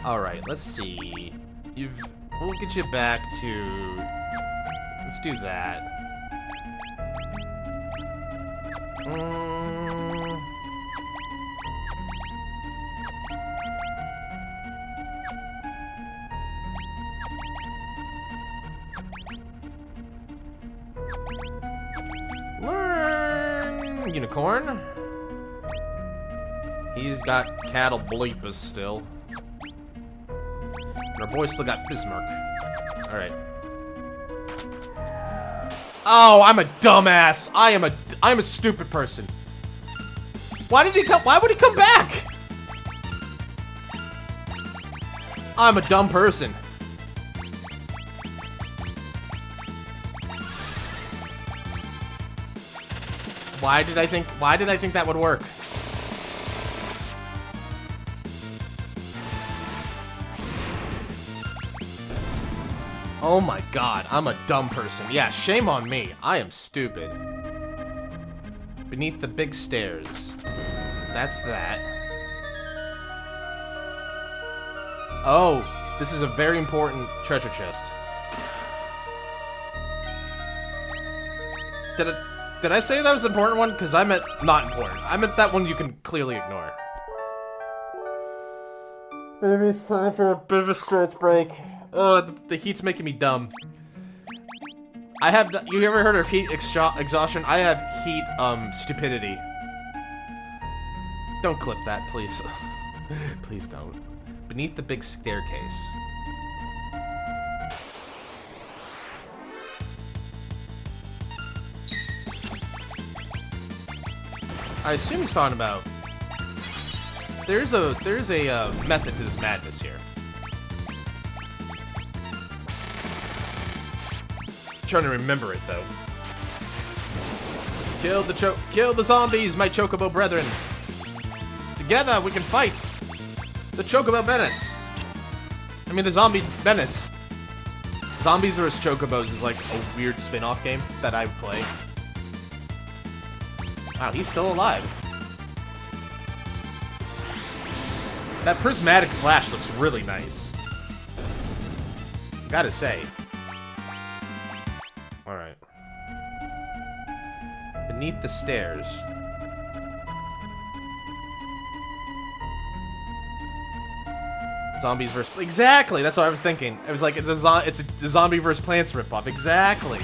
Alright, let's see. We'll get you back to... Let's do that. unicorn. He's got cattle bleepers still. Our boy still got Bismarck. Alright. Oh, I'm a dumbass. I'm a stupid person. Why would he come back? I'm a dumb person. Why did I think that would work? Oh my god, I'm a dumb person. Yeah, shame on me. I am stupid. Beneath the big stairs. That's that. Oh, this is a very important treasure chest. Did I say that was an important one? Because I meant not important. I meant that one you can clearly ignore. Maybe it's time for a bit of a stretch break. Oh, the heat's making me dumb. You ever heard of heat exhaustion? I have heat, stupidity. Don't clip that, please. Please don't. Beneath the big staircase. I assume he's talking about... There's a method to this madness here. I'm trying to remember it, though. Kill the zombies, my chocobo brethren. Together we can fight the chocobo menace. I mean, the zombie menace. Zombies vs. Chocobos is like a weird spin-off game that I would play. Wow, he's still alive. That prismatic flash looks really nice. Gotta say. Alright. Beneath the stairs. Zombies versus... Exactly! That's what I was thinking. It was like, it's a zombie versus plants ripoff. Exactly.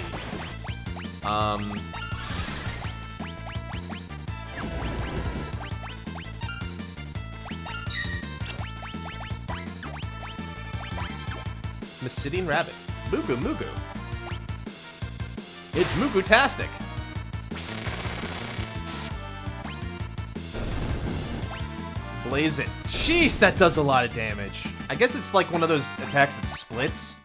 Sitting rabbit. Mugu Mugu. It's Mugu-tastic. Blaze it. Jeez, that does a lot of damage. I guess it's like one of those attacks that splits.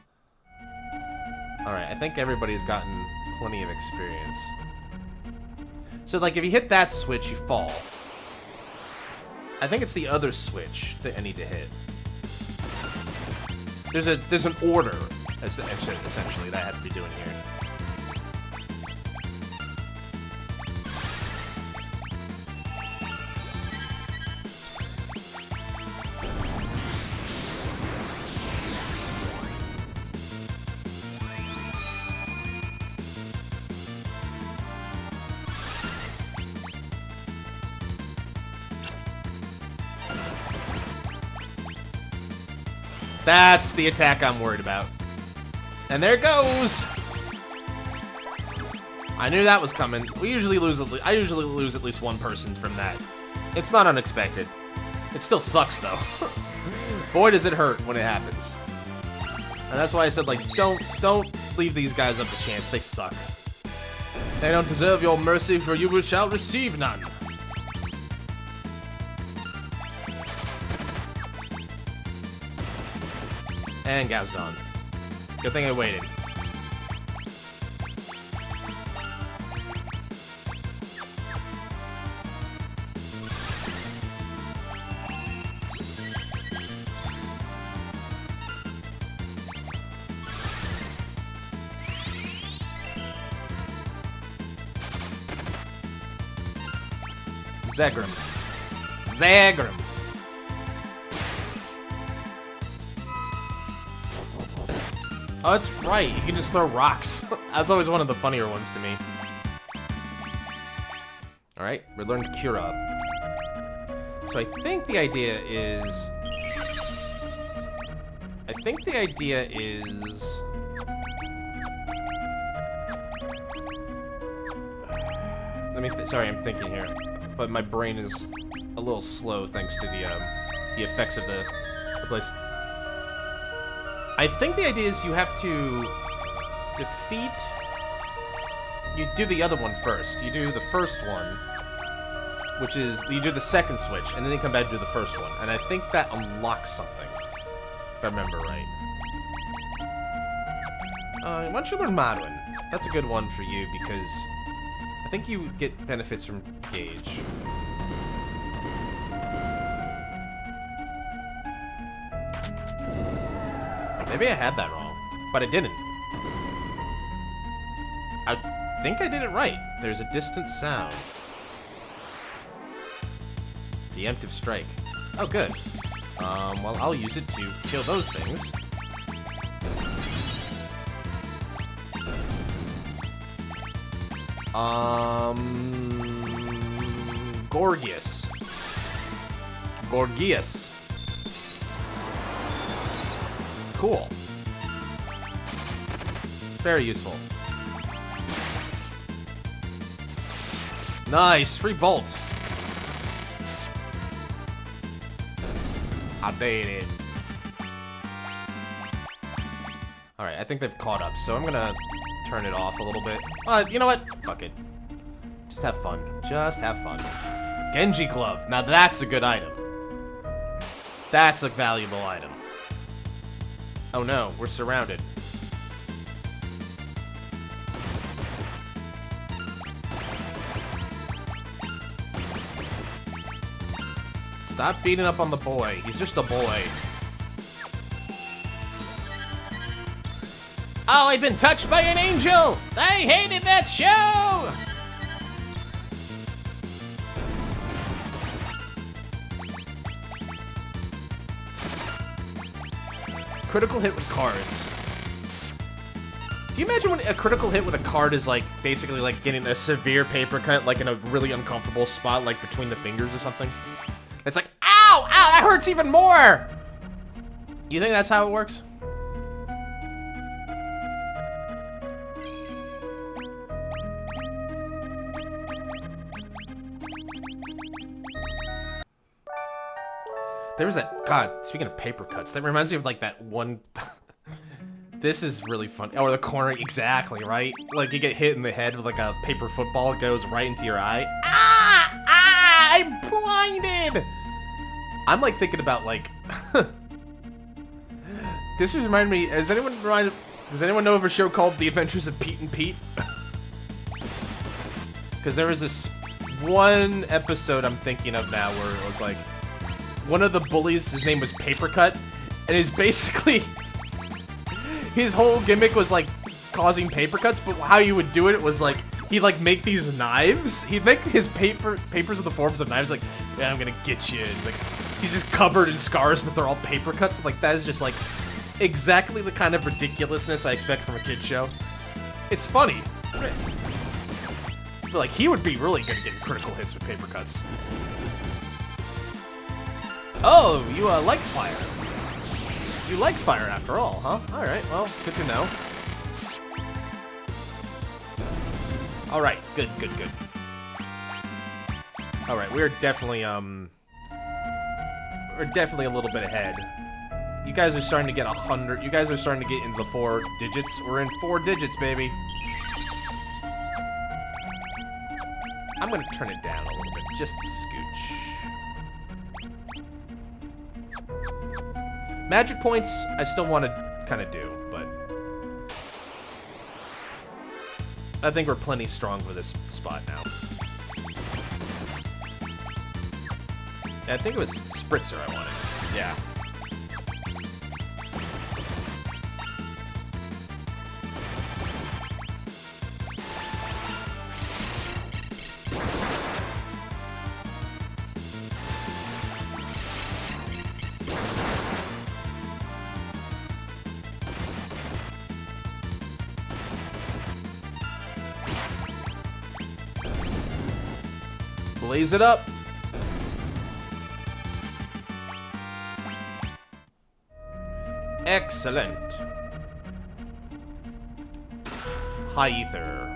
Alright, I think everybody's gotten plenty of experience. So, like, if you hit that switch, you fall. I think it's the other switch that I need to hit. There's an order, essentially, that I have to be doing here. That's the attack I'm worried about. And there it goes! I knew that was coming. I usually lose at least one person from that. It's not unexpected. It still sucks, though. Boy, does it hurt when it happens. And that's why I said, like, don't leave these guys up to chance. They suck. They don't deserve your mercy, for you shall receive none. And Gav's gone. Good thing I waited. Zagrum. Oh, that's right. You can just throw rocks. That's always one of the funnier ones to me. Alright, we learned Cura. So I think the idea is... Sorry, I'm thinking here, but my brain is a little slow thanks to the effects of the place. I think the idea is you have to defeat. You do the other one first. You do the first one, which is you do the second switch, and then you come back and do the first one. And I think that unlocks something, if I remember right. Why don't you learn Modwin? That's a good one for you because I think you get benefits from Gauge. Maybe I had that wrong, but I didn't. I think I did it right. There's a distant sound. Preemptive strike. Oh, good. Well, I'll use it to kill those things. Gorgias. Gorgias. Cool. Very useful. Nice, free bolt. Updated. Alright, I think they've caught up, so I'm gonna turn it off a little bit. You know what? Fuck it. Just have fun. Just have fun. Genji Glove. Now that's a good item. That's a valuable item. Oh no, we're surrounded. Stop beating up on the boy. He's just a boy. Oh, I've been touched by an angel! I hated that show! Critical hit with cards. Do you imagine when a critical hit with a card is like basically like getting a severe paper cut, like in a really uncomfortable spot, like between the fingers or something? It's like, ow, ow, that hurts even more. You think that's how it works? There was that, God, speaking of paper cuts, that reminds me of like that one, this is really fun. Oh, the corner, exactly, right? Like you get hit in the head with like a paper football, it goes right into your eye. Ah, ah, I'm blinded. I'm like thinking about like, this was reminding me, does anyone know of a show called The Adventures of Pete and Pete? Because there was this one episode I'm thinking of now where it was like, one of the bullies, his name was Papercut, and is basically, his whole gimmick was like causing paper cuts, but how he would do it was like, he'd like make these knives, he'd make his papers in the forms of knives, like, yeah, I'm gonna get you, and, like, he's just covered in scars, but they're all paper cuts, like, that is just like, exactly the kind of ridiculousness I expect from a kid's show. It's funny. But like, he would be really good at getting critical hits with paper cuts. Oh, you like fire. You like fire after all, huh? Alright, well, good to know. Alright, good, good, good. Alright, we're definitely a little bit ahead. You guys are starting to get 100. You guys are starting to get into the 4 digits. We're in 4 digits, baby. I'm gonna turn it down a little bit, just a scooch. Magic points, I still want to kind of do, but I think we're plenty strong for this spot now. I think it was Spritzer I wanted. Yeah. Blaze it up. Excellent. High ether.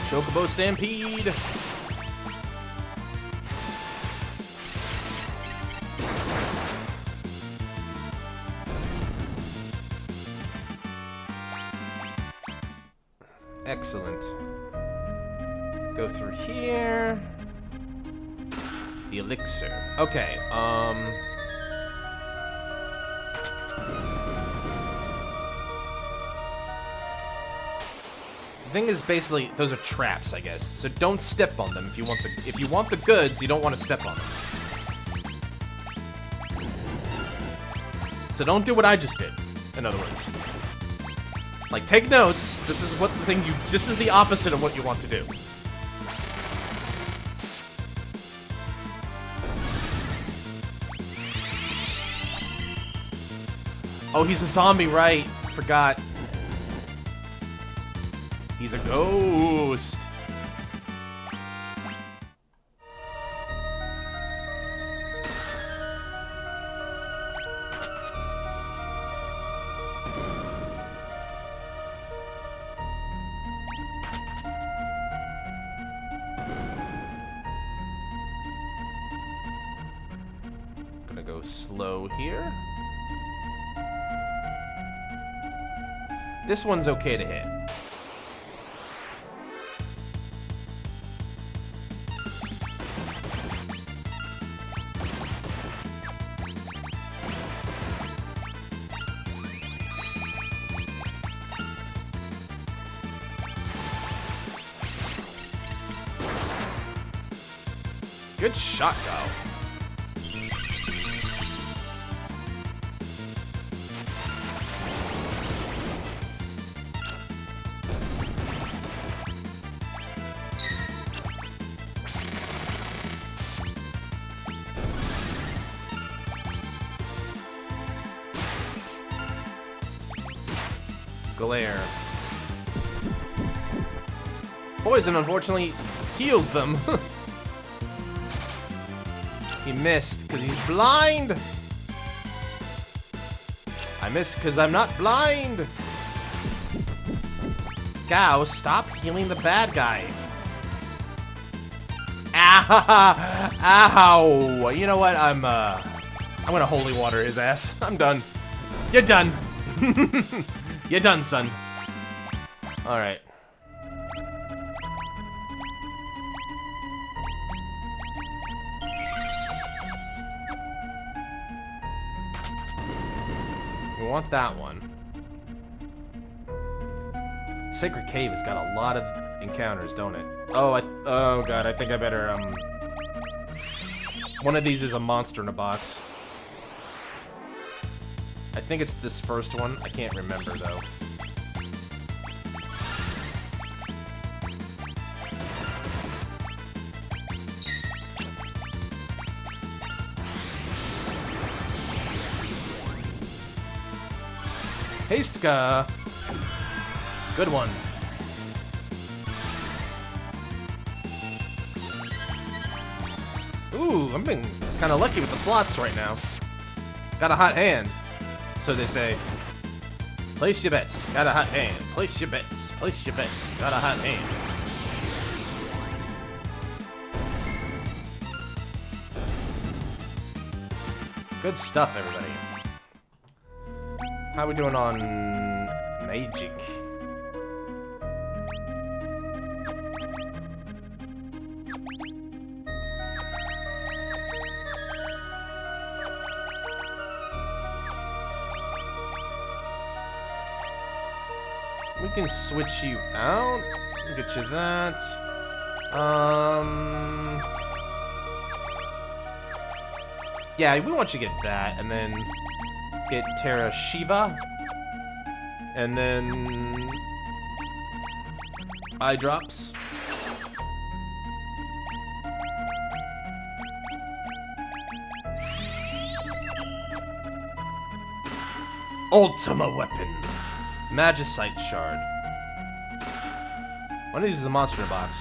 Chocobo Stampede. Excellent. Go through here. The elixir. Okay, the thing is basically those are traps, I guess. So don't step on them if you want the goods, you don't want to step on them. So don't do what I just did, in other words. Like, take notes. This is this is the opposite of what you want to do. Oh, he's a zombie, right? Forgot. He's a ghost. Gonna go slow here. This one's okay to hit. Good shot, Go. Glare. Poison, unfortunately, heals them. He missed because he's blind. I missed because I'm not blind. Gao, stop healing the bad guy. Ow! Ow! You know what? I'm gonna holy water his ass. I'm done. You're done. You're done, son. All right. We want that one. Sacred Cave has got a lot of encounters, don't it? Oh, oh god, I think I better, one of these is a monster in a box. I think it's this first one. I can't remember, though. Hastka! Good one. Ooh, I'm being kind of lucky with the slots right now. Got a hot hand. So they say. Place your bets. Got a hot hand. Place your bets. Place your bets. Got a hot hand. Good stuff, everybody. How we doing on Magic? We can switch you out. Get you that. Yeah, we want you to get that, and then get Terra Shiva, and then eye drops. Ultima weapon. Magicite shard. One of these is a monster box.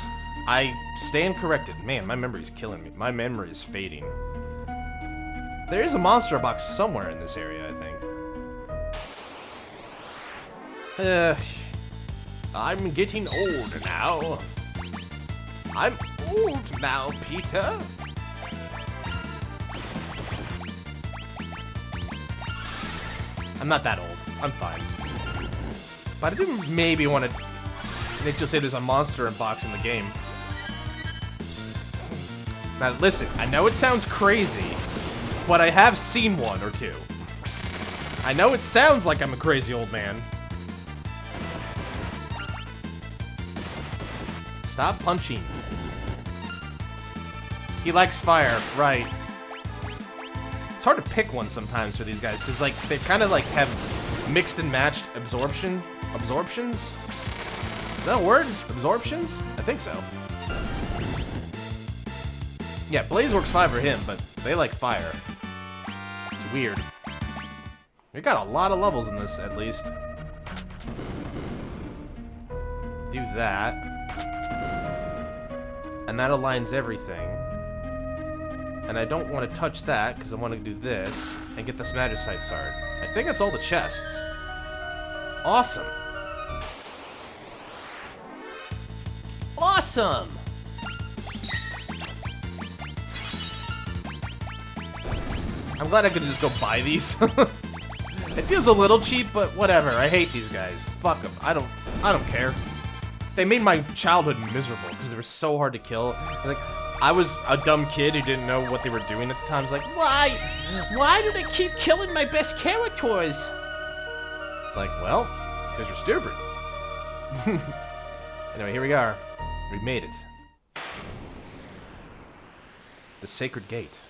I stand corrected. Man, my memory's killing me. My memory is fading. There is a monster box somewhere in this area, I think. I'm getting old now. I'm old now, Peter. I'm not that old. I'm fine. But I do maybe want to... Nick just say there's a monster box in the game. Now listen, I know it sounds crazy, but I have seen one or two. I know it sounds like I'm a crazy old man. Stop punching. He likes fire, right. It's hard to pick one sometimes for these guys, because like they kind of like have mixed and matched absorptions? Is that a word? Absorptions? I think so. Yeah, Blaze works fine for him, but they like fire. It's weird. We got a lot of levels in this, at least. Do that. And that aligns everything. And I don't want to touch that, because I want to do this, and get the Magicite Shard. I think that's all the chests. Awesome. Awesome! I'm glad I could just go buy these. It feels a little cheap, but whatever. I hate these guys. Fuck them. I don't care. They made my childhood miserable because they were so hard to kill. Like, I was a dumb kid who didn't know what they were doing at the time. I was like, why? Why do they keep killing my best characters? It's like, well, because you're stupid. Anyway, here we are. We made it. The Sacred Gate.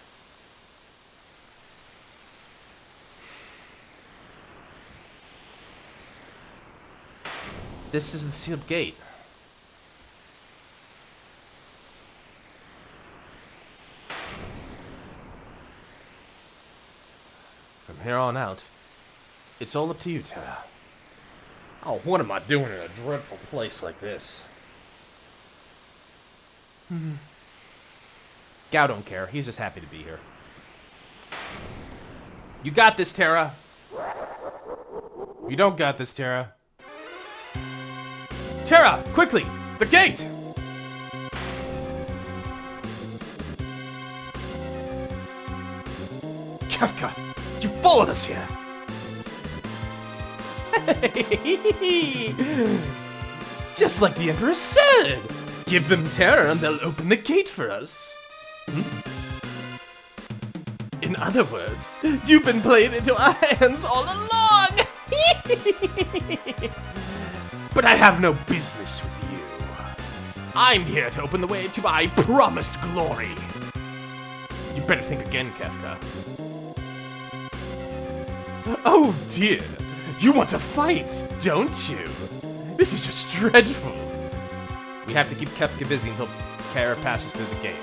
This is the sealed gate. From here on out, it's all up to you, Tara. Oh, what am I doing in a dreadful place like this? Gao don't care. He's just happy to be here. You got this, Tara. You don't got this, Tara. Tara, quickly! The gate! Kafka, you followed us here! Just like the Emperor said! Give them Terror and they'll open the gate for us! In other words, you've been playing into our hands all along! But I have no business with you. I'm here to open the way to my promised glory. You better think again, Kefka. Oh dear, you want to fight, don't you? This is just dreadful. We have to keep Kefka busy until Kara passes through the gate.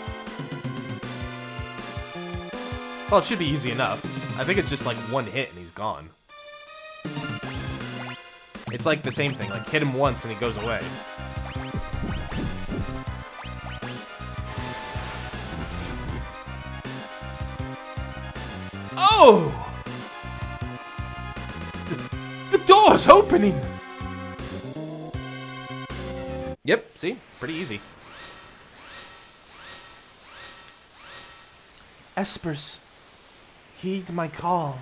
Well, it should be easy enough. I think it's just like one hit and he's gone. It's like the same thing, like hit him once and he goes away. Oh! The door's opening! Yep, see? Pretty easy. Espers, heed my call.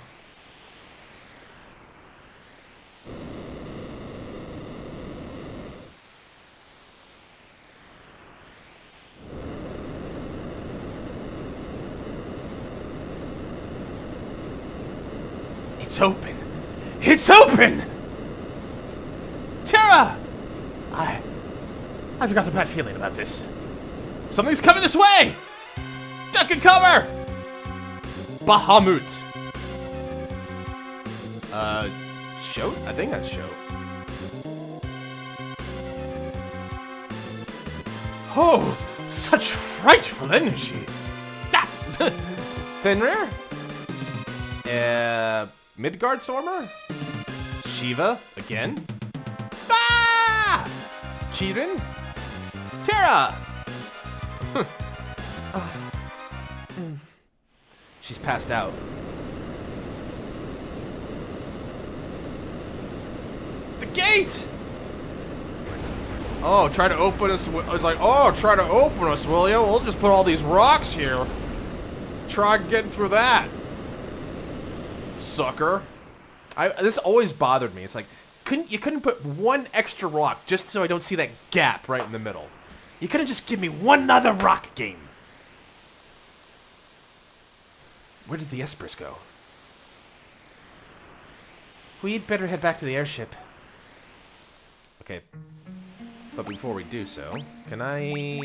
It's open! It's open! Terra! I've got a bad feeling about this. Something's coming this way! Duck and cover! Bahamut. Shoat? I think that's Shoat. Oh, such frightful energy. Ah! Fenrir? Midgard Stormer? Shiva, again? Ah! Kirin? Terra! She's passed out. The gate! Oh, try to open us. It's like, oh, try to open us, will you? We'll just put all these rocks here. Try getting through that. Sucker. This always bothered me. It's like, you couldn't put one extra rock just so I don't see that gap right in the middle. You couldn't just give me one other rock game. Where did the espers go? We'd better head back to the airship. Okay. But before we do so, can I...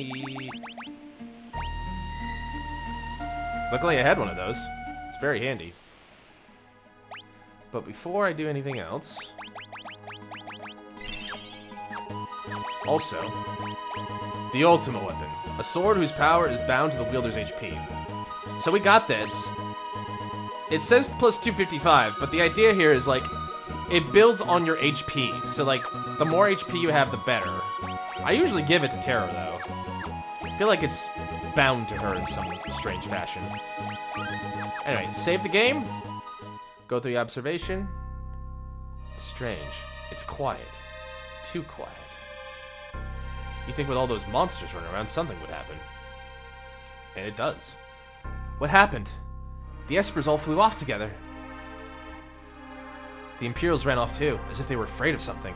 Luckily I had one of those. It's very handy. But before I do anything else... Also, the ultimate weapon. A sword whose power is bound to the wielder's HP. So we got this. It says plus 255, but the idea here is like, it builds on your HP. So like, the more HP you have, the better. I usually give it to Terra, though. I feel like it's bound to her in some strange fashion. Anyway, save the game. Go through the observation. Strange. It's quiet. Too quiet. You think with all those monsters running around, something would happen. And it does. What happened? The espers all flew off together. The Imperials ran off too, as if they were afraid of something.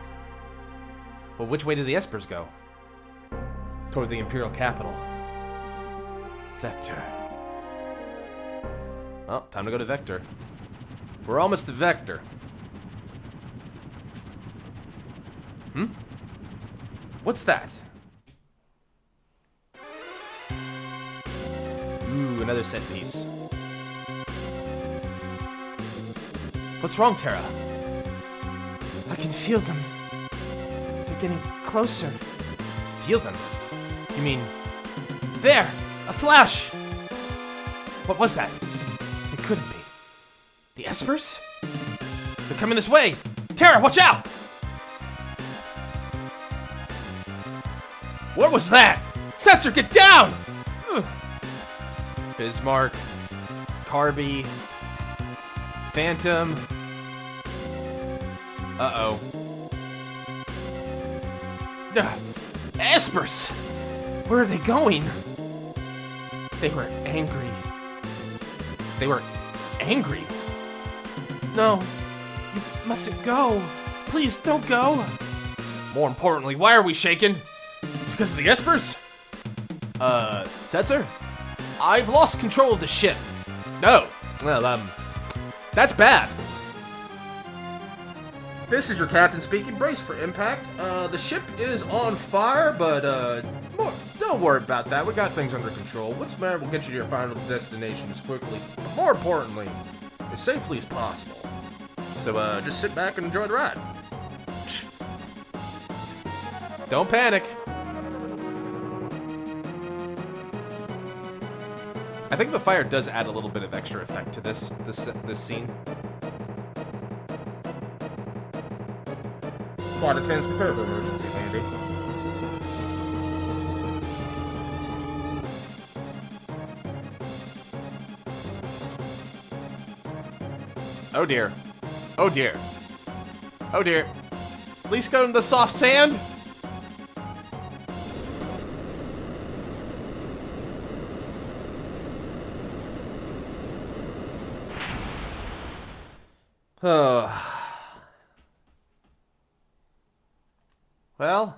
Well, which way did the espers go? Toward the Imperial capital. Vector. Well, time to go to Vector. We're almost to Vector. Hmm? What's that? Ooh, another set piece. What's wrong, Terra? I can feel them. They're getting closer. Feel them? You mean... There! A flash! What was that? It couldn't be. The espers? They're coming this way! Terra, watch out! What was that? Sensor, get down! Ugh. Bismarck. Carby. Phantom. Uh-oh. Espers! Where are they going? They were angry. They were angry? No. You mustn't go. Please, don't go. More importantly, why are we shaking? It's because of the espers? Setzer? I've lost control of the ship. No. Well, that's bad. This is your captain speaking. Brace for impact. The ship is on fire, but don't worry about that. We got things under control. What's the matter? We'll get you to your final destination as quickly, but more importantly, as safely as possible. So just sit back and enjoy the ride. Don't panic. I think the fire does add a little bit of extra effect to this scene. Quite a tense prepare for emergency landing. Oh dear. Oh dear. Oh dear. At least go to the soft sand. Well,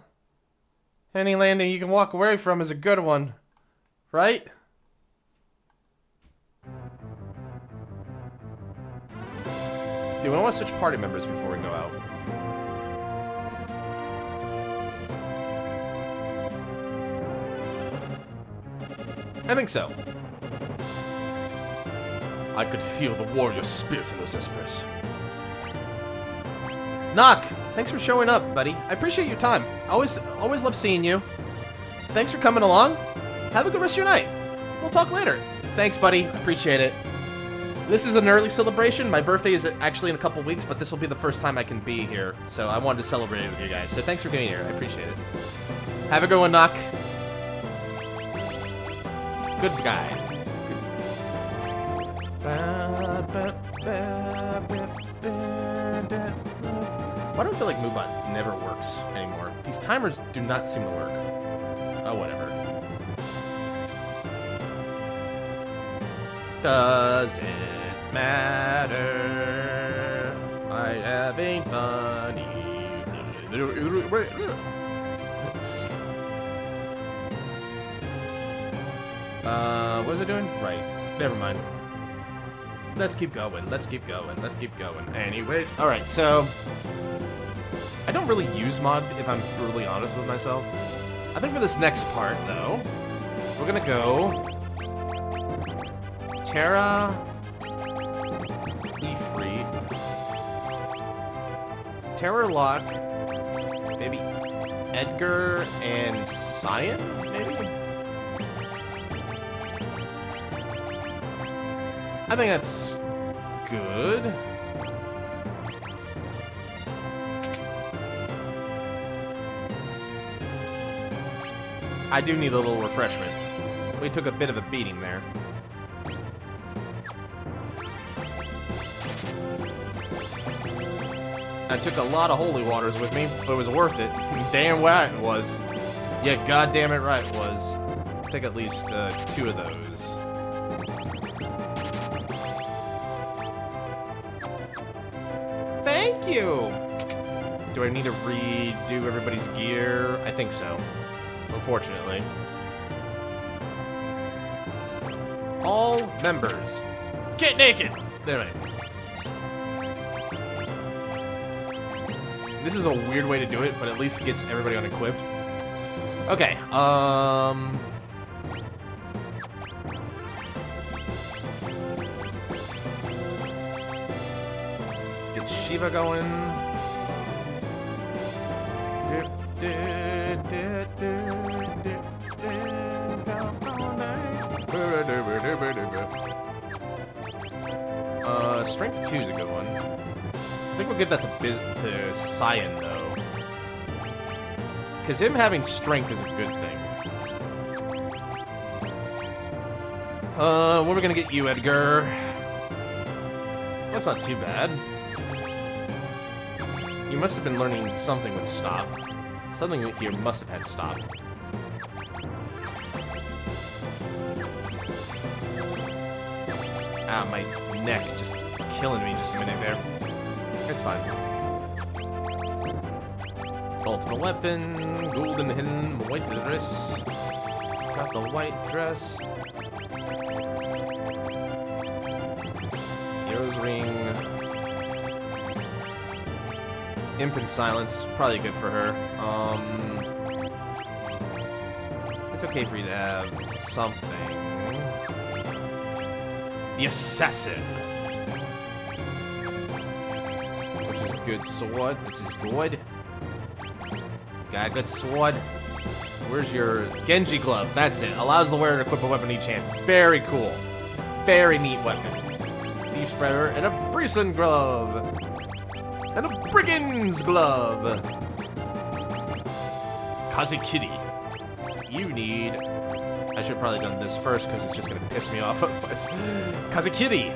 any landing you can walk away from is a good one, right? Do we want to switch party members before we go out? I think so. I could feel the warrior spirit in those espers. Knock! Thanks for showing up, buddy. I appreciate your time. Always love seeing you. Thanks for coming along. Have a good rest of your night. We'll talk later. Thanks, buddy. Appreciate it. This is an early celebration. My birthday is actually in a couple weeks, but this will be the first time I can be here. So I wanted to celebrate it with you guys. So thanks for being here. I appreciate it. Have a good one, Knock. Good guy. Why do I feel like Moobot never works anymore? These timers do not seem to work. Oh, whatever. Doesn't matter. I'm having fun. What was I doing? Right. Never mind. Let's keep going. Let's keep going. Let's keep going. Anyways. Alright, so... I don't really use mod, if I'm brutally honest with myself. I think for this next part, though, we're gonna go... Terra... Ifrit... Terror Lock... Maybe Edgar and Cyan, maybe? I think that's good. I do need a little refreshment. We took a bit of a beating there. I took a lot of holy waters with me, but it was worth it. Damn right it was. Yeah, goddamn it right it was. Take at least 2 of those. Thank you! Do I need to redo everybody's gear? I think so. Unfortunately. All members, get naked! There we go. This is a weird way to do it, but at least gets everybody unequipped. Okay, get Shiva going. Strength 2 is a good one. I think we'll give that to Cyan, though. Because him having strength is a good thing. What are we gonna get you, Edgar? That's not too bad. You must have been learning something with stop. Something here must have had stop. Ah, my neck just killing me just a minute there. It's fine. Ultimate weapon, golden hidden, white dress. Got the white dress. Hero's ring. Imp and silence, probably good for her. It's okay for you to have something. The assassin. Good sword. This is good. He's got a good sword. Where's your Genji glove? That's it. Allows the wearer to equip a weapon in each hand. Very cool. Very neat weapon. Thief spreader and a Brison glove. And a brigand's glove. Kazekiri. You need... I should have probably done this first because it's just going to piss me off otherwise. Kazekiri.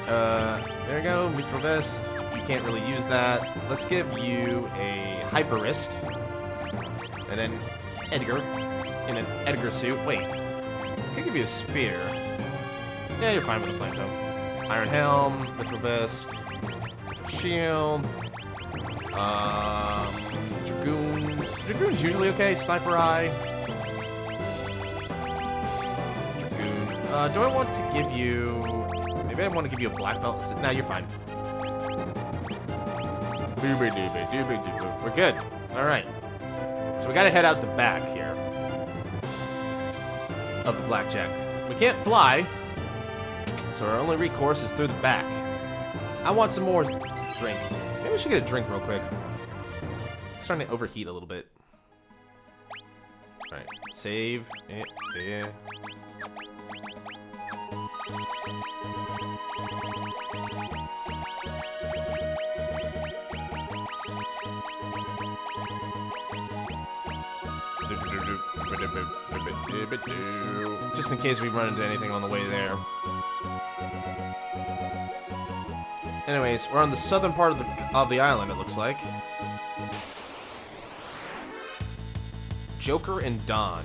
There we go. Mithril vest. Can't really use that. Let's give you a hyper wrist. And then Edgar in an Edgar suit. Wait. I could give you a spear. Yeah, you're fine with a flame tome. Iron helm, mithril vest, shield. Dragoon. Dragoon's usually okay. Sniper eye. Dragoon. Do I want to give you... Maybe I want to give you a black belt instead. No, you're fine. We're good. Alright. So we gotta head out the back here. Of the blackjack. We can't fly. So our only recourse is through the back. I want some more drink. Maybe we should get a drink real quick. It's starting to overheat a little bit. Alright. Save it there. Just in case we run into anything on the way there. Anyways, we're on the southern part of the island, it looks like. Joker and Don.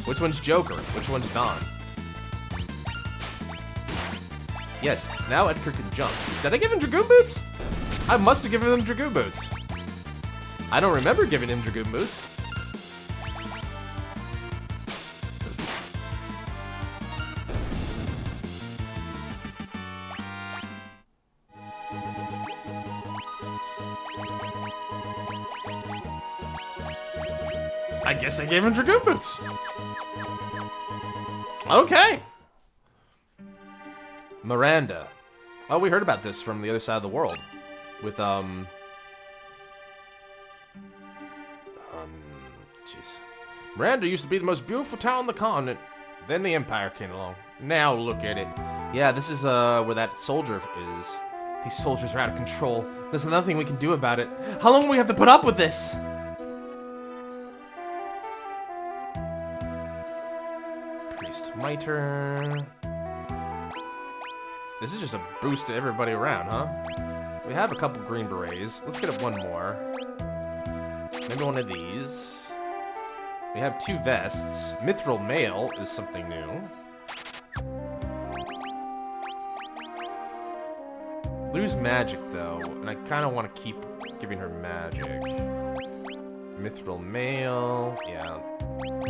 Which one's Joker? Which one's Don? Yes, now Edgar can jump. Did I give him Dragoon Boots? I must have given him Dragoon Boots. I don't remember giving him Dragoon Boots. I guess I gave him Dragoon Boots. Okay. Miranda. Oh, we heard about this from the other side of the world. With, jeez. Miranda used to be the most beautiful town on the continent. Then the Empire came along. Now look at it. Yeah, this is, where that soldier is. These soldiers are out of control. There's nothing we can do about it. How long will we have to put up with this? Priest Mitre. This is just a boost to everybody around, huh? We have a couple green berets. Let's get one more. Maybe one of these. We have 2 vests. Mithril mail is something new. Lose magic, though, and I kind of want to keep giving her magic. Mithril mail. Yeah.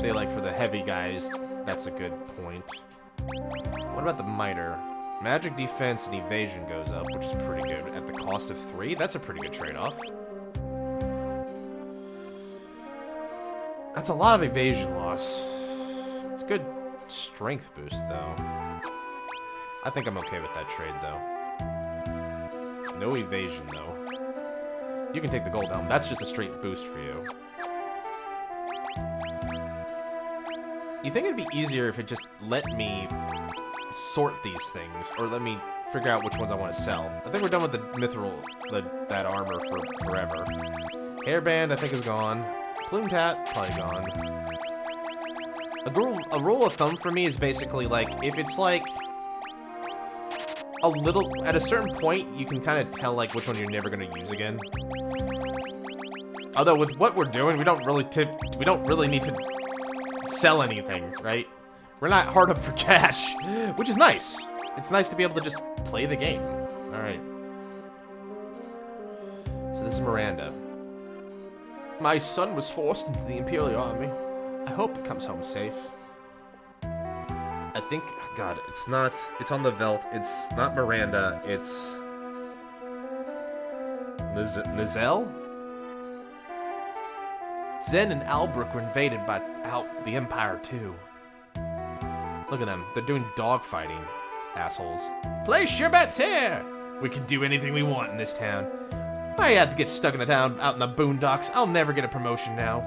They like for the heavy guys. That's a good point. What about the Mitre? Magic defense and evasion goes up, which is pretty good. At the cost of 3? That's a pretty good trade-off. That's a lot of evasion loss. It's a good strength boost, though. I think I'm okay with that trade, though. No evasion, though. You can take the gold helm. That's just a straight boost for you. You think it'd be easier if it just let me sort these things, or let me figure out which ones I want to sell? I think we're done with the mithril, that armor for forever. Hairband, I think, is gone. Plumed hat, probably gone. A rule of thumb for me is basically, like, if it's, like, a little... At a certain point, you can kind of tell, like, which one you're never going to use again. Although, with what we're doing, we don't really need to sell anything, right? We're not hard up for cash, which is nice. It's nice to be able to just play the game. All right. So this is Miranda. My son was forced into the Imperial Army. I hope he comes home safe. I think, God, it's on the Veldt. It's not Miranda, it's... Nizelle? Zen and Albrook were invaded by the Empire, too. Look at them. They're doing dogfighting, assholes. Place your bets here! We can do anything we want in this town. I have to get stuck in the town out in the boondocks. I'll never get a promotion now.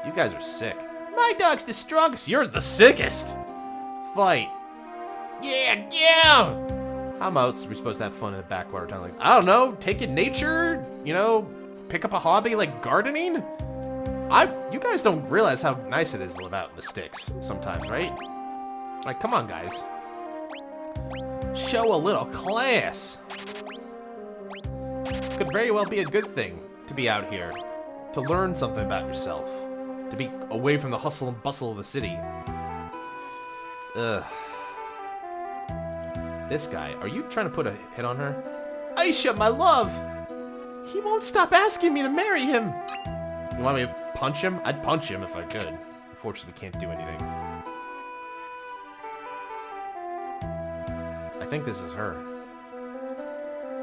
You guys are sick. My dog's the strongest. You're the sickest. Fight. Yeah, yeah! How else are we supposed to have fun in a backwater town like... I don't know, take in nature? You know, pick up a hobby like gardening? You guys don't realize how nice it is to live out in the sticks sometimes, right? Like, come on, guys. Show a little class. Could very well be a good thing to be out here. To learn something about yourself. To be away from the hustle and bustle of the city. Ugh. This guy, are you trying to put a hit on her? Aisha, my love! He won't stop asking me to marry him! You want me to punch him? I'd punch him if I could. Unfortunately, can't do anything. I think this is her.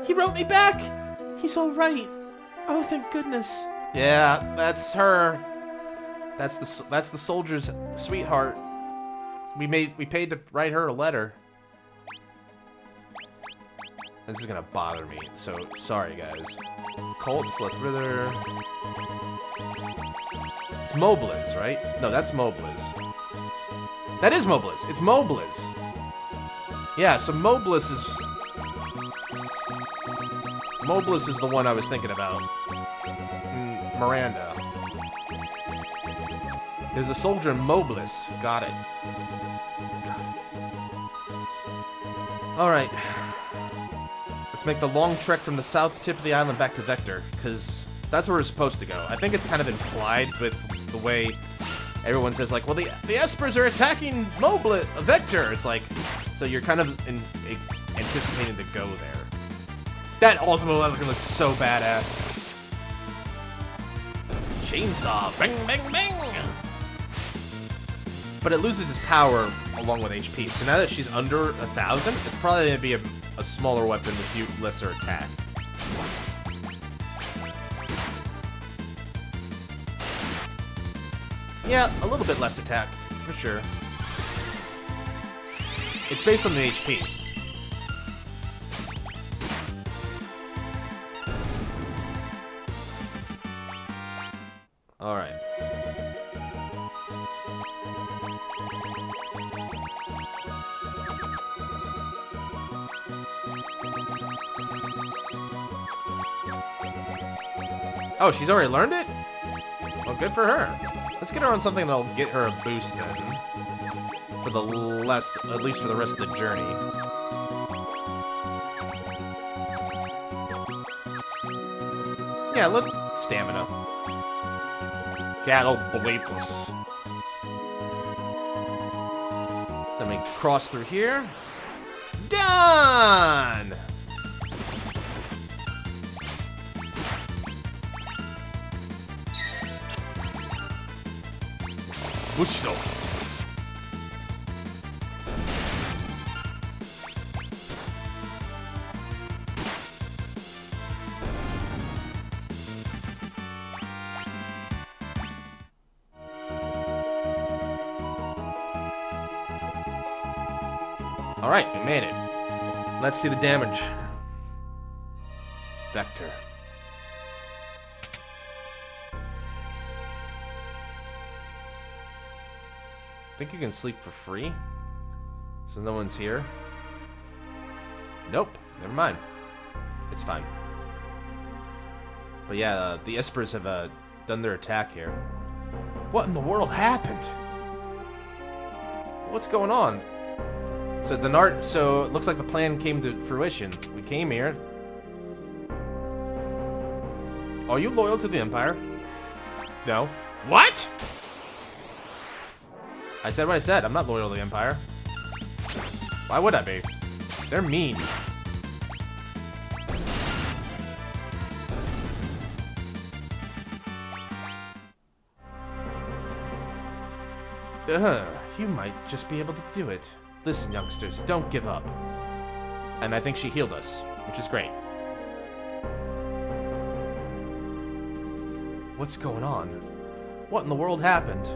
He wrote me back! He's alright. Oh, thank goodness. Yeah, that's her. That's the soldier's sweetheart. We paid to write her a letter. This is gonna bother me, so sorry guys. Colt, Slithrither. It's Mobliz, right? No, that's Mobliz. That is Mobliz. It's Mobliz. Yeah, so Mobliz is the one I was thinking about. Miranda. There's a soldier in Mobilis. Got it. Alright. Let's make the long trek from the south tip of the island back to Vector, because that's where we're supposed to go. I think it's kind of implied with the way everyone says, like, well, the Espers are attacking Vector. It's like, so you're kind of anticipating to go there. That ultimate weapon looks so badass. Chainsaw, bang, bang, bang! But it loses its power along with HP. So now that she's under 1,000, it's probably going to be a smaller weapon with lesser attack. Yeah, a little bit less attack, for sure. It's based on the HP. Alright. Oh, she's already learned it? Well, good for her. Let's get her on something that'll get her a boost then. For the at least for the rest of the journey. Yeah, stamina. Cattle bleepless. Let me cross through here. Done! Bushdo. All right, we made it. Let's see the damage. Vector. Think you can sleep for free? So no one's here? Nope. Never mind. It's fine. But yeah, the Espers have done their attack here. What in the world happened? What's going on? So so it looks like the plan came to fruition. We came here. Are you loyal to the Empire? No. What? I said what I said. I'm not loyal to the Empire. Why would I be? They're mean. You might just be able to do it. Listen, youngsters, don't give up. And I think she healed us, which is great. What's going on? What in the world happened?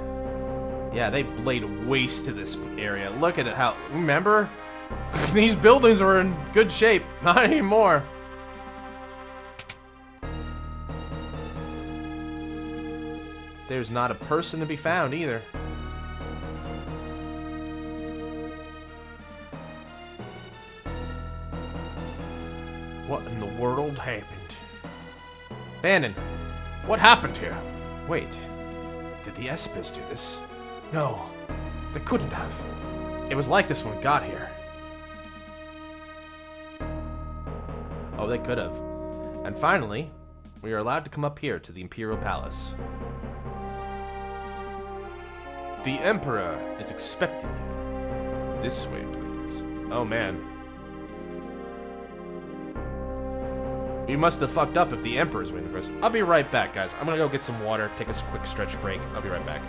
Yeah, they laid waste to this area. Look at it, how... Remember? These buildings were in good shape. Not anymore. There's not a person to be found, either. What in the world happened? Bannon, what happened here? Wait, did the Espers do this? No, they couldn't have. It was like this when we got here. Oh, they could have. And finally, we are allowed to come up here to the Imperial Palace. The Emperor is expecting you. This way, please. Oh, man. We must have fucked up if the Emperor's waiting for us. I'll be right back, guys. I'm gonna go get some water, take a quick stretch break. I'll be right back.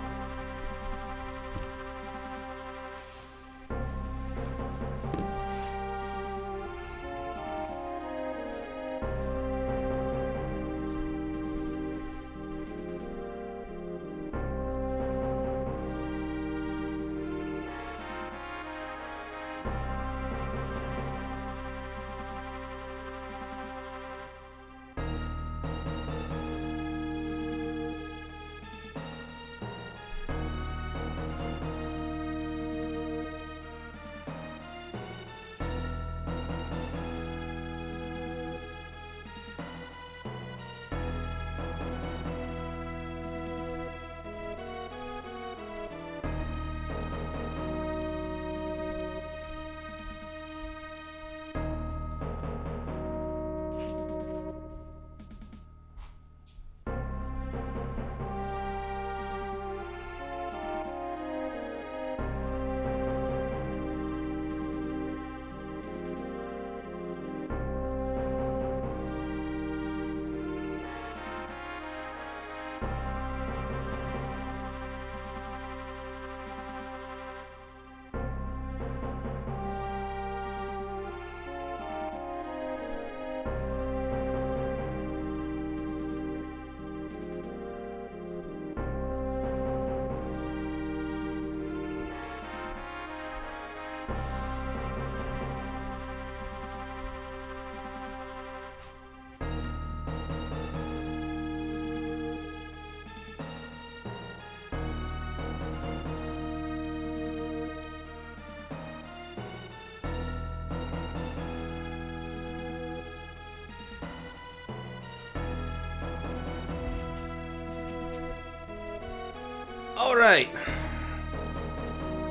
Alright.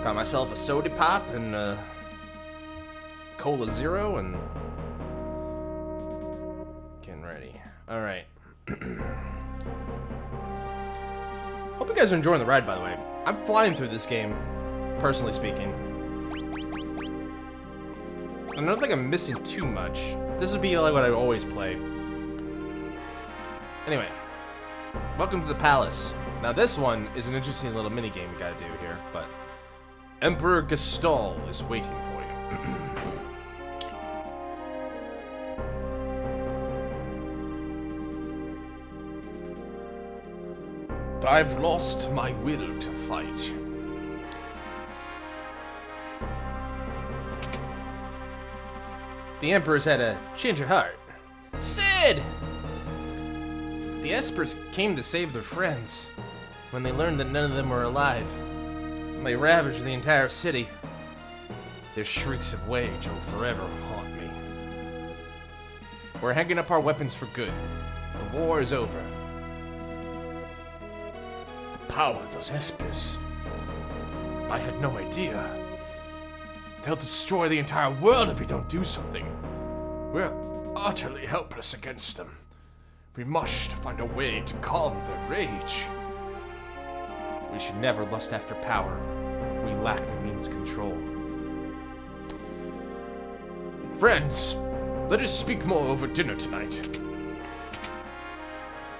Got myself a soda pop and Cola Zero and getting ready. Alright. Hope you guys are enjoying the ride, by the way. I'm flying through this game, personally speaking. I don't think I'm missing too much. This would be like what I always play. Anyway, welcome to the palace. Now this one is an interesting little mini game we gotta do here, but Emperor Gestalt is waiting for you. I've lost my will to fight. The Emperor's had a change of heart. Sid! The Espers came to save their friends. When they learned that none of them were alive, they ravaged the entire city. Their shrieks of rage will forever haunt me. We're hanging up our weapons for good. The war is over. The power of those Espers. I had no idea. They'll destroy the entire world if we don't do something. We're utterly helpless against them. We must find a way to calm their rage. We should never lust after power. We lack the means control. Friends, let us speak more over dinner tonight.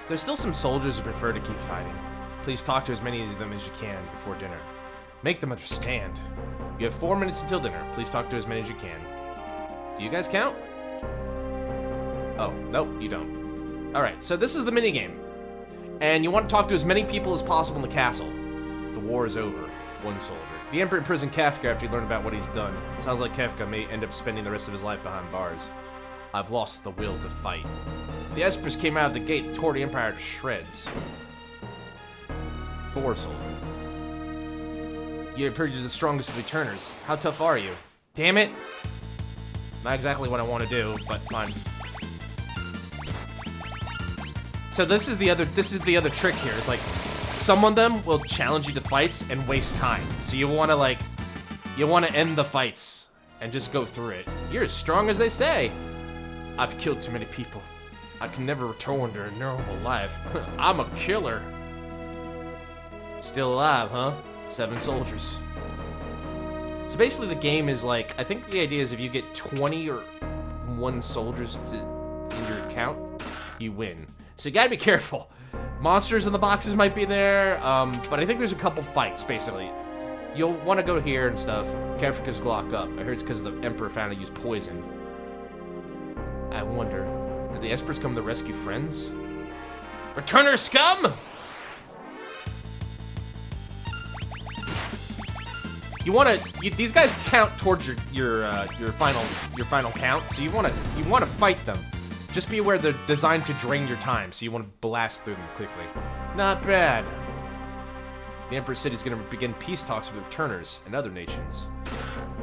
There's still some soldiers who prefer to keep fighting. Please talk to as many of them as you can before dinner. Make them understand. You have 4 minutes until dinner. Please talk to as many as you can. Do you guys count? Oh, nope, you don't. Alright, so this is the minigame. And you want to talk to as many people as possible in the castle. The war is over. One soldier. The Emperor imprisoned Kafka after he learned about what he's done. Sounds like Kafka may end up spending the rest of his life behind bars. I've lost the will to fight. The Espers came out of the gate and tore the Empire to shreds. 4 soldiers. You appear to be the strongest of returners. How tough are you? Damn it! Not exactly what I want to do, but fine. So this is the other trick here. It's like some of them will challenge you to fights and waste time. So you want to end the fights and just go through it. You're as strong as they say. I've killed too many people. I can never return to a normal life. I'm a killer. Still alive, huh? 7 soldiers. So basically the game is like, I think the idea is if you get 20 or 1 soldiers in your account, you win. So you gotta be careful. Monsters in the boxes might be there, but I think there's a couple fights, basically. You'll want to go here and stuff. Kefka's locked up. I heard it's because the Emperor found to use poison. I wonder, did the Espers come to rescue friends? Returner scum! These guys count towards your final count, so you wanna fight them. Just be aware they're designed to drain your time, so you want to blast through them quickly. Not bad. The Emperor said he's gonna begin peace talks with returners and other nations.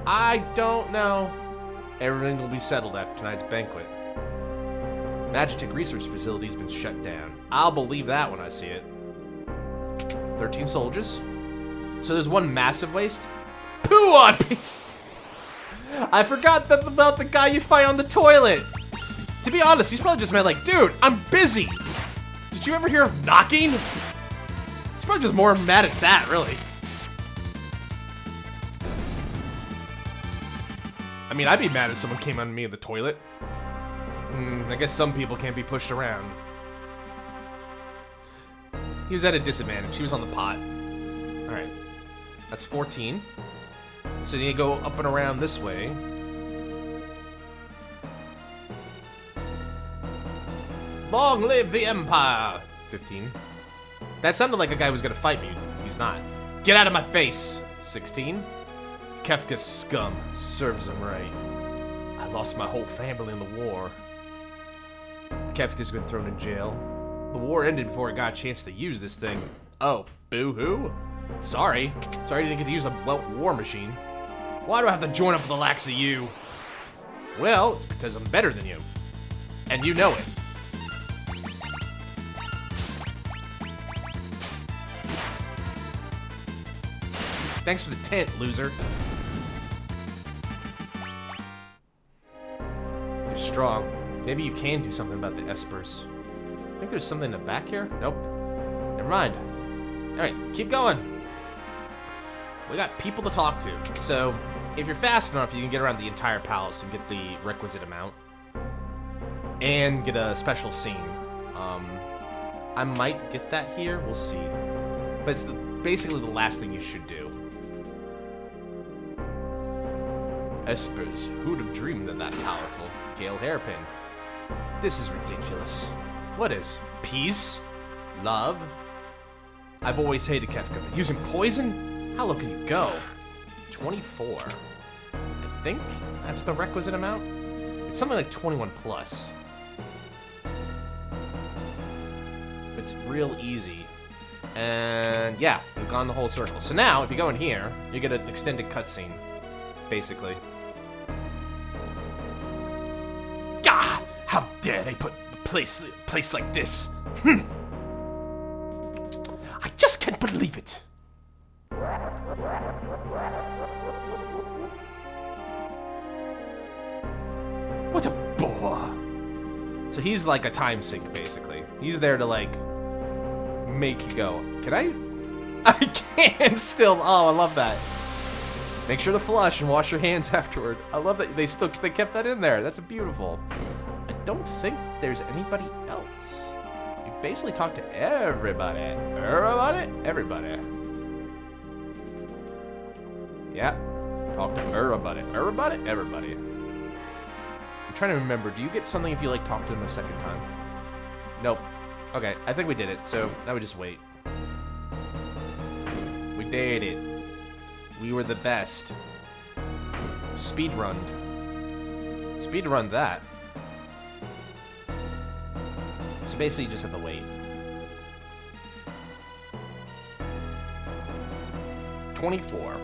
I don't know. Everything will be settled after tonight's banquet. Magitek research facility's been shut down. I'll believe that when I see it. 13 soldiers. So there's 1 massive waste. Poo on piece! I forgot about the guy you fight on the toilet! To be honest, he's probably just meant like, dude, I'm busy! Did you ever hear of knocking? He's probably just more mad at that, really. I mean, I'd be mad if someone came on me in the toilet. I guess some people can't be pushed around. He was at a disadvantage. He was on the pot. Alright. That's 14. So you go up and around this way. Long live the Empire! 15. That sounded like a guy who was gonna fight me. He's not. Get out of my face! 16. Kefka's scum. Serves him right. I lost my whole family in the war. Kefka's been thrown in jail. The war ended before I got a chance to use this thing. Oh, boo-hoo? Sorry. Sorry I didn't get to use a war machine. Why do I have to join up with the likes of you? Well, it's because I'm better than you. And you know it. Thanks for the tent, loser. You're strong. Maybe you can do something about the espers. I think there's something in the back here. Nope. Never mind. Alright, keep going. We got people to talk to. So, if you're fast enough, you can get around the entire palace and get the requisite amount. And get a special scene. I might get that here. We'll see. But it's basically the last thing you should do. Espers, who'd have dreamed of that powerful Gale hairpin? This is ridiculous. What is? Peace? Love? I've always hated Kefka, but using poison? How low can you go? 24. I think that's the requisite amount. It's something like 21 plus. It's real easy. And yeah, we've gone the whole circle. So now, if you go in here, you get an extended cutscene, basically. Gah! How dare they put a place like this? I just can't believe it. What a bore. So he's like a time sink, basically. He's there to, like, make you go. Can I? I can't still. Oh, I love that. Make sure to flush and wash your hands afterward. I love that they kept that in there. That's beautiful. I don't think there's anybody else. You basically talk to everybody. Everybody. Yeah. Talk to everybody. Everybody. I'm trying to remember. Do you get something if you, like, talk to them a second time? Nope. Okay, I think we did it, so now we just wait. We did it. We were the best. Speedrun that. So basically you just have to wait. 24.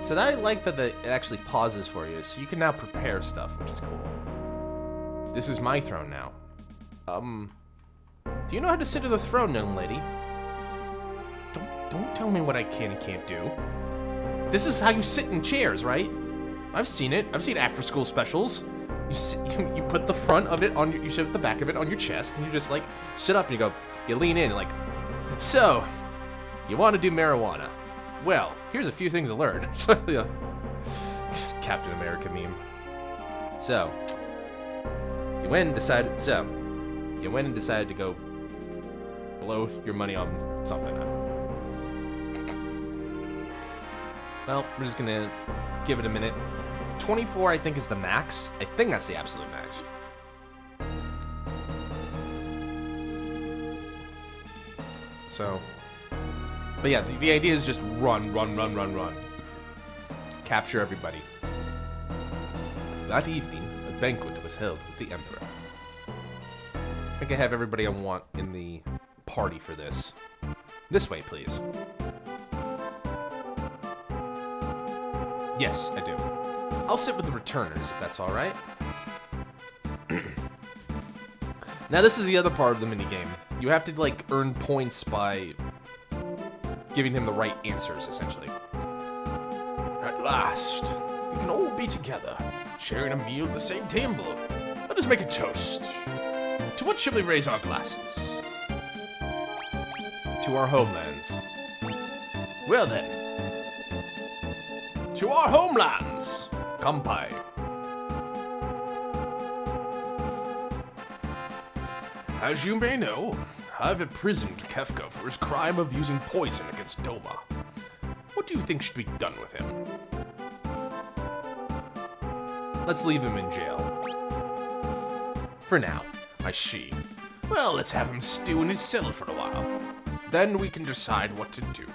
So I like that it actually pauses for you, so you can now prepare stuff, which is cool. This is my throne now. Do you know how to sit on the throne, young lady? Don't tell me what I can and can't do. This is how you sit in chairs, right? I've seen it. I've seen after-school specials. You put the front of it on you sit the back of it on your chest, and you just, like, sit up and you lean in, and, like, so, you want to do marijuana? Well, here's a few things to learn. Captain America meme. So, you went and decided to go blow your money on something. Well, we're just gonna give it a minute. 24, I think, is the max. I think that's the absolute max. So, but yeah, the idea is just run. Capture everybody. That evening, a banquet was held with the Emperor. I think I have everybody I want in the party for this. This way, please. Yes, I do. I'll sit with the returners, if that's alright. Now, this is the other part of the minigame. You have to, like, earn points by giving him the right answers, essentially. At last, we can all be together, sharing a meal at the same table. Let us make a toast. To what shall we raise our glasses? To our homelands. Well then. To our homelands! Kampai. As you may know, I've imprisoned Kefka for his crime of using poison against Doma. What do you think should be done with him? Let's leave him in jail. For now. I see. Well, let's have him stew in his cell for a while. Then we can decide what to do.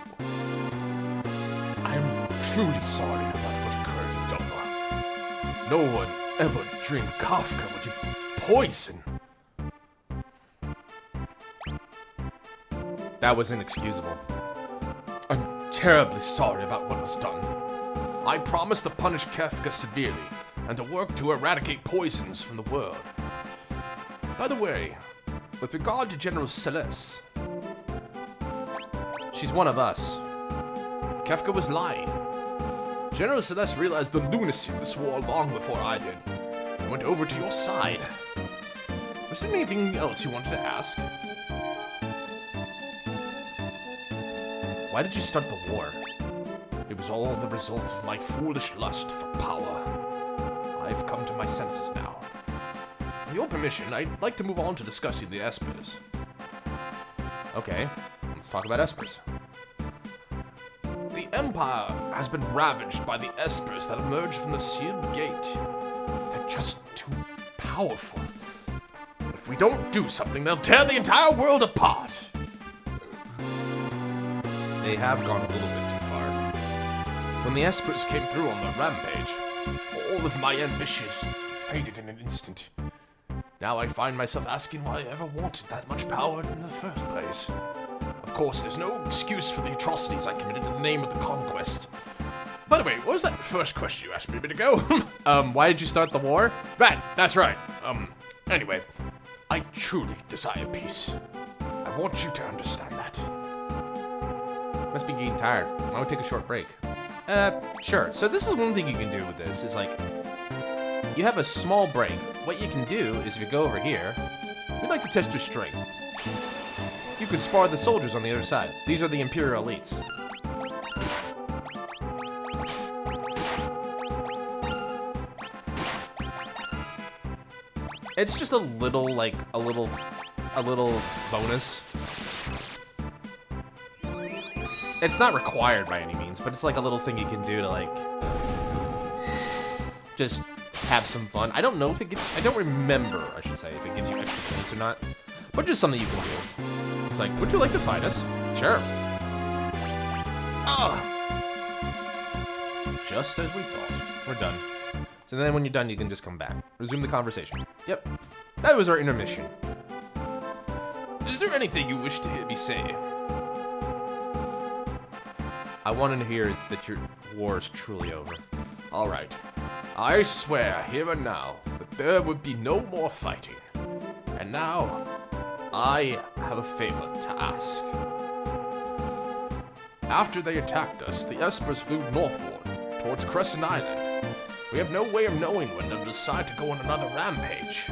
I'm truly sorry about what occurred in Doma. No one ever dreamed Kafka would use poison. That was inexcusable. I'm terribly sorry about what was done. I promise to punish Kefka severely and to work to eradicate poisons from the world. By the way, with regard to General Celeste, She's one of us. Kefka was lying. General Celeste realized the lunacy of this war long before I did. And went over to your side. Was there anything else you wanted to ask? Why did you start the war? It was all the result of my foolish lust for power. I've come to my senses now. With your permission, I'd like to move on to discussing the Espers. Okay, let's talk about Espers. The Empire has been ravaged by the Espers that emerged from the sealed gate. They're just too powerful. If we don't do something, they'll tear the entire world apart. They have gone a little bit too far. When the Espers came through on the rampage, all of my ambitions faded in an instant. Now I find myself asking why I ever wanted that much power in the first place. Of course, there's no excuse for the atrocities I committed in the name of the conquest. By the way, what was that first question you asked me a bit ago? Why did you start the war? Right, that's right. Anyway, I truly desire peace. I want you to understand that. Must be getting tired. I would take a short break. Sure. So this is one thing you can do with this, is like, you have a small break. What you can do is if you go over here, we'd like to test your strength. You can spar the soldiers on the other side. These are the Imperial elites. It's just a little, like, a little bonus. It's not required by any means, but it's like a little thing you can do to, like, just have some fun. I don't know if it gives, I don't remember, I should say, if it gives you extra points or not, but just something you can do. It's like, would you like to fight us? Sure. Ah! Just as we thought. We're done. So then when you're done, you can just come back. Resume the conversation. Yep. That was our intermission. Is there anything you wish to hear me say? I wanted to hear that your war is truly over. All right. I swear, here and now, that there would be no more fighting. And now, I have a favor to ask. After they attacked us, the Espers flew northward, towards Crescent Island. We have no way of knowing when they'll decide to go on another rampage.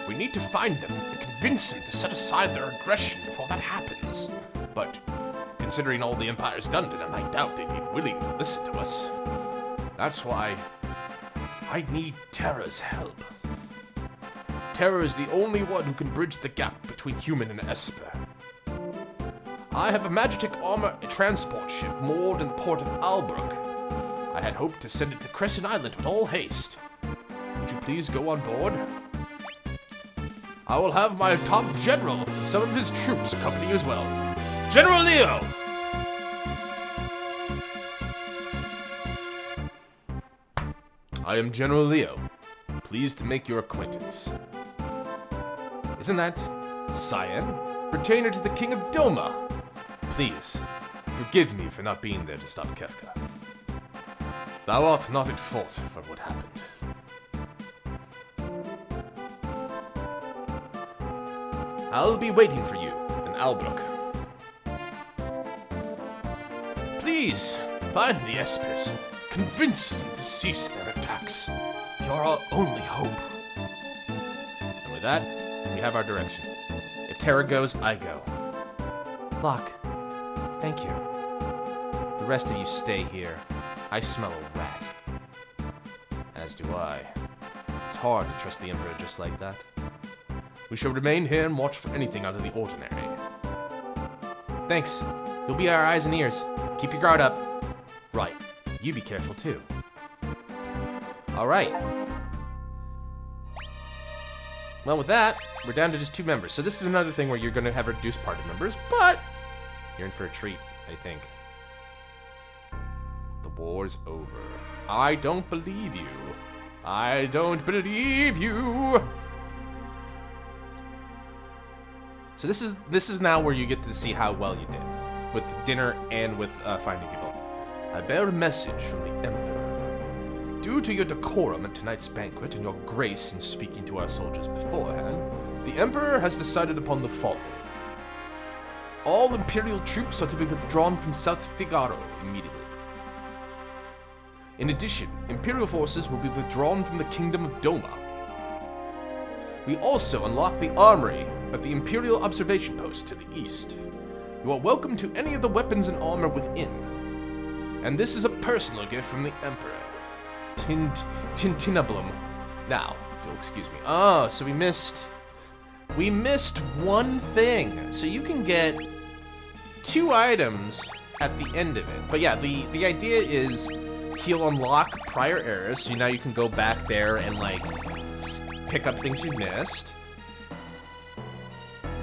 We need to find them and convince them to set aside their aggression before that happens. But, considering all the Empire's done to them, I doubt they'd be willing to listen to us. That's why I need Terra's help. Terra is the only one who can bridge the gap between human and Esper. I have a Magitek armor transport ship moored in the port of Albrook. I had hoped to send it to Crescent Island with all haste. Would you please go on board? I will have my top general and some of his troops accompany you as well. General Leo! I am General Leo. Pleased to make your acquaintance. Isn't that Cyan, retainer to the King of Doma? Please, forgive me for not being there to stop Kefka. Thou art not at fault for what happened. I'll be waiting for you in Albrook. Please, find the Espers. Convince them to cease their attacks. You're our only hope. And with that, we have our direction. If Terra goes, I go. Locke, thank you. The rest of you stay here. I smell a rat. As do I. It's hard to trust the Emperor just like that. We shall remain here and watch for anything out of the ordinary. Thanks. You'll be our eyes and ears. Keep your guard up. Right. You be careful too. Alright. Well, with that, we're down to just 2 members. So this is another thing where you're going to have reduced party members, but you're in for a treat, I think. The war's over. I don't believe you. I don't believe you. So this is now where you get to see how well you did with dinner and with finding people. I bear a message from the Emperor. Due to your decorum at tonight's banquet and your grace in speaking to our soldiers beforehand, the Emperor has decided upon the following. All Imperial troops are to be withdrawn from South Figaro immediately. In addition, Imperial forces will be withdrawn from the Kingdom of Doma. We also unlock the armory of the Imperial Observation Post to the east. You are welcome to any of the weapons and armor within. And this is a personal gift from the Emperor. Tintinablum. Now, if you'll excuse me. Oh, so we missed one thing. So you can get 2 items at the end of it. But yeah, the idea is he'll unlock prior eras, so now you can go back there and like pick up things you missed.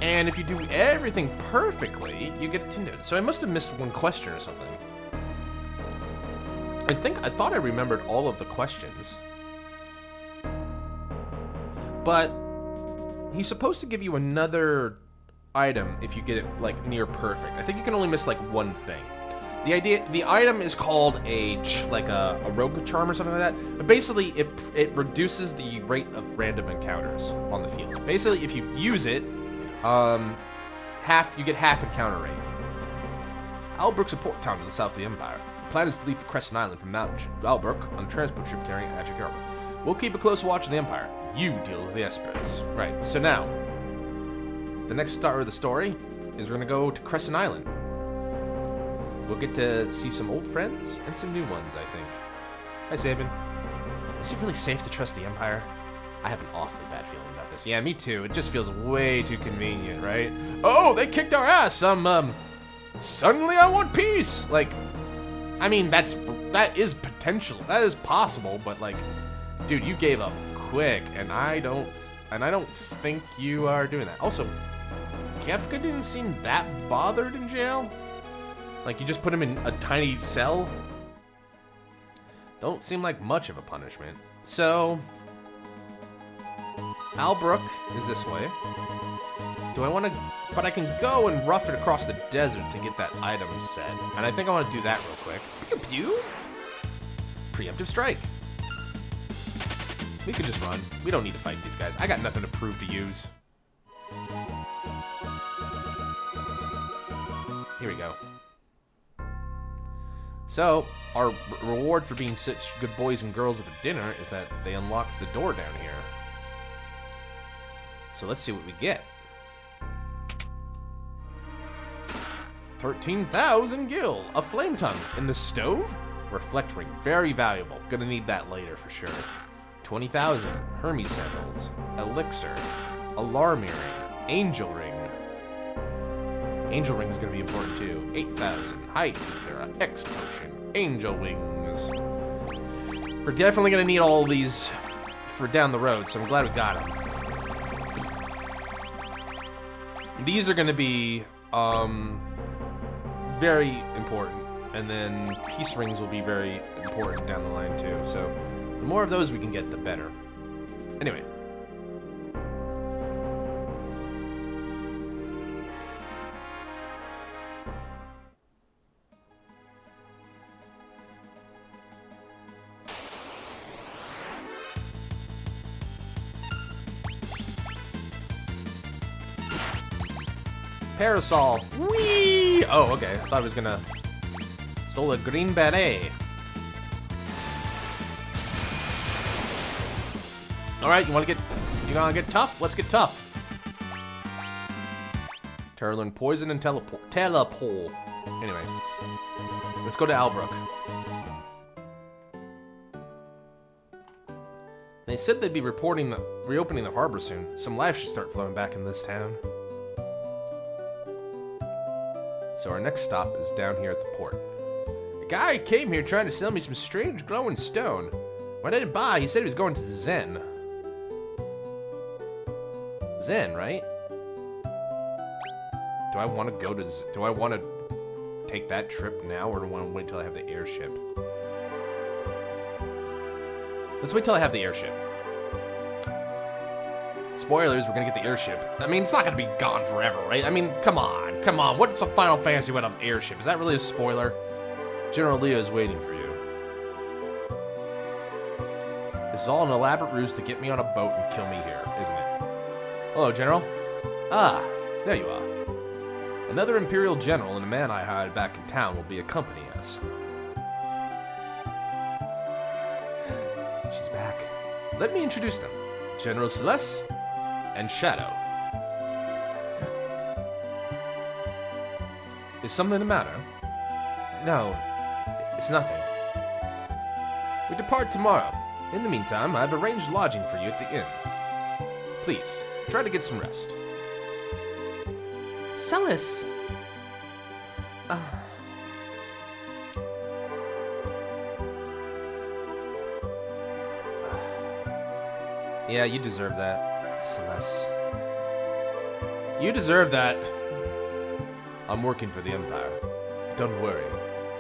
And if you do everything perfectly, you get Tinder. So I must have missed one question or something. I thought I remembered all of the questions. But he's supposed to give you another item if you get it like near perfect. I think you can only miss like one thing. The item is called a rogue charm or something like that. But basically, it reduces the rate of random encounters on the field. Basically, if you use it, you get half encounter rate. Albrook's a port town to the south of the Empire. The plan is to leave for Crescent Island from Mount Albrook on a transport ship carrying magic armor. We'll keep a close watch on the Empire. You deal with the Espers. Right. So now, the next star of the story is we're gonna go to Crescent Island. We'll get to see some old friends and some new ones, I think. Hi, Sabin. Is it really safe to trust the Empire? I have an awfully bad feeling about this. Yeah, me too. It just feels way too convenient, right? Oh, they kicked our ass! Suddenly I want peace! Like, I mean, that is potential. That is possible, but like, dude, you gave up quick, and I don't think you are doing that. Also, Kefka didn't seem that bothered in jail. Like, you just put him in a tiny cell? Don't seem like much of a punishment. So, Albrook is this way. Do I want to... But I can go and rough it across the desert to get that item set. And I think I want to do that real quick. Pew pew! Preemptive strike. We can just run. We don't need to fight these guys. I got nothing to prove to use. Here we go. So, our reward for being such good boys and girls at the dinner is that they unlock the door down here. So let's see what we get. 13,000 gil, a flame tongue in the stove, reflect ring, very valuable. Gonna need that later for sure. 20,000 Hermes sandals, elixir, alarm earring, angel ring. Angel ring is gonna be important too. 8,000 height ether, X potion, angel wings. We're definitely gonna need all of these for down the road, so I'm glad we got them. These are gonna be very important, and then peace rings will be very important down the line too. So the more of those we can get, the better. Anyway. Parasol. Whee! Oh, okay. I thought I was gonna... Stole a green beret. Alright, you gonna get tough? Let's get tough. Terrorlin poison and telepole. Anyway. Let's go to Albrook. They said they'd be reopening the harbor soon. Some life should start flowing back in this town. So our next stop is down here at the port. A guy came here trying to sell me some strange glowing stone. When I didn't buy, he said he was going to the Zen. Zen, right? Do I want to go to... Do I want to take that trip now, or do I want to wait till I have the airship? Let's wait till I have the airship. Spoilers, we're gonna get the airship. I mean, it's not gonna be gone forever, right? I mean, come on. What's a Final Fantasy without an airship? Is that really a spoiler? General Leo is waiting for you. This is all an elaborate ruse to get me on a boat and kill me here, isn't it? Hello, General. Ah, there you are. Another Imperial general and a man I hired back in town will be accompanying us. She's back. Let me introduce them. General Celeste and Shadow. Is something the matter? No, it's nothing. We depart tomorrow. In the meantime, I've arranged lodging for you at the inn. Please, try to get some rest. Celis! Yeah, you deserve that, Celeste. You deserve that. I'm working for the Empire. Don't worry.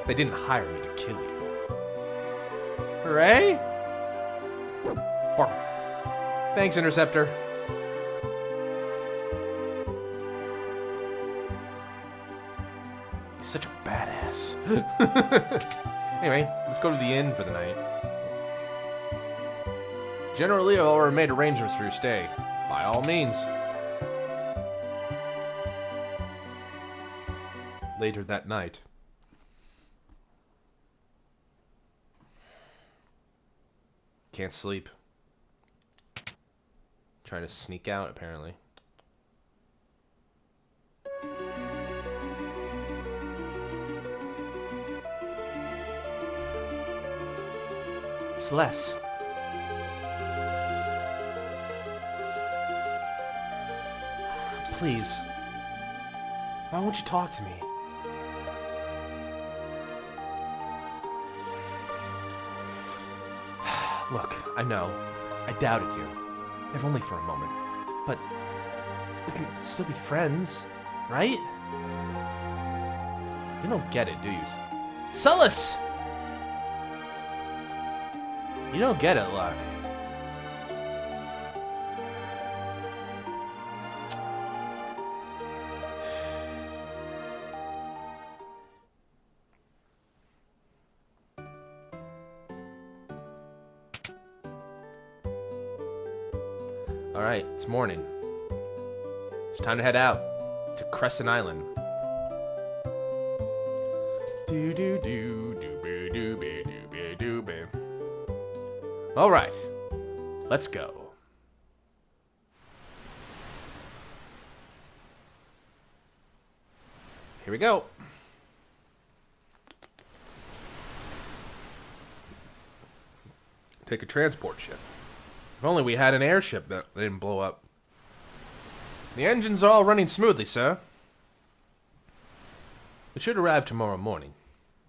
They didn't hire me to kill you. Hooray! Bark. Thanks, Interceptor. He's such a badass. Anyway, let's go to the inn for the night. General Leo already made arrangements for your stay. By all means. Later that night. Can't sleep. Trying to sneak out, apparently. Celeste. Please. Why won't you talk to me? Look, I know. I doubted you. If only for a moment. But we can still be friends, right? You don't get it, do you? Celis! You don't get it, Lurk. Alright, it's morning. It's time to head out to Crescent Island. Alright, let's go. Here we go. Take a transport ship. If only we had an airship that didn't blow up. The engines are all running smoothly, sir. We should arrive tomorrow morning.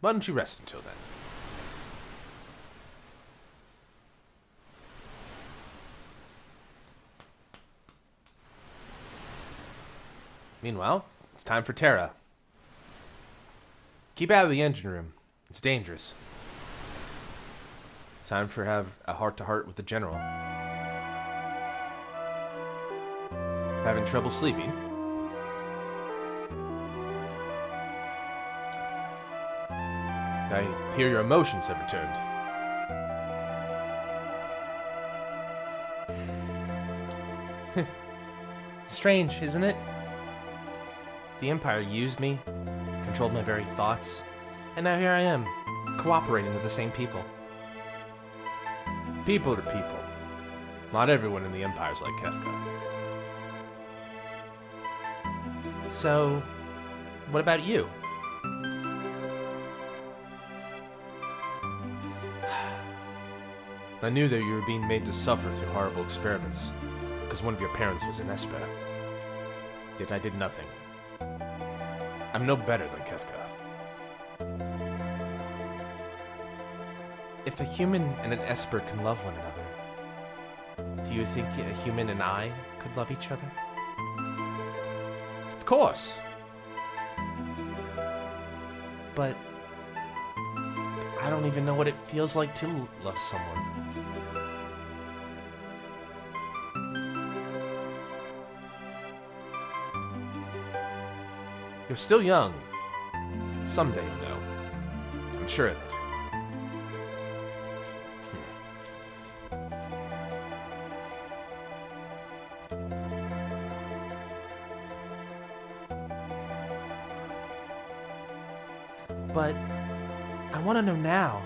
Why don't you rest until then? Meanwhile, it's time for Terra. Keep out of the engine room. It's dangerous. It's time for have a heart-to-heart with the General. Having trouble sleeping? I hear your emotions have returned. Strange, isn't it? The Empire used me, controlled my very thoughts, and now here I am, cooperating with the same people. People are people. Not everyone in the Empire's like Kefka. So, what about you? I knew that you were being made to suffer through horrible experiments, because one of your parents was an Esper. Yet I did nothing. I'm no better than Kefka. If a human and an Esper can love one another, do you think a human and I could love each other? Of course. But I don't even know what it feels like to love someone. You're still young. Someday you'll know. I'm sure of it. I want to know now.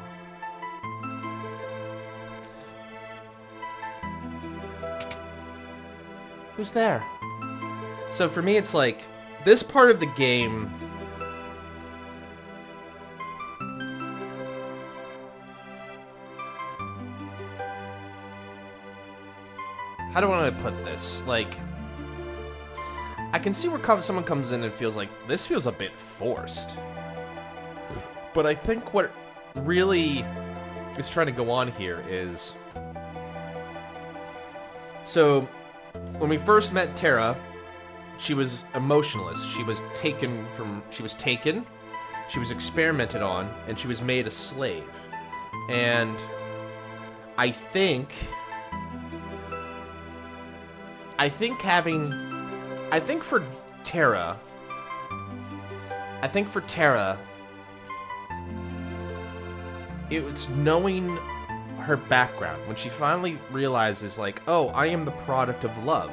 Who's there? So for me, it's like, this part of the game... How do I want to put this? Like, I can see where someone comes in and feels like, this feels a bit forced. But I think what really is trying to go on here is... So, when we first met Terra, she was emotionless. She was taken, she was experimented on, and she was made a slave. And I think for Terra, it's knowing her background. When she finally realizes, like, oh, I am the product of love.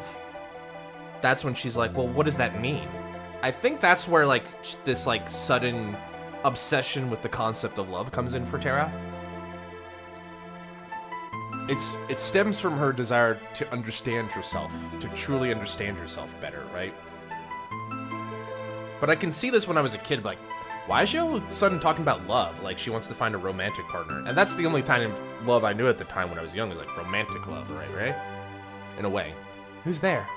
That's when she's like, well, what does that mean? I think that's where, like, this, like, sudden obsession with the concept of love comes in for Terra. It stems from her desire to understand herself, to truly understand herself better, right? But I can see this when I was a kid, like, why is she all of a sudden talking about love? Like, she wants to find a romantic partner. And that's the only kind of love I knew at the time when I was young, was like romantic love, right? In a way. Who's there?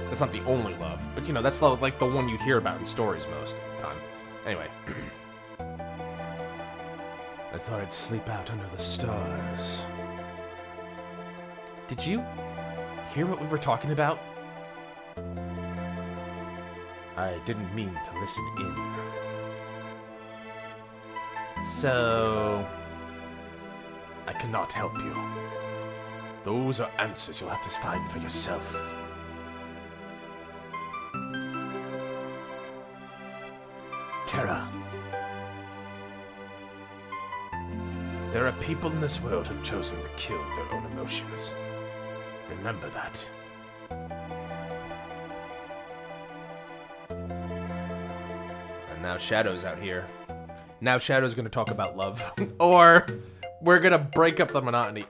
That's not the only love, but you know, that's like the one you hear about in stories most of the time. Anyway. I thought I'd sleep out under the stars. Did you hear what we were talking about? I didn't mean to listen in. So... I cannot help you. Those are answers you'll have to find for yourself. Terra. There are people in this world who've chosen to kill their own emotions. Remember that. And now Shadow's out here. Now Shadow's gonna talk about love. Or we're gonna break up the monotony.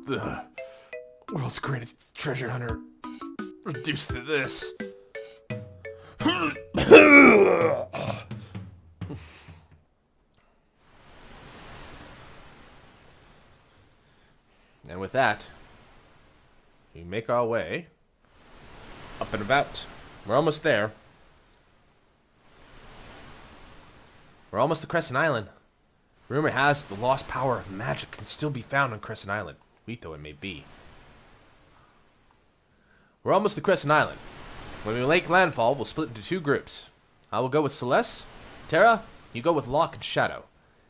The world's greatest treasure hunter reduced to this. And with that, we make our way up and about. We're almost there. We're almost to Crescent Island. Rumor has it the lost power of magic can still be found on Crescent Island, weak though it may be. We're almost to Crescent Island. When we make landfall, we'll split into 2 groups. I will go with Celeste. Terra, you go with Locke and Shadow.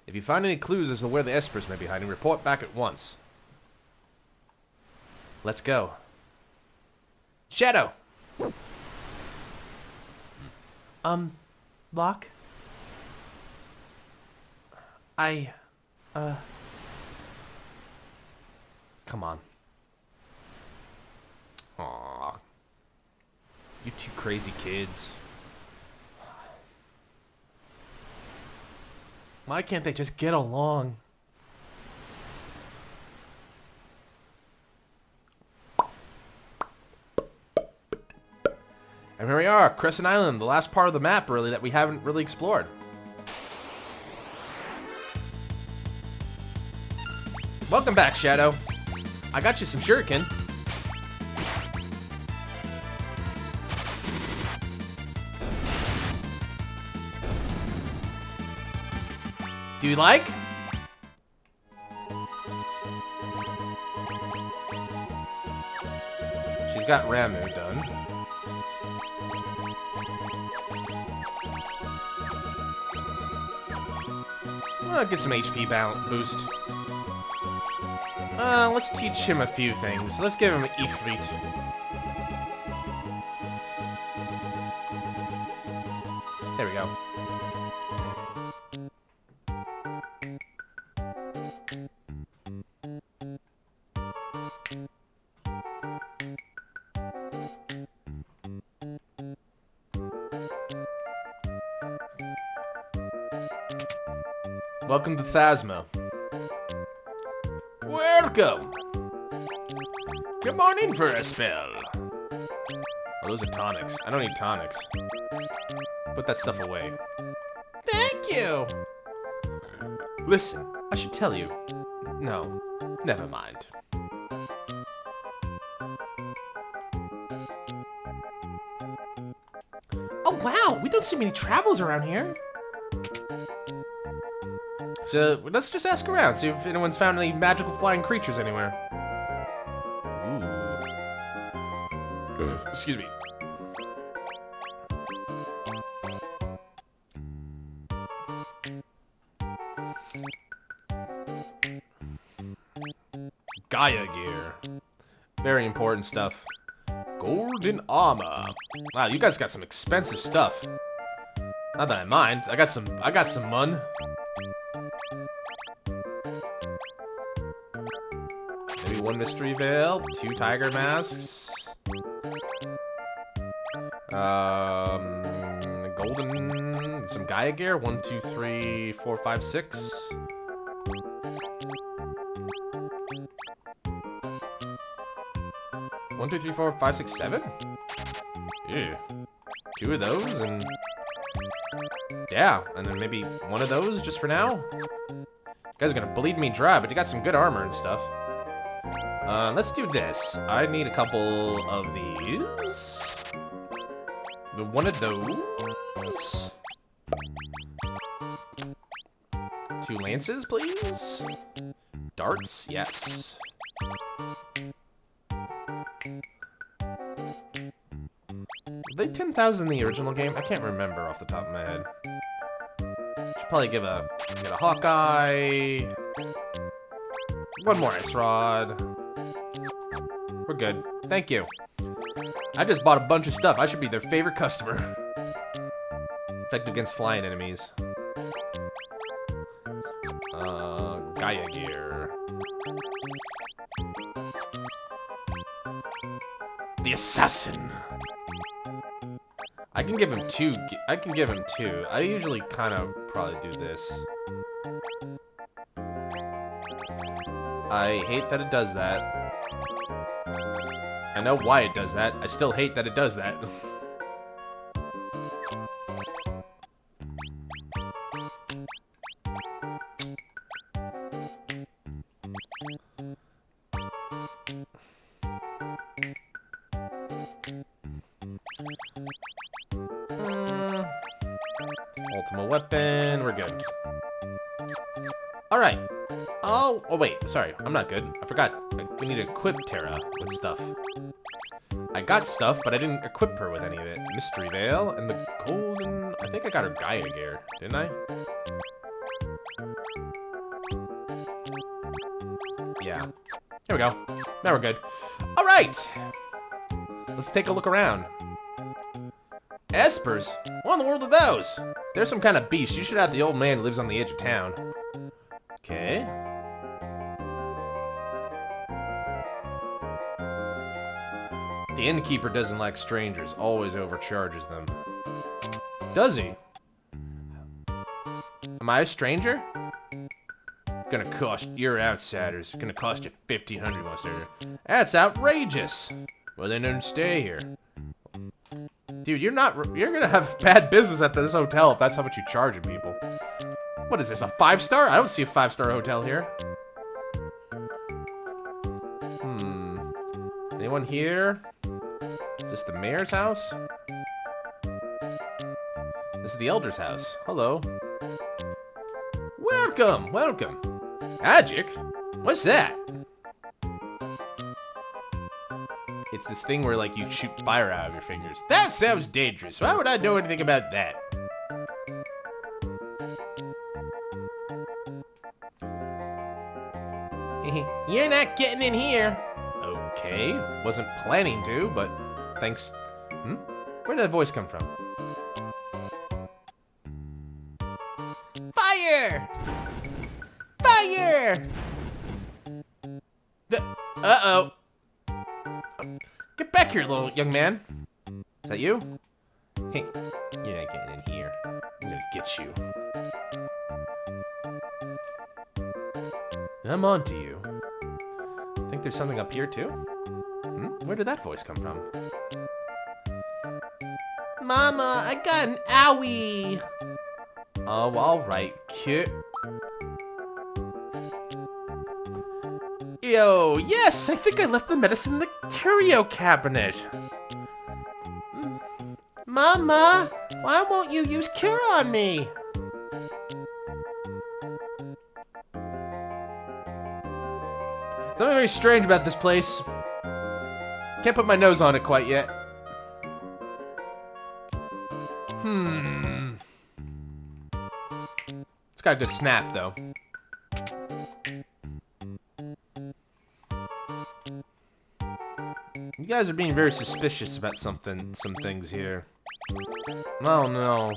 If you find any clues as to where the Espers may be hiding, report back at once. Let's go. Shadow! Locke? Come on. Aww. You 2 crazy kids. Why can't they just get along? And here we are, Crescent Island, the last part of the map, really, that we haven't really explored. Welcome back, Shadow. I got you some shuriken. Do you like? She's got Ramu done. I'll get some HP boost. Let's teach him a few things. Let's give him an Ifrit. There we go. Welcome to Phasma. Welcome! Come on in for a spell. Oh, those are tonics. I don't need tonics. Put that stuff away. Thank you! Listen, I should tell you. No, never mind. Oh wow, we don't see many travelers around here. So, let's just ask around, see if anyone's found any magical flying creatures anywhere. Ooh. Excuse me. Gaia gear. Very important stuff. Golden armor. Wow, you guys got some expensive stuff. Not that I mind. I got some mun. Maybe one mystery veil, 2 tiger masks. Golden, some Gaia gear. 1, 2, 3, 4, 5, 6. One, 2, 3, 4, 5, 6, 7. Ew. 2 of those and yeah, and then maybe 1 of those just for now. You guys are gonna bleed me dry, but you got some good armor and stuff. Let's do this. I need a couple of these. One of those. 2 lances, please. Darts, yes. Were they 10,000 in the original game? I can't remember off the top of my head. Should probably get a Hawkeye. 1 more ice rod. We're good. Thank you. I just bought a bunch of stuff. I should be their favorite customer. Effective against flying enemies. Gaia gear. The assassin. I can give him 2. I can give him 2. I usually kind of probably do this. I hate that it does that. I know why it does that. I still hate that it does that. Ultimate weapon, we're good. Alright. Oh, wait, sorry, I'm not good. I forgot. I need to equip Terra with stuff. I got stuff, but I didn't equip her with any of it. Mystery Veil and the golden... I think I got her Gaia gear, didn't I? Yeah. Here we go. Now we're good. Alright! Let's take a look around. Espers? What in the world are those? They're some kind of beast. You should have the old man who lives on the edge of town. Okay. The innkeeper doesn't like strangers. Always overcharges them. Does he? Am I a stranger? Gonna cost... You're outsiders. Gonna cost you 1,500 most there. That's outrageous. Well, then don't stay here. Dude, you're gonna have bad business at this hotel if that's how much you're charging people. What is this, a 5-star? I don't see a 5-star hotel here. Anyone here? Is this the mayor's house? This is the elder's house. Hello. Welcome, welcome. Magic? What's that? It's this thing where, like, you shoot fire out of your fingers. That sounds dangerous. Why would I know anything about that? You're not getting in here. Okay. Wasn't planning to, but thanks. Where did that voice come from? Fire! Fire! Uh-oh. Get back here, little young man. Is that you? Hey, you're not getting in here. I'm gonna get you. I'm on to you. Think there's something up here, too? Where did that voice come from? Mama, I got an owie! Oh, alright, cute. Yo, yes, I think I left the medicine in the curio cabinet. Mama, why won't you use cure on me? Something very strange about this place. Can't put my nose on it quite yet. It's got a good snap, though. You guys are being very suspicious about some things here. Oh no.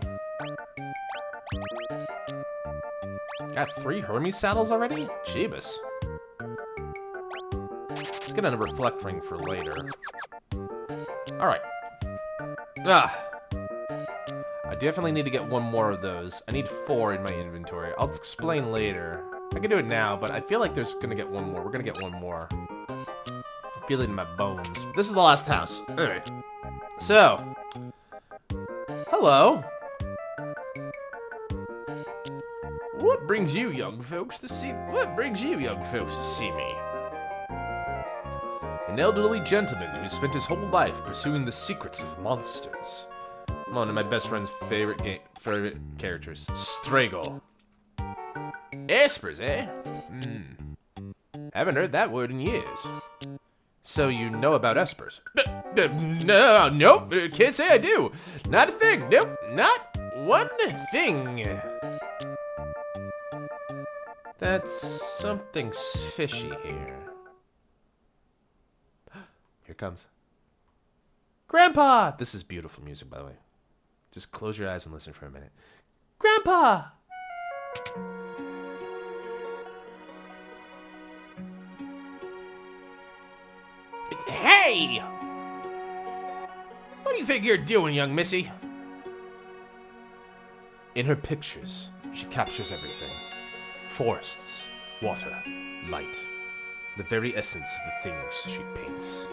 Got 3 Hermes saddles already? Jeebus. Let's get a reflect ring for later. Alright. I definitely need to get 1 more of those. I need 4 in my inventory. I'll explain later. I can do it now, but I feel like there's gonna get 1 more. We're gonna get 1 more. I feel it in my bones. This is the last house. Alright. So. Hello. What brings you young folks to see me? An elderly gentleman who spent his whole life pursuing the secrets of monsters. One of my best friend's favorite characters. Strago. Espers, eh? Haven't heard that word in years. So you know about espers? No, nope. Can't say I do. Not a thing. Nope. Not one thing. That's something's fishy here. Here it comes. Grandpa! This is beautiful music, by the way. Just close your eyes and listen for a minute. Grandpa! Hey! What do you think you're doing, young missy? In her pictures, she captures everything. Forests, water, light. The very essence of the things she paints.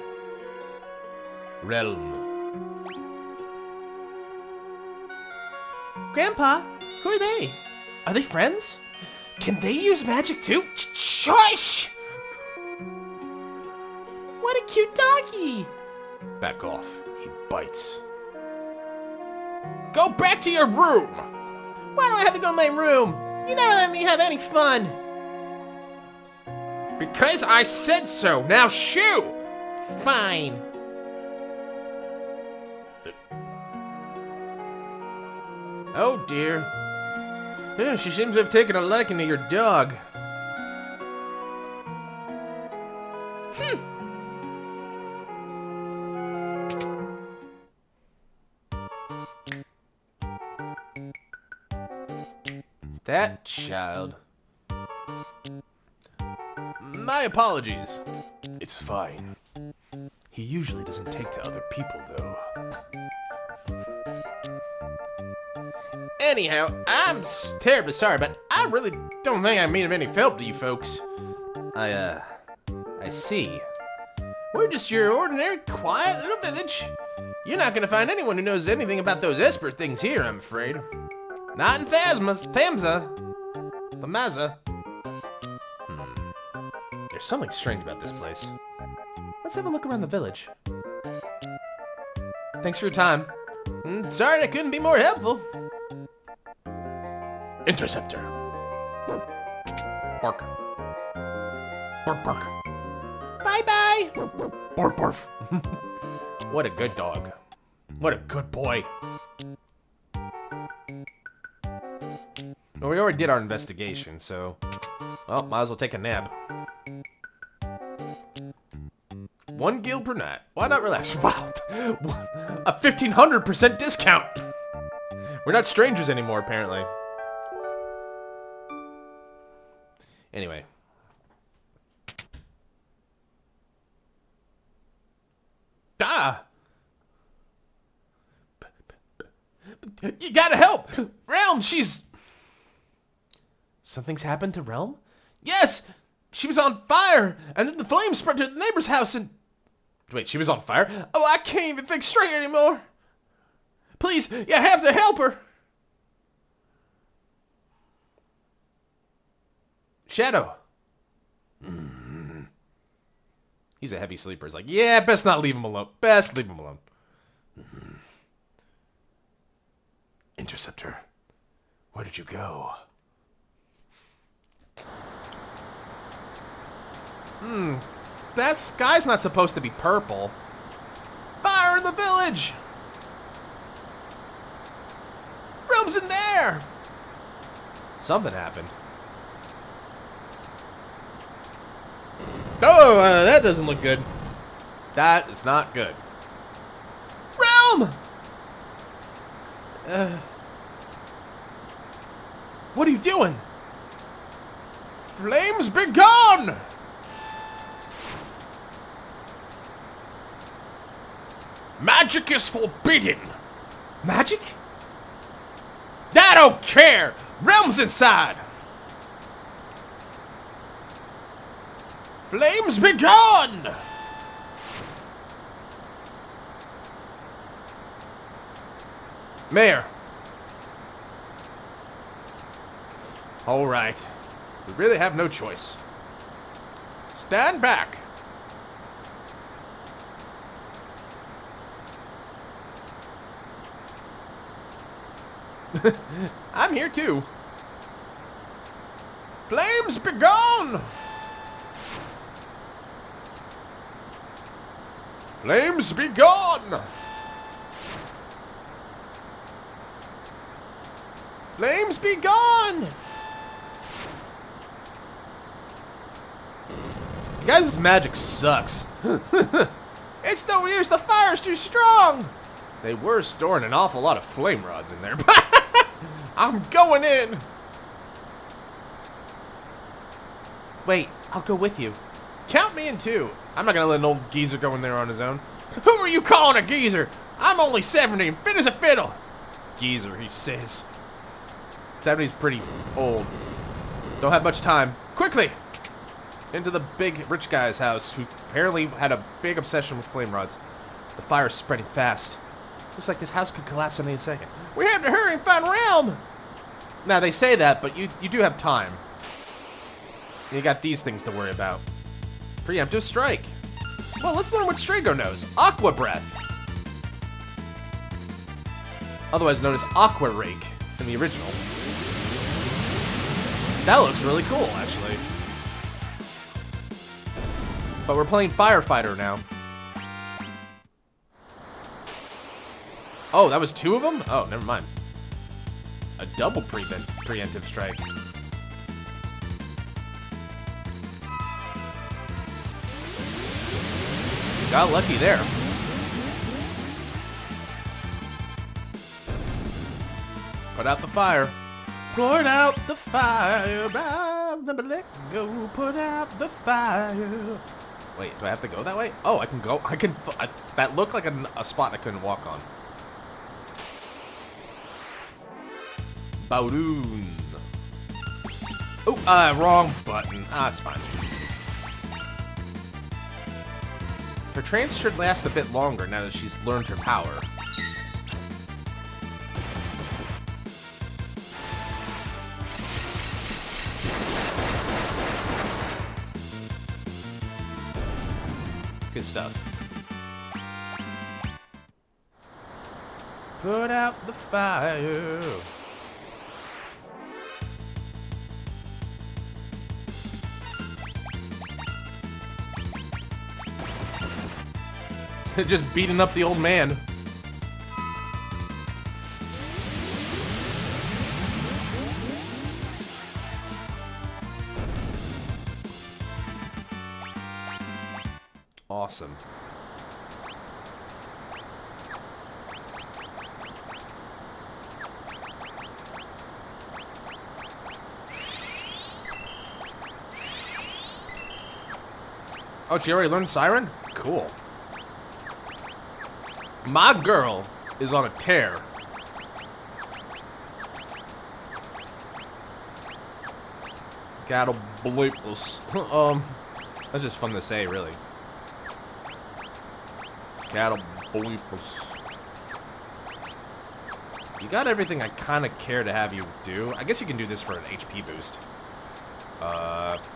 Realm. Grandpa, who are they? Are they friends? Can they use magic too? Shush! What a cute doggy! Back off. He bites. Go back to your room! Why do I have to go to my room? You never let me have any fun. Because I said so. Now shoo! Fine. Oh dear. Yeah, she seems to have taken a liking to your dog. That child. My apologies. It's fine. He usually doesn't take to other people, though. Anyhow, I'm terribly sorry, but I really don't think I mean any help to you folks. I see. We're just your ordinary, quiet little village. You're not gonna find anyone who knows anything about those Esper things here, I'm afraid. Not in Thamsa. There's something strange about this place. Let's have a look around the village. Thanks for your time. Sorry I couldn't be more helpful. Interceptor. Bark. Bark, bark. Bye-bye. Barf, barf. What a good dog. What a good boy. Well, we already did our investigation, so... Well, might as well take a nap. 1 gil per night. Why not relax? Wow. A 1,500% discount. We're not strangers anymore, apparently. Anyway. Ah! You gotta help! Realm, she's... Something's happened to Realm? Yes! She was on fire! And then the flames spread to the neighbor's house and... Wait, she was on fire? Oh, I can't even think straight anymore! Please, you have to help her! Shadow. He's a heavy sleeper. He's like, yeah, best not leave him alone. Best leave him alone. Interceptor, where did you go? That sky's not supposed to be purple. Fire in the village! Realm's in there! Something happened. Oh, that doesn't look good. That is not good. Realm! What are you doing? Flames be gone! Magic is forbidden. Magic? I don't care! Realm's inside! Flames be gone! Mayor. All right. We really have no choice. Stand back. I'm here too. Flames be gone! Flames be gone! Flames be gone! You guys, this magic sucks. It's no use, the fire's too strong! They were storing an awful lot of flame rods in there. I'm going in! Wait, I'll go with you. Count me in too. I'm not gonna let an old geezer go in there on his own. Who are you calling a geezer? I'm only 70 and fit as a fiddle. Geezer, he says. 70's pretty old. Don't have much time. Quickly! Into the big rich guy's house, who apparently had a big obsession with flame rods. The fire's spreading fast. Looks like this house could collapse any second. We have to hurry and find Realm! Now, they say that, but you do have time. You got these things to worry about. Preemptive strike. Well, let's learn what Strago knows. Aqua Breath. Otherwise known as Aqua Rake in the original. That looks really cool, actually. But we're playing Firefighter now. Oh, that was two of them? Oh, never mind. A double preemptive strike. Got lucky there. Put out the fire. Put out the fire. Never let go. Put out the fire. Wait, do I have to go that way? Oh, I can go. I can. That looked like a spot I couldn't walk on. Bowdoon. Oh, wrong button. Ah, it's fine. Her trance should last a bit longer now that she's learned her power. Good stuff. Put out the fire. Just beating up the old man. Awesome. Oh, she already learned Siren? Cool. My girl is on a tear. Gotta bleep us. That's just fun to say, really. Gotta bleep us. You got everything I kind of care to have you do. I guess you can do this for an HP boost.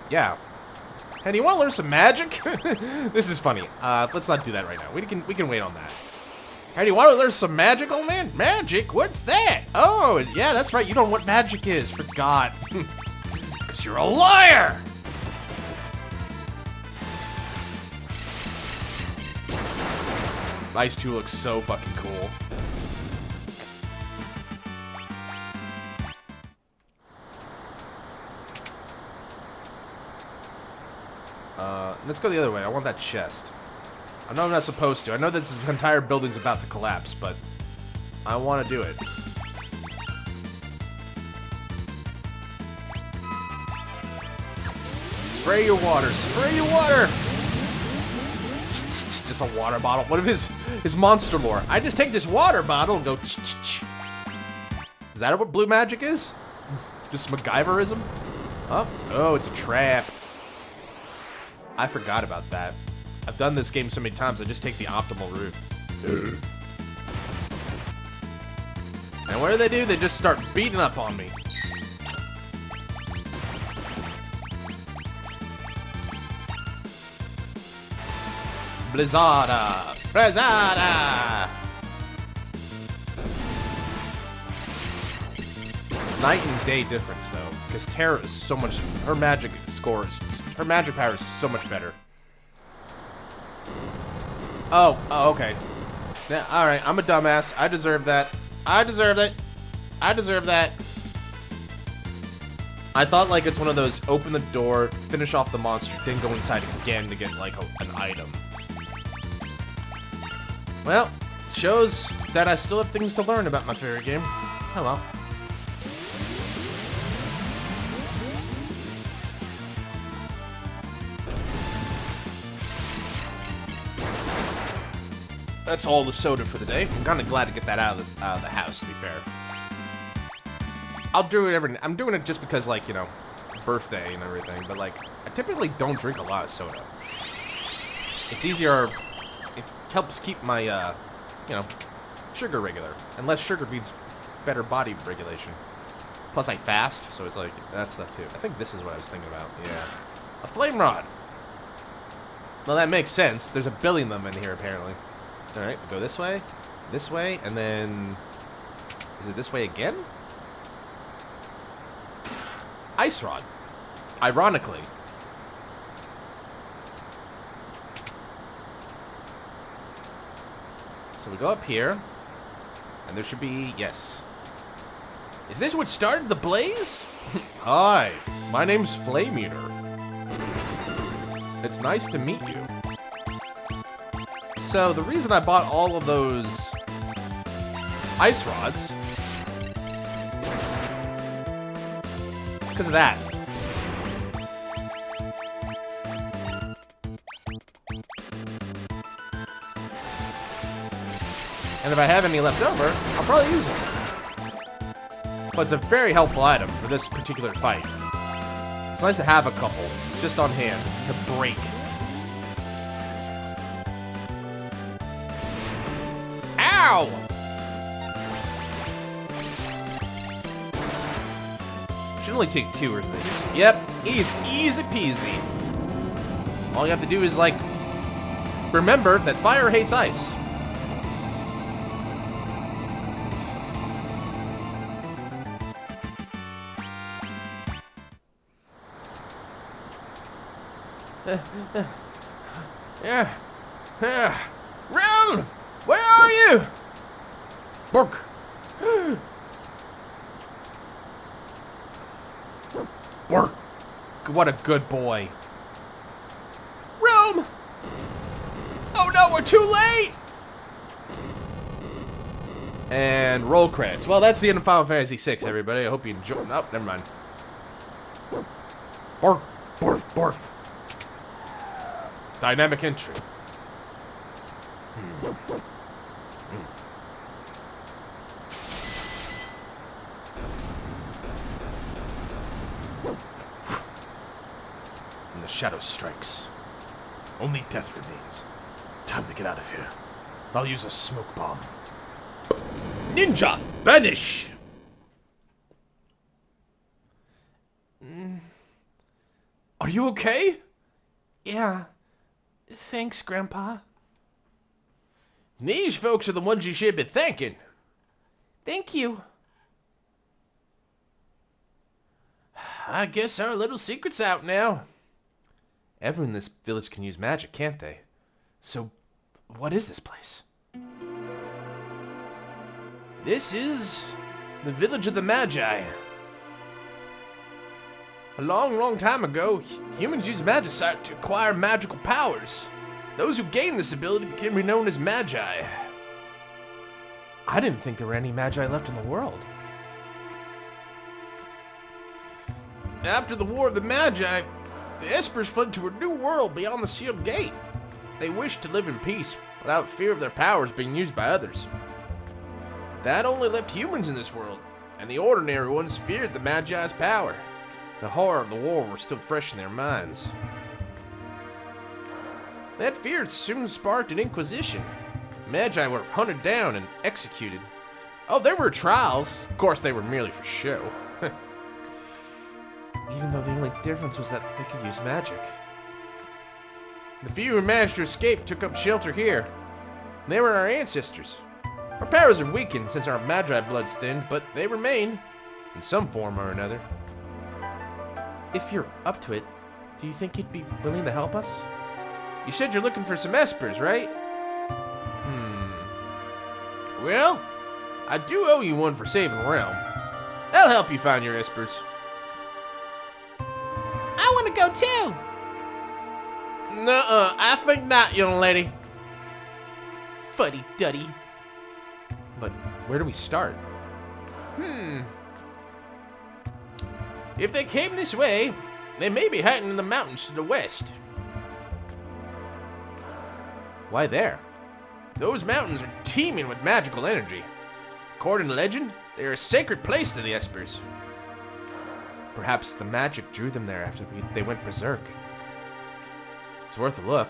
Yeah. Hey, do you want to learn some magic? This is funny. Let's not do that right now. We can wait on that. Hey, do you want to learn some magic, old man? Magic? What's that? Oh, yeah, that's right. You don't know what magic is. Forgot. Because you're a liar! Ice 2 looks so fucking cool. Let's go the other way. I want that chest. I know I'm not supposed to. I know this entire building's about to collapse, but I want to do it. Spray your water. Spray your water. Just a water bottle. What if his monster lore? I just take this water bottle and go. Is that what blue magic is? Just MacGyverism? Oh, it's a trap. I forgot about that. I've done this game so many times, I just take the optimal route. And what do? They just start beating up on me. Blizzarda! Blizzarda! Night and day difference, though, because Terra is so much. Her magic power is so much better. Oh, okay. Yeah, all right. I'm a dumbass. I deserve that. I deserve it. I deserve that. I thought like it's one of those open the door, finish off the monster, then go inside again to get like an item. Well, shows that I still have things to learn about my favorite game. Oh well. That's all the soda for the day. I'm kind of glad to get that out of the house, to be fair. I'll do it I'm doing it just because, like, you know, birthday and everything. But, like, I typically don't drink a lot of soda. It's easier. It helps keep my, you know, sugar regular. And less sugar means better body regulation. Plus, I fast, so it's like, that stuff, too. I think this is what I was thinking about. Yeah. A flame rod. Well, that makes sense. There's a billion of them in here, apparently. Alright, go this way, and then... Is it this way again? Ice rod. Ironically. So we go up here, and there should be... Yes. Is this what started the blaze? Hi, my name's Flame Eater. It's nice to meet you. So, the reason I bought all of those ice rods is because of that. And if I have any left over, I'll probably use them. But it's a very helpful item for this particular fight. It's nice to have a couple just on hand to break. Ow! Should only take 2 of these. Yep, easy peasy. All you have to do is, like, remember that fire hates ice. Yeah. Realm! Where are you? Bork. Bork. What a good boy. Realm! Oh no, we're too late! And roll credits. Well, that's the end of Final Fantasy VI, everybody. I hope you enjoyed. Oh, never mind. Bork. Borf. Borf. Dynamic entry. And the shadow strikes. Only death remains. Time to get out of here. I'll use a smoke bomb. Ninja, banish! Are you okay? Yeah. Thanks, Grandpa. These folks are the ones you should be thanking. Thank you. I guess our little secret's out now. Everyone in this village can use magic, can't they? So, what is this place? This is the village of the Magi. A long, long time ago, humans used magicite to acquire magical powers. Those who gained this ability became renowned as Magi. I didn't think there were any Magi left in the world. After the War of the Magi, the Espers fled to a new world beyond the sealed gate. They wished to live in peace without fear of their powers being used by others. That only left humans in this world, and the ordinary ones feared the Magi's power. The horror of the war was still fresh in their minds. That fear soon sparked an inquisition. Magi were hunted down and executed. Oh, there were trials. Of course, they were merely for show. Even though the only difference was that they could use magic. The few who managed to escape took up shelter here. They were our ancestors. Our powers are weakened since our Magi blood's thinned, but they remain, in some form or another. If you're up to it, do you think you'd be willing to help us? You said you're looking for some espers, right? Well, I do owe you one for saving the realm. I'll help you find your espers. I want to go too! Nuh-uh, I think not, young lady. Fuddy-duddy. But where do we start? If they came this way, they may be hiding in the mountains to the west. Why there? Those mountains are teeming with magical energy. According to legend, they are a sacred place to the Espers. Perhaps the magic drew them there after they went berserk. It's worth a look.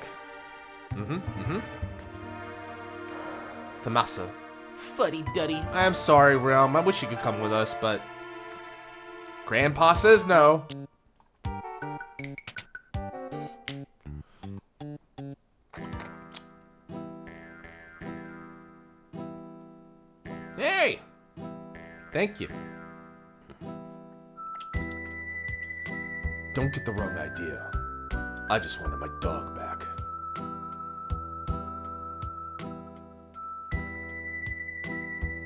Thamasa. Fuddy-duddy. I'm sorry, Realm. I wish you could come with us, but Grandpa says no. Hey! Thank you. Don't get the wrong idea. I just wanted my dog back.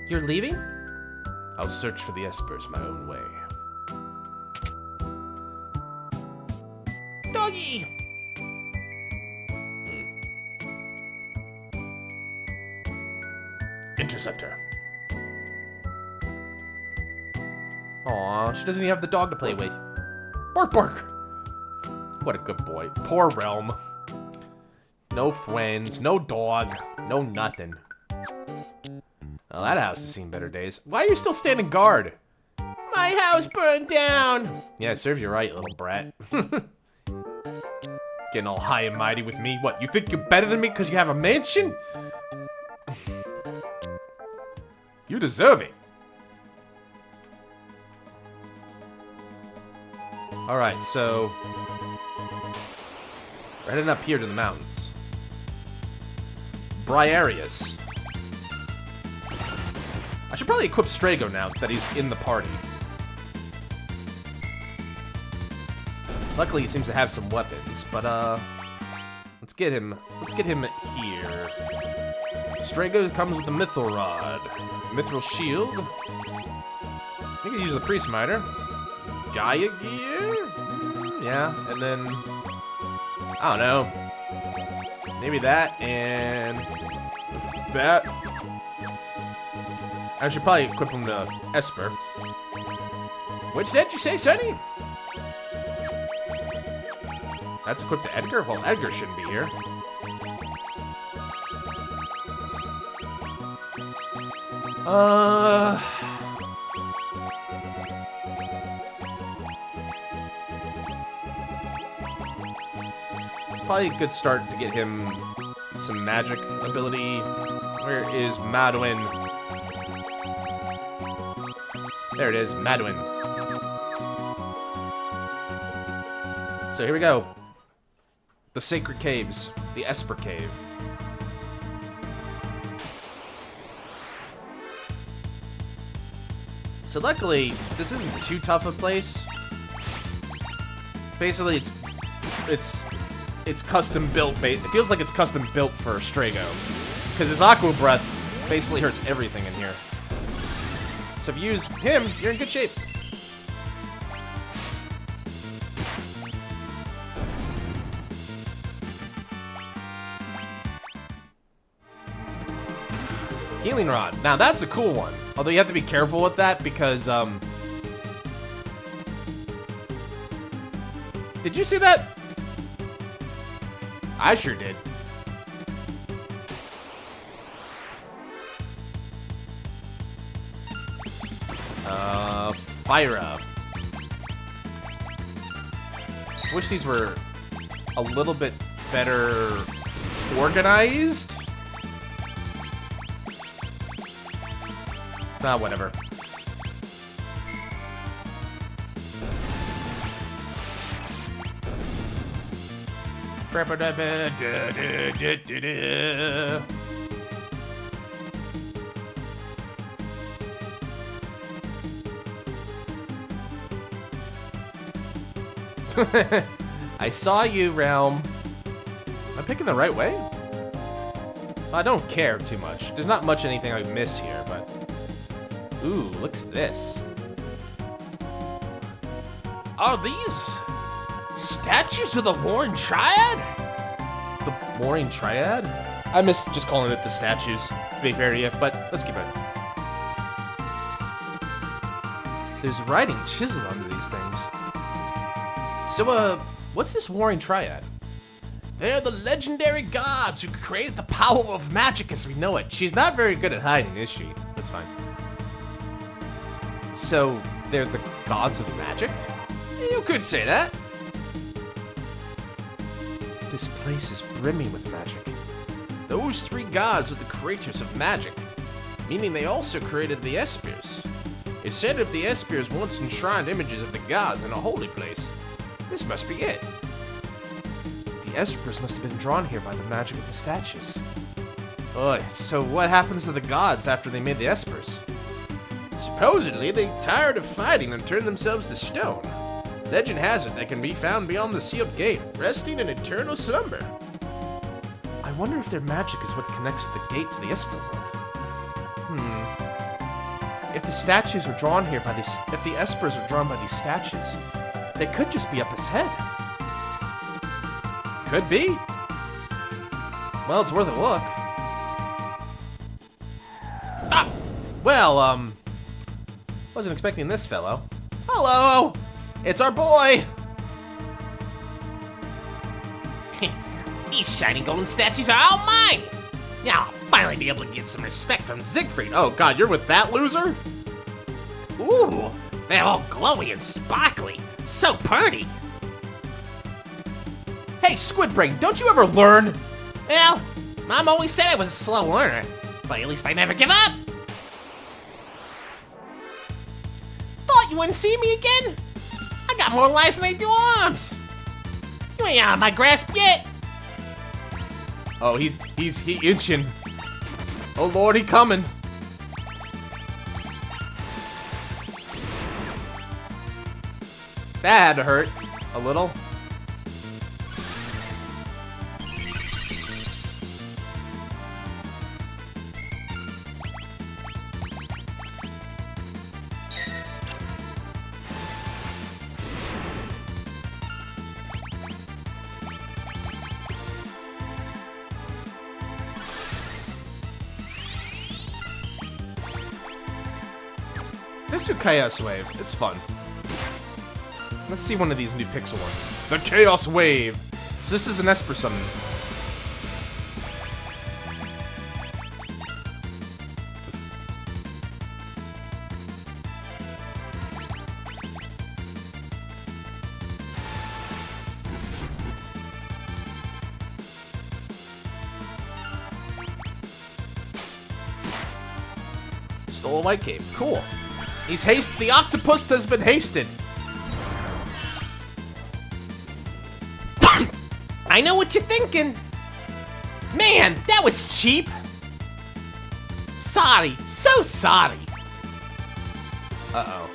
You're leaving? I'll search for the espers my own way. Doggy! Interceptor. Aw, she doesn't even have the dog to play with. Bark, bark! What a good boy. Poor Realm. No friends, no dog, no nothing. Well, that house has seen better days. Why are you still standing guard? My house burned down! Yeah, serve you right, little brat. Getting all high and mighty with me. What, you think you're better than me because you have a mansion? You deserve it. Alright, so we're heading up here to the mountains. Briareus. I should probably equip Strago now that he's in the party. Luckily, he seems to have some weapons, but let's get him here. Strago comes with the Mithril Rod, Mithril Shield. I think I use the Priest Miter. Gaia Gear? Yeah, and then I don't know. Maybe that and that. I should probably equip him to Esper. What's that you say, Sonny? That's equipped to Edgar? Well, Edgar shouldn't be here. Probably a good start to get him some magic ability. Where is Madeline? There it is, Madeline. So here we go. The Sacred Caves. The Esper Cave. So luckily, this isn't too tough a place. Basically, it's custom built. It feels like it's custom built for Strago, because his Aqua Breath basically hurts everything in here. So if you use him, you're in good shape. Healing Rod. Now that's a cool one. Although you have to be careful with that because, did you see that? I sure did. Fire up. Wish these were a little bit better organized. Ah, whatever. I saw you, Realm. Am I picking the right way? I don't care too much. There's not much anything I miss here, but... Ooh, look's this. Are these statues of the Warring Triad? The Warring Triad? I miss just calling it the statues, to be fair to you, but let's keep it. There's writing chiseled onto these things. So, what's this Warring Triad? They're the legendary gods who created the power of magic as we know it. She's not very good at hiding, is she? That's fine. So, they're the gods of magic? You could say that. This place is brimming with magic. Those three gods are the creators of magic, meaning they also created the Espers. It's said if the Espers once enshrined images of the gods in a holy place, this must be it. The Espers must have been drawn here by the magic of the statues. Ugh, so what happens to the gods after they made the Espers? Supposedly, they tired of fighting and turned themselves to stone. Legend has it they can be found beyond the sealed gate, resting in eternal slumber. I wonder if their magic is what connects the gate to the Esper world. If the statues were drawn here by these, if the Espers were drawn by these statues, they could just be up his head. Could be. Well, it's worth a look. Ah! Well, wasn't expecting this fellow. Hello! It's our boy! These shiny golden statues are all mine! Now I'll finally be able to get some respect from Siegfried. Oh god, you're with that loser? Ooh, they're all glowy and sparkly. So pretty! Hey, Squid Brain, don't you ever learn? Well, Mom always said I was a slow learner, but at least I never give up! Thought you wouldn't see me again? I got more lives than they do arms! You ain't out of my grasp yet! Oh, he inching. Oh lord, he coming. That had to hurt a little. Let's do Chaos Wave. It's fun. Let's see one of these new pixel ones. The Chaos Wave. So this is an Esper summon. Stole a white cape. Cool. He's hasted. The octopus has been hasted. I know what you're thinking. Man, that was cheap. Sorry, so sorry. Uh-oh.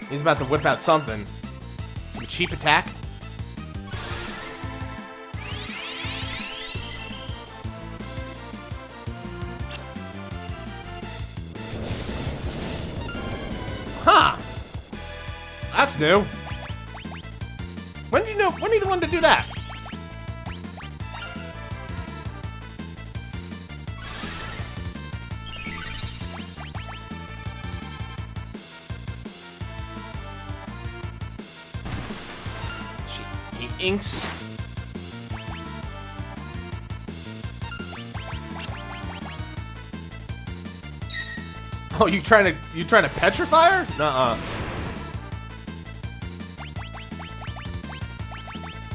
He's about to whip out something. Some cheap attack. Huh. That's new. When did you know? When did you learn to do that? He inks. Oh, you trying to petrify her? Nuh-uh.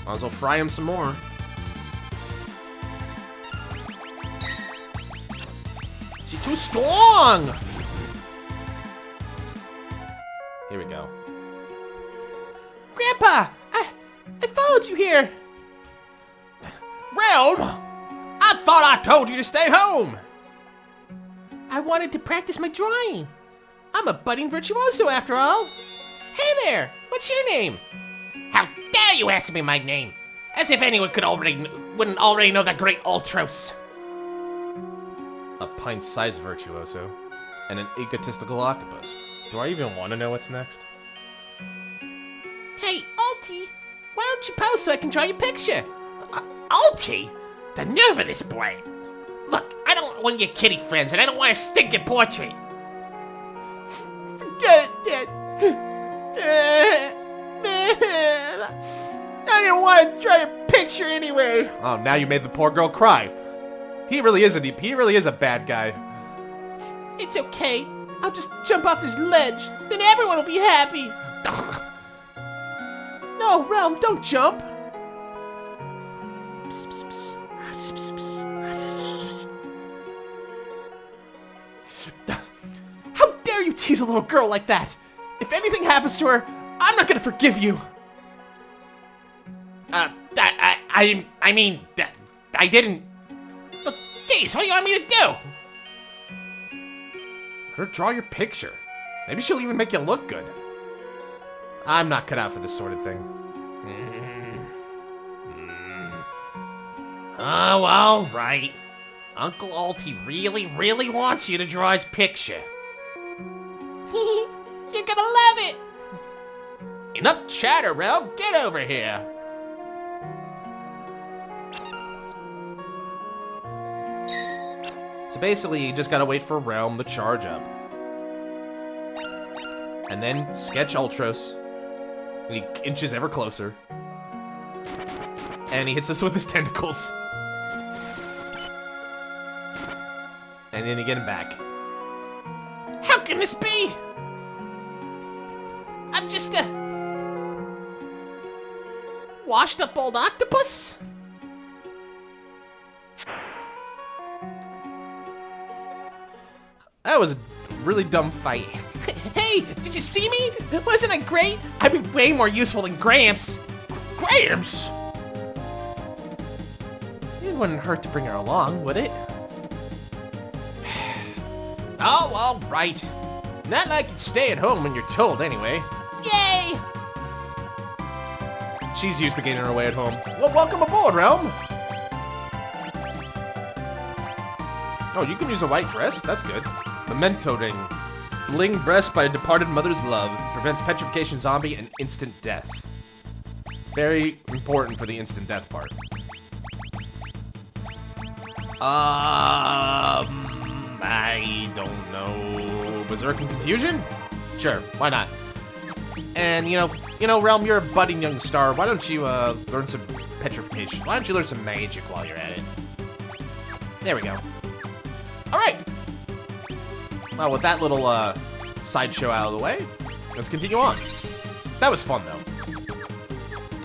Might as well fry him some more. Is he too strong? Here we go. Grandpa, I followed you here. Realm! I thought I told you to stay home! I wanted to practice my drawing. I'm a budding virtuoso after all. Hey there, what's your name? How dare you ask me my name? As if anyone wouldn't already know that great Ultros. A pint-sized virtuoso. And an egotistical octopus. Do I even want to know what's next? Hey, Ulti, why don't you pose so I can draw your picture? Ulti? The nerve of this boy. Look, I don't want one of your kitty friends, and I don't want a stinking portrait. Forget it. I didn't want to draw your picture anyway. Oh, now you made the poor girl cry. He really is a bad guy. It's okay. I'll just jump off this ledge. Then everyone will be happy. No, Realm, don't jump. How dare you tease a little girl like that? If anything happens to her, I'm not gonna forgive you. I mean, I didn't. Look, jeez, what do you want me to do? Her draw your picture. Maybe she'll even make you look good. I'm not cut out for this sort of thing. Oh, all right. Uncle Ulti really wants you to draw his picture. You're gonna love it. Enough chatter, Realm. Get over here. So basically, you just gotta wait for Realm to charge up. And then sketch Ultros. And he inches ever closer. And he hits us with his tentacles. And then you get him back. How can this be? I'm just a washed up old octopus? That was a really dumb fight. Hey, did you see me? Wasn't I great? I'd be way more useful than Gramps. Gramps! It wouldn't hurt to bring her along, would it? Oh, all right. Not like you'd stay at home when you're told, anyway. Yay! She's used to getting her way at home. Well, welcome aboard, Realm! Oh, you can use a white dress? That's good. Memento ring. Bling breast by a departed mother's love. Prevents petrification, zombie, and instant death. Very important for the instant death part. I don't know. Berserk and Confusion? Sure, why not? And you know, Realm, you're a budding young star. Why don't you learn some petrification. Why don't you learn some magic while you're at it? There we go. Alright! Well, with that little, sideshow out of the way, let's continue on. That was fun, though.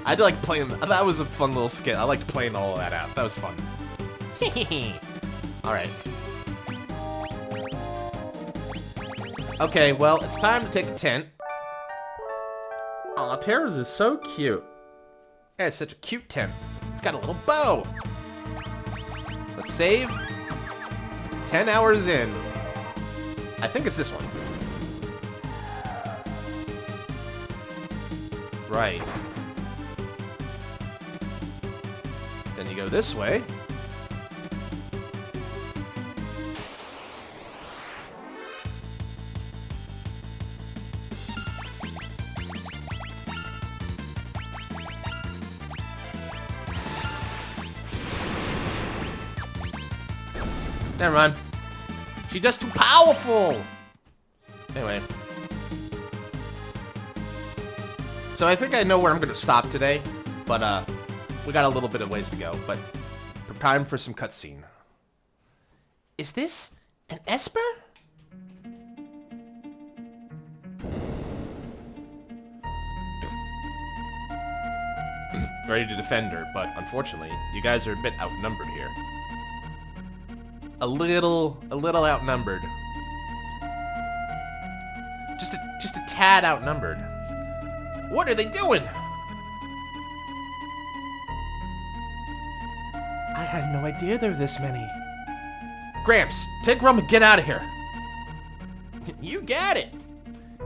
I did like playing... That was a fun little skit. I liked playing all of that out. That was fun. Alright. Okay, well, it's time to take a tent. Aw, Terra's is so cute. Yeah, it's such a cute tent. It's got a little bow. Let's save. 10 hours in. I think it's this one. Right. Then you go this way. Never mind. She's just too powerful. Anyway. So I think I know where I'm going to stop today. But, we got a little bit of ways to go. But, time for some cutscene. Is this an Esper? Ready to defend her, but unfortunately, you guys are a bit outnumbered here. A little outnumbered. Just a tad outnumbered. What are they doing? I had no idea there were this many. Gramps, take Rum and get out of here. You got it.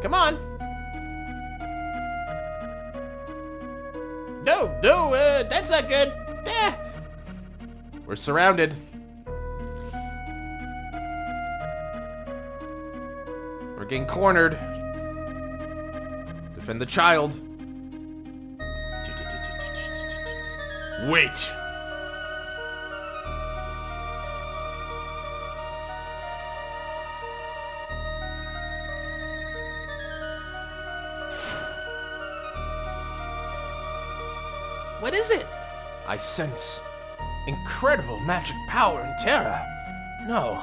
Come on. No, that's not good. We're surrounded. We're getting cornered. Defend the child. Wait. What is it? I sense incredible magic power and terror. No,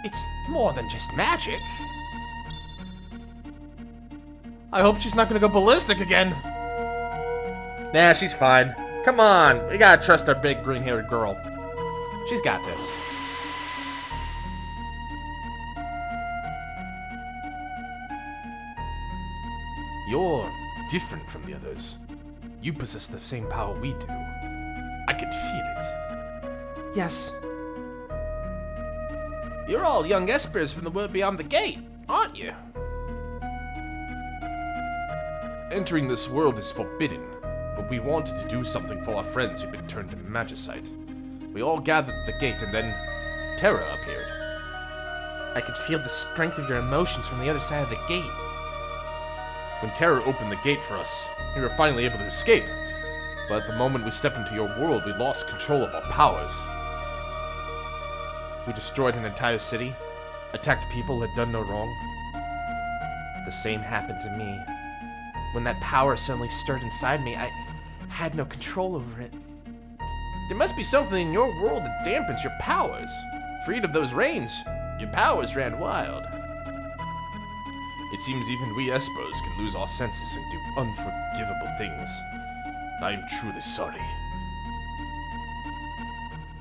it's more than just magic. I hope she's not gonna go ballistic again. Nah, she's fine. Come on, we gotta trust our big green-haired girl. She's got this. You're different from the others. You possess the same power we do. I can feel it. Yes. You're all young Espers from the world beyond the gate, aren't you? Entering this world is forbidden, but we wanted to do something for our friends who've been turned to magicite. We all gathered at the gate and then Terra appeared. I could feel the strength of your emotions from the other side of the gate. When Terra opened the gate for us, we were finally able to escape. But at the moment we stepped into your world, we lost control of our powers. We destroyed an entire city, attacked people who had done no wrong. The same happened to me. When that power suddenly stirred inside me, I had no control over it. There must be something in your world that dampens your powers. Freed of those reins, your powers ran wild. It seems even we Espers can lose our senses and do unforgivable things. I am truly sorry.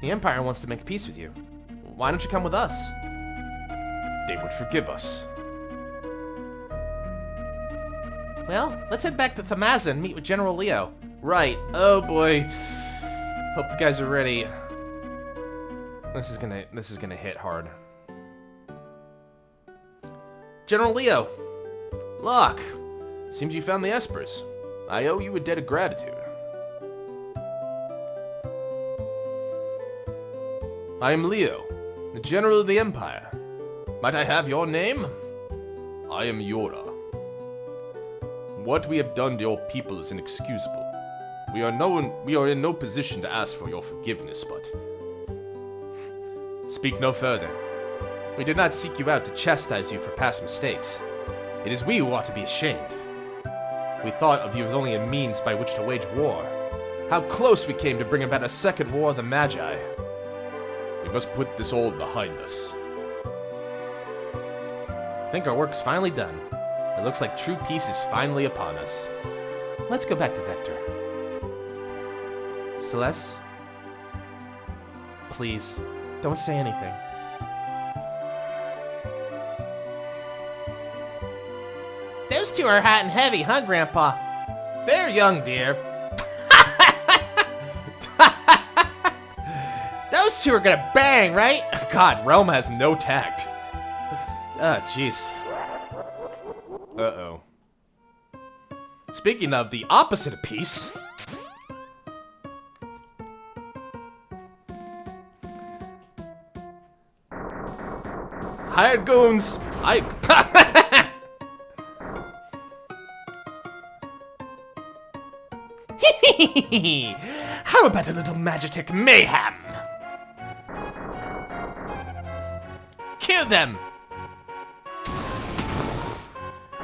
The Empire wants to make peace with you. Why don't you come with us? They would forgive us. Well, let's head back to Thamaza and meet with General Leo. Right. Oh boy. Hope you guys are ready. This is gonna hit hard. General Leo. Look. Seems you found the Espers. I owe you a debt of gratitude. I am Leo, the General of the Empire. Might I have your name? I am Yora. What we have done to your people is inexcusable. We are in no position to ask for your forgiveness, but... Speak no further. We did not seek you out to chastise you for past mistakes. It is we who ought to be ashamed. We thought of you as only a means by which to wage war. How close we came to bring about a second war of the Magi. We must put this all behind us. I think our work's finally done. It looks like true peace is finally upon us. Let's go back to Vector. Celeste? Please, don't say anything. Those two are hot and heavy, huh, Grandpa? They're young, dear. Those two are gonna bang, right? God, Realm has no tact. Oh, jeez. Uh-oh. Speaking of the opposite of peace... Hired goons! How about a little Magitek mayhem? Kill them!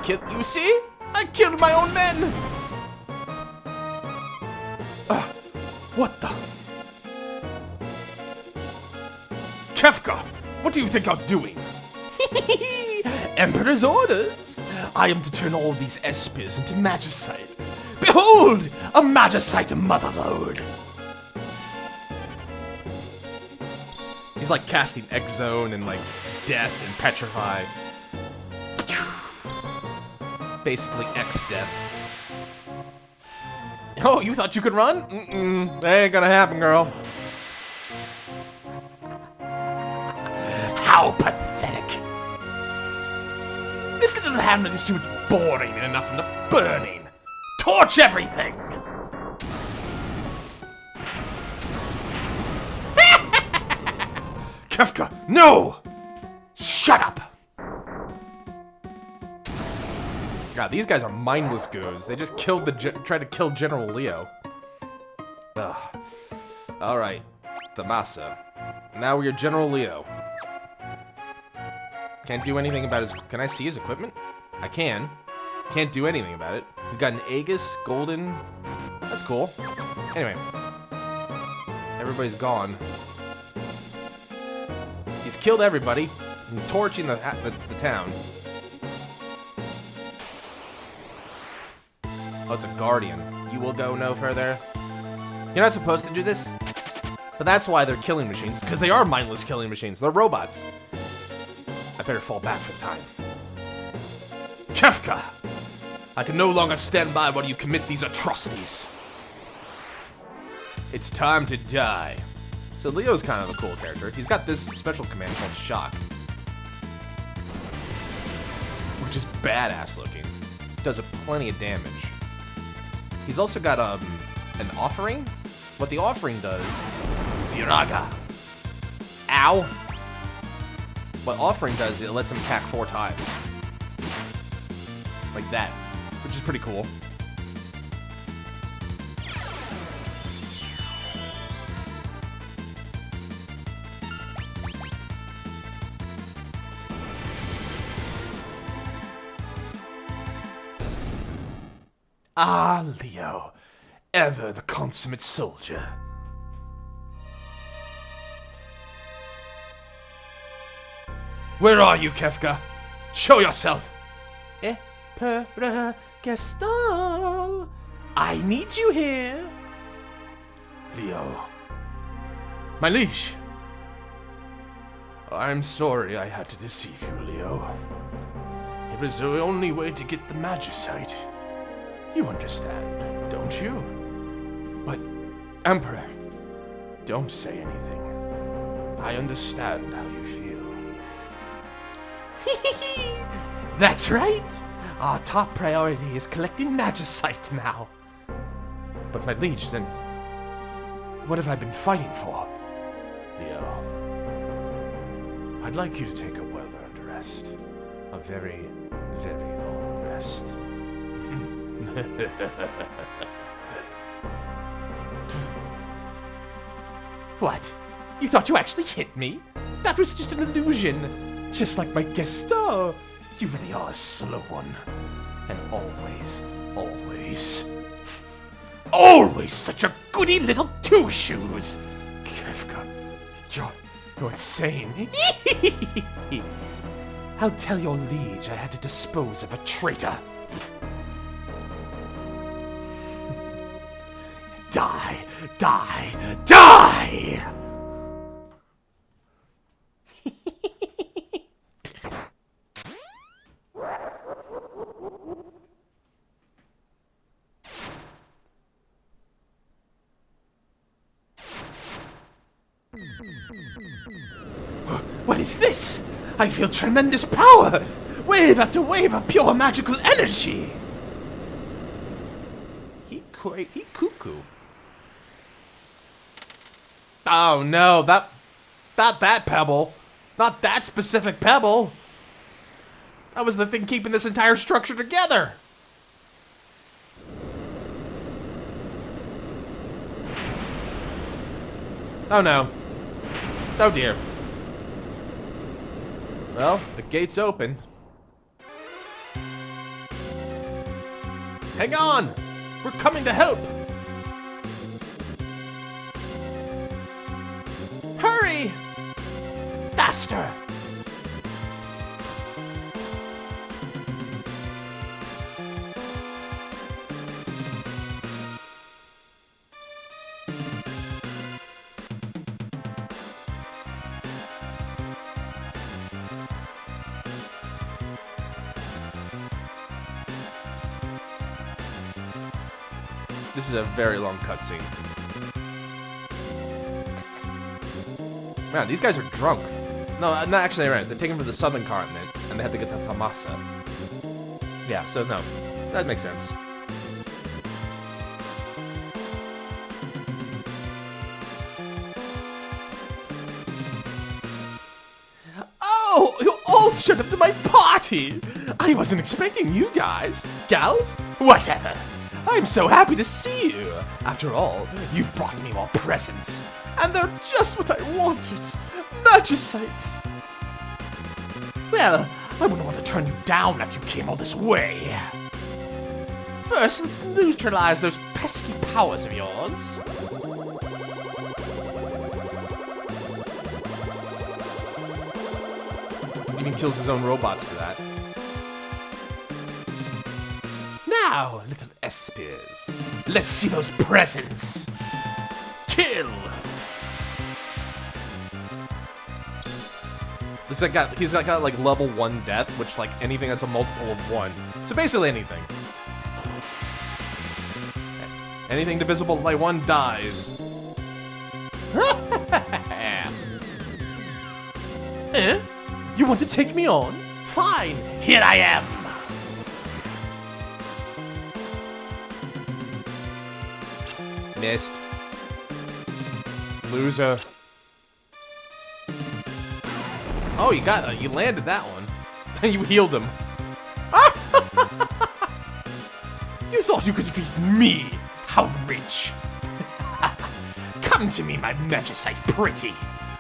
You see? I killed my own men! What the? Kefka, what do you think I'm doing? Emperor's orders. I am to turn all these Espers into Magicite. Behold, a Magicite motherlode. He's like casting X-Zone and like Death and Petrify. Basically X-Death. Oh, you thought you could run? That ain't gonna happen, girl. How pathetic. This little hamlet is too boring and enough from the burning. Torch everything! Kefka, no! Shut up! God, these guys are mindless goons. They just killed tried to kill General Leo. Ugh. Alright, Thamasa. Now we're General Leo. Can't do anything about his... Can I see his equipment? I can. Can't do anything about it. He's got an Aegis, Golden... That's cool. Anyway. Everybody's gone. He's killed everybody. He's torching the town. Oh, it's a Guardian. You will go no further. You're not supposed to do this. But that's why they're killing machines. Because they are mindless killing machines. They're robots. I better fall back for the time. Kefka! I can no longer stand by while you commit these atrocities. It's time to die. So Leo's kind of a cool character. He's got this special command called Shock. Which is badass looking. Does a plenty of damage. He's also got an offering. What the offering does... Firaga. Ow! What offering does, it lets him attack 4 times. Like that. Which is pretty cool. Ah, Leo. Ever the consummate soldier. Where are you, Kefka? Show yourself! Emperor Gestal! I need you here! Leo. My liege! I'm sorry I had to deceive you, Leo. It was the only way to get the Magicite. You understand, don't you? But, Emperor, don't say anything. I understand how you feel. That's right! Our top priority is collecting Magicite now. But my liege, then, what have I been fighting for? Leo, I'd like you to take a well-earned rest. A very, very long rest. What? You thought you actually hit me? That was just an illusion. Just like my Gestal. You really are a slow one. And always, always. Always such a goody little two-shoes. Kefka, you're insane. I'll tell your liege I had to dispose of a traitor. Die, die, die! What is this? I feel tremendous power! Wave after wave of pure magical energy! He cuckoo. Oh no, not that pebble. Not that specific pebble. That was the thing keeping this entire structure together. Oh no. Oh dear. Well, the gate's open. Hang on! We're coming to help! Hurry! Faster! This is a very long cutscene. Man, these guys are drunk. No, not actually, right. They're taken from the southern continent, and they had to get to Thamasa. Yeah, so no. That makes sense. Oh, you all showed up to my party! I wasn't expecting you guys. Gals? Whatever. I'm so happy to see you. After all, you've brought me more presents. And they're just what I wanted. Magicite. Well, I wouldn't want to turn you down after you came all this way. First, let's neutralize those pesky powers of yours. Even kills his own robots for that. Now, little Espers, let's see those presents. Kill! He's got like level 1 death, which like anything that's a multiple of 1. So basically anything. Anything divisible by 1 dies. Eh? You want to take me on? Fine, here I am. Missed. Loser. Oh, you landed that one. You healed him. You thought you could defeat me? How rich! Come to me, my magicite pretty.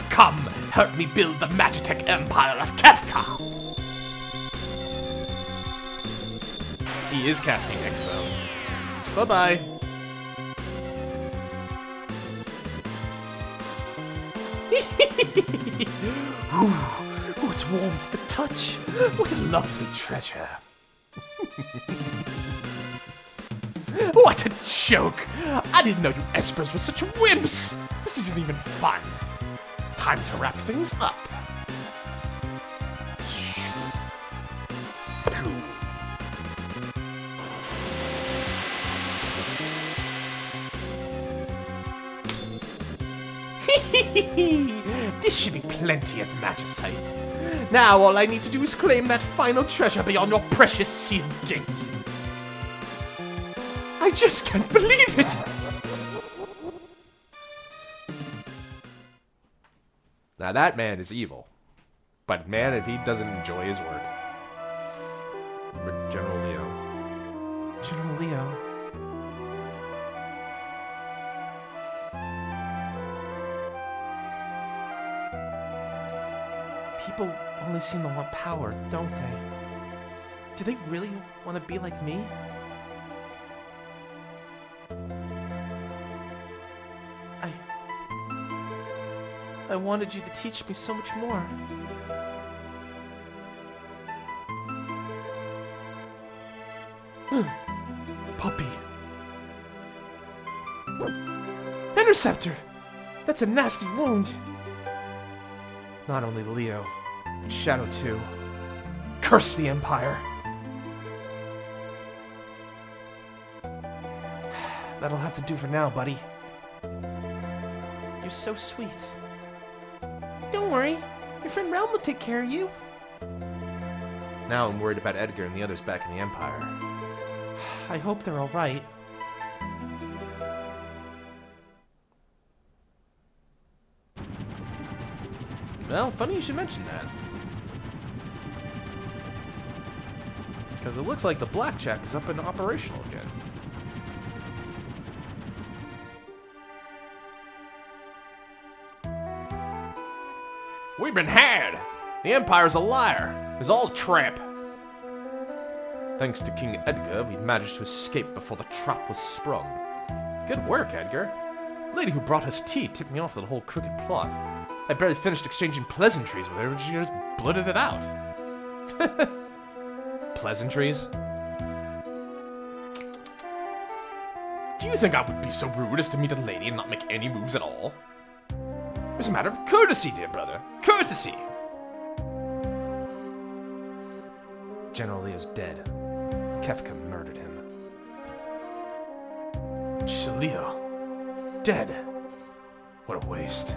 Come, help me build the Magitech Empire of Kefka. He is casting Exo. Bye-bye. Ooh, it's warm to the touch. What a lovely treasure. What a joke! I didn't know you Espers were such wimps! This isn't even fun. Time to wrap things up. This should be plenty of magicite. Now all I need to do is claim that final treasure beyond your precious sealed gates. I just can't believe it! Now that man is evil. But man, if he doesn't enjoy his work. General Leo. General Leo. People only seem to want power, don't they? Do they really want to be like me? I wanted you to teach me so much more. Puppy. Interceptor! That's a nasty wound. Not only Leo, but Shadow too. Curse the Empire! That'll have to do for now, buddy. You're so sweet. Don't worry, your friend Realm will take care of you. Now I'm worried about Edgar and the others back in the Empire. I hope they're alright. Well, funny you should mention that. Because it looks like the blackjack is up and operational again. We've been had! The Empire's a liar. It's all a trap. Thanks to King Edgar, we managed to escape before the trap was sprung. Good work, Edgar. The lady who brought us tea tipped me off to the whole crooked plot. I barely finished exchanging pleasantries with her, but she just blurted it out. Pleasantries? Do you think I would be so rude as to meet a lady and not make any moves at all? It was a matter of courtesy, dear brother. Courtesy! General Leo's dead. Kefka murdered him. Leo. Dead. What a waste.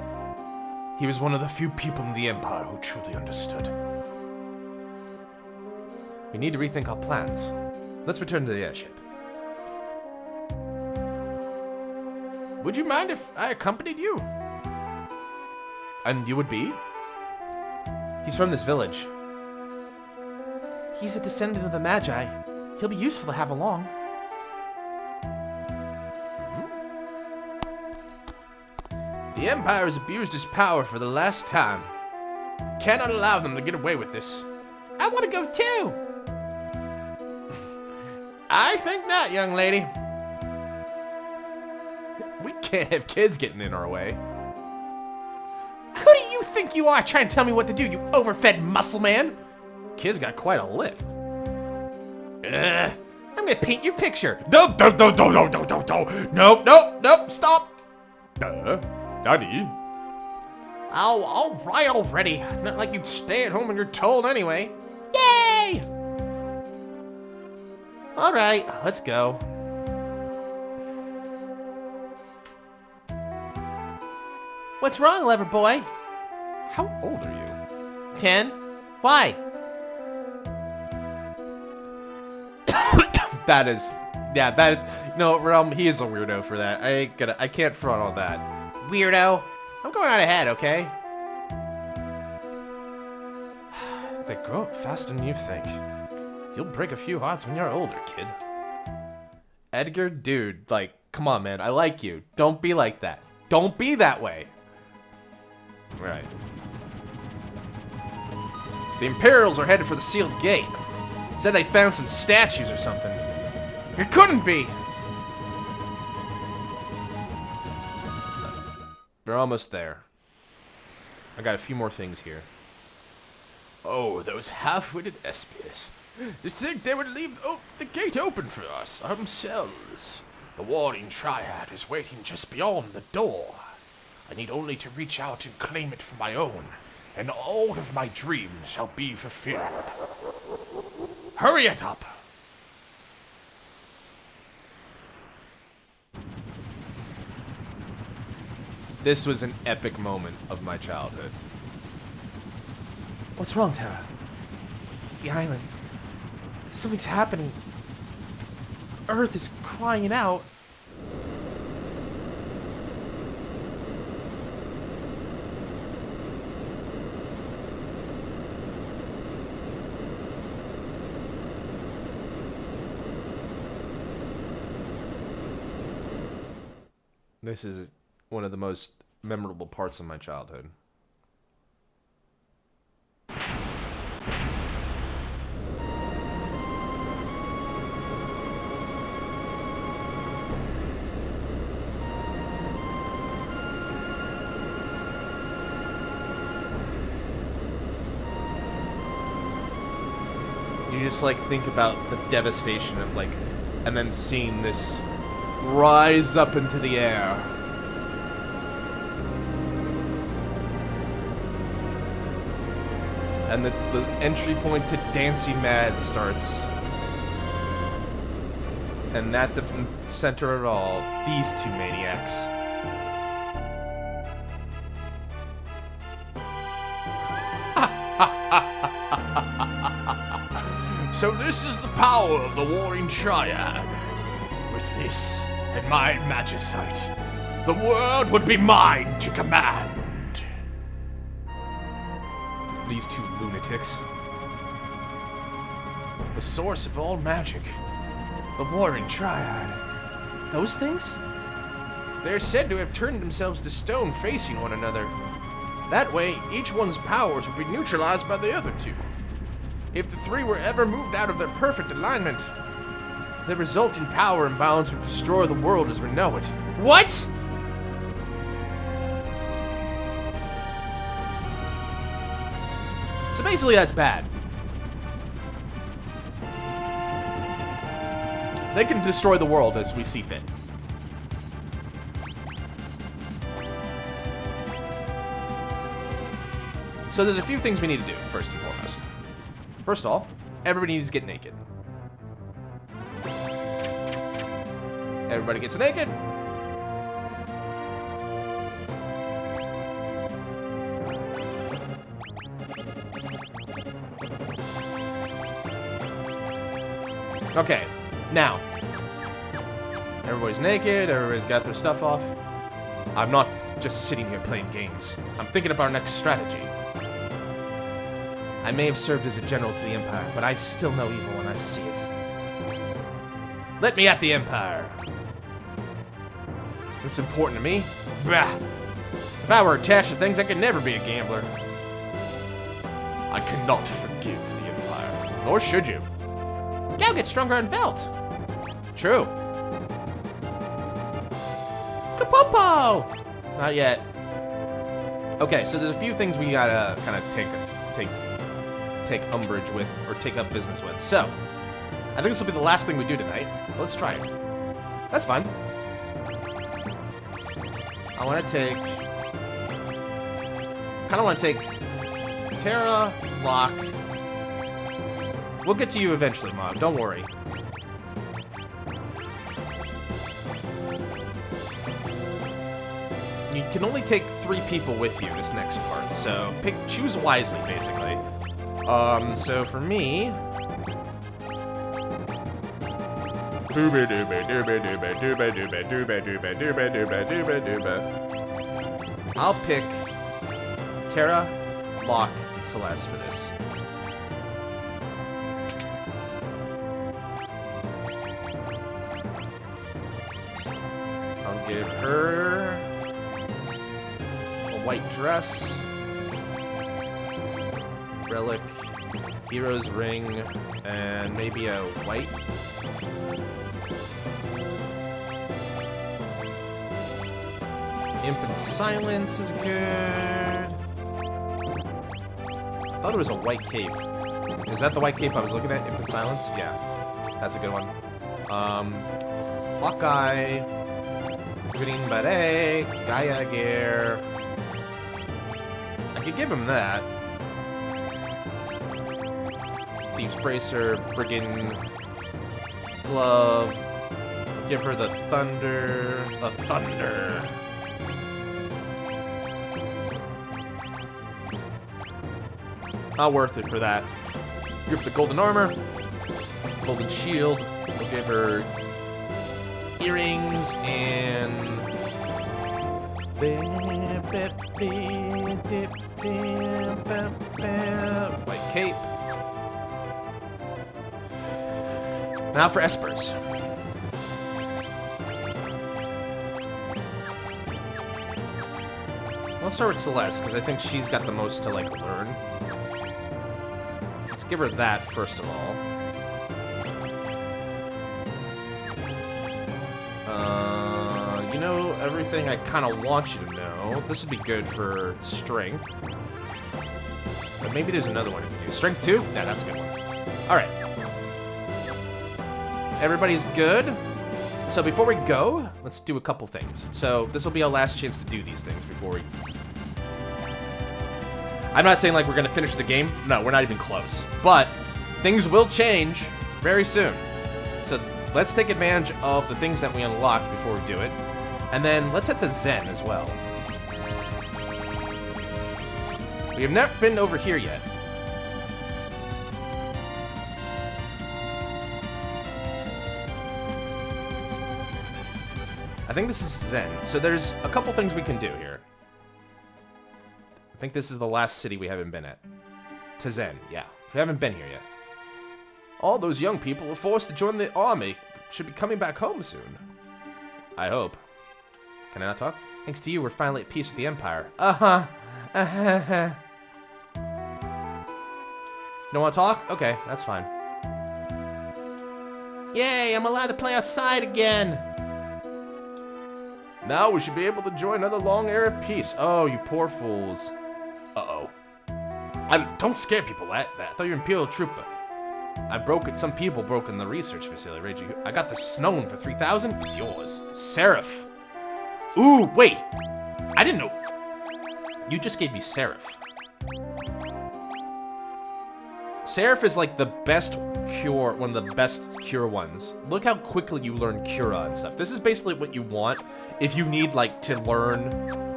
He was one of the few people in the Empire who truly understood. We need to rethink our plans. Let's return to the airship. Would you mind if I accompanied you? And you would be? He's from this village. He's a descendant of the Magi. He'll be useful to have along. The Empire has abused his power for the last time. Cannot allow them to get away with this. I want to go too. I think not, young lady. We can't have kids getting in our way. Who do you think you are trying to tell me what to do, you overfed muscle man? Kid's got quite a lip. I'm gonna paint your picture. No, stop. Daddy? Oh, all right already. Not like you'd stay at home when you're told anyway. Yay! All right, let's go. What's wrong, Lever Boy? How old are you? 10. Why? That is... Yeah, that... No, Realm, he is a weirdo for that. I can't front on that. Weirdo. I'm going on ahead, okay? They grow up faster than you think. You'll break a few hearts when you're older, kid. Edgar, dude, like, come on, man. I like you. Don't be like that. Don't be that way. Right. The Imperials are headed for the sealed gate. Said they found some statues or something. It couldn't be. We're almost there. I got a few more things here. Oh, those half-witted espiers. You'd think they would leave the gate open for us ourselves. The Warring Triad is waiting just beyond the door. I need only to reach out and claim it for my own, and all of my dreams shall be fulfilled. Hurry it up! This was an epic moment of my childhood. What's wrong, Tara? The island. Something's happening. Earth is crying out. This is one of the most memorable parts of my childhood. you just, like, think about the devastation of, like, and then seeing this rise up into the air. And the entry point to Dancing Mad starts. And at the center of it all, these two maniacs. So this is the power of the Warring Triad. With this and my magicite, the world would be mine to command. These two lunatics. The source of all magic. The Warring Triad. Those things? They're said to have turned themselves to stone facing one another. That way, each one's powers would be neutralized by the other two. If the three were ever moved out of their perfect alignment, the resulting power imbalance would destroy the world as we know it. What? So basically that's bad. They can destroy the world as we see fit. So there's a few things we need to do, first and foremost. First of all, everybody needs to get naked. Everybody gets naked. Okay, now, everybody's naked, everybody's got their stuff off. I'm not just sitting here playing games. I'm thinking of our next strategy. I may have served as a general to the Empire, but I still know evil when I see it. Let me at the Empire. It's important to me. Bah. If I were attached to things, I could never be a gambler. I cannot forgive the Empire. Nor should you. Gal gets stronger on Velt. True. Kapopo! Not yet. Okay, so there's a few things we gotta kind of take umbrage with, or take up business with. So, I think this will be the last thing we do tonight. Let's try it. That's fine. I want to take... kind of want to take Terra, Locke. We'll get to you eventually, Mom. Don't worry. You can only take 3 people with you this next part, so choose wisely, basically. So for me... I'll pick Terra, Locke, and Celeste for this. I'll give her a white dress, relic, hero's ring, and maybe a white. Imp and Silence is good. I thought it was a white cape. Is that the white cape I was looking at? Imp and Silence? Yeah. That's a good one. Hawkeye. Green Beret. Gaia Gear. I could give him that. Thieves Bracer. Brigand. Glove. Give her the Thunder. The Thunder. Not worth it for that. Give her the golden armor, golden shield. We'll give her earrings and white cape. Now for espers. Let's start with Celeste, because I think she's got the most to, like, learn. Let's give her that, first of all. You know, everything I kind of want you to know. This would be good for strength. But maybe there's another one you can do. Strength 2? Yeah, that's a good one. Alright. everybody's good. So before we go, let's do a couple things. So this will be our last chance to do these things before we... I'm not saying like we're going to finish the game. No, we're not even close. But things will change very soon. So let's take advantage of the things that we unlocked before we do it. And then let's hit the Zen as well. We have never been over here yet. I think this is Zen. So there's a couple things we can do here. I think this is the last city we haven't been at. To Zen, yeah. We haven't been here yet. All those young people were forced to join the army. Should be coming back home soon. I hope. Can I not talk? Thanks to you, we're finally at peace with the Empire. Uh-huh. Uh-huh. Don't want to talk? Okay, that's fine. Yay, I'm allowed to play outside again. Now we should be able to enjoy another long era of peace. Oh, you poor fools. Uh-oh. Don't scare people like that. I thought you were an Imperial trooper. Some people broke in the research facility. Reggie, I got the Snowden for 3,000. It's yours. Seraph. Ooh, wait. I didn't know. You just gave me Seraph. Seraph is like the best cure, one of the best cure ones. Look how quickly you learn Cura and stuff. This is basically what you want if you need like to learn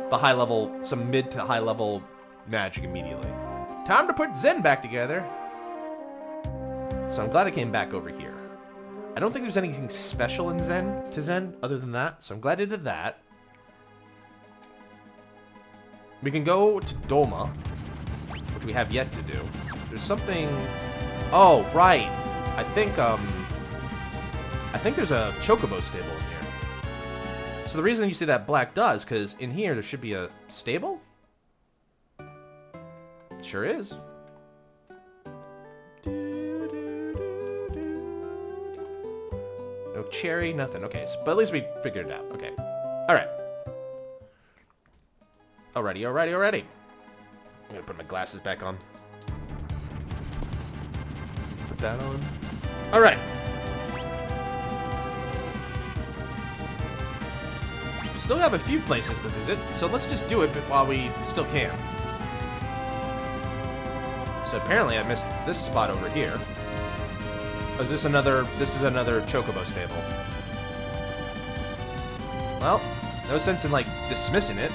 the high level, some mid to high level magic immediately. Time to put Zen back together. So I'm glad I came back over here. I don't think there's anything special in Zen other than that. So I'm glad I did that. We can go to Doma, which we have yet to do. There's something... Oh, right. I think there's a Chocobo stable in here. So the reason you see that black does, because in here there should be a stable? Sure is. No cherry, nothing. Okay, so, but at least we figured it out. Okay. Alright. Alrighty. I'm gonna put my glasses back on. Put that on. Alright. Still have a few places to visit, so let's just do it while we still can. So apparently I missed this spot over here. Oh, is this another Chocobo stable? Well, no sense in, like, dismissing it.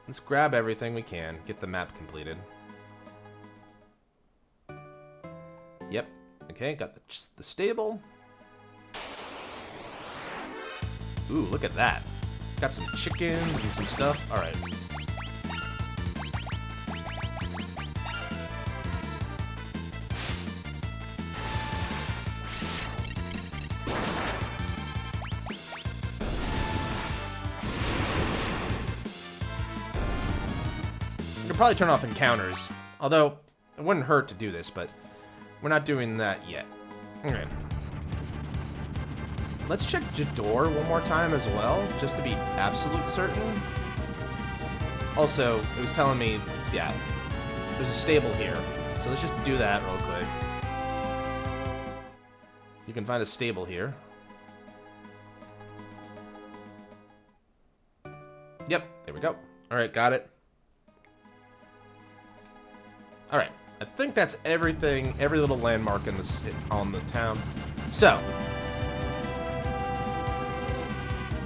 Let's grab everything we can, get the map completed. Yep. Okay, got the stable. Ooh, look at that. Got some chickens and some stuff. Alright. Probably turn off encounters, although it wouldn't hurt to do this, but we're not doing that yet. Okay. Let's check Jador one more time as well, just to be absolute certain. Also, it was telling me, yeah, there's a stable here, so let's just do that real quick. You can find a stable here. Yep, there we go. All right, got it. Alright, I think that's everything, every little landmark in this on the town. So,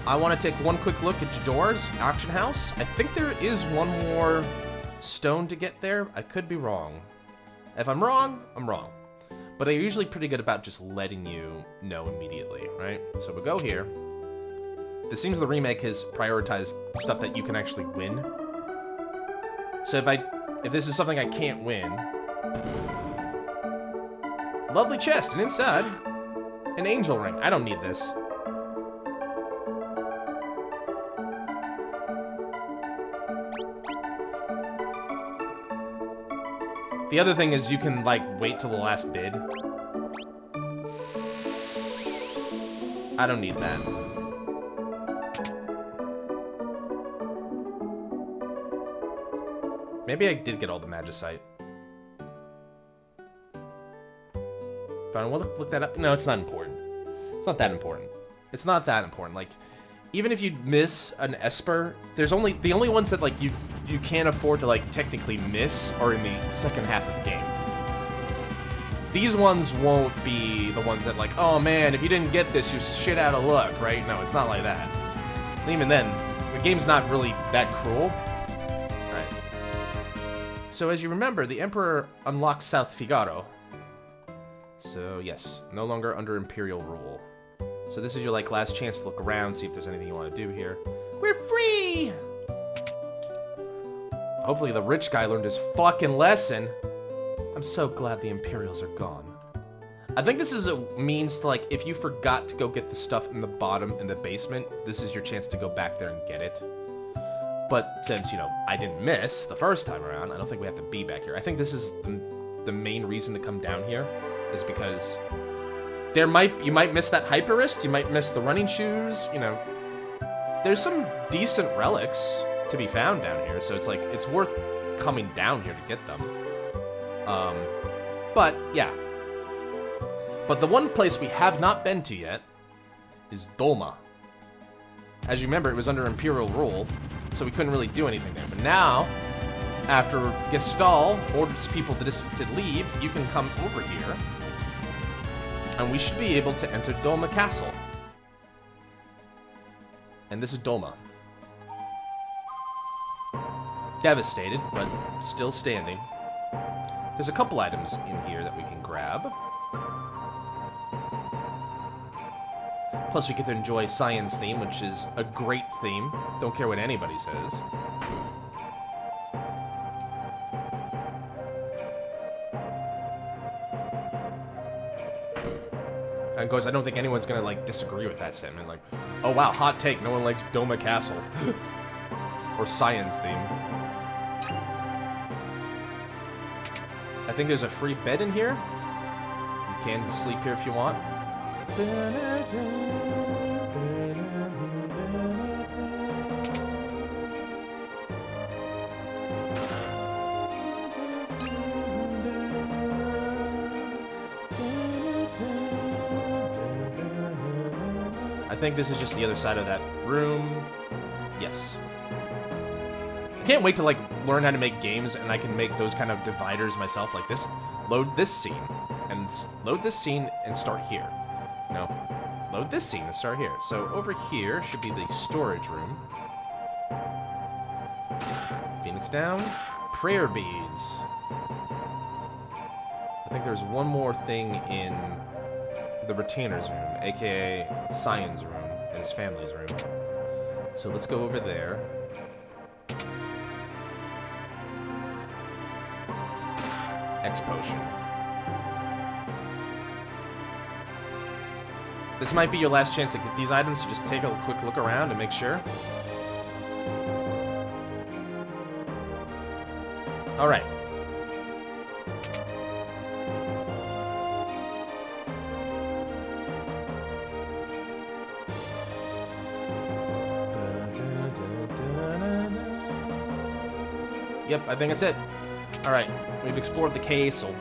I want to take one quick look at Jador's auction house. I think there is one more stone to get there. I could be wrong. If I'm wrong, I'm wrong. But they're usually pretty good about just letting you know immediately, right? So we'll go here. This seems the remake has prioritized stuff that you can actually win. So if this is something I can't win... Lovely chest, and inside, an angel ring. I don't need this. The other thing is you can, like, wait till the last bid. I don't need that. Maybe I did get all the magicite. Do I want to look that up? No, it's not important. It's not that important. It's not that important. Like, even if you miss an Esper, there's only the only ones that like you can't afford to like technically miss are in the second half of the game. These ones won't be the ones that like, oh man, if you didn't get this, you're shit out of luck, right? No, it's not like that. And even then, the game's not really that cruel. Right. So as you remember, the Emperor unlocks South Figaro. So yes, no longer under Imperial rule. So this is your like last chance to look around, see if there's anything you want to do here. We're free! Hopefully the rich guy learned his fucking lesson. I'm so glad the Imperials are gone. I think this is a means to like, if you forgot to go get the stuff in the bottom in the basement, this is your chance to go back there and get it. But since, you know, I didn't miss the first time around, I don't think we have to be back here. I think this is the main reason to come down here, is because you might miss that Hyperist, you might miss the running shoes, you know. There's some decent relics to be found down here, so it's like, it's worth coming down here to get them. But, yeah. But the one place we have not been to yet is Dolma. As you remember, it was under Imperial rule, so we couldn't really do anything there. But now, after Gestal orders people to leave, you can come over here, and we should be able to enter Dolma Castle. And this is Dolma. Devastated, but still standing. There's a couple items in here that we can grab. Plus we get to enjoy Science theme, which is a great theme. Don't care what anybody says. And of course, I don't think anyone's gonna like disagree with that statement. Like, oh wow, hot take, no one likes Doma Castle. Or Science theme. I think there's a free bed in here. You can sleep here if you want. I think this is just the other side of that room. Yes. I can't wait to like learn how to make games and I can make those kind of dividers myself, like this. Load this scene and load this scene and start here. No, load this scene and start here. So over here should be the storage room. Phoenix down. Prayer beads. I think there's one more thing in the retainer's room, aka Cyan's room and his family's room. So let's go over there. X potion. This might be your last chance to get these items, so just take a quick look around and make sure. Alright. Yep, I think that's it. Alright, we've explored the castle.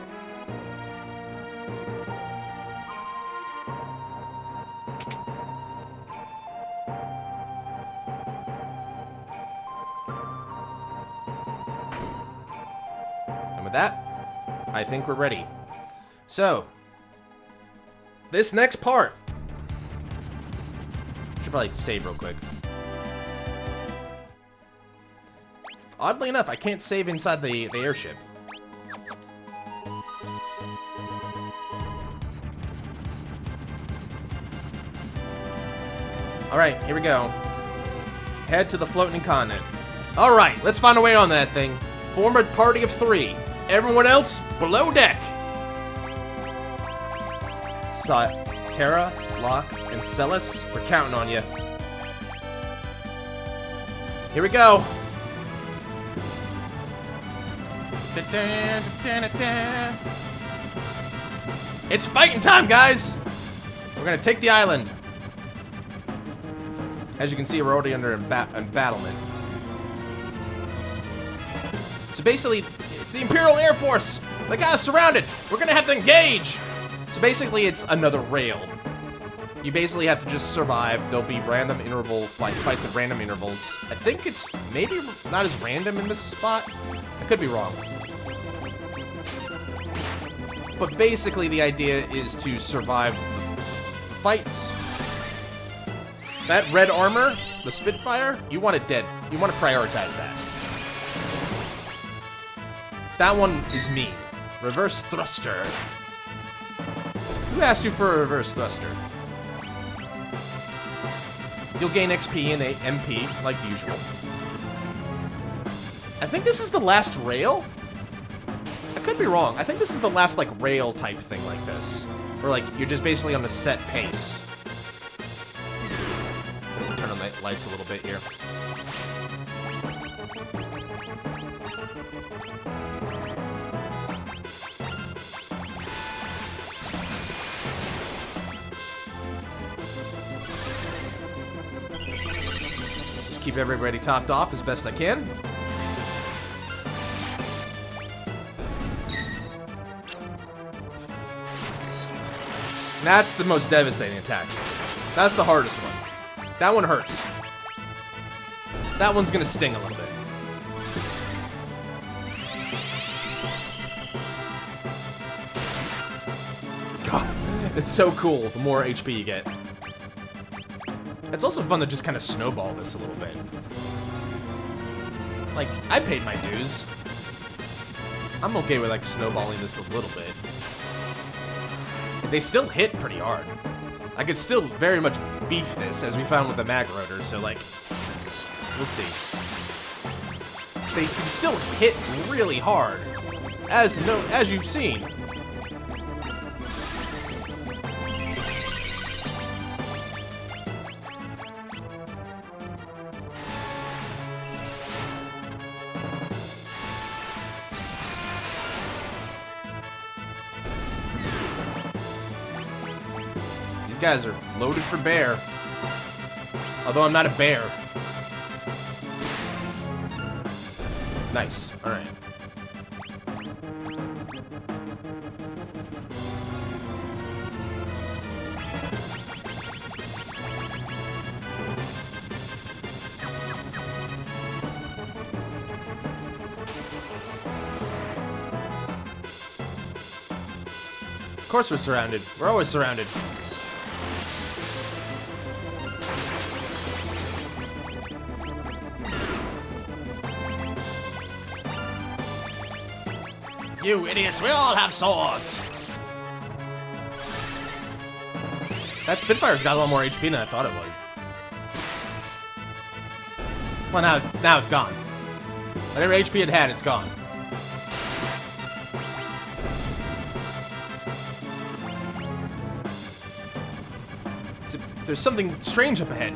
And with that, I think we're ready. So, this next part. Should probably save real quick. Oddly enough, I can't save inside the airship. Alright, here we go. Head to the floating continent. Alright, let's find a way on that thing. Form a party of 3. Everyone else, below deck. Terra, Locke, and Celis, we're counting on you. Here we go. It's fighting time, guys! We're gonna take the island. As you can see, we're already under embattlement. So basically, it's the Imperial Air Force! They got us surrounded! We're gonna have to engage! So basically, it's another rail. You basically have to just survive. There'll be random interval fights at random intervals. I think it's maybe not as random in this spot. I could be wrong. But basically, the idea is to survive the fights. That red armor, the Spitfire, you want it dead. You want to prioritize that. That one is mean. Reverse thruster. Who asked you for a reverse thruster? You'll gain XP and MP, like usual. I think this is the last rail? I could be wrong. I think this is the last, like, rail type thing like this. Where, like, you're just basically on a set pace. Turn on the lights a little bit here. Just keep everybody topped off as best I can. That's the most devastating attack. That's the hardest one. That one hurts. That one's gonna sting a little bit. God, it's so cool the more HP you get. It's also fun to just kind of snowball this a little bit. Like, I paid my dues. I'm okay with, like, snowballing this a little bit. They still hit pretty hard. I could still very much beef this, as we found with the mag rotor, so, like, we'll see. They can still hit really hard, as you've seen. Guys are loaded for bear. Although I'm not a bear. Nice. Alright. Of course we're surrounded. We're always surrounded. You idiots, we all have swords! That Spitfire's got a lot more HP than I thought it would. Well, now it's gone. Whatever HP it had, it's gone. There's something strange up ahead.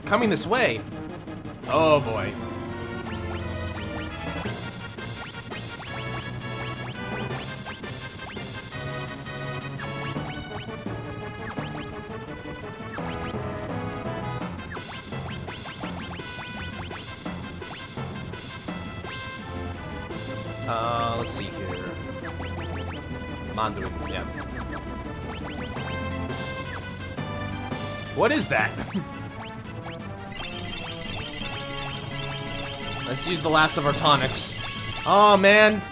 Coming this way. Oh, boy. Let's see here. Mandarin, yeah. What is that? Let's use the last of our tonics. Oh, man.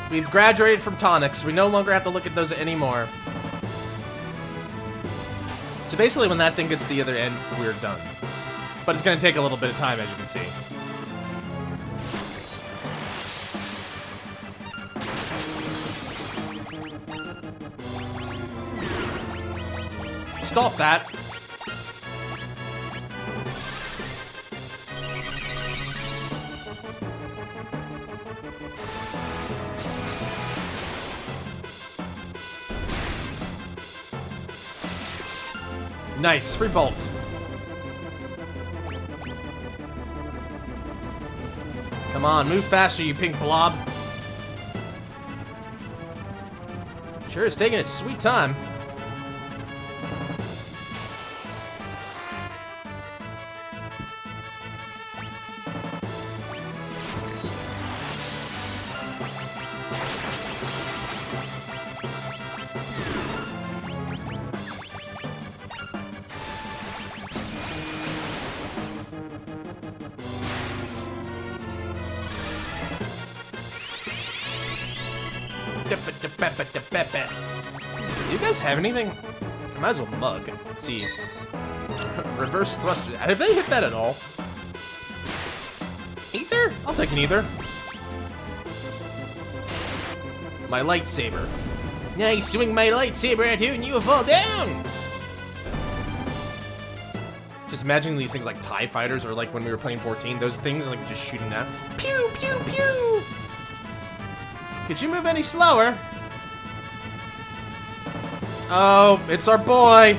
We've graduated from tonics. We no longer have to look at those anymore. So basically, when that thing gets to the other end, we're done. But it's going to take a little bit of time, as you can see. Stop that. Nice, free bolt. Come on, move faster, you pink blob. Sure is taking its sweet time. you guys have anything? I might as well mug. Let's see. Reverse thruster. Have they hit that at all? Ether? I'll take an ether. My lightsaber. I swing my lightsaber at you and you will fall down! Just imagining these things like TIE fighters or like when we were playing 14, those things are like just shooting down. Pew, pew, pew! Could you move any slower? Oh, it's our boy!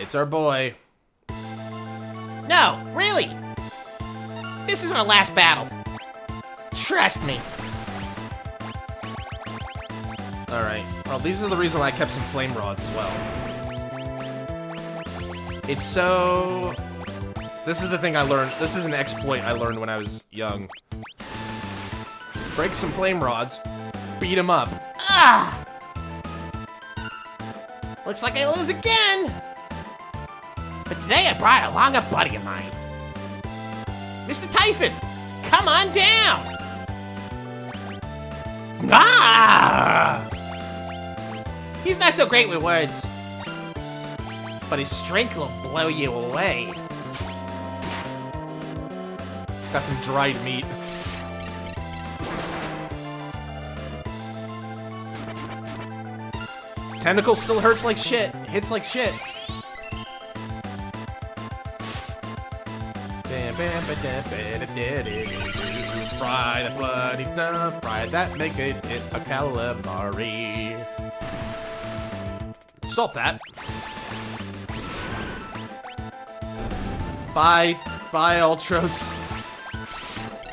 It's our boy. No, really! This is our last battle. Trust me. Alright. Well, these are the reason why I kept some flame rods as well. It's so... This is the thing I learned. This is an exploit I learned when I was young. Break some flame rods. Beat them up. Ah! Looks like I lose again. But today I brought along a buddy of mine. Mr. Typhon, come on down! Ah! He's not so great with words, but his strength will blow you away. Got some dried meat. Tentacle still hurts like shit. Hits like shit. Fry that bloody stuff, fry that, make it a calamari. Stop that. Bye. Bye, Ultros.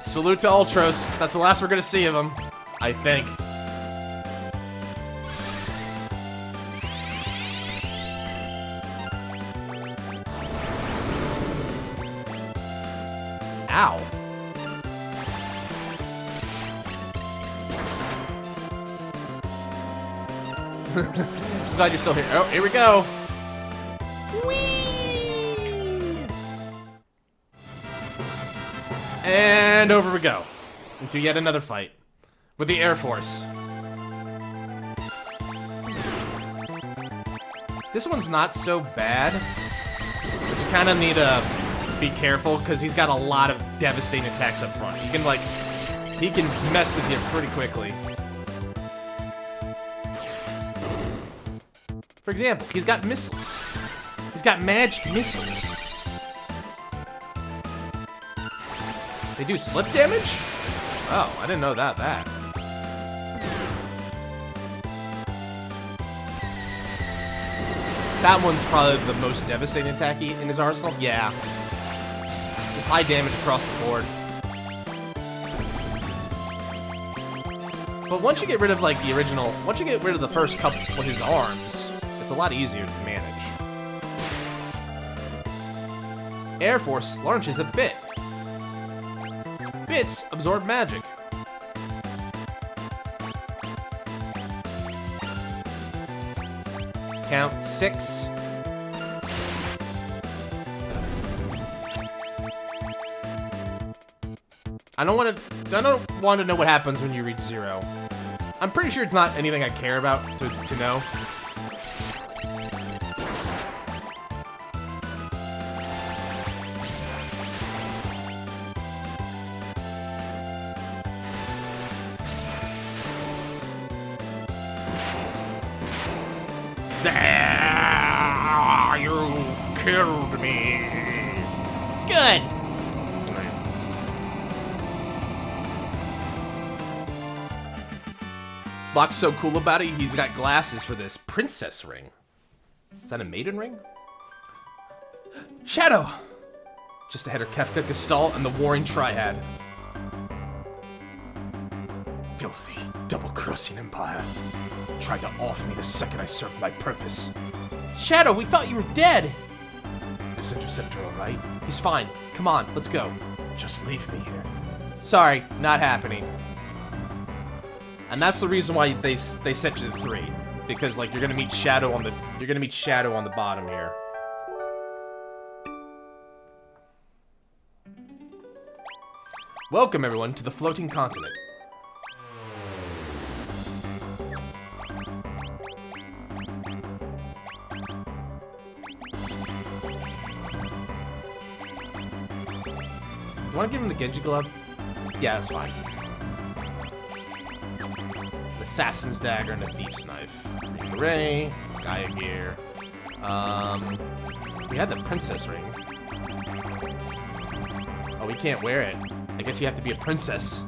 Salute to Ultros. That's the last we're gonna see of him, I think. Ow. Glad you're still here. Oh, here we go. Whee! And over we go. Into yet another fight. With the Air Force. This one's not so bad. But you kind of need to be careful, because he's got a lot of devastating attacks up front. He can mess with you pretty quickly. For example, he's got missiles. He's got magic missiles. They do slip damage? Oh, I didn't know that. That one's probably the most devastating attack in his arsenal. Yeah. Just high damage across the board. But once you get rid of, like, the original... Once you get rid of the first couple with his arms, it's a lot easier to manage. Air Force launches a bit. Bits absorb magic. Count 6. I don't want to know what happens when you reach 0. I'm pretty sure it's not anything I care about to know. There, you've killed me. Good. Locke's so cool about it, he's got glasses for this princess ring. Is that a maiden ring? Shadow! Just ahead are Kefka, Gestalt, and the Warring Triad. Filthy, double-crossing Empire. Tried to off me the second I served my purpose. Shadow, we thought you were dead! Is Interceptor alright? He's fine. Come on, let's go. Just leave me here. Sorry, not happening. And that's the reason why they set you to 3, because like you're gonna meet Shadow on the bottom here. Welcome, everyone, to the floating continent. You want to give him the Genji glove? Yeah, that's fine. An assassin's dagger and a thief's knife. Ray, Gaia gear. We had the princess ring. Oh, we can't wear it. I guess you have to be a princess.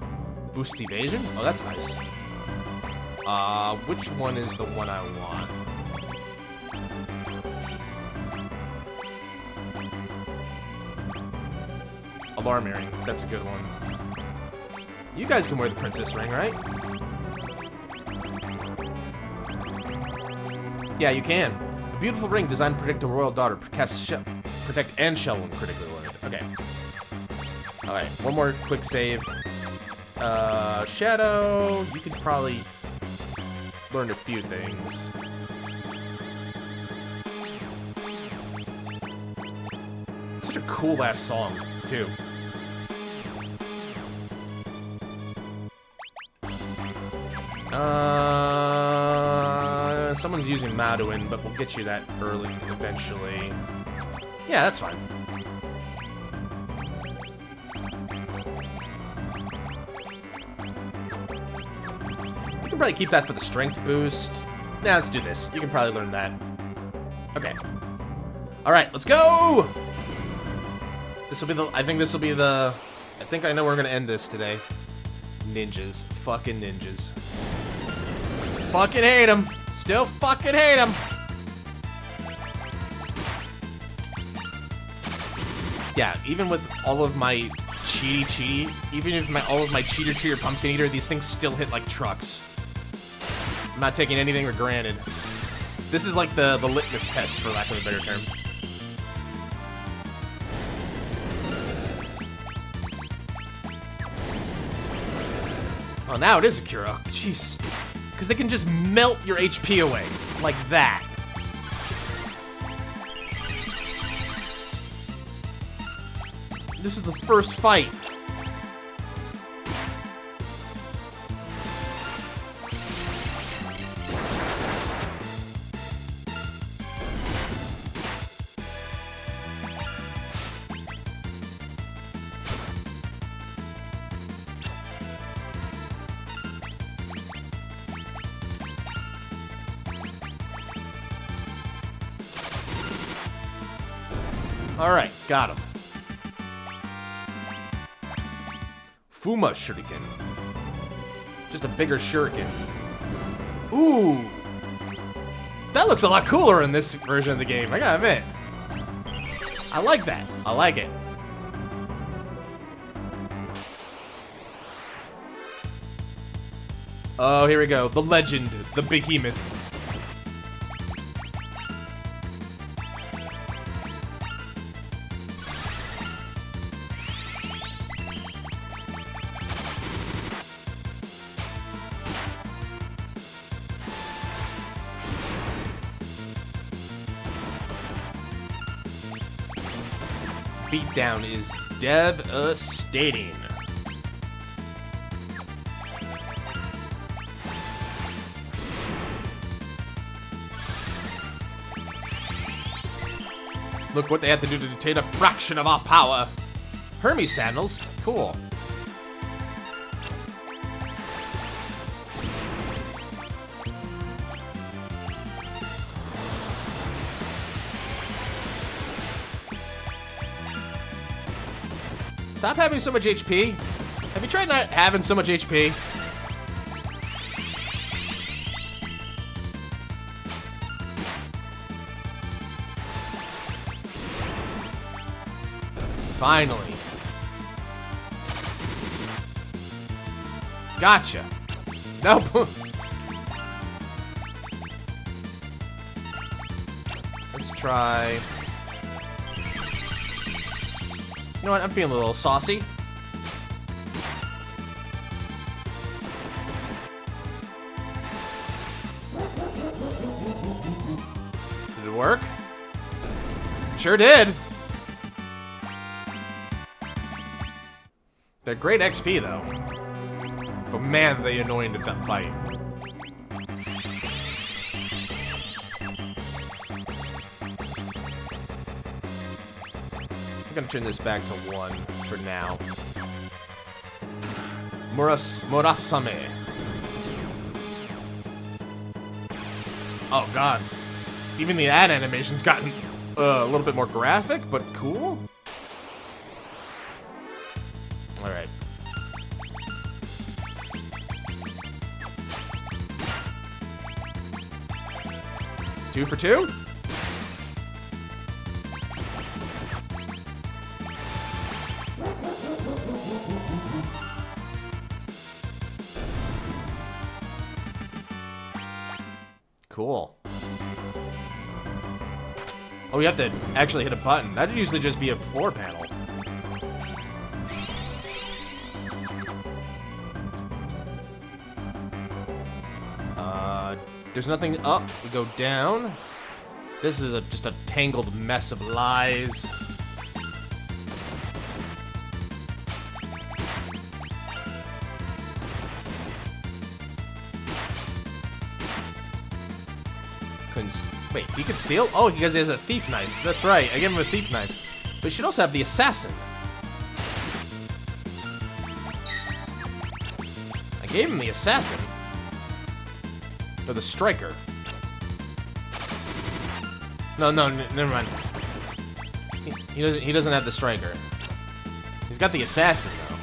Boost evasion? Oh, that's nice. Which one is the one I want? Alarm earring. That's a good one. You guys can wear the princess ring, right? Yeah, you can. A beautiful ring designed to protect a royal daughter. Protect and shell when critically wounded. Okay. Alright, one more quick save. Shadow, you could probably learn a few things. Such a cool-ass song, too. Someone's using Maduin, but we'll get you that early eventually. Yeah, that's fine. You can probably keep that for the strength boost. Nah, let's do this. You can probably learn that. Okay. Alright, let's go! This will be the... I think this will be the... I think I know where we're gonna end this today. Ninjas. Fucking ninjas. Fucking hate them. Still fucking hate them. Yeah, even with all of my cheaty, even if all of my cheater pumpkin eater, these things still hit like trucks. I'm not taking anything for granted. This is like the litmus test, for lack of a better term. Oh, now it is a Cura. Jeez. Because they can just melt your HP away. Like that. This is the first fight. Alright, got him. Fuma Shuriken. Just a bigger Shuriken. Ooh! That looks a lot cooler in this version of the game, I gotta admit. I like that. I like it. Oh, here we go. The legend. The behemoth. Beatdown is devastating. Look what they had to do to detain a fraction of our power. Hermes sandals? Cool. Stop having so much HP. Have you tried not having so much HP? Finally. Gotcha. Nope. Let's try... You know what? I'm feeling a little saucy. Did it work? Sure did. They're great XP, though. But man, they annoying to fight. I'm gonna turn this back to 1 for now. Murasame. Oh god. Even the ad animation's gotten a little bit more graphic, but cool. Alright. Two for 2? Cool. Oh, you have to actually hit a button. That'd usually just be a floor panel. There's nothing up. We go down. This is just a tangled mess of lies. Wait, he could steal? Oh, because he has a thief knife. That's right, I gave him a thief knife. But he should also have the assassin. I gave him the assassin. Or the striker. No, never mind. He doesn't have the striker. He's got the assassin, though.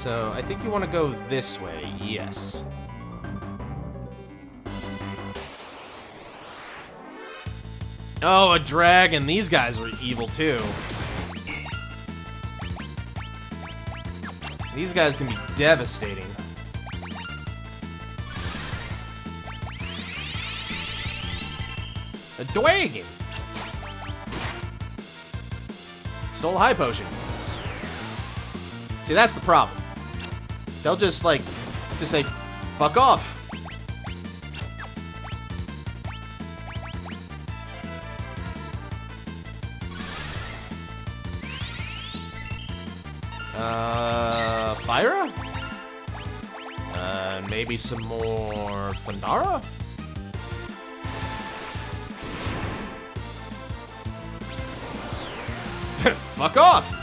So, I think you want to go this way, yes. Oh, a dragon. These guys were evil, too. These guys can be devastating. A dragon! Stole a high potion. See, that's the problem. They'll just say, fuck off. Fyra? Maybe some more Thundara? Fuck off!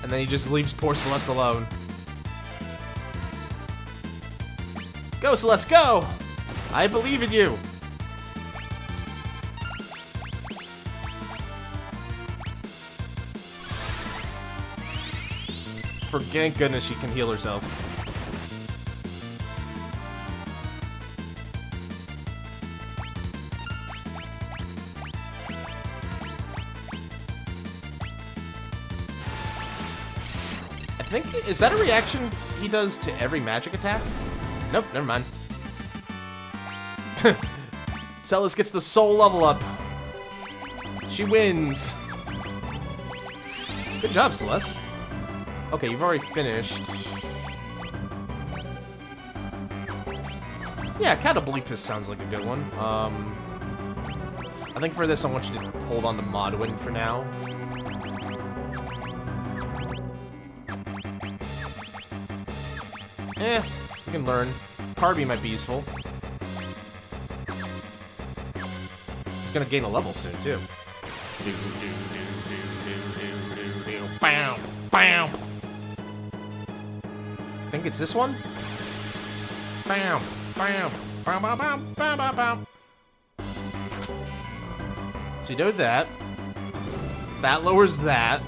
And then he just leaves poor Celeste alone. Go, Celeste, go! I believe in you! For thank goodness she can heal herself. I think, is that a reaction he does to every magic attack? Nope, never mind. Celeste gets the soul level up. She wins. Good job, Celeste. Okay, you've already finished. Yeah, Catobleepus sounds like a good one. I think for this I want you to hold on to Modwin for now. You can learn. Carby might be useful. He's gonna gain a level soon, too. Bam! Bam! I think it's this one? Bam! Bam! Bam! Bam! Bam! Bam! Bam! Bam! So you do that. That lowers that.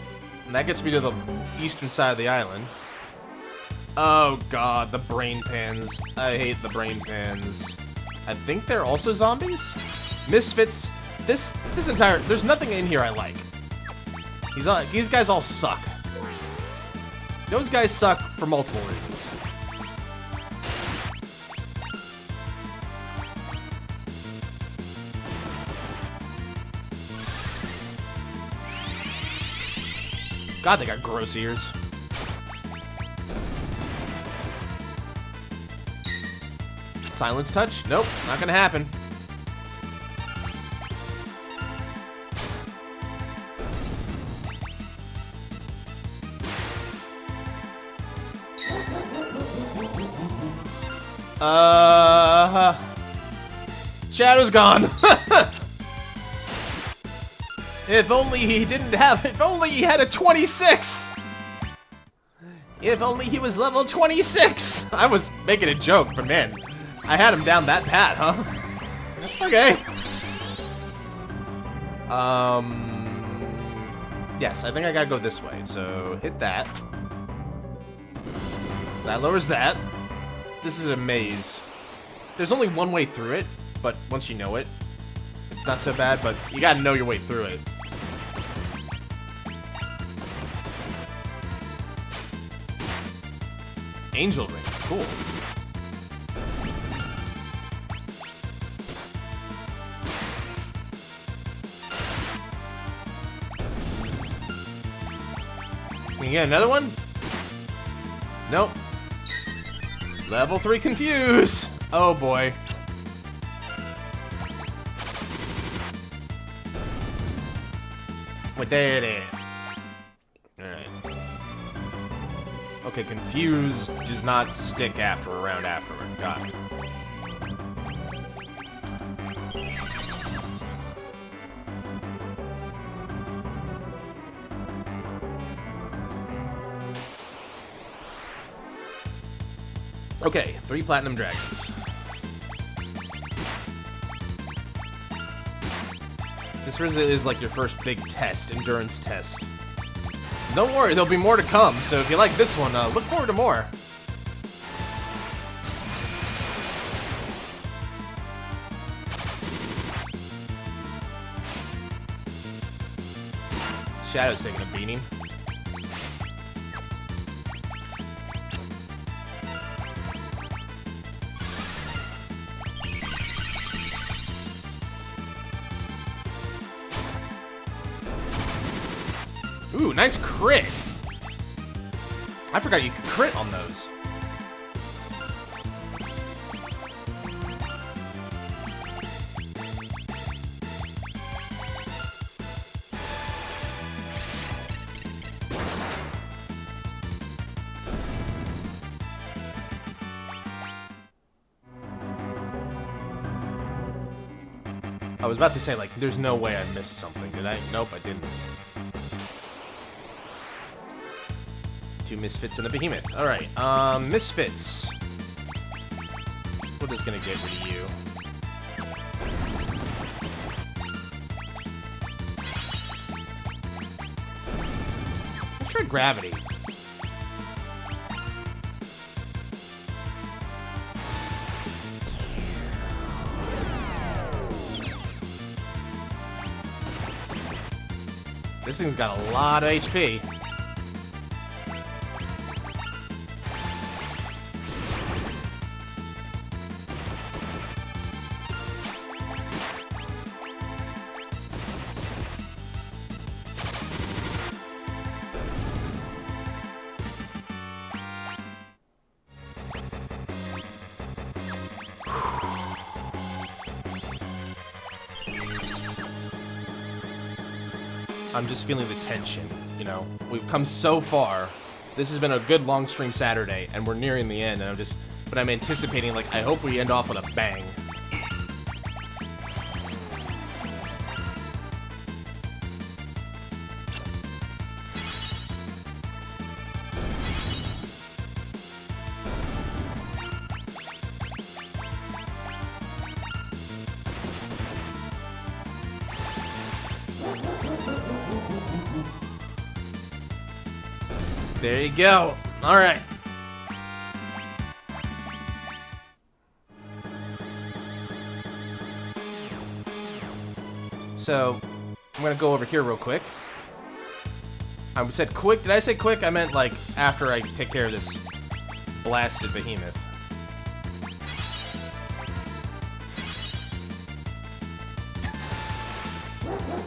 And that gets me to the eastern side of the island. Oh god, the brain pans. I hate the brain pans. I think they're also zombies? Misfits. This entire... There's nothing in here I like. These guys all suck. Those guys suck for multiple reasons. God, they got gross ears. Silence touch? Nope, not gonna happen. Shadow's gone. If only he didn't have, if only he had a 26. If only he was level 26. I was making a joke, but man, I had him down that pat, huh? Okay. Yes, I think I gotta go this way. So hit that. That lowers that. This is a maze. There's only one way through it, but once you know it, it's not so bad, but you gotta know your way through it. Angel ring, cool. Can you get another one? Nope. Level 3 confuse! Oh boy. Wait, there it is. Alright. Okay, confuse does not stick after a round afterward. Got it. Okay, 3 platinum dragons. This really is like your first big test, endurance test. Don't worry, there'll be more to come, so if you like this one, look forward to more. Shadow's taking a beating. Ooh, nice crit! I forgot you could crit on those. I was about to say, like, there's no way I missed something, did I? Nope, I didn't. 2 misfits and a behemoth. Alright, misfits. We're just gonna get rid of you. Let's try gravity. This thing's got a lot of HP. I'm just feeling the tension, you know? We've come so far. This has been a good long stream Saturday, and we're nearing the end, and I'm anticipating, like, I hope we end off with a bang. There you go. All right. So, I'm gonna go over here real quick. I said quick. Did I say quick? I meant like after I take care of this blasted behemoth.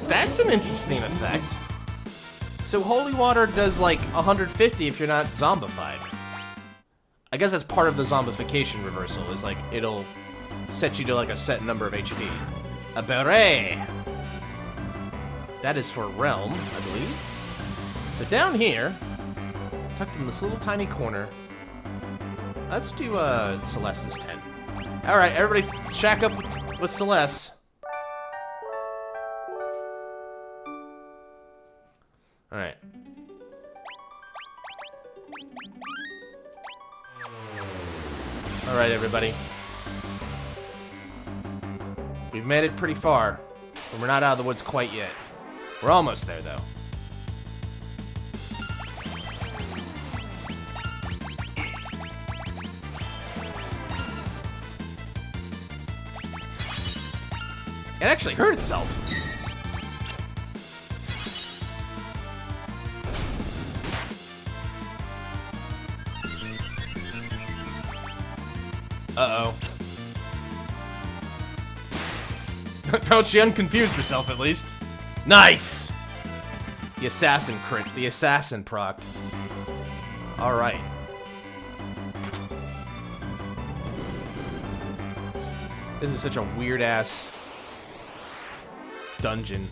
That's an interesting effect. So holy water does like 150 if you're not zombified. I guess that's part of the zombification reversal, is like it'll set you to like a set number of HP. A beret! That is for Realm, I believe. So down here, tucked in this little tiny corner, let's do Celeste's tent. Alright, everybody shack up with Celeste. Alright. Alright, everybody. We've made it pretty far, but we're not out of the woods quite yet. We're almost there, though. It actually hurt itself. Uh-oh. Don't she unconfused herself, at least. Nice! The assassin crit. The assassin proc. Alright. This is such a weird-ass dungeon.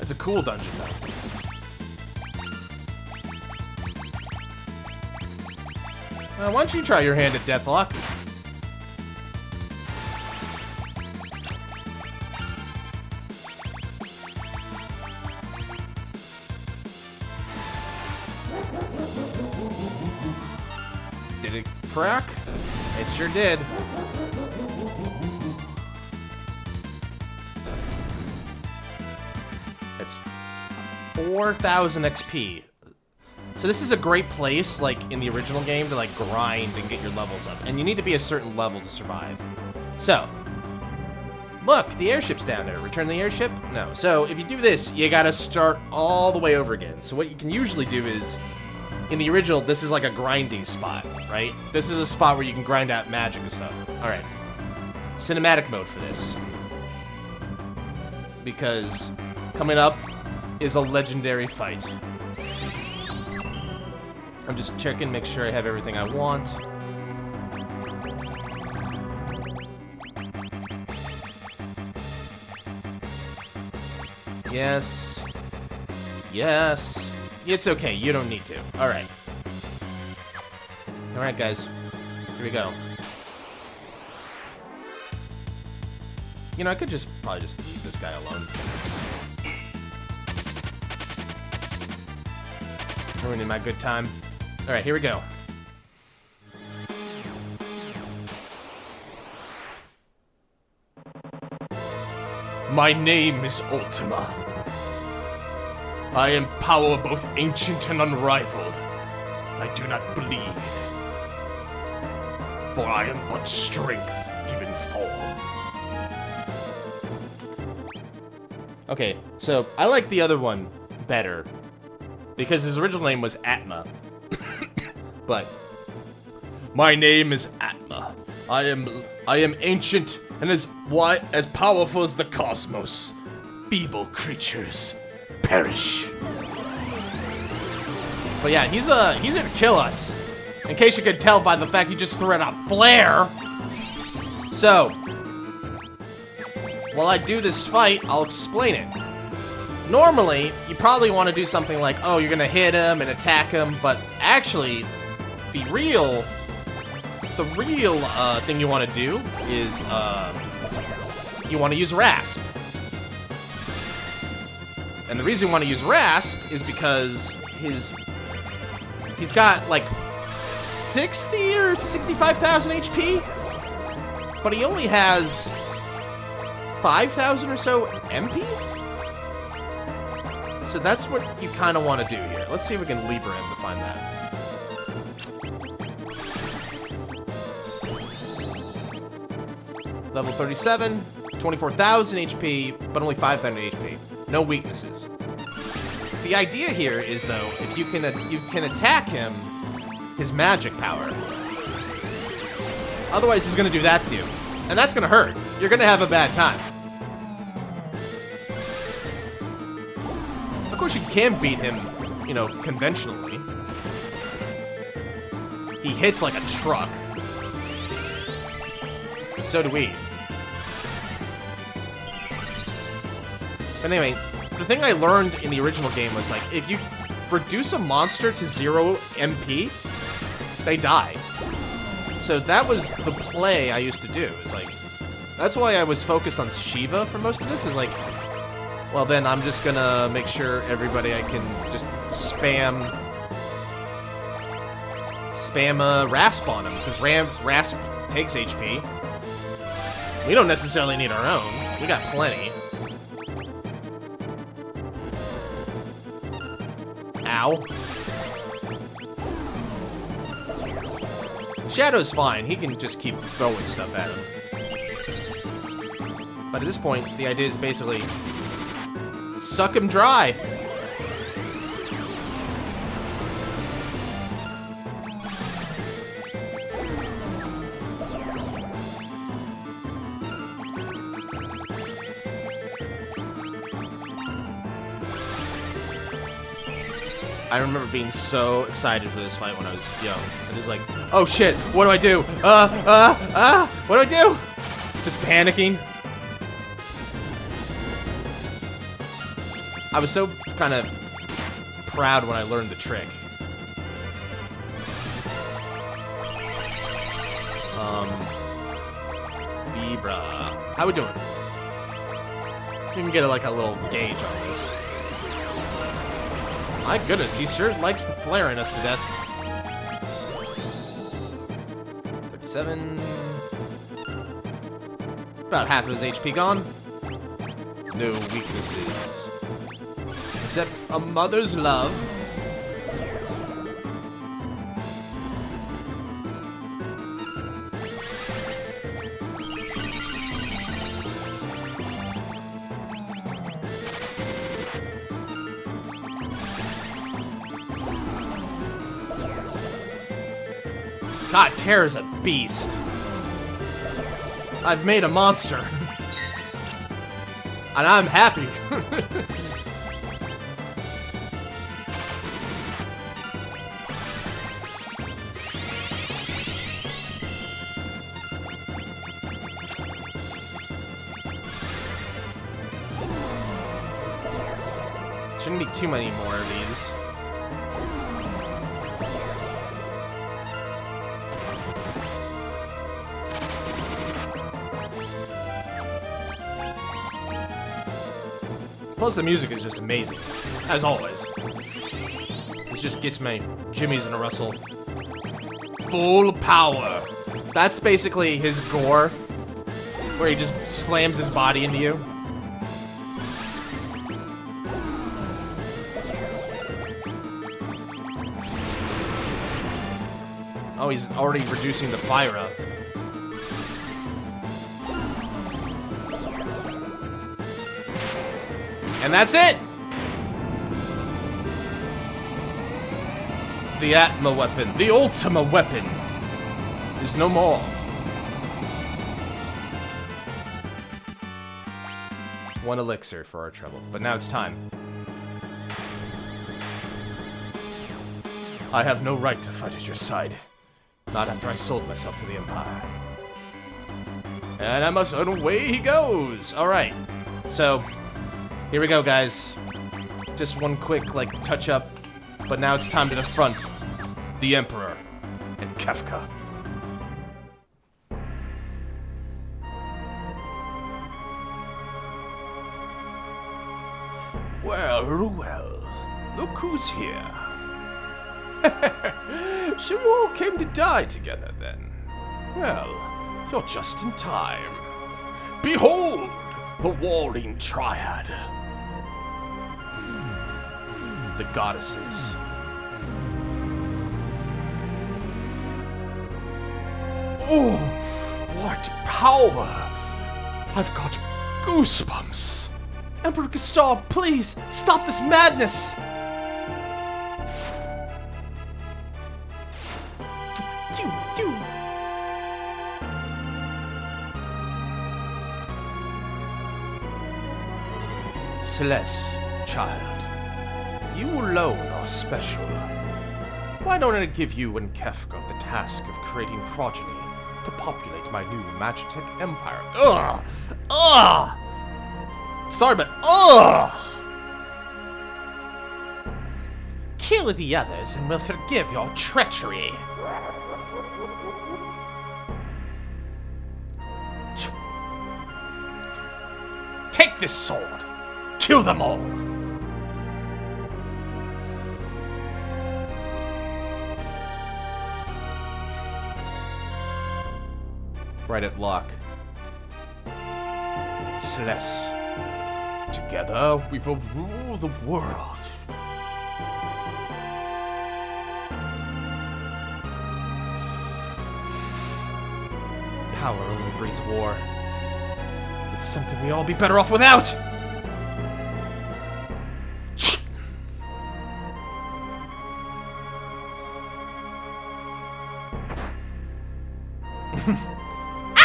It's a cool dungeon, though. Why don't you try your hand at Deathlock? Did it crack? It sure did. It's 4,000 XP. So this is a great place, like, in the original game, to, like, grind and get your levels up. And you need to be a certain level to survive. So, look, the airship's down there. Return the airship? No. So, if you do this, you gotta start all the way over again. So what you can usually do is, in the original, this is like a grinding spot, right? This is a spot where you can grind out magic and stuff. Alright. Cinematic mode for this. Because coming up is a legendary fight. I'm just checking, make sure I have everything I want. Yes. Yes. It's okay, you don't need to. Alright. Alright, guys. Here we go. You know, I could probably just leave this guy alone. Ruining my good time. Alright, here we go. My name is Ultima. I am power both ancient and unrivaled. I do not bleed. For I am but strength given form. Okay, so I like the other one better. Because his original name was Atma. But my name is Atma. I am ancient and as powerful as the cosmos. Feeble creatures perish. But yeah, he's gonna kill us. In case you could tell by the fact he just threw out a flare. So while I do this fight, I'll explain it. Normally, you probably want to do something like, oh, you're gonna hit him and attack him, but actually, the real thing you want to do is, you want to use Rasp. And the reason you want to use Rasp is because he's got, like, 60 or 65,000 HP, but he only has 5,000 or so MP? So that's what you kind of want to do here. Let's see if we can Libra him to find that. Level 37, 24,000 HP, but only 5,000 HP. No weaknesses. The idea here is, though, if you can attack him, his magic power. Otherwise, he's going to do that to you. And that's going to hurt. You're going to have a bad time. Of course, you can beat him you know, conventionally. He hits like a truck. So do we. But anyway, the thing I learned in the original game was, like, if you reduce a monster to 0 MP, they die. So that was the play I used to do. It's like, that's why I was focused on Shiva for most of this, is like, well, then I'm just gonna make sure everybody I can just spam Rasp on him, because Rasp takes HP. We don't necessarily need our own. We got plenty. Ow. Shadow's fine. He can just keep throwing stuff at him. But at this point, the idea is basically suck him dry. I remember being so excited for this fight when I was young. It was like, oh shit, what do I do? What do I do? Just panicking. I was so kind of proud when I learned the trick. Vibra. How we doing? You can get like a little gauge on this. My goodness, he sure likes flaring us to death. 37. About half of his HP gone. No weaknesses. Except a mother's love. God, Terra's a beast. I've made a monster. And I'm happy. Shouldn't be too many more of these. Plus, the music is just amazing, as always. This just gets my jimmies in a rustle. Full power. That's basically his gore, where he just slams his body into you. Oh, he's already reducing the fire up. And that's it! The Atma weapon, the Ultima weapon, is no more. One elixir for our trouble, but now it's time. I have no right to fight at your side. Not after I sold myself to the Empire. And I must own away he goes! Alright, so here we go, guys. Just one quick, like, touch-up. But now it's time to confront the Emperor and Kefka. Well, well. Look who's here. So you all came to die together, then? Well, you're just in time. Behold, the Warring Triad. The goddesses. Oh, what power! I've got goosebumps. Emperor Gustav, please, stop this madness! Celeste, child, You alone are special. Why don't I give you and Kefka the task of creating progeny to populate my new Magitech empire? Ugh! Ugh! Sorry, but ugh! Kill the others and we'll forgive your treachery. Take this sword. Kill them all. Right at lock. Celeste. Together we will rule the world. Power only breeds war. It's something we all be better off without!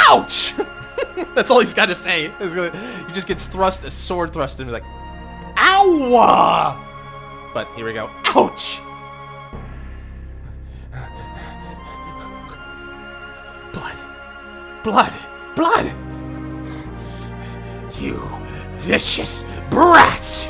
Ouch! That's all he's got to say. He just gets thrust, a sword thrust, and he's like, ow! But here we go. Ouch! Blood. Blood. Blood! You vicious brat!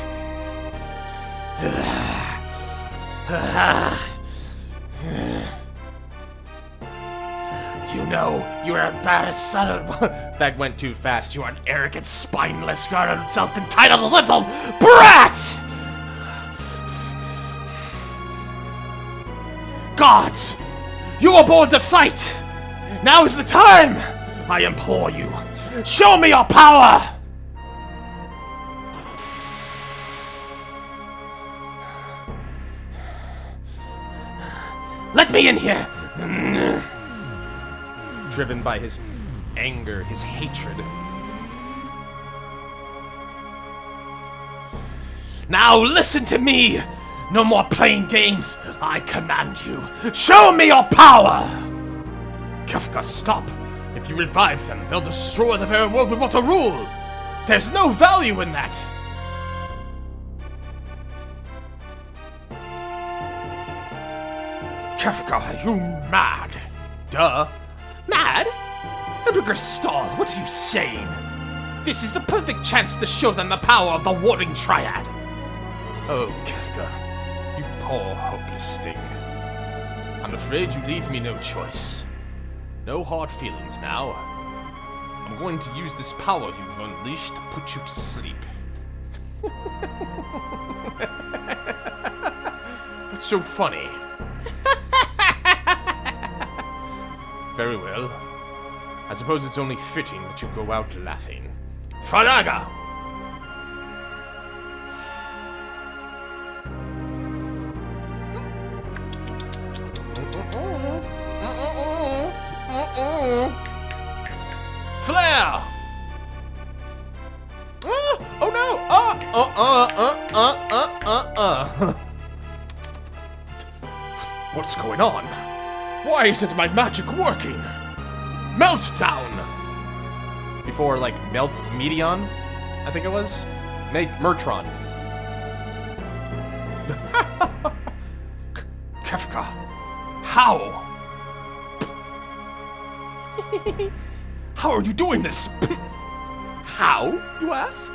You know you're a bad son of... That went too fast. You're an arrogant, spineless, self-entitled little brat! Gods! You were born to fight! Now is the time! I implore you, show me your power! Let me in here! Driven by his anger, his hatred. Now listen to me! No more playing games! I command you! Show me your power! Kefka, stop! If you revive them, they'll destroy the very world we want to rule! There's no value in that! Kefka, are you mad? Duh. Mad? Emperor Stall, what are you saying? This is the perfect chance to show them the power of the Warring Triad! Oh, Kefka, you poor, hopeless thing. I'm afraid you leave me no choice. No hard feelings now. I'm going to use this power you've unleashed to put you to sleep. What's so funny? Very well. I suppose it's only fitting that you go out laughing. Faraga! Flare! Oh no! What's going on? Why isn't my magic working? Meltdown! Before, like, Melt Medion, I think it was? Mertron. Kefka, how? How are you doing this? How, you ask?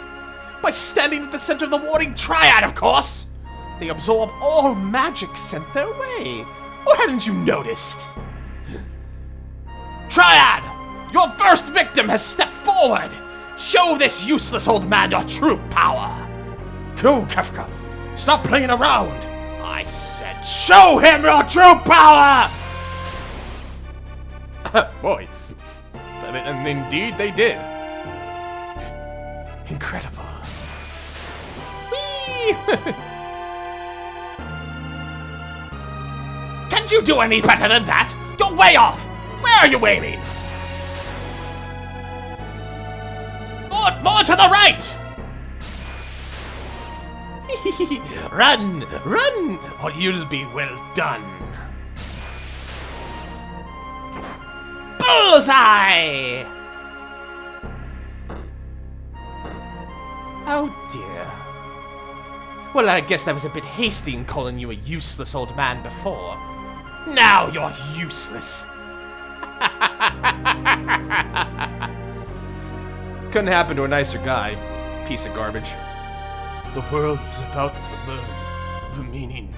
By standing at the center of the Warring Triad, of course! They absorb all magic sent their way. Or hadn't you noticed? Triad! Your first victim has stepped forward! Show this useless old man your true power! Go, Kefka! Stop playing around! I said show him your true power! Boy. And indeed they did. Incredible. Whee! Can't you do any better than that? You're way off! Where are you aiming? More to the right! Run! Run! Or you'll be well done. Bullseye! Oh dear. Well, I guess I was a bit hasty in calling you a useless old man before. Now you're useless. Couldn't happen to a nicer guy. Piece of garbage. The world is about to learn the meaning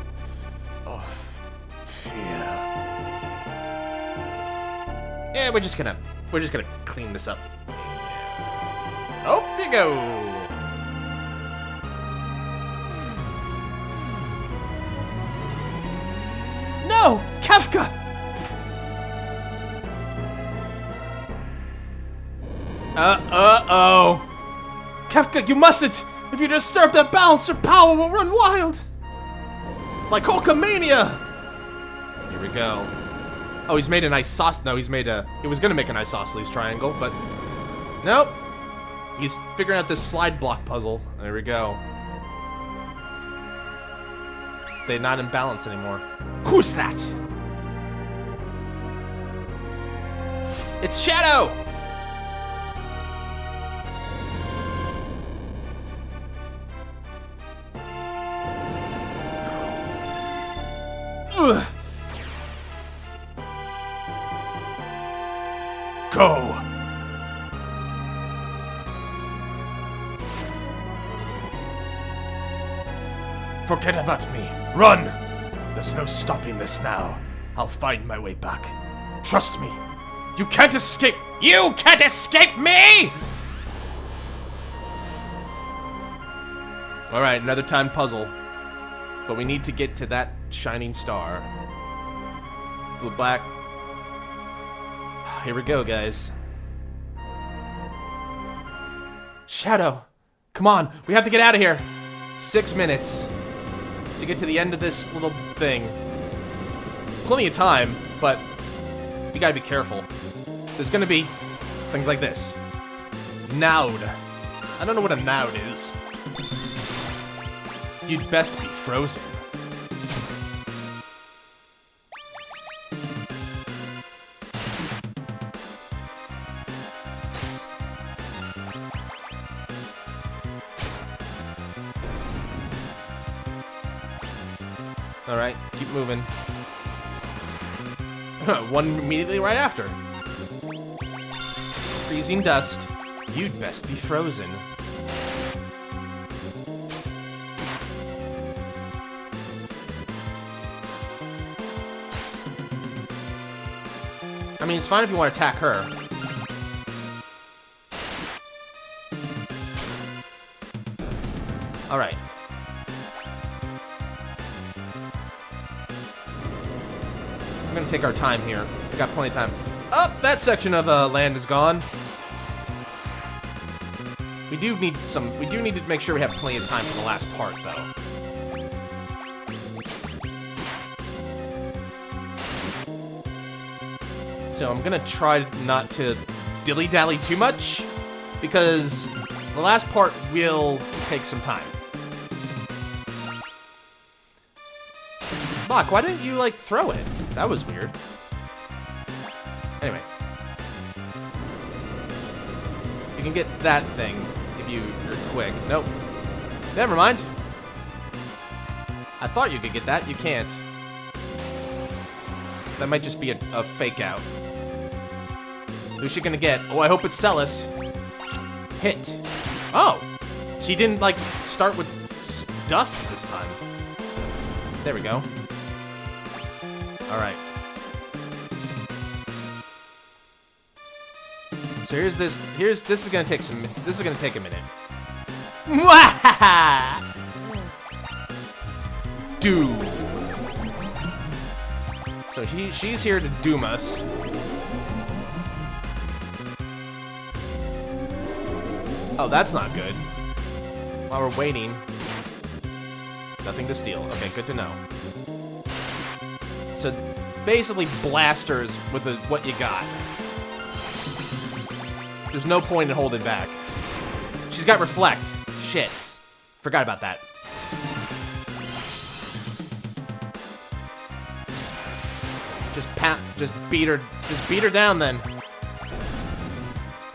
of fear. Yeah, we're just gonna clean this up. Oh, there you go. No! Kafka! Uh-oh. Kafka, you mustn't! If you disturb that balance, your power will run wild! Like Hulkamania! Here we go. Oh, he's made an isosceles. No, he's made a... He was gonna make an isosceles triangle, but... Nope. He's figuring out this slide block puzzle. There we go. They're not in balance anymore. Who's that? It's Shadow! Ugh. Go! Forget about me. Run! There's no stopping this now. I'll find my way back. Trust me. You can't escape. You can't escape me! Alright, another time puzzle. But we need to get to that shining star. The black... Here we go, guys. Shadow, come on. We have to get out of here. 6 minutes to get to the end of this little thing. Plenty of time, but you gotta be careful. There's gonna be things like this. Naud. I don't know what a naud is. You'd best be frozen. Alright, keep moving. One immediately right after. Freezing dust. You'd best be frozen. I mean, it's fine if you want to attack her. Alright. We're gonna take our time here. We got plenty of time. Oh, that section of land is gone. We do need to make sure we have plenty of time for the last part, though. So I'm gonna try not to dilly-dally too much, because the last part will take some time. Bach, why didn't you, like, throw it? That was weird. Anyway. You can get that thing if you're quick. Nope. Never mind. I thought you could get that. You can't. That might just be a fake out. Who's she gonna get? Oh, I hope it's Celis. Hit. Oh! She didn't, like, start with dust this time. There we go. Alright. So this is gonna take a minute. Doom. So she's here to doom us. Oh, that's not good. While we're waiting. Nothing to steal. Okay, good to know. So, basically blasters with what you got. There's no point in holding back. She's got reflect. Shit. Forgot about that. Just beat her down then.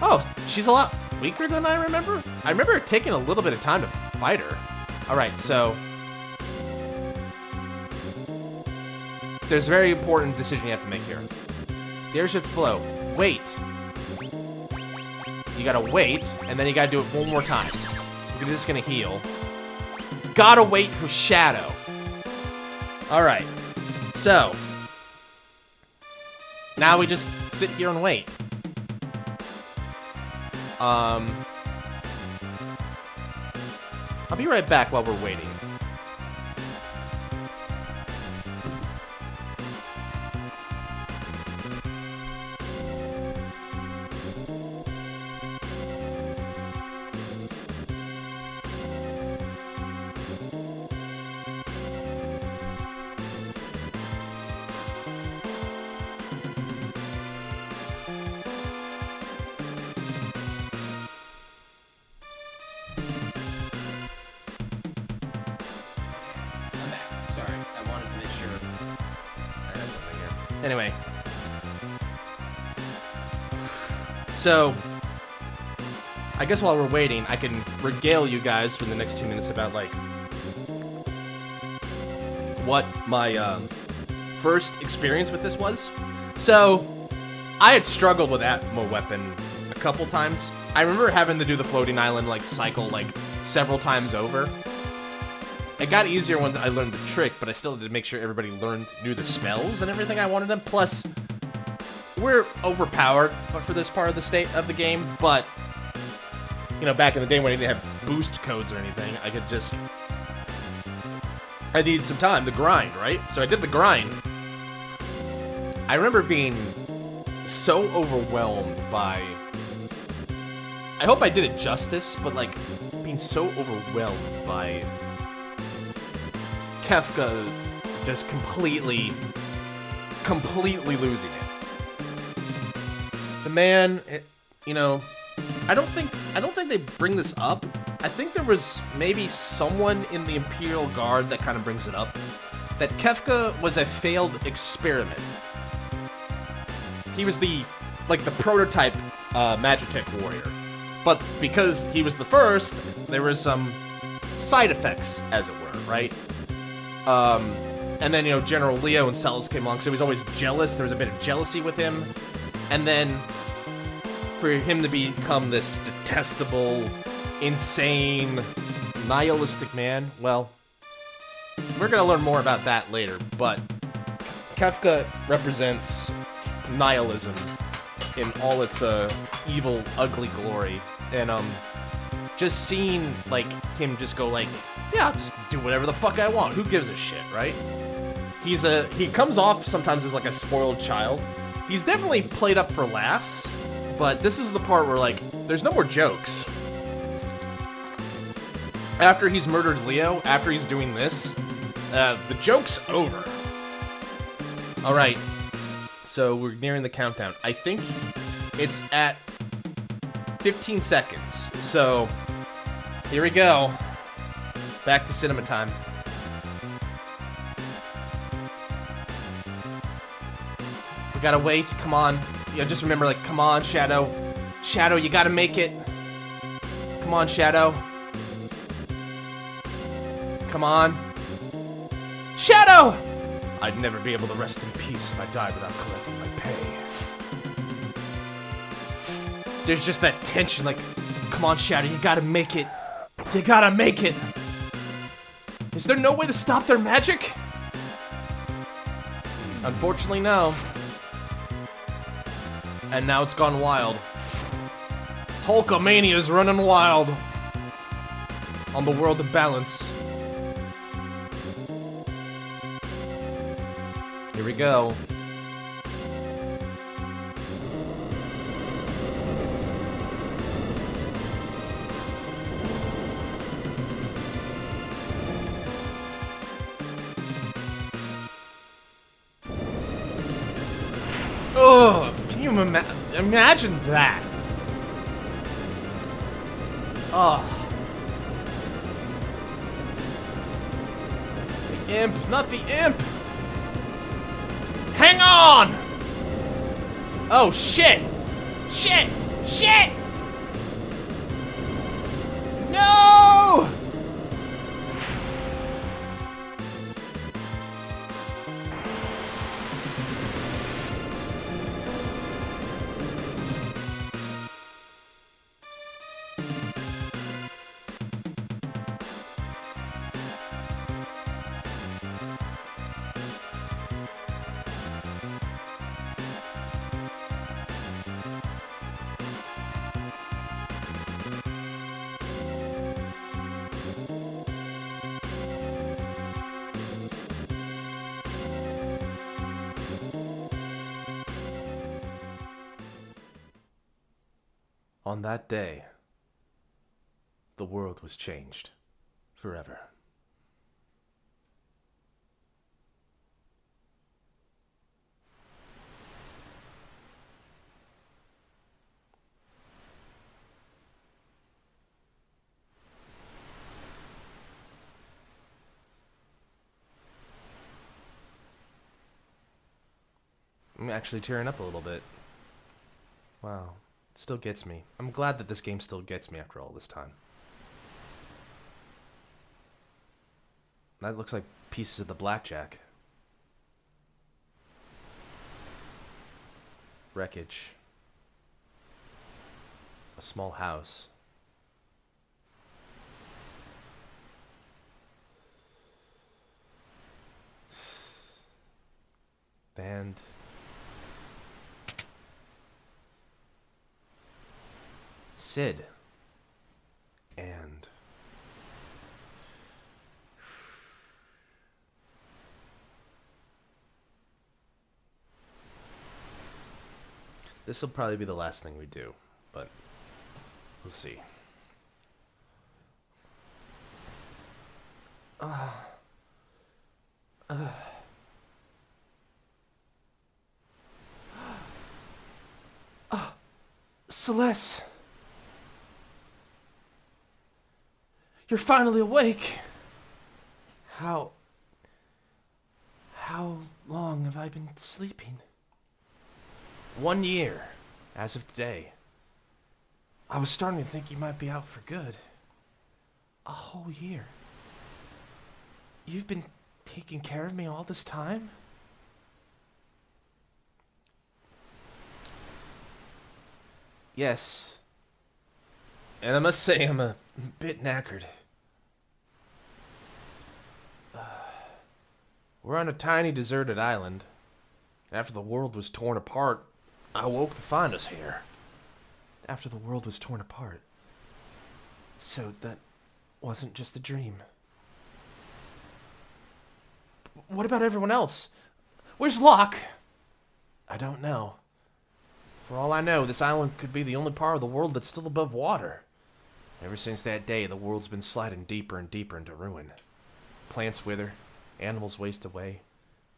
Oh, she's a lot weaker than I remember. I remember it taking a little bit of time to fight her. Alright, so there's a very important decision you have to make here. The airship's below. Wait. You gotta wait, and then you gotta do it one more time. You're just gonna heal. Gotta wait for Shadow. Alright. So. Now we just sit here and wait. I'll be right back while we're waiting. Anyway. So, I guess while we're waiting, I can regale you guys for the next 2 minutes about, like, what my first experience with this was. So, I had struggled with Atmo Weapon a couple times. I remember having to do the floating island, like, cycle, like, several times over. It got easier when I learned the trick, but I still had to make sure everybody knew the spells and everything I wanted them. Plus, we're overpowered for this part of the game, but, you know, back in the day when I didn't have boost codes or anything, I needed some time to grind, right? So I did the grind. I remember being so overwhelmed by... I hope I did it justice, but, like, being so overwhelmed by... Kefka just completely losing it. The man, you know, I don't think they bring this up. I think there was maybe someone in the Imperial Guard that kind of brings it up. That Kefka was a failed experiment. He was the prototype Magitech warrior. But because he was the first, there was some side effects, as it were, right? And then, you know, General Leo and Celes came along, so he was always jealous. There was a bit of jealousy with him. And then, for him to become this detestable, insane, nihilistic man, well, we're gonna learn more about that later, but Kefka represents nihilism in all its, evil, ugly glory. And, just seeing, like, him just go, like, yeah, I'll just do whatever the fuck I want. Who gives a shit, right? He comes off sometimes as like a spoiled child. He's definitely played up for laughs, but this is the part where, like, there's no more jokes. After he's murdered Leo, after he's doing this, the joke's over. Alright, so we're nearing the countdown. I think it's at 15 seconds, so here we go. Back to cinema time. We gotta wait, come on. You know, just remember, like, come on, Shadow. Shadow, you gotta make it. Come on, Shadow. Come on. Shadow! I'd never be able to rest in peace if I died without collecting my pay. There's just that tension, like, come on, Shadow, you gotta make it. You gotta make it. Is there no way to stop their magic? Unfortunately, no. And now it's gone wild. Hulkamania's running wild on the world of balance. Here we go. Ugh, can you imagine that? Ugh. The imp, not the imp! Hang on! Oh, shit! Shit! Shit! No! On that day, the world was changed forever. I'm actually tearing up a little bit. Wow. It still gets me. I'm glad that this game still gets me after all this time. That looks like pieces of the blackjack. Wreckage. A small house. Band. Sid. And this will probably be the last thing we do, but we'll see. Celeste! You're finally awake! How long have I been sleeping? 1 year, as of today. I was starting to think you might be out for good. A whole year. You've been taking care of me all this time? Yes. And I must say I'm a bit knackered. We're on a tiny deserted island. After the world was torn apart, I woke to find us here. After the world was torn apart. So that wasn't just a dream. What about everyone else? Where's Locke? I don't know. For all I know, this island could be the only part of the world that's still above water. Ever since that day, the world's been sliding deeper and deeper into ruin. Plants wither, animals waste away.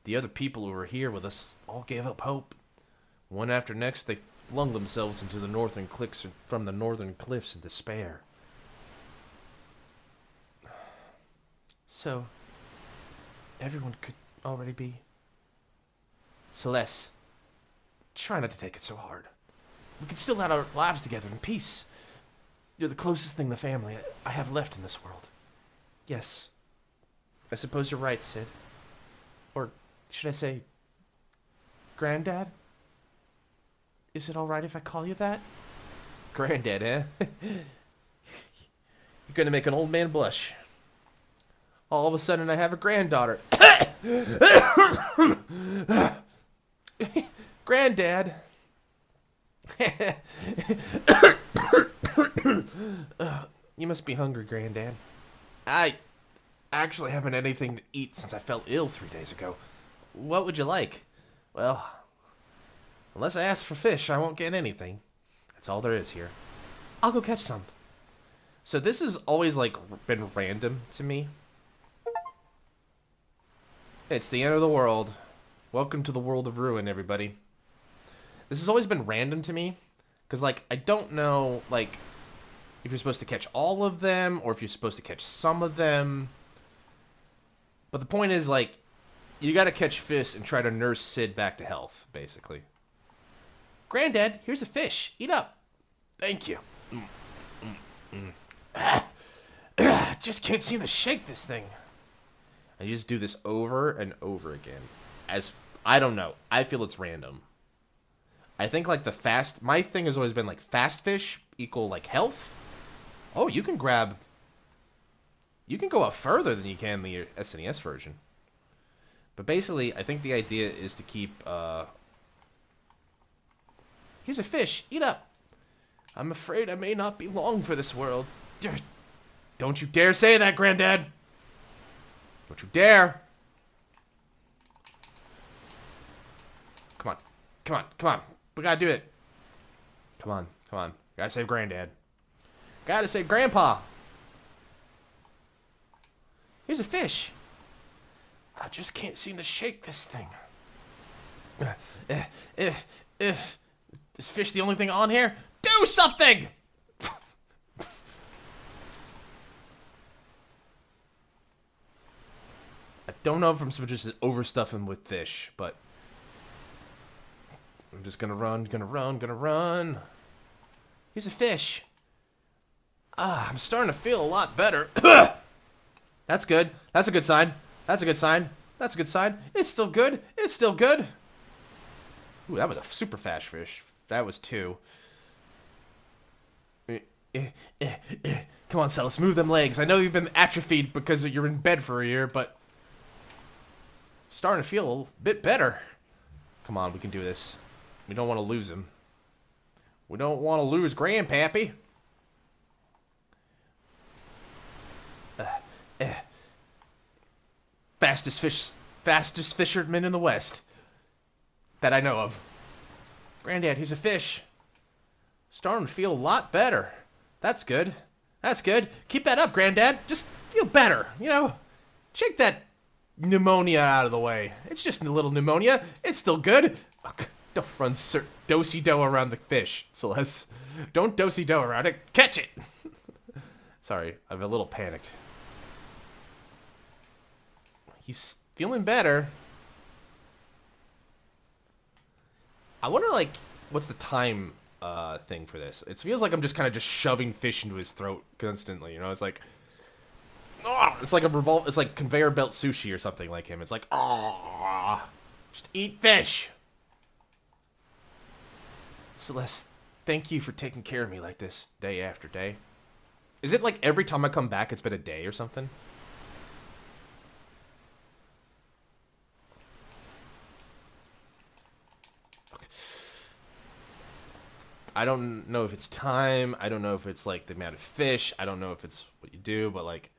The other people who were here with us all gave up hope. One after next, they flung themselves into the northern cliffs from the northern cliffs in despair. So, everyone could already be... Celeste, try not to take it so hard. We can still have our lives together in peace. You're the closest thing to family I have left in this world. Yes, I suppose you're right, Sid. Or should I say, Granddad? Is it alright if I call you that? Granddad, eh? You're gonna make an old man blush. All of a sudden I have a granddaughter. Granddad. You must be hungry, Granddad. I actually haven't had anything to eat since I fell ill 3 days ago. What would you like? Well, unless I ask for fish, I won't get anything. That's all there is here. I'll go catch some. So this has always, like, been random to me. It's the end of the world. Welcome to the world of ruin, everybody. This has always been random to me. Because, like, I don't know, like, if you're supposed to catch all of them, or if you're supposed to catch some of them. But the point is, like, you gotta catch fish and try to nurse Sid back to health, basically. Granddad, here's a fish. Eat up. Thank you. Just can't seem to shake this thing. And you just do this over and over again. As, I don't know. I feel it's random. I think, like, my thing has always been, like, fast fish equal, like, health. Oh, you can go up further than you can in the SNES version. But basically, I think the idea is to keep, here's a fish. Eat up. I'm afraid I may not be long for this world. Don't you dare say that, Granddad. Don't you dare. Come on. Come on. Come on. We gotta do it. Come on, come on. Gotta save Granddad. Gotta save Grandpa. Here's a fish. I just can't seem to shake this thing. Is fish the only thing on here? Do something! I don't know if I'm supposed to just overstuff him with fish, but I'm just gonna run. Here's a fish. Ah, I'm starting to feel a lot better. That's good. That's a good sign. That's a good sign. That's a good sign. It's still good. It's still good. Ooh, that was a super fast fish. That was 2. Come on, Celis, move them legs. I know you've been atrophied because you're in bed for a year, but starting to feel a bit better. Come on, we can do this. We don't want to lose him. We don't want to lose Grandpappy. Fastest fisherman in the West that I know of. Granddad, here's a fish. Starting to feel a lot better. That's good. That's good. Keep that up, Granddad. Just feel better, you know? Shake that pneumonia out of the way. It's just a little pneumonia. It's still good. Oh, don't run do-si-do around the fish, Celeste. Don't do-si-do around it. Catch it! Sorry, I'm a little panicked. He's feeling better. I wonder, like, what's the time thing for this? It feels like I'm just kind of just shoving fish into his throat constantly, you know? It's like, oh, it's like it's like conveyor belt sushi or something like him. It's like, oh, just eat fish. Celeste, thank you for taking care of me like this day after day. Is it like every time I come back it's been a day or something? I don't know if it's time. I don't know if it's like the amount of fish. I don't know if it's what you do, but like,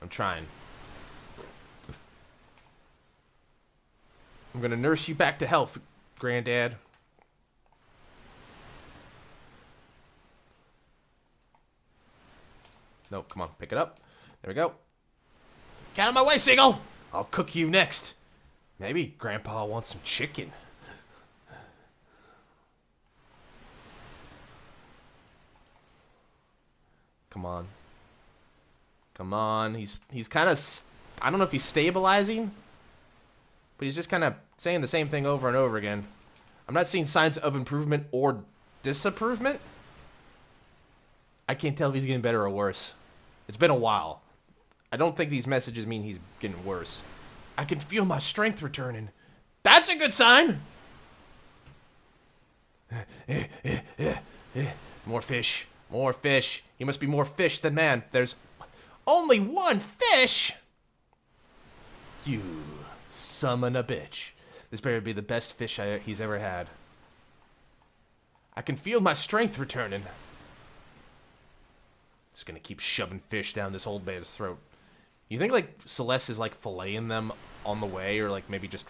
I'm trying. I'm gonna nurse you back to health, Granddad. No, come on, pick it up. There we go. Get out of my way, Seagull! I'll cook you next. Maybe Grandpa wants some chicken. Come on. Come on. He's kind of... I don't know if he's stabilizing, but he's just kind of saying the same thing over and over again. I'm not seeing signs of improvement or disapprovement. I can't tell if he's getting better or worse. It's been a while. I don't think these messages mean he's getting worse. I can feel my strength returning. That's a good sign! More fish. More fish. He must be more fish than man. There's only one fish! You summon a bitch. This better be the best fish he's ever had. I can feel my strength returning. Just gonna keep shoving fish down this old man's throat. You think, like, Celeste is, like, filleting them on the way, or, like, maybe just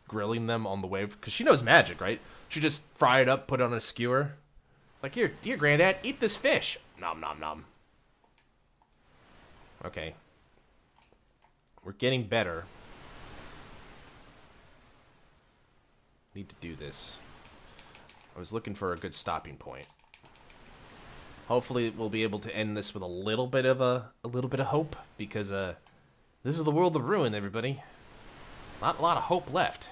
grilling them on the way? Because she knows magic, right? She just fry it up, put it on a skewer. It's like, here, dear Granddad, eat this fish. Nom, nom, nom. Okay. We're getting better. Need to do this. I was looking for a good stopping point. Hopefully we'll be able to end this with a little bit of hope, because this is the world of ruin, everybody. Not a lot of hope left.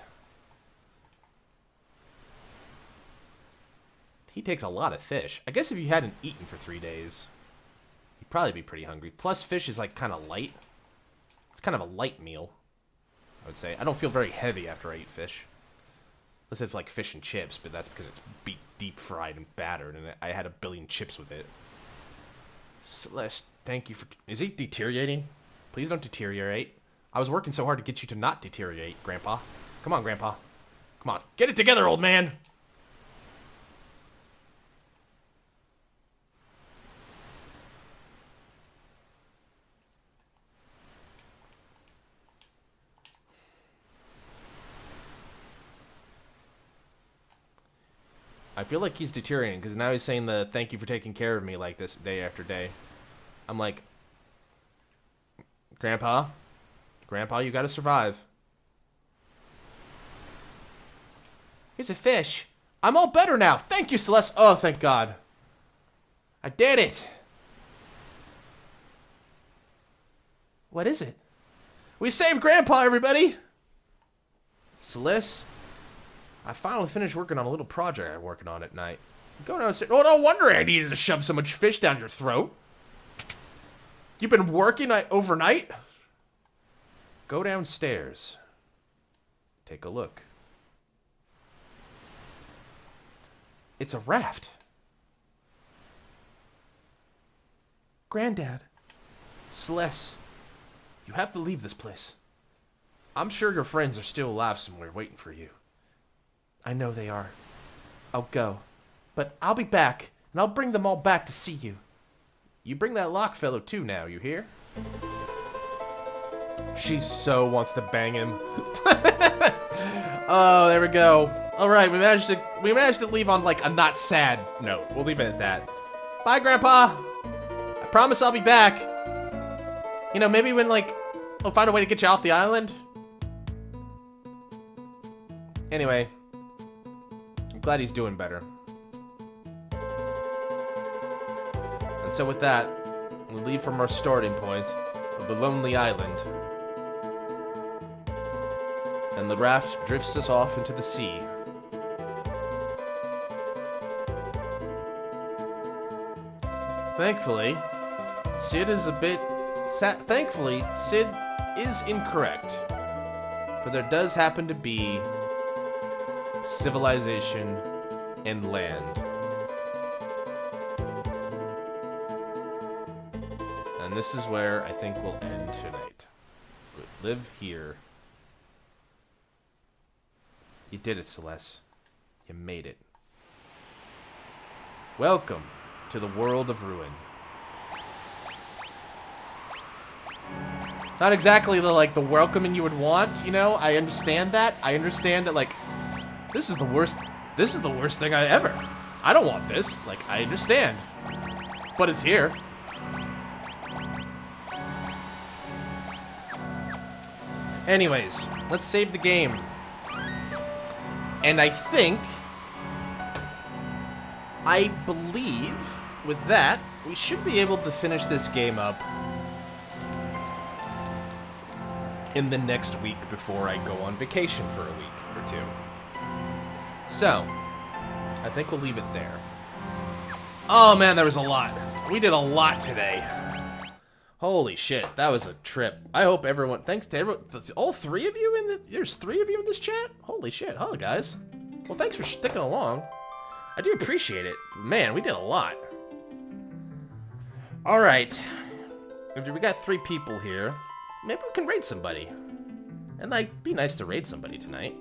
He takes a lot of fish. I guess if you hadn't eaten for 3 days, you'd probably be pretty hungry. Plus, fish is like kind of light. It's kind of a light meal, I would say. I don't feel very heavy after I eat fish. Unless it's like fish and chips, but that's because it's deep fried and battered, and I had a billion chips with it. Celeste, thank you for... Is he deteriorating? Please don't deteriorate. I was working so hard to get you to not deteriorate, Grandpa. Come on, Grandpa. Come on. Get it together, old man! I feel like he's deteriorating, because now he's saying the thank you for taking care of me like this day after day. I'm like, Grandpa, you gotta survive. Here's a fish. I'm all better now. Thank you, Celeste. Oh, thank God. I did it. What is it? We saved Grandpa, everybody. Celeste, I finally finished working on a little project I'm working on at night. Go downstairs. Oh, no wonder I needed to shove so much fish down your throat. You've been working overnight? Go downstairs. Take a look. It's a raft. Granddad. Celeste, you have to leave this place. I'm sure your friends are still alive somewhere waiting for you. I know they are. I'll go. But I'll be back, and I'll bring them all back to see you. You bring that Locke fellow too now, you hear? She so wants to bang him. Oh, there we go. Alright, we managed to leave on like a not sad note. We'll leave it at that. Bye, Grandpa! I promise I'll be back. You know, maybe when like we'll find a way to get you off the island. Anyway. I'm glad he's doing better. And so with that, we leave from our starting point of the lonely island. And the raft drifts us off into the sea. Thankfully, Sid is a bit thankfully, Sid is incorrect. For there does happen to be civilization and land. And this is where I think we'll end tonight. We live here. You did it, Celeste. You made it. Welcome to the world of ruin. Not exactly the welcoming you would want, you know? I understand that. I understand that, like, this is the worst thing I ever. I don't want this. Like, I understand. But it's here. Anyways, let's save the game. And I believe, with that, we should be able to finish this game up in the next week before I go on vacation for a week or two. So, I think we'll leave it there. Oh man, there was a lot. We did a lot today. Holy shit, that was a trip. I hope everyone, thanks to everyone, all three of you there's 3 of you in this chat? Holy shit, hello guys. Well, thanks for sticking along. I do appreciate it. Man, we did a lot. Alright. We got 3 people here. Maybe we can raid somebody. And, like, be nice to raid somebody tonight.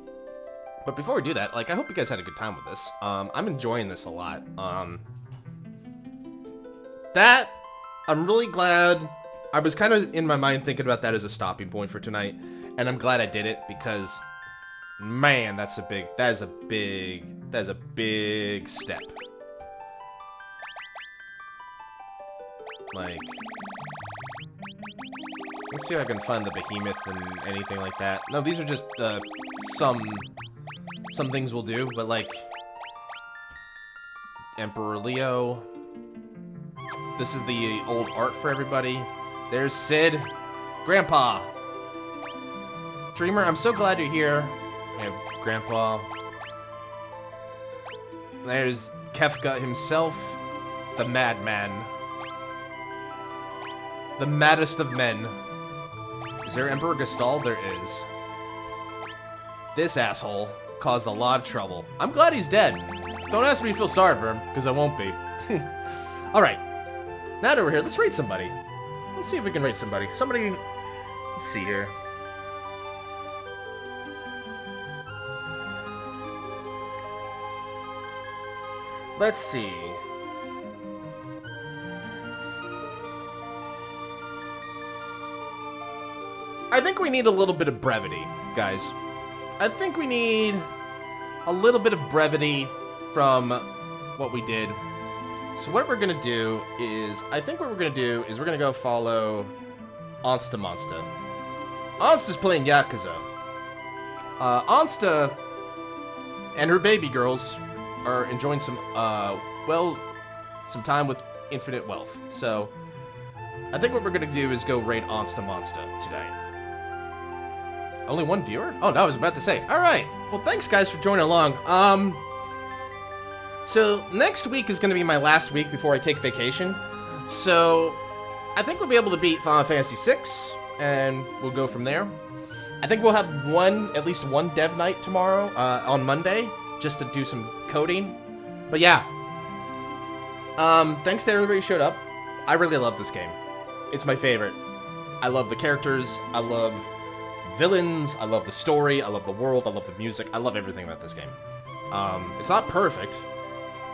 But before we do that, like, I hope you guys had a good time with this. I'm enjoying this a lot. I'm really glad. I was kind of in my mind thinking about that as a stopping point for tonight. And I'm glad I did it because, man, that is a big step. Like, let's see if I can find the behemoth and anything like that. No, these are just some things we'll do, but like Emperor Leo. This is the old art for everybody. There's Sid, Grandpa, Dreamer. I'm so glad you're here. We have Grandpa. There's Kefka himself, the madman. The maddest of men. Is there Emperor Gestalt? There is. This asshole caused a lot of trouble. I'm glad he's dead. Don't ask me to feel sorry for him, because I won't be. Alright. Now that we're here, let's raid somebody. Let's see if we can raid somebody. Let's see here. Let's see. I think we need a little bit of brevity, guys. I think we need a little bit of brevity from what we did. So what we're gonna do is, I think what we're gonna do is we're gonna go follow Onsta Monsta. Onsta's playing Yakuza. Onsta and her baby girls are enjoying some, well, some time with infinite wealth. So I think what we're gonna do is go raid Onsta Monsta today. Only one viewer? Oh, no, I was about to say. All right. Well, thanks, guys, for joining along. So next week is going to be my last week before I take vacation. So I think we'll be able to beat Final Fantasy VI, and we'll go from there. I think we'll have at least one dev night tomorrow, on Monday, just to do some coding. But yeah. Thanks to everybody who showed up. I really love this game. It's my favorite. I love the characters. I love villains, I love the story, I love the world, I love the music, I love everything about this game. It's not perfect.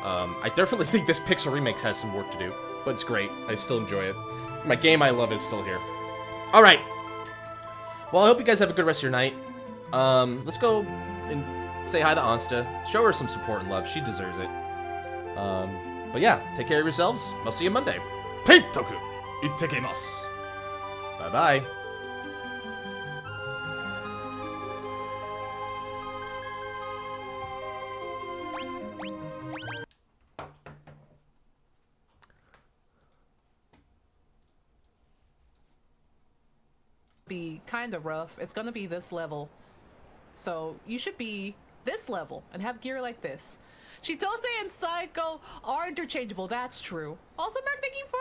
I definitely think this Pixel Remix has some work to do, but it's great. I still enjoy it. My game I love is still here. Alright. Well, I hope you guys have a good rest of your night. Let's go and say hi to Onsta. Show her some support and love. She deserves it. But yeah, take care of yourselves. I'll see you Monday. Teitoku ittekimasu. Bye-bye. Be kind of rough. It's gonna be this level, so you should be this level and have gear like this. Chitose and Psycho are interchangeable, that's true. Also, Mark, thank you for